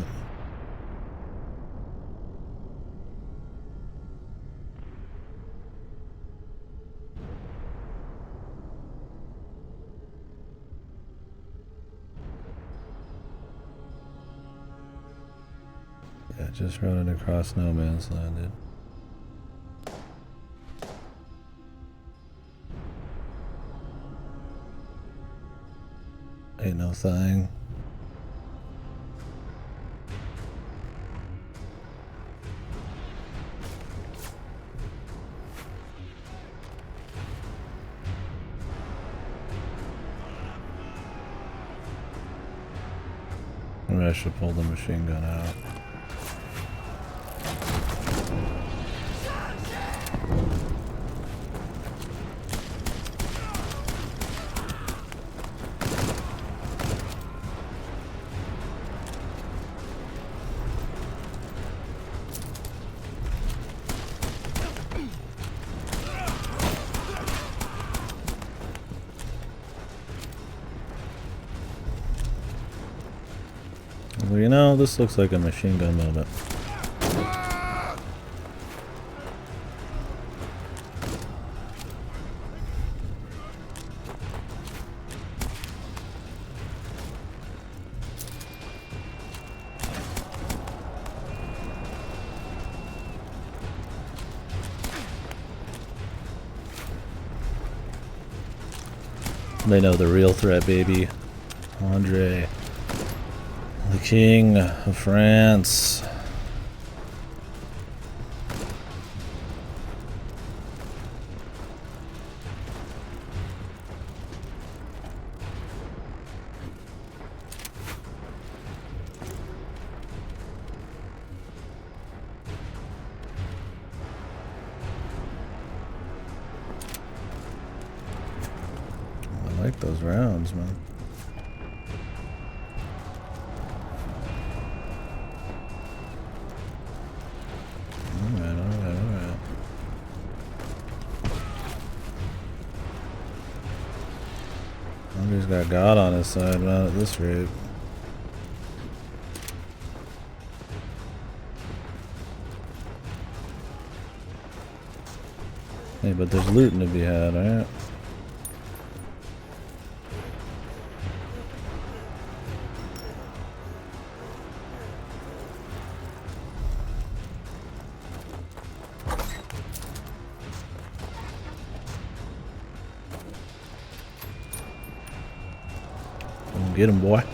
Yeah, just running across no man's land, dude. Ain't no thing. Maybe I should pull the machine gun out. Well, you know, this looks like a machine gun moment. They know the real threat, baby. Andre, the King of France. I like those rounds, man. Alright. Andre's got God on his side, man, at this rate. Hey, but there's looting to be had, alright? Get him, boy.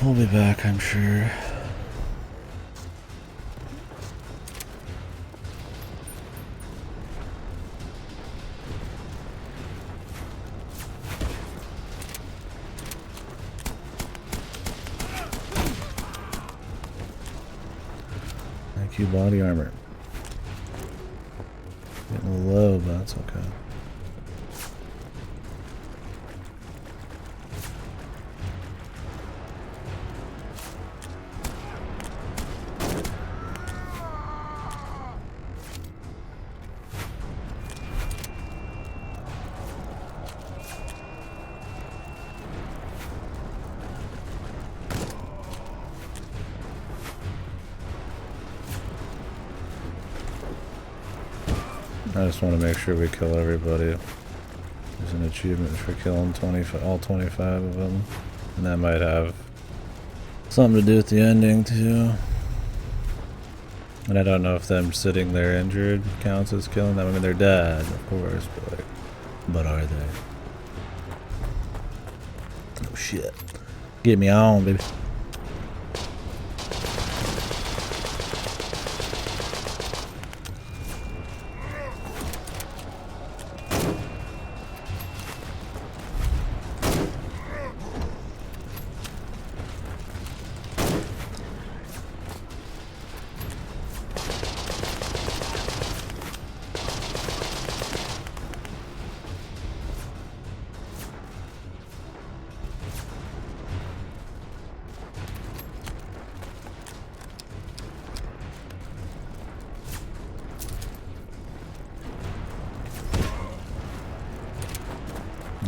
We'll be back, I'm sure. Thank you, body armor. Getting low, but that's okay. I just want to make sure we kill everybody. There's an achievement for killing all 25 of them. And that might have something to do with the ending too. And I don't know if them sitting there injured counts as killing them. I mean, they're dead, of course, but are they? Oh shit. Get me on, baby.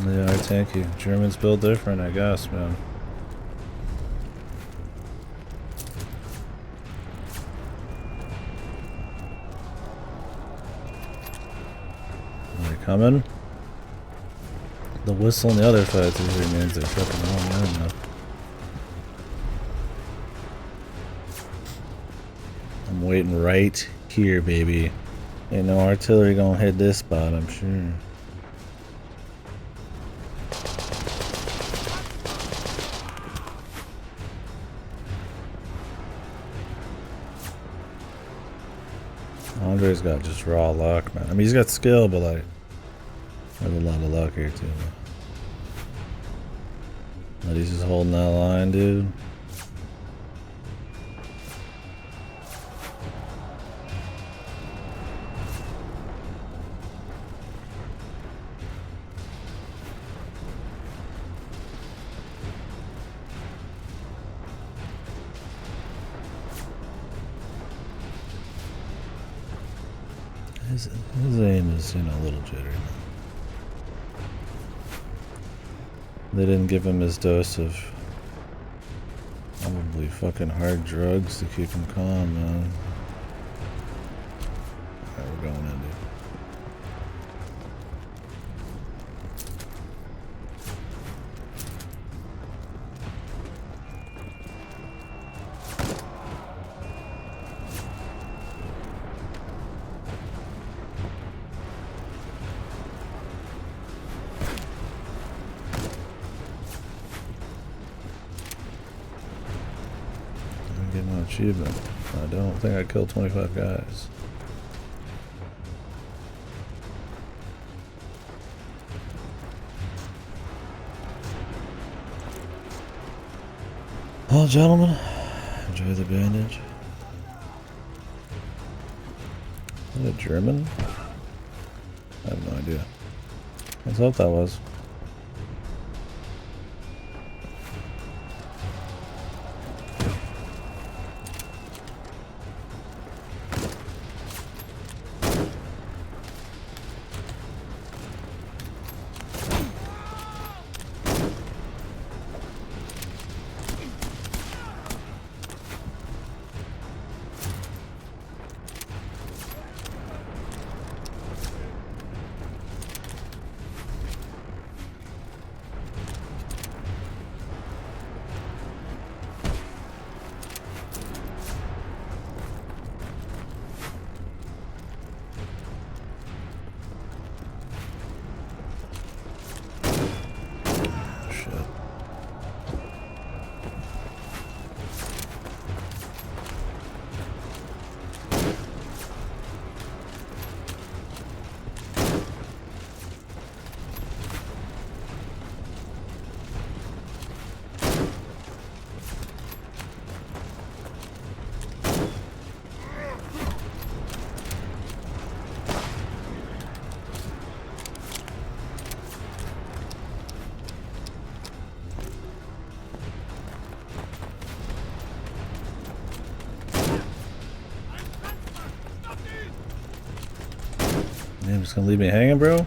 They are tanky. Germans build different, I guess, man. Are they coming? The whistle and the other fights usually means they're fucking all in now. I'm waiting right here, baby. Ain't no artillery gonna hit this spot, I'm sure. Andre's got just raw luck, man. I mean, he's got skill, but like, there's a lot of luck here too, man. But he's just holding that line, dude. His aim is, you know, a little jittery. They didn't give him his dose of probably fucking hard drugs to keep him calm, man. Alright, we're going in, dude. Get my achievement. I don't think I killed 25 guys. Well, gentlemen, enjoy the bandage. Is that a German? I have no idea. Let's hope that was. You're just gonna leave me hanging, bro?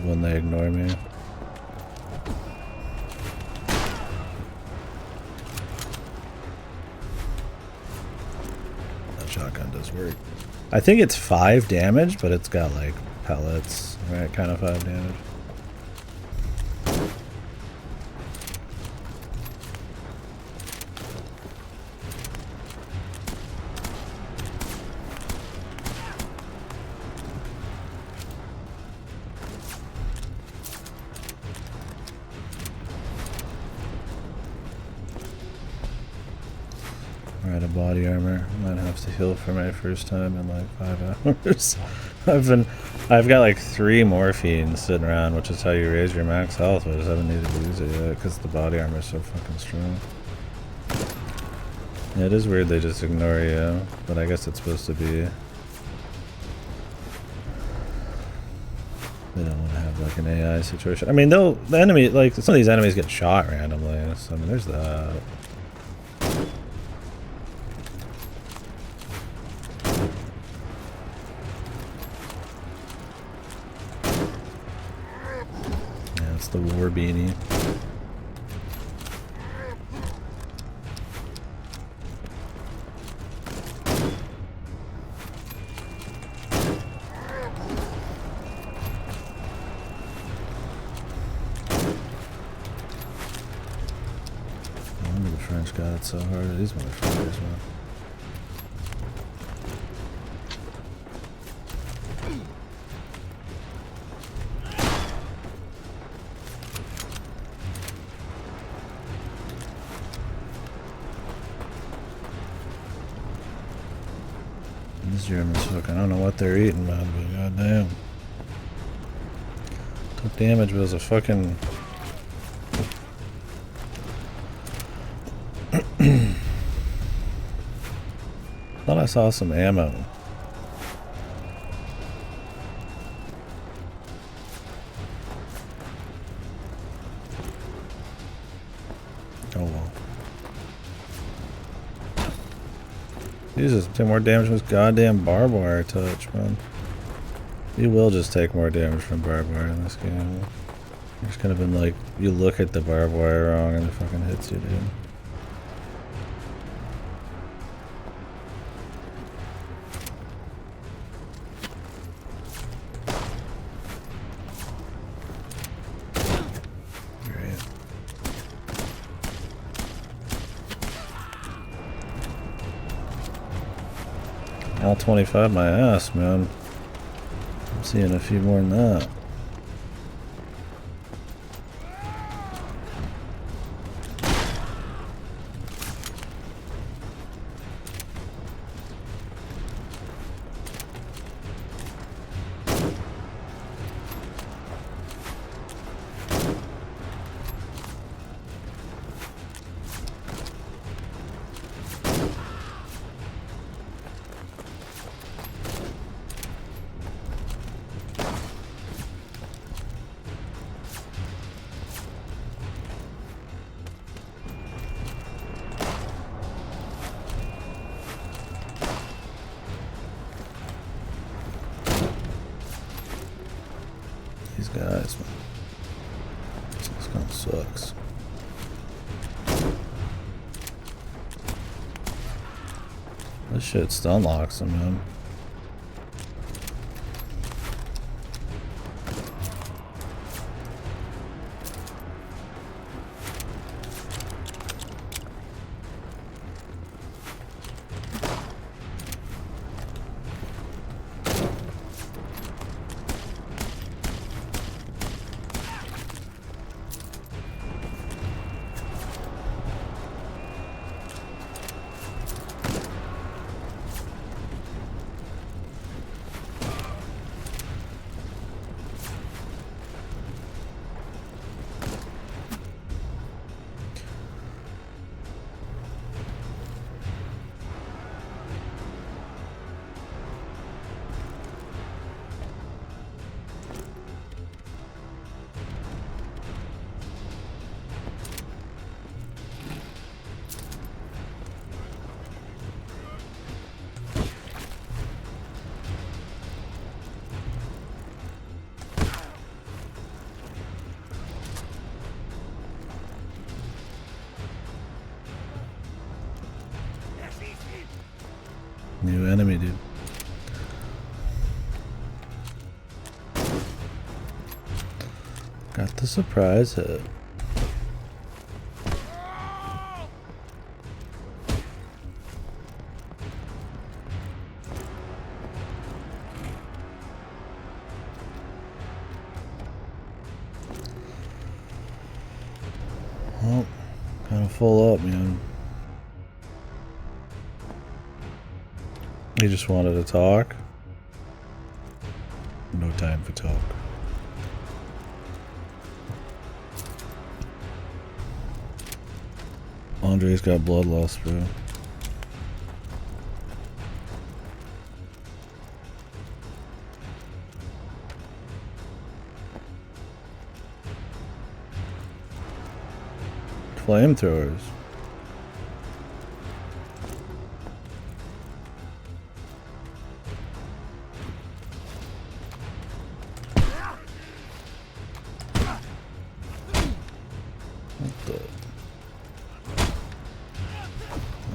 When they ignore me. That shotgun does work. I think it's 5 damage, but it's got like pellets, right? Kind of 5 damage. Alright, a body armor. Might have to heal for my first time in like 5 hours. I've got like 3 morphines sitting around, which is how you raise your max health, but I just haven't needed to use it yet because the body armor is so fucking strong. Yeah, it is weird they just ignore you, but I guess it's supposed to be. They don't want to have like an AI situation. I mean, the enemy, like some of these enemies get shot randomly, so I mean, there's that. The war beanie. French got it so hard. These motherfuckers, man. These Germans fucking, I don't know what they're eating, man, but goddamn. Took damage, but it was a fucking... Thought I saw some ammo. Oh well. Jesus, take more damage from this goddamn barbed wire touch, man. You will just take more damage from barbed wire in this game. It's kind of been like, you look at the barbed wire wrong and it fucking hits you, dude. All 25 my ass, man. I'm seeing a few more than that. These guys, man. This kind of sucks. This shit stun locks them, man. New enemy, dude. Got the surprise hit. Well, kind of full up, man. He just wanted to talk. No time for talk. Andre's got blood loss, bro. Flamethrowers.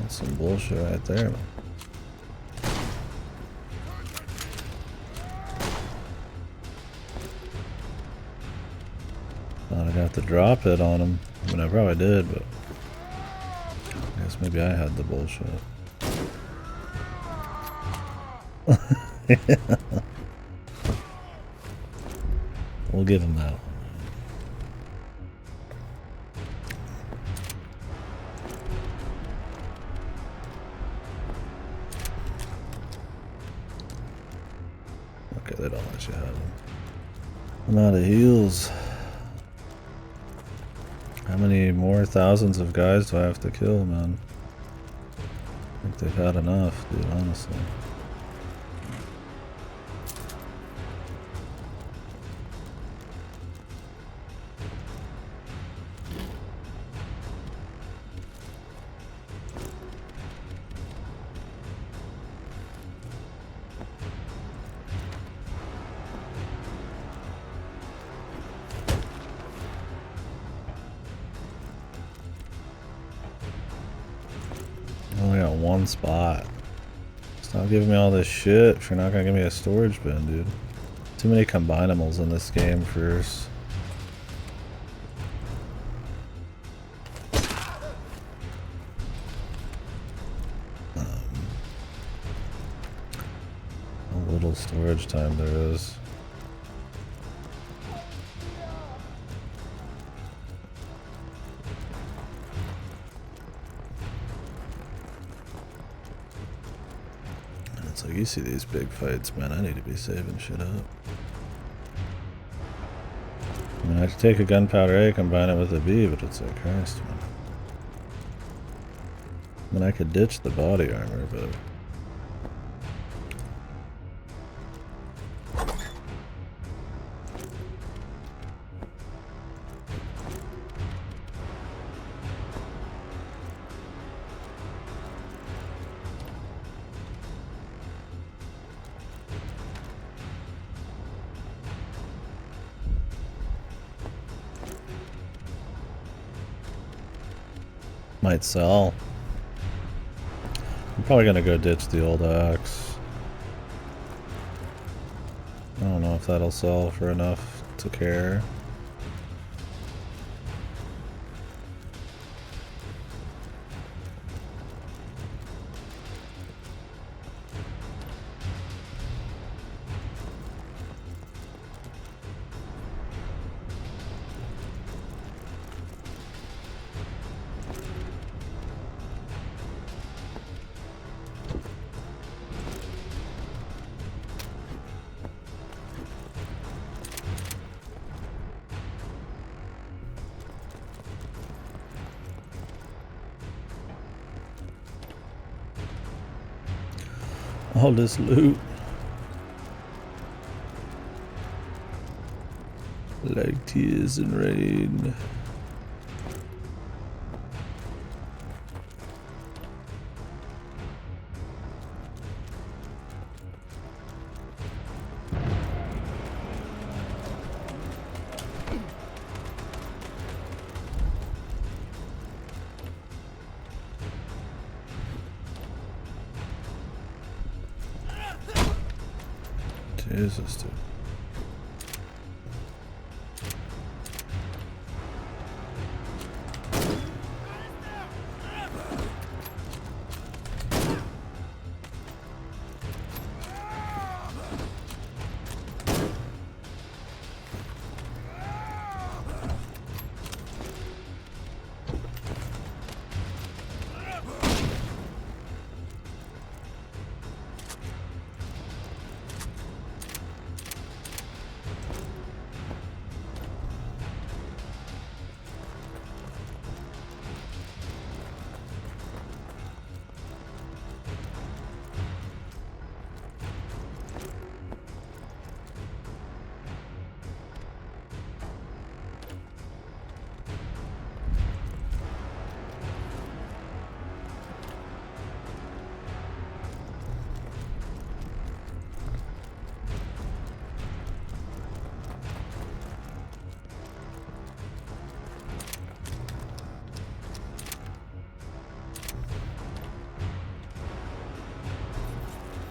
Some bullshit right there. Thought I'd have to drop it on him. I mean, I probably did, but guess maybe I had the bullshit. We'll give him that one. Okay, they don't let you have them. I'm out of heals. How many more thousands of guys do I have to kill, man? I think they've had enough, dude, honestly. I only got one spot. Stop giving me all this shit if you're not gonna give me a storage bin, dude. Too many combinables in this game first. How little storage time there is. It's like, you see these big fights, man, I need to be saving shit up. I mean, I could take a gunpowder A, combine it with a B, but it's like, Christ, man. I mean, I could ditch the body armor, but... might sell. I'm probably gonna go ditch the old axe. I don't know if that'll sell for enough to care. All this loot. Like tears and rain. Jesus, dude.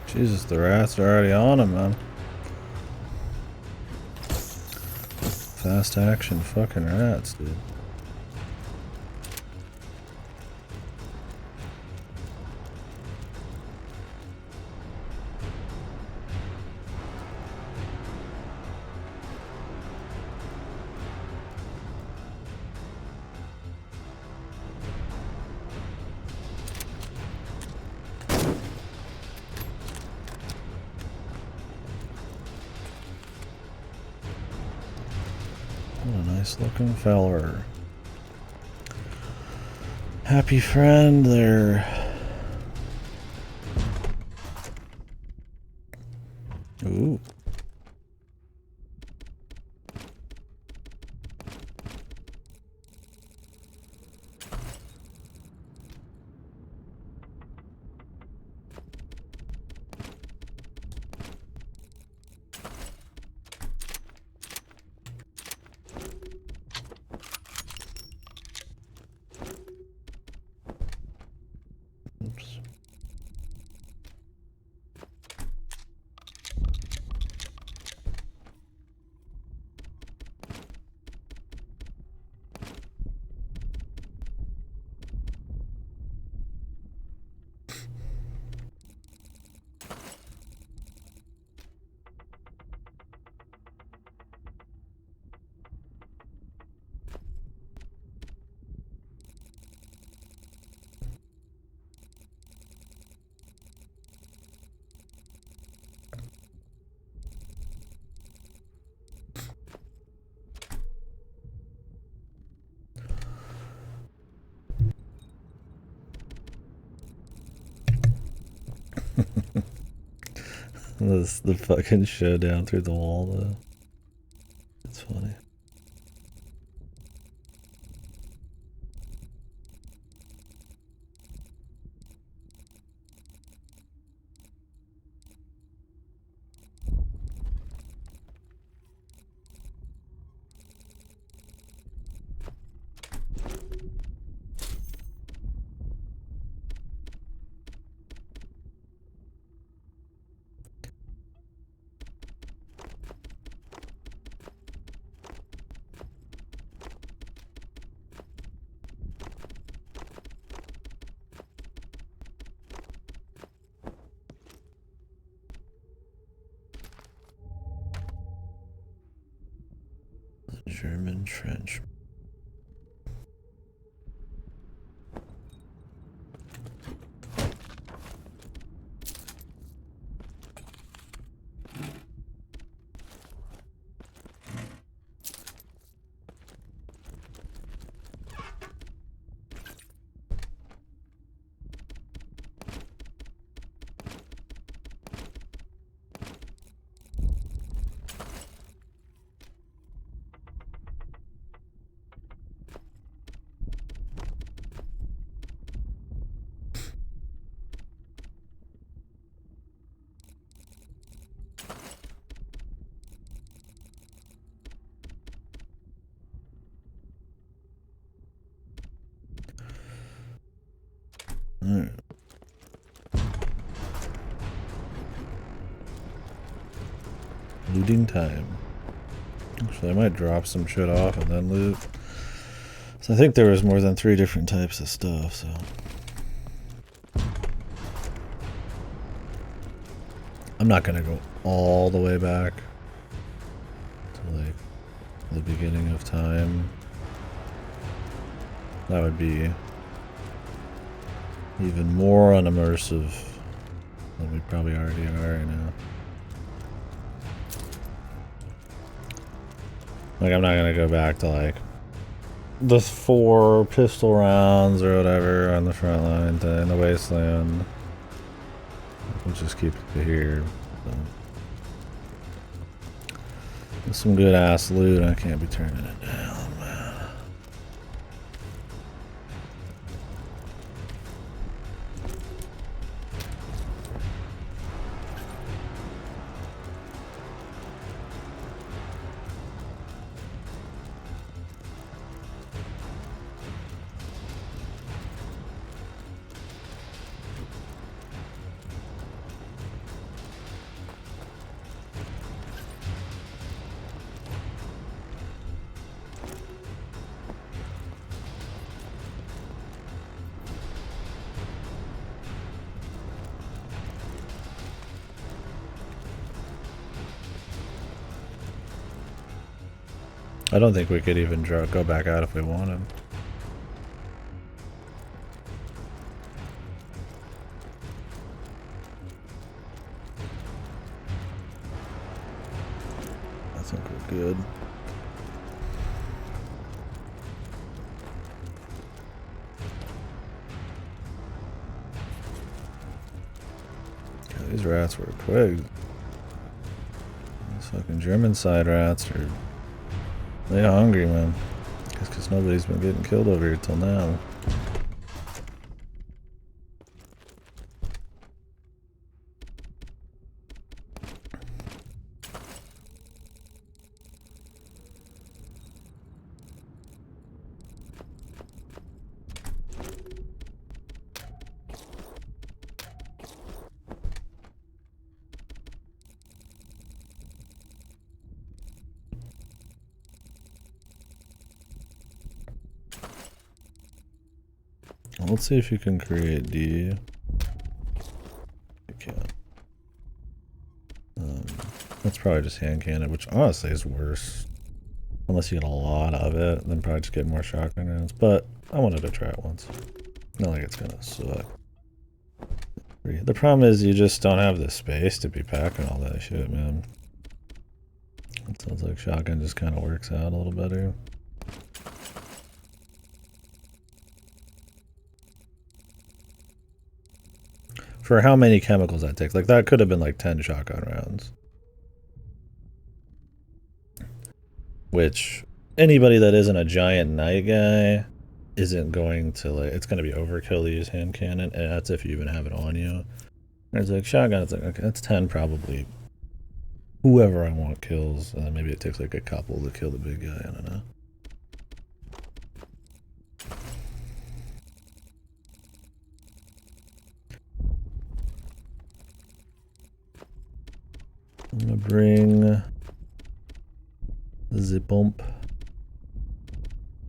Jesus, the rats are already on him, man. Fast action fucking rats, dude. Nice looking feller. Happy friend there. Ooh. Oops. This the fucking showdown through the wall though. It's funny. German trench. Alright. Looting time. Actually, I might drop some shit off and then loot. So I think there was more than 3 different types of stuff, so. I'm not gonna go all the way back to like the beginning of time. That would be even more unimmersive than we probably already are right now. Like, I'm not gonna go back to like the 4 pistol rounds or whatever on the front line in the wasteland. We'll just keep it here. So. With some good ass loot, I can't be turning it down, man. I don't think we could even go back out if we wanted. I think we're good. These rats were quick. These fucking German side rats are... They hungry, man. Because nobody's been getting killed over here till now. Let's see if you can create D. You can't. That's probably just hand cannon, which honestly is worse. Unless you get a lot of it, then probably just get more shotgun rounds. But I wanted to try it once. Not like it's gonna suck. The problem is you just don't have the space to be packing all that shit, man. It sounds like shotgun just kind of works out a little better. For how many chemicals that takes. Like, that could have been like 10 shotgun rounds. Which, anybody that isn't a giant night guy isn't going to, like, it's going to be overkill to use hand cannon, and that's if you even have it on you. And it's like, shotgun, it's like, okay, that's 10 probably. Whoever I want kills, and then maybe it takes like a couple to kill the big guy, I don't know. I'm gonna bring the bump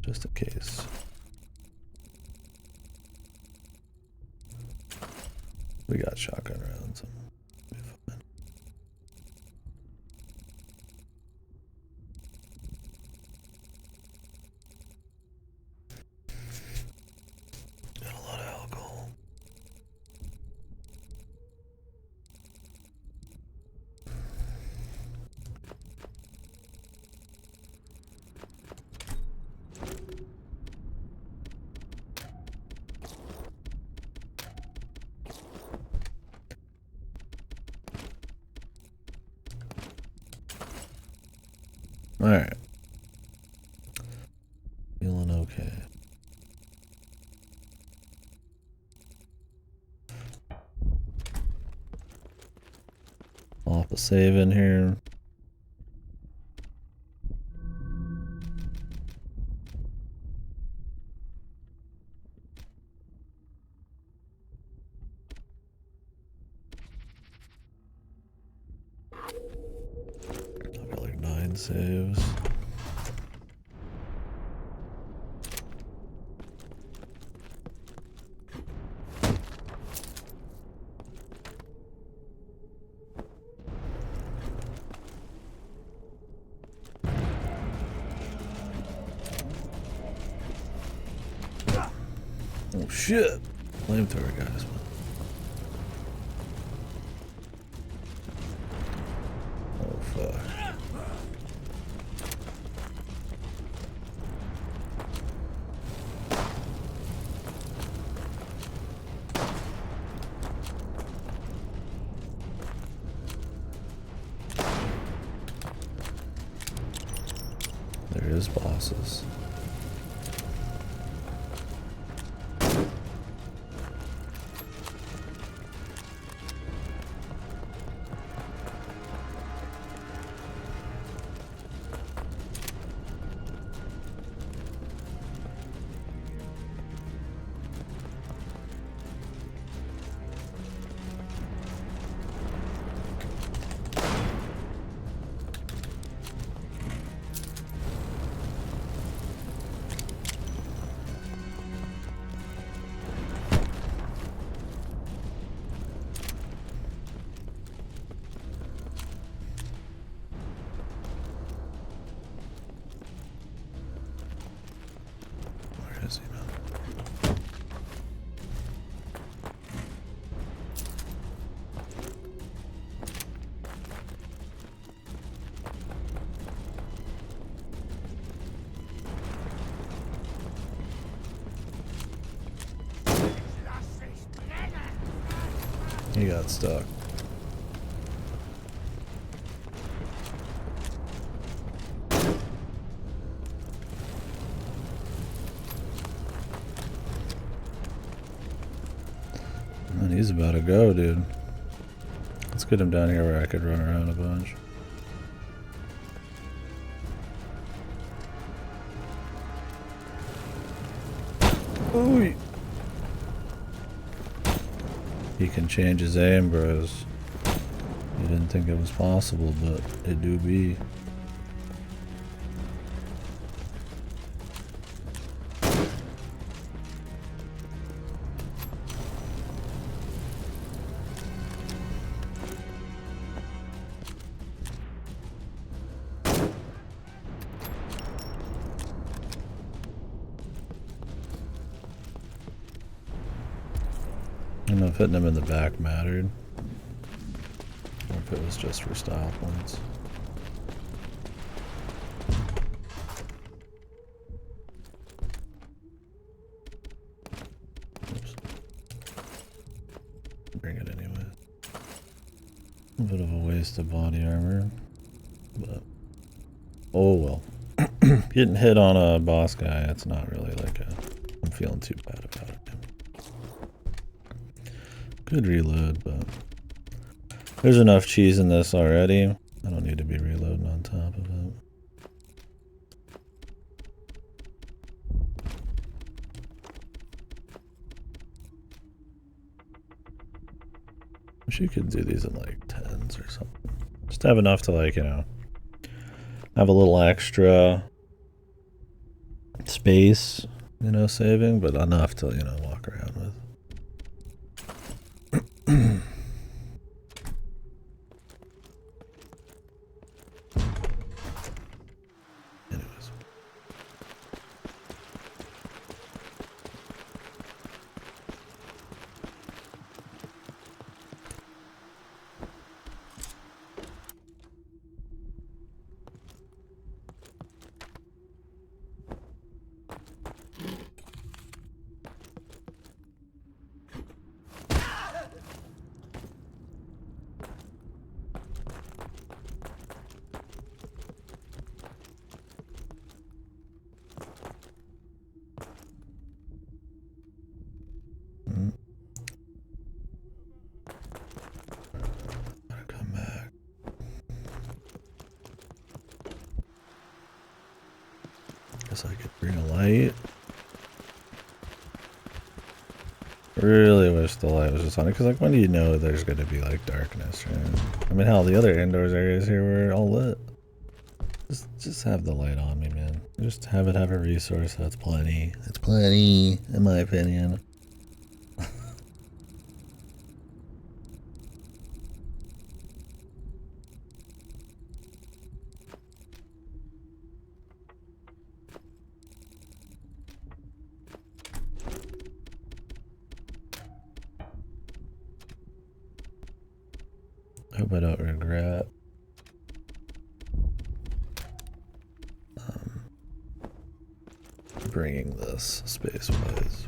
just in case. We got shotgun rounds. Got a lot of alcohol. Alright. Feeling okay. Off a save in here. I've got like 9 saves. Oh shit! Flamethrower guys. Oh fuck. There is bosses. He got stuck. And he's about to go, dude. Let's get him down here where I could run around a bunch. Ooh. He can change his aim, bros. You didn't think it was possible, but it do be. I don't know if hitting him in the back mattered, or if it was just for style points. Oops. Bring it anyway. A bit of a waste of body armor, but oh well. Getting hit on a boss guy, it's not really like I'm feeling too bad about it. Good reload, but there's enough cheese in this already. I don't need to be reloading on top of it. Wish you could do these in like 10s or something. Just have enough to, like, you know, have a little extra space, you know, saving, but enough to, you know, walk around with. Anyways. Gotta come back. Guess I could bring a light. Really wish the light was just on it, because like when do you know there's gonna be like darkness, right? I mean, hell, the other indoors areas here were all lit. Just have the light on me, man. Just have it have a resource. That's plenty. It's plenty, in my opinion. Hope I don't regret bringing this space-wise.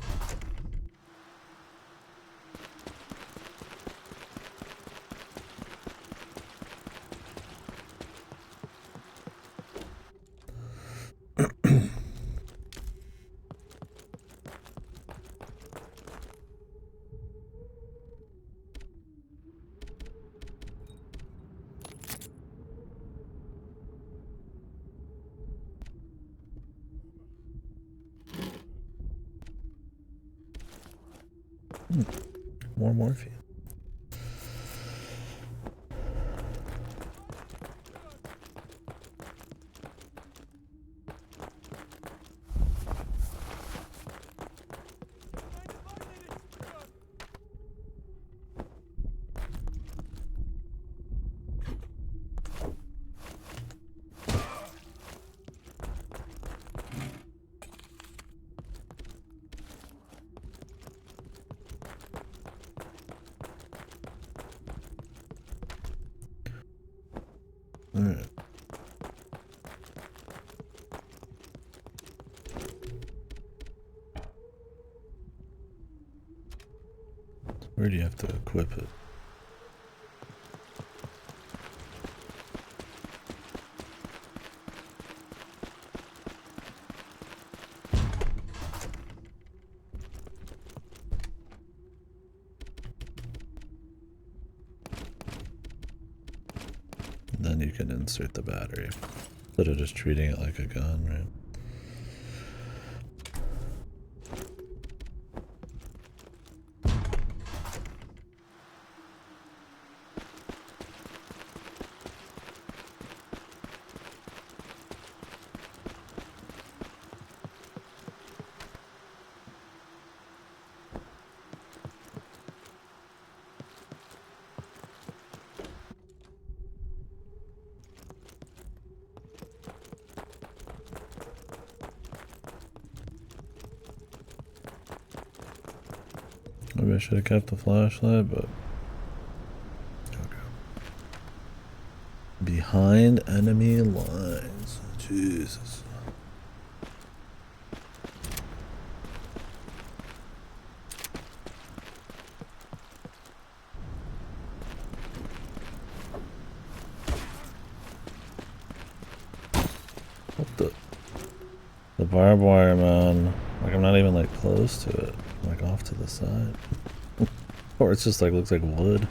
More morphine. Alright. Where do you have to equip it? then you can insert the battery. Instead of just treating it like a gun, right? Maybe I should have kept the flashlight, but okay. Behind enemy lines. Jesus. What the barbed wire, man. Like, I'm not even like close to it. I'm like off to the side. Or it's just like looks like wood.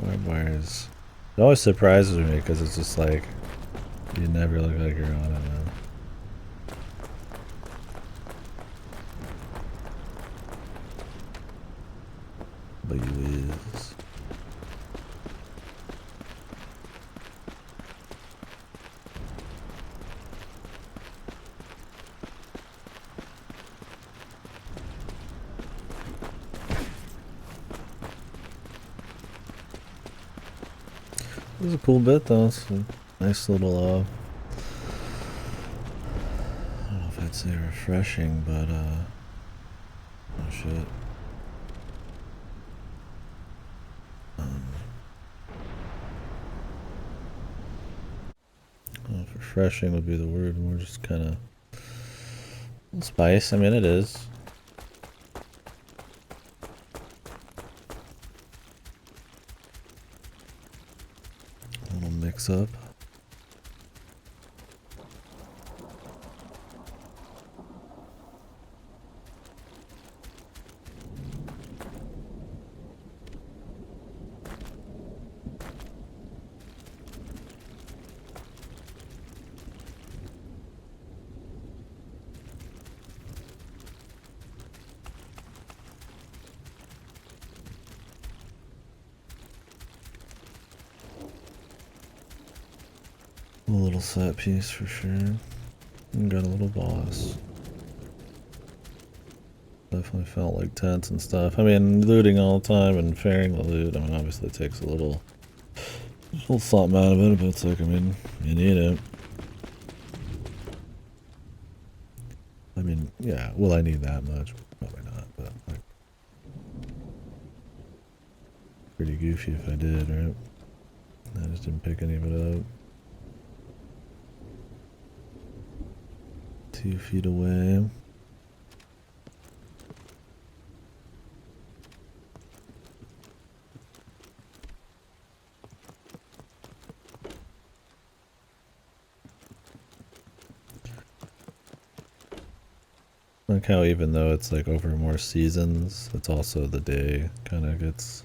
Barbed wires. It always surprises me because it's just like you never look like you're on it, man. But you is. This is a cool bit though. It's a nice little I don't know if I'd say refreshing, but oh shit. I don't know if refreshing would be the word, more just kinda spice. I mean it is. A little mix up. A little set piece for sure. And got a little boss. Definitely felt like tents and stuff. I mean, looting all the time and fairing the loot. I mean, obviously it takes a little something out of it, but it's like, I mean, you need it. I mean, yeah, will I need that much? Probably not, but like, pretty goofy if I did, right? I just didn't pick any of it up. 2 feet away. Like how even though it's like over more seasons, it's also the day kind of gets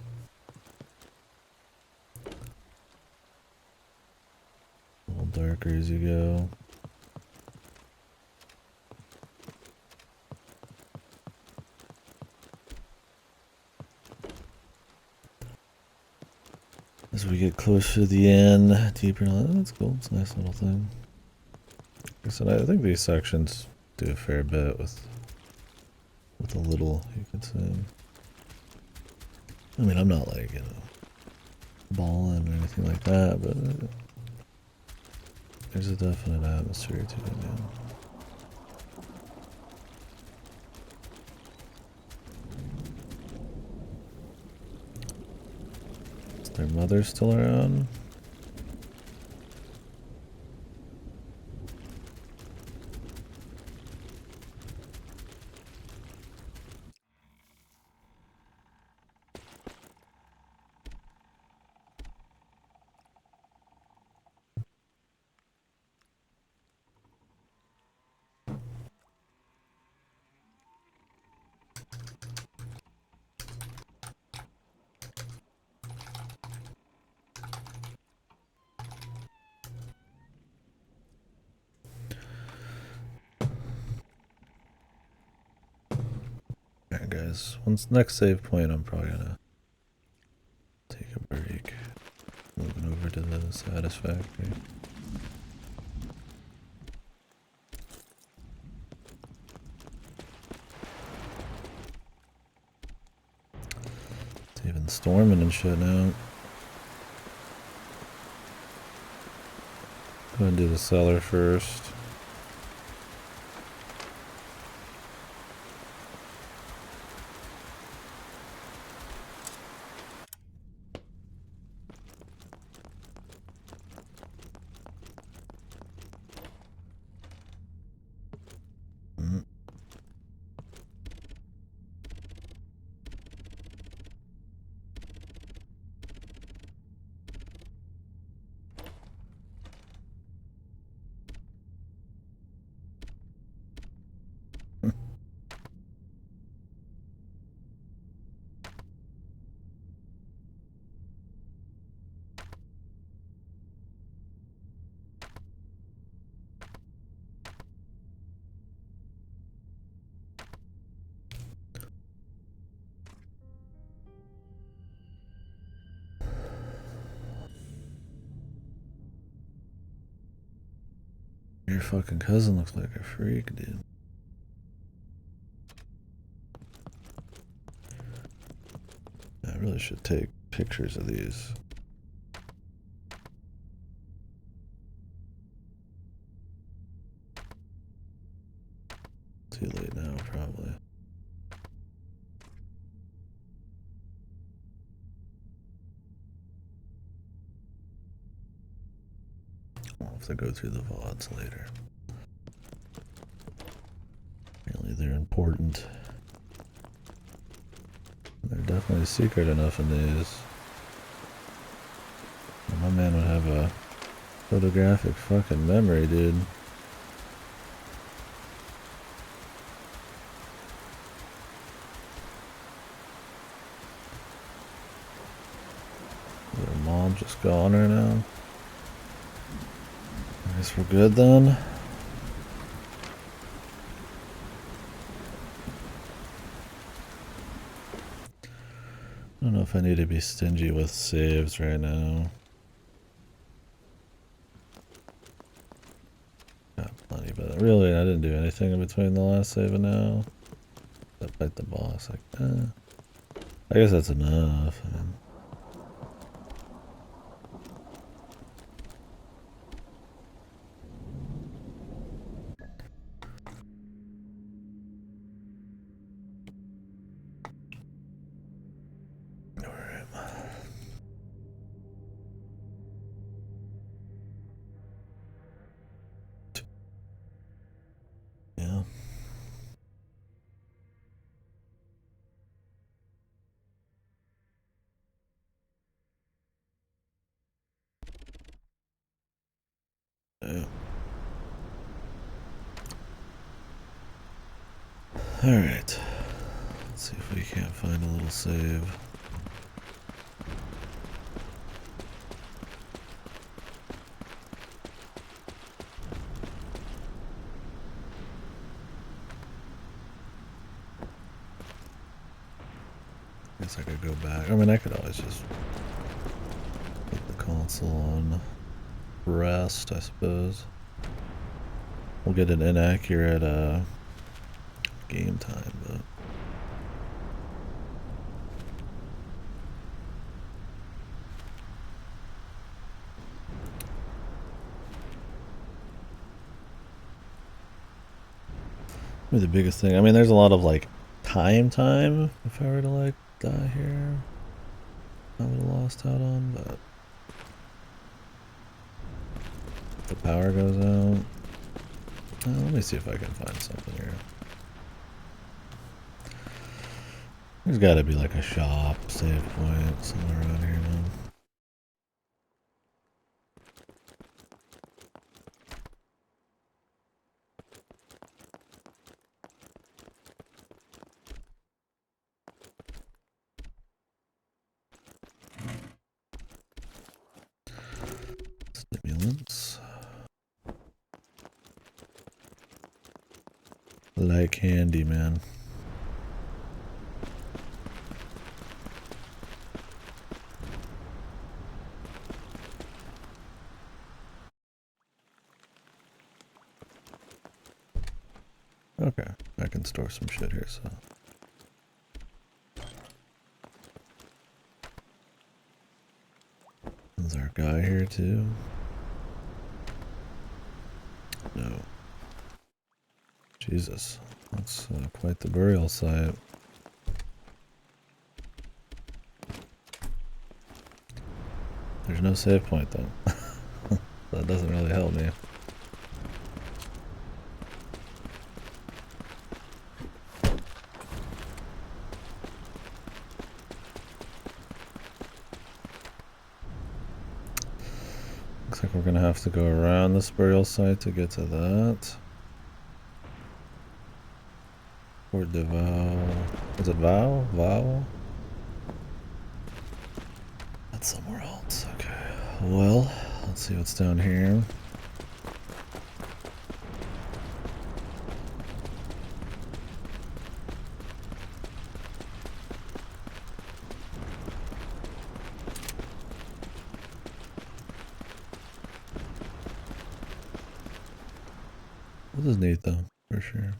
a little darker as you go. As we get closer to the end, deeper, that's cool. It's a nice little thing. Like I said, I think these sections do a fair bit with a little, you could say. I mean, I'm not like, you know, balling or anything like that, but there's a definite atmosphere to it, man. Is their mother still around? Alright guys, once next save point I'm probably gonna take a break. Moving over to the satisfactory. It's even storming and shit now. Go ahead and do the cellar first. Your fucking cousin looks like a freak, dude. I really should take pictures of these. Too late now, probably. I'll have to go through the VODs later. Really, they're important. They're definitely secret enough in these. My man would have a photographic fucking memory, dude. Is their mom just gone right now? I guess we're good then. I don't know if I need to be stingy with saves right now. Got plenty, but really I didn't do anything in between the last save and now. I fight the boss, like, I guess that's enough. I mean, yeah. Yeah. Alright. Let's see if we can't find a little save. Guess I could go back. I mean, I could always just put the console on rest, I suppose. We'll get an inaccurate game time, but maybe the biggest thing, I mean, there's a lot of like time if I were to like die here. I would have lost out on, but if the power goes out. Let me see if I can find something here. There's got to be like a shop, save point, somewhere around here now. Stimulants. Like candy, man. store some shit here, so. Is our guy here too? No. Jesus, that's quite the burial site. There's no save point though. That doesn't really help me. Looks like we're gonna have to go around this burial site to get to that. Or de Vow. Is it Vow? Vow? That's somewhere else. Okay. Well, let's see what's down here. This is neat though, for sure.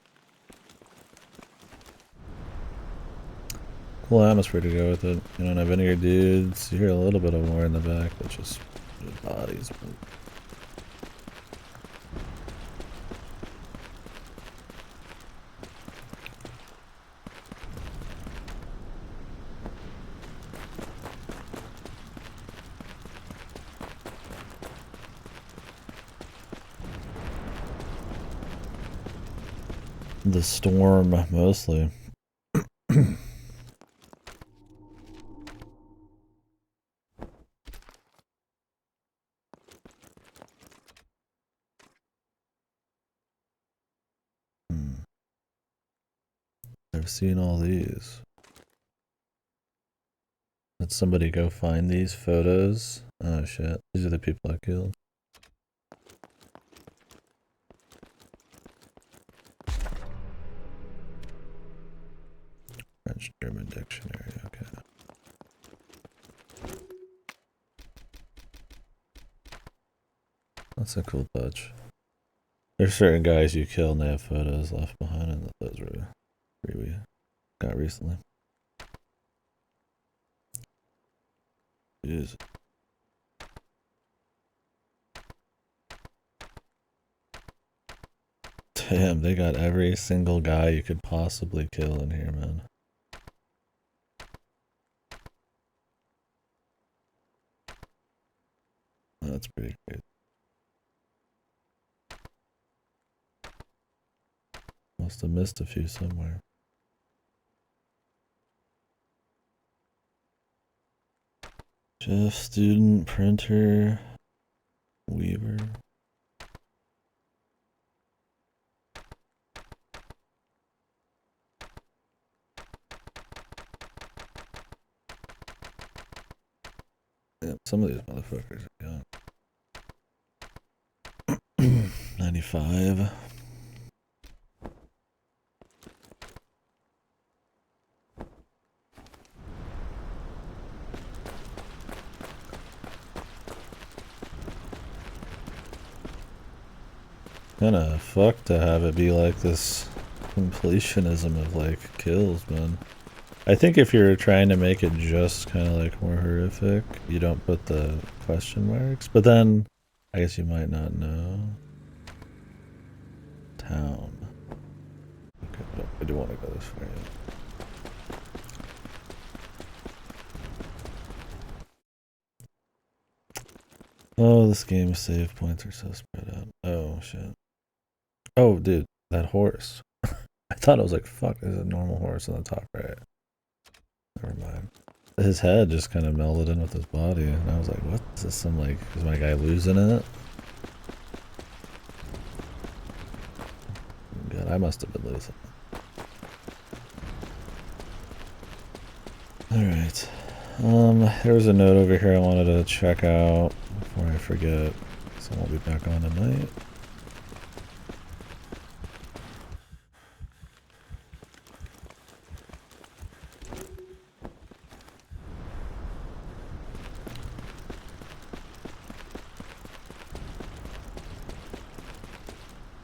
Cool atmosphere to go with it. You don't have any of your dudes. You hear a little bit of war in the back, but just bodies. The storm, mostly. I've seen all these. Did somebody go find these photos? Oh shit, these are the people I killed. French-German dictionary, okay. That's a cool touch. There's certain guys you kill and they have photos left behind, and those were we got recently. Jeez. Damn, they got every single guy you could possibly kill in here, man. That's pretty great. Must have missed a few somewhere. Jeff, student, printer, Weaver. Yeah, some of these motherfuckers are young. 95. Kinda fucked to have it be like this completionism of like kills, man. I think if you're trying to make it just kind of like more horrific, you don't put the question marks, but then I guess you might not know. Town. Okay, but I do want to go this way. Oh, this game's save points are so spread out. Oh, shit. Oh, dude, that horse. I thought it was like, fuck, there's a normal horse on the top right. Never mind. His head just kind of melded in with his body, and I was like, what? Is this some, like, is my guy losing it? God, I must have been losing it. Alright. There was a note over here I wanted to check out before I forget, so I won't be back on tonight.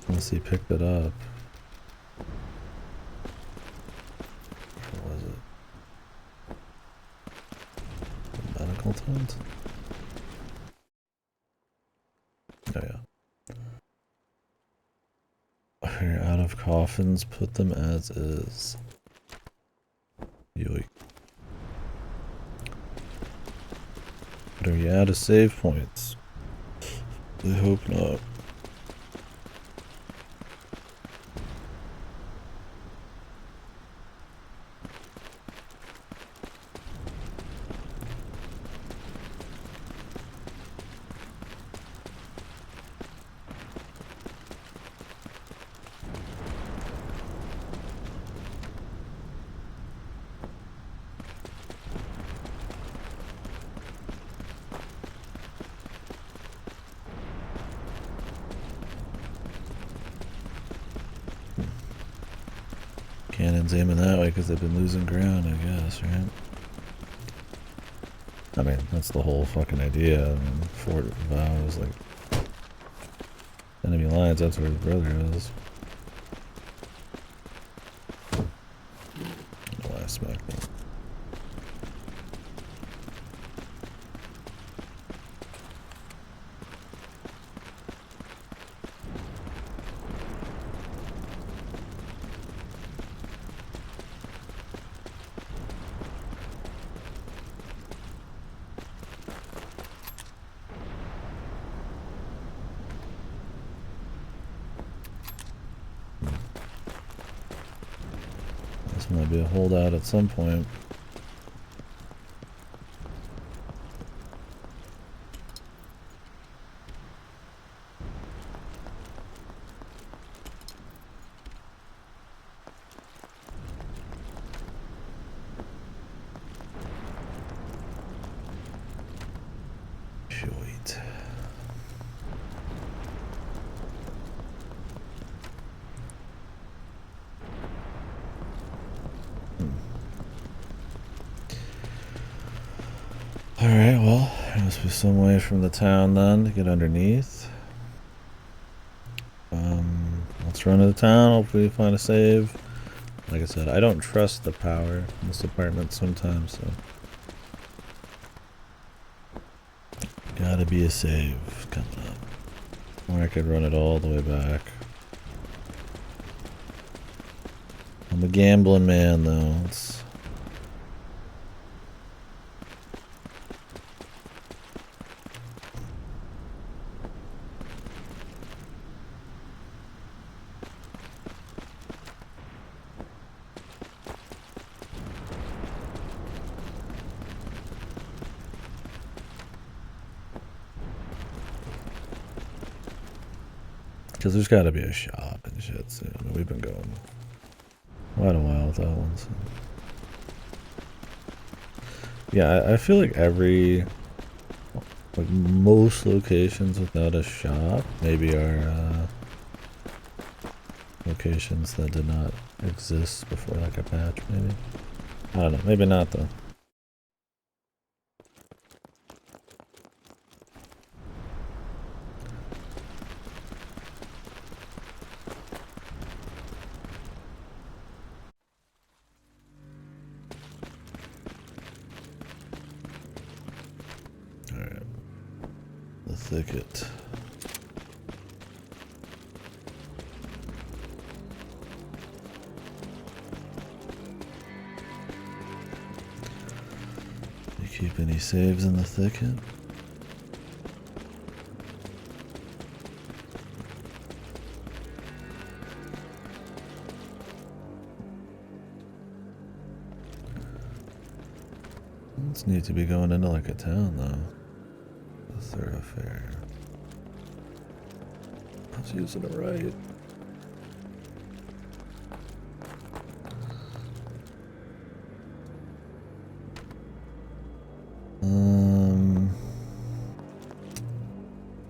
Unless he picked it up. content. Oh yeah. If you're out of coffins, put them as is. Yoink. But are you out of save points? I hope not. Cannon's aiming that way because they've been losing ground, I guess, right? I mean, that's the whole fucking idea. I mean, Fort Vow is like enemy lines, that's where his brother is. I don't know why I smacked him. This might be a holdout at some point. Sweet. Alright, well, there must be some way from the town then to get underneath. Let's run to the town, hopefully find a save. Like I said, I don't trust the power in this apartment sometimes, so. Gotta be a save coming up. Or I could run it all the way back. I'm a gambling man though. Because there's got to be a shop and shit soon. We've been going quite a while with that one. So. Yeah, I feel like like most locations without a shop maybe are locations that did not exist before like a patch, maybe. I don't know, maybe not though. Thicket. You keep any saves in the thicket? It's neat to be going into like a town though. A thoroughfare. I was using it right.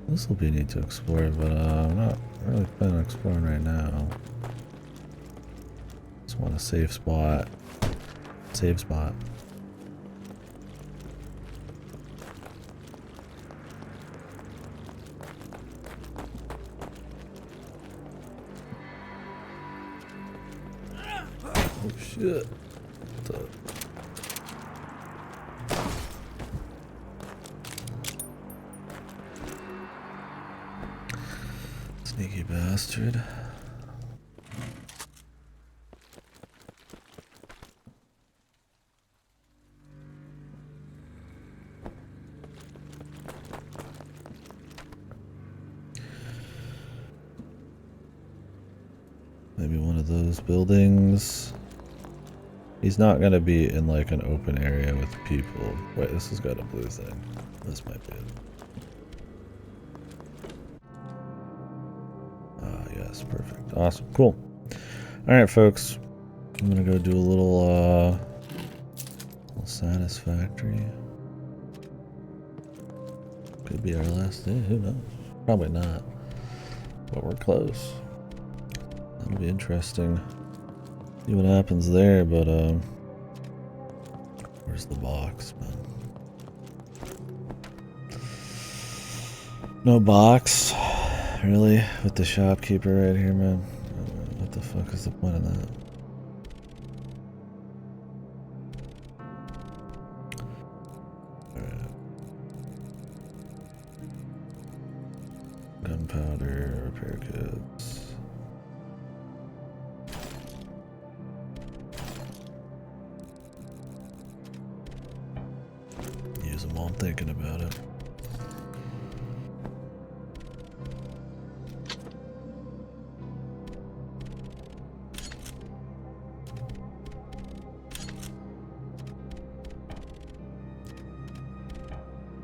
This will be neat to explore, but I'm not really planning on exploring right now. Just want a safe spot. Save spot. Oh shit. What the? Sneaky bastard. Maybe one of those buildings. He's not gonna be in like an open area with people. Wait, this has got a blue thing. This might be it. Ah, yes, perfect. Awesome. Cool. Alright, folks. I'm gonna go do a little satisfactory. Could be our last day, who knows? Probably not. But we're close. That'll be interesting. See what happens there, but where's the box, man? No box, really, with the shopkeeper right here, man. What the fuck is the point of that? Alright. Gunpowder, repair kits. Use them while I'm thinking about it.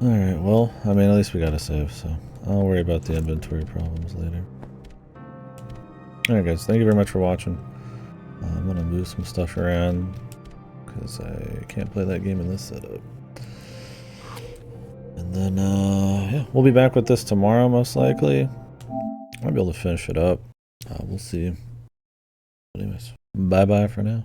Alright, well, I mean, at least we got a save, so I'll worry about the inventory problems later. Alright guys, thank you very much for watching. I'm gonna move some stuff around, because I can't play that game in this setup. And then, yeah, we'll be back with this tomorrow, most likely. I'll be able to finish it up. We'll see. But anyways, bye-bye for now.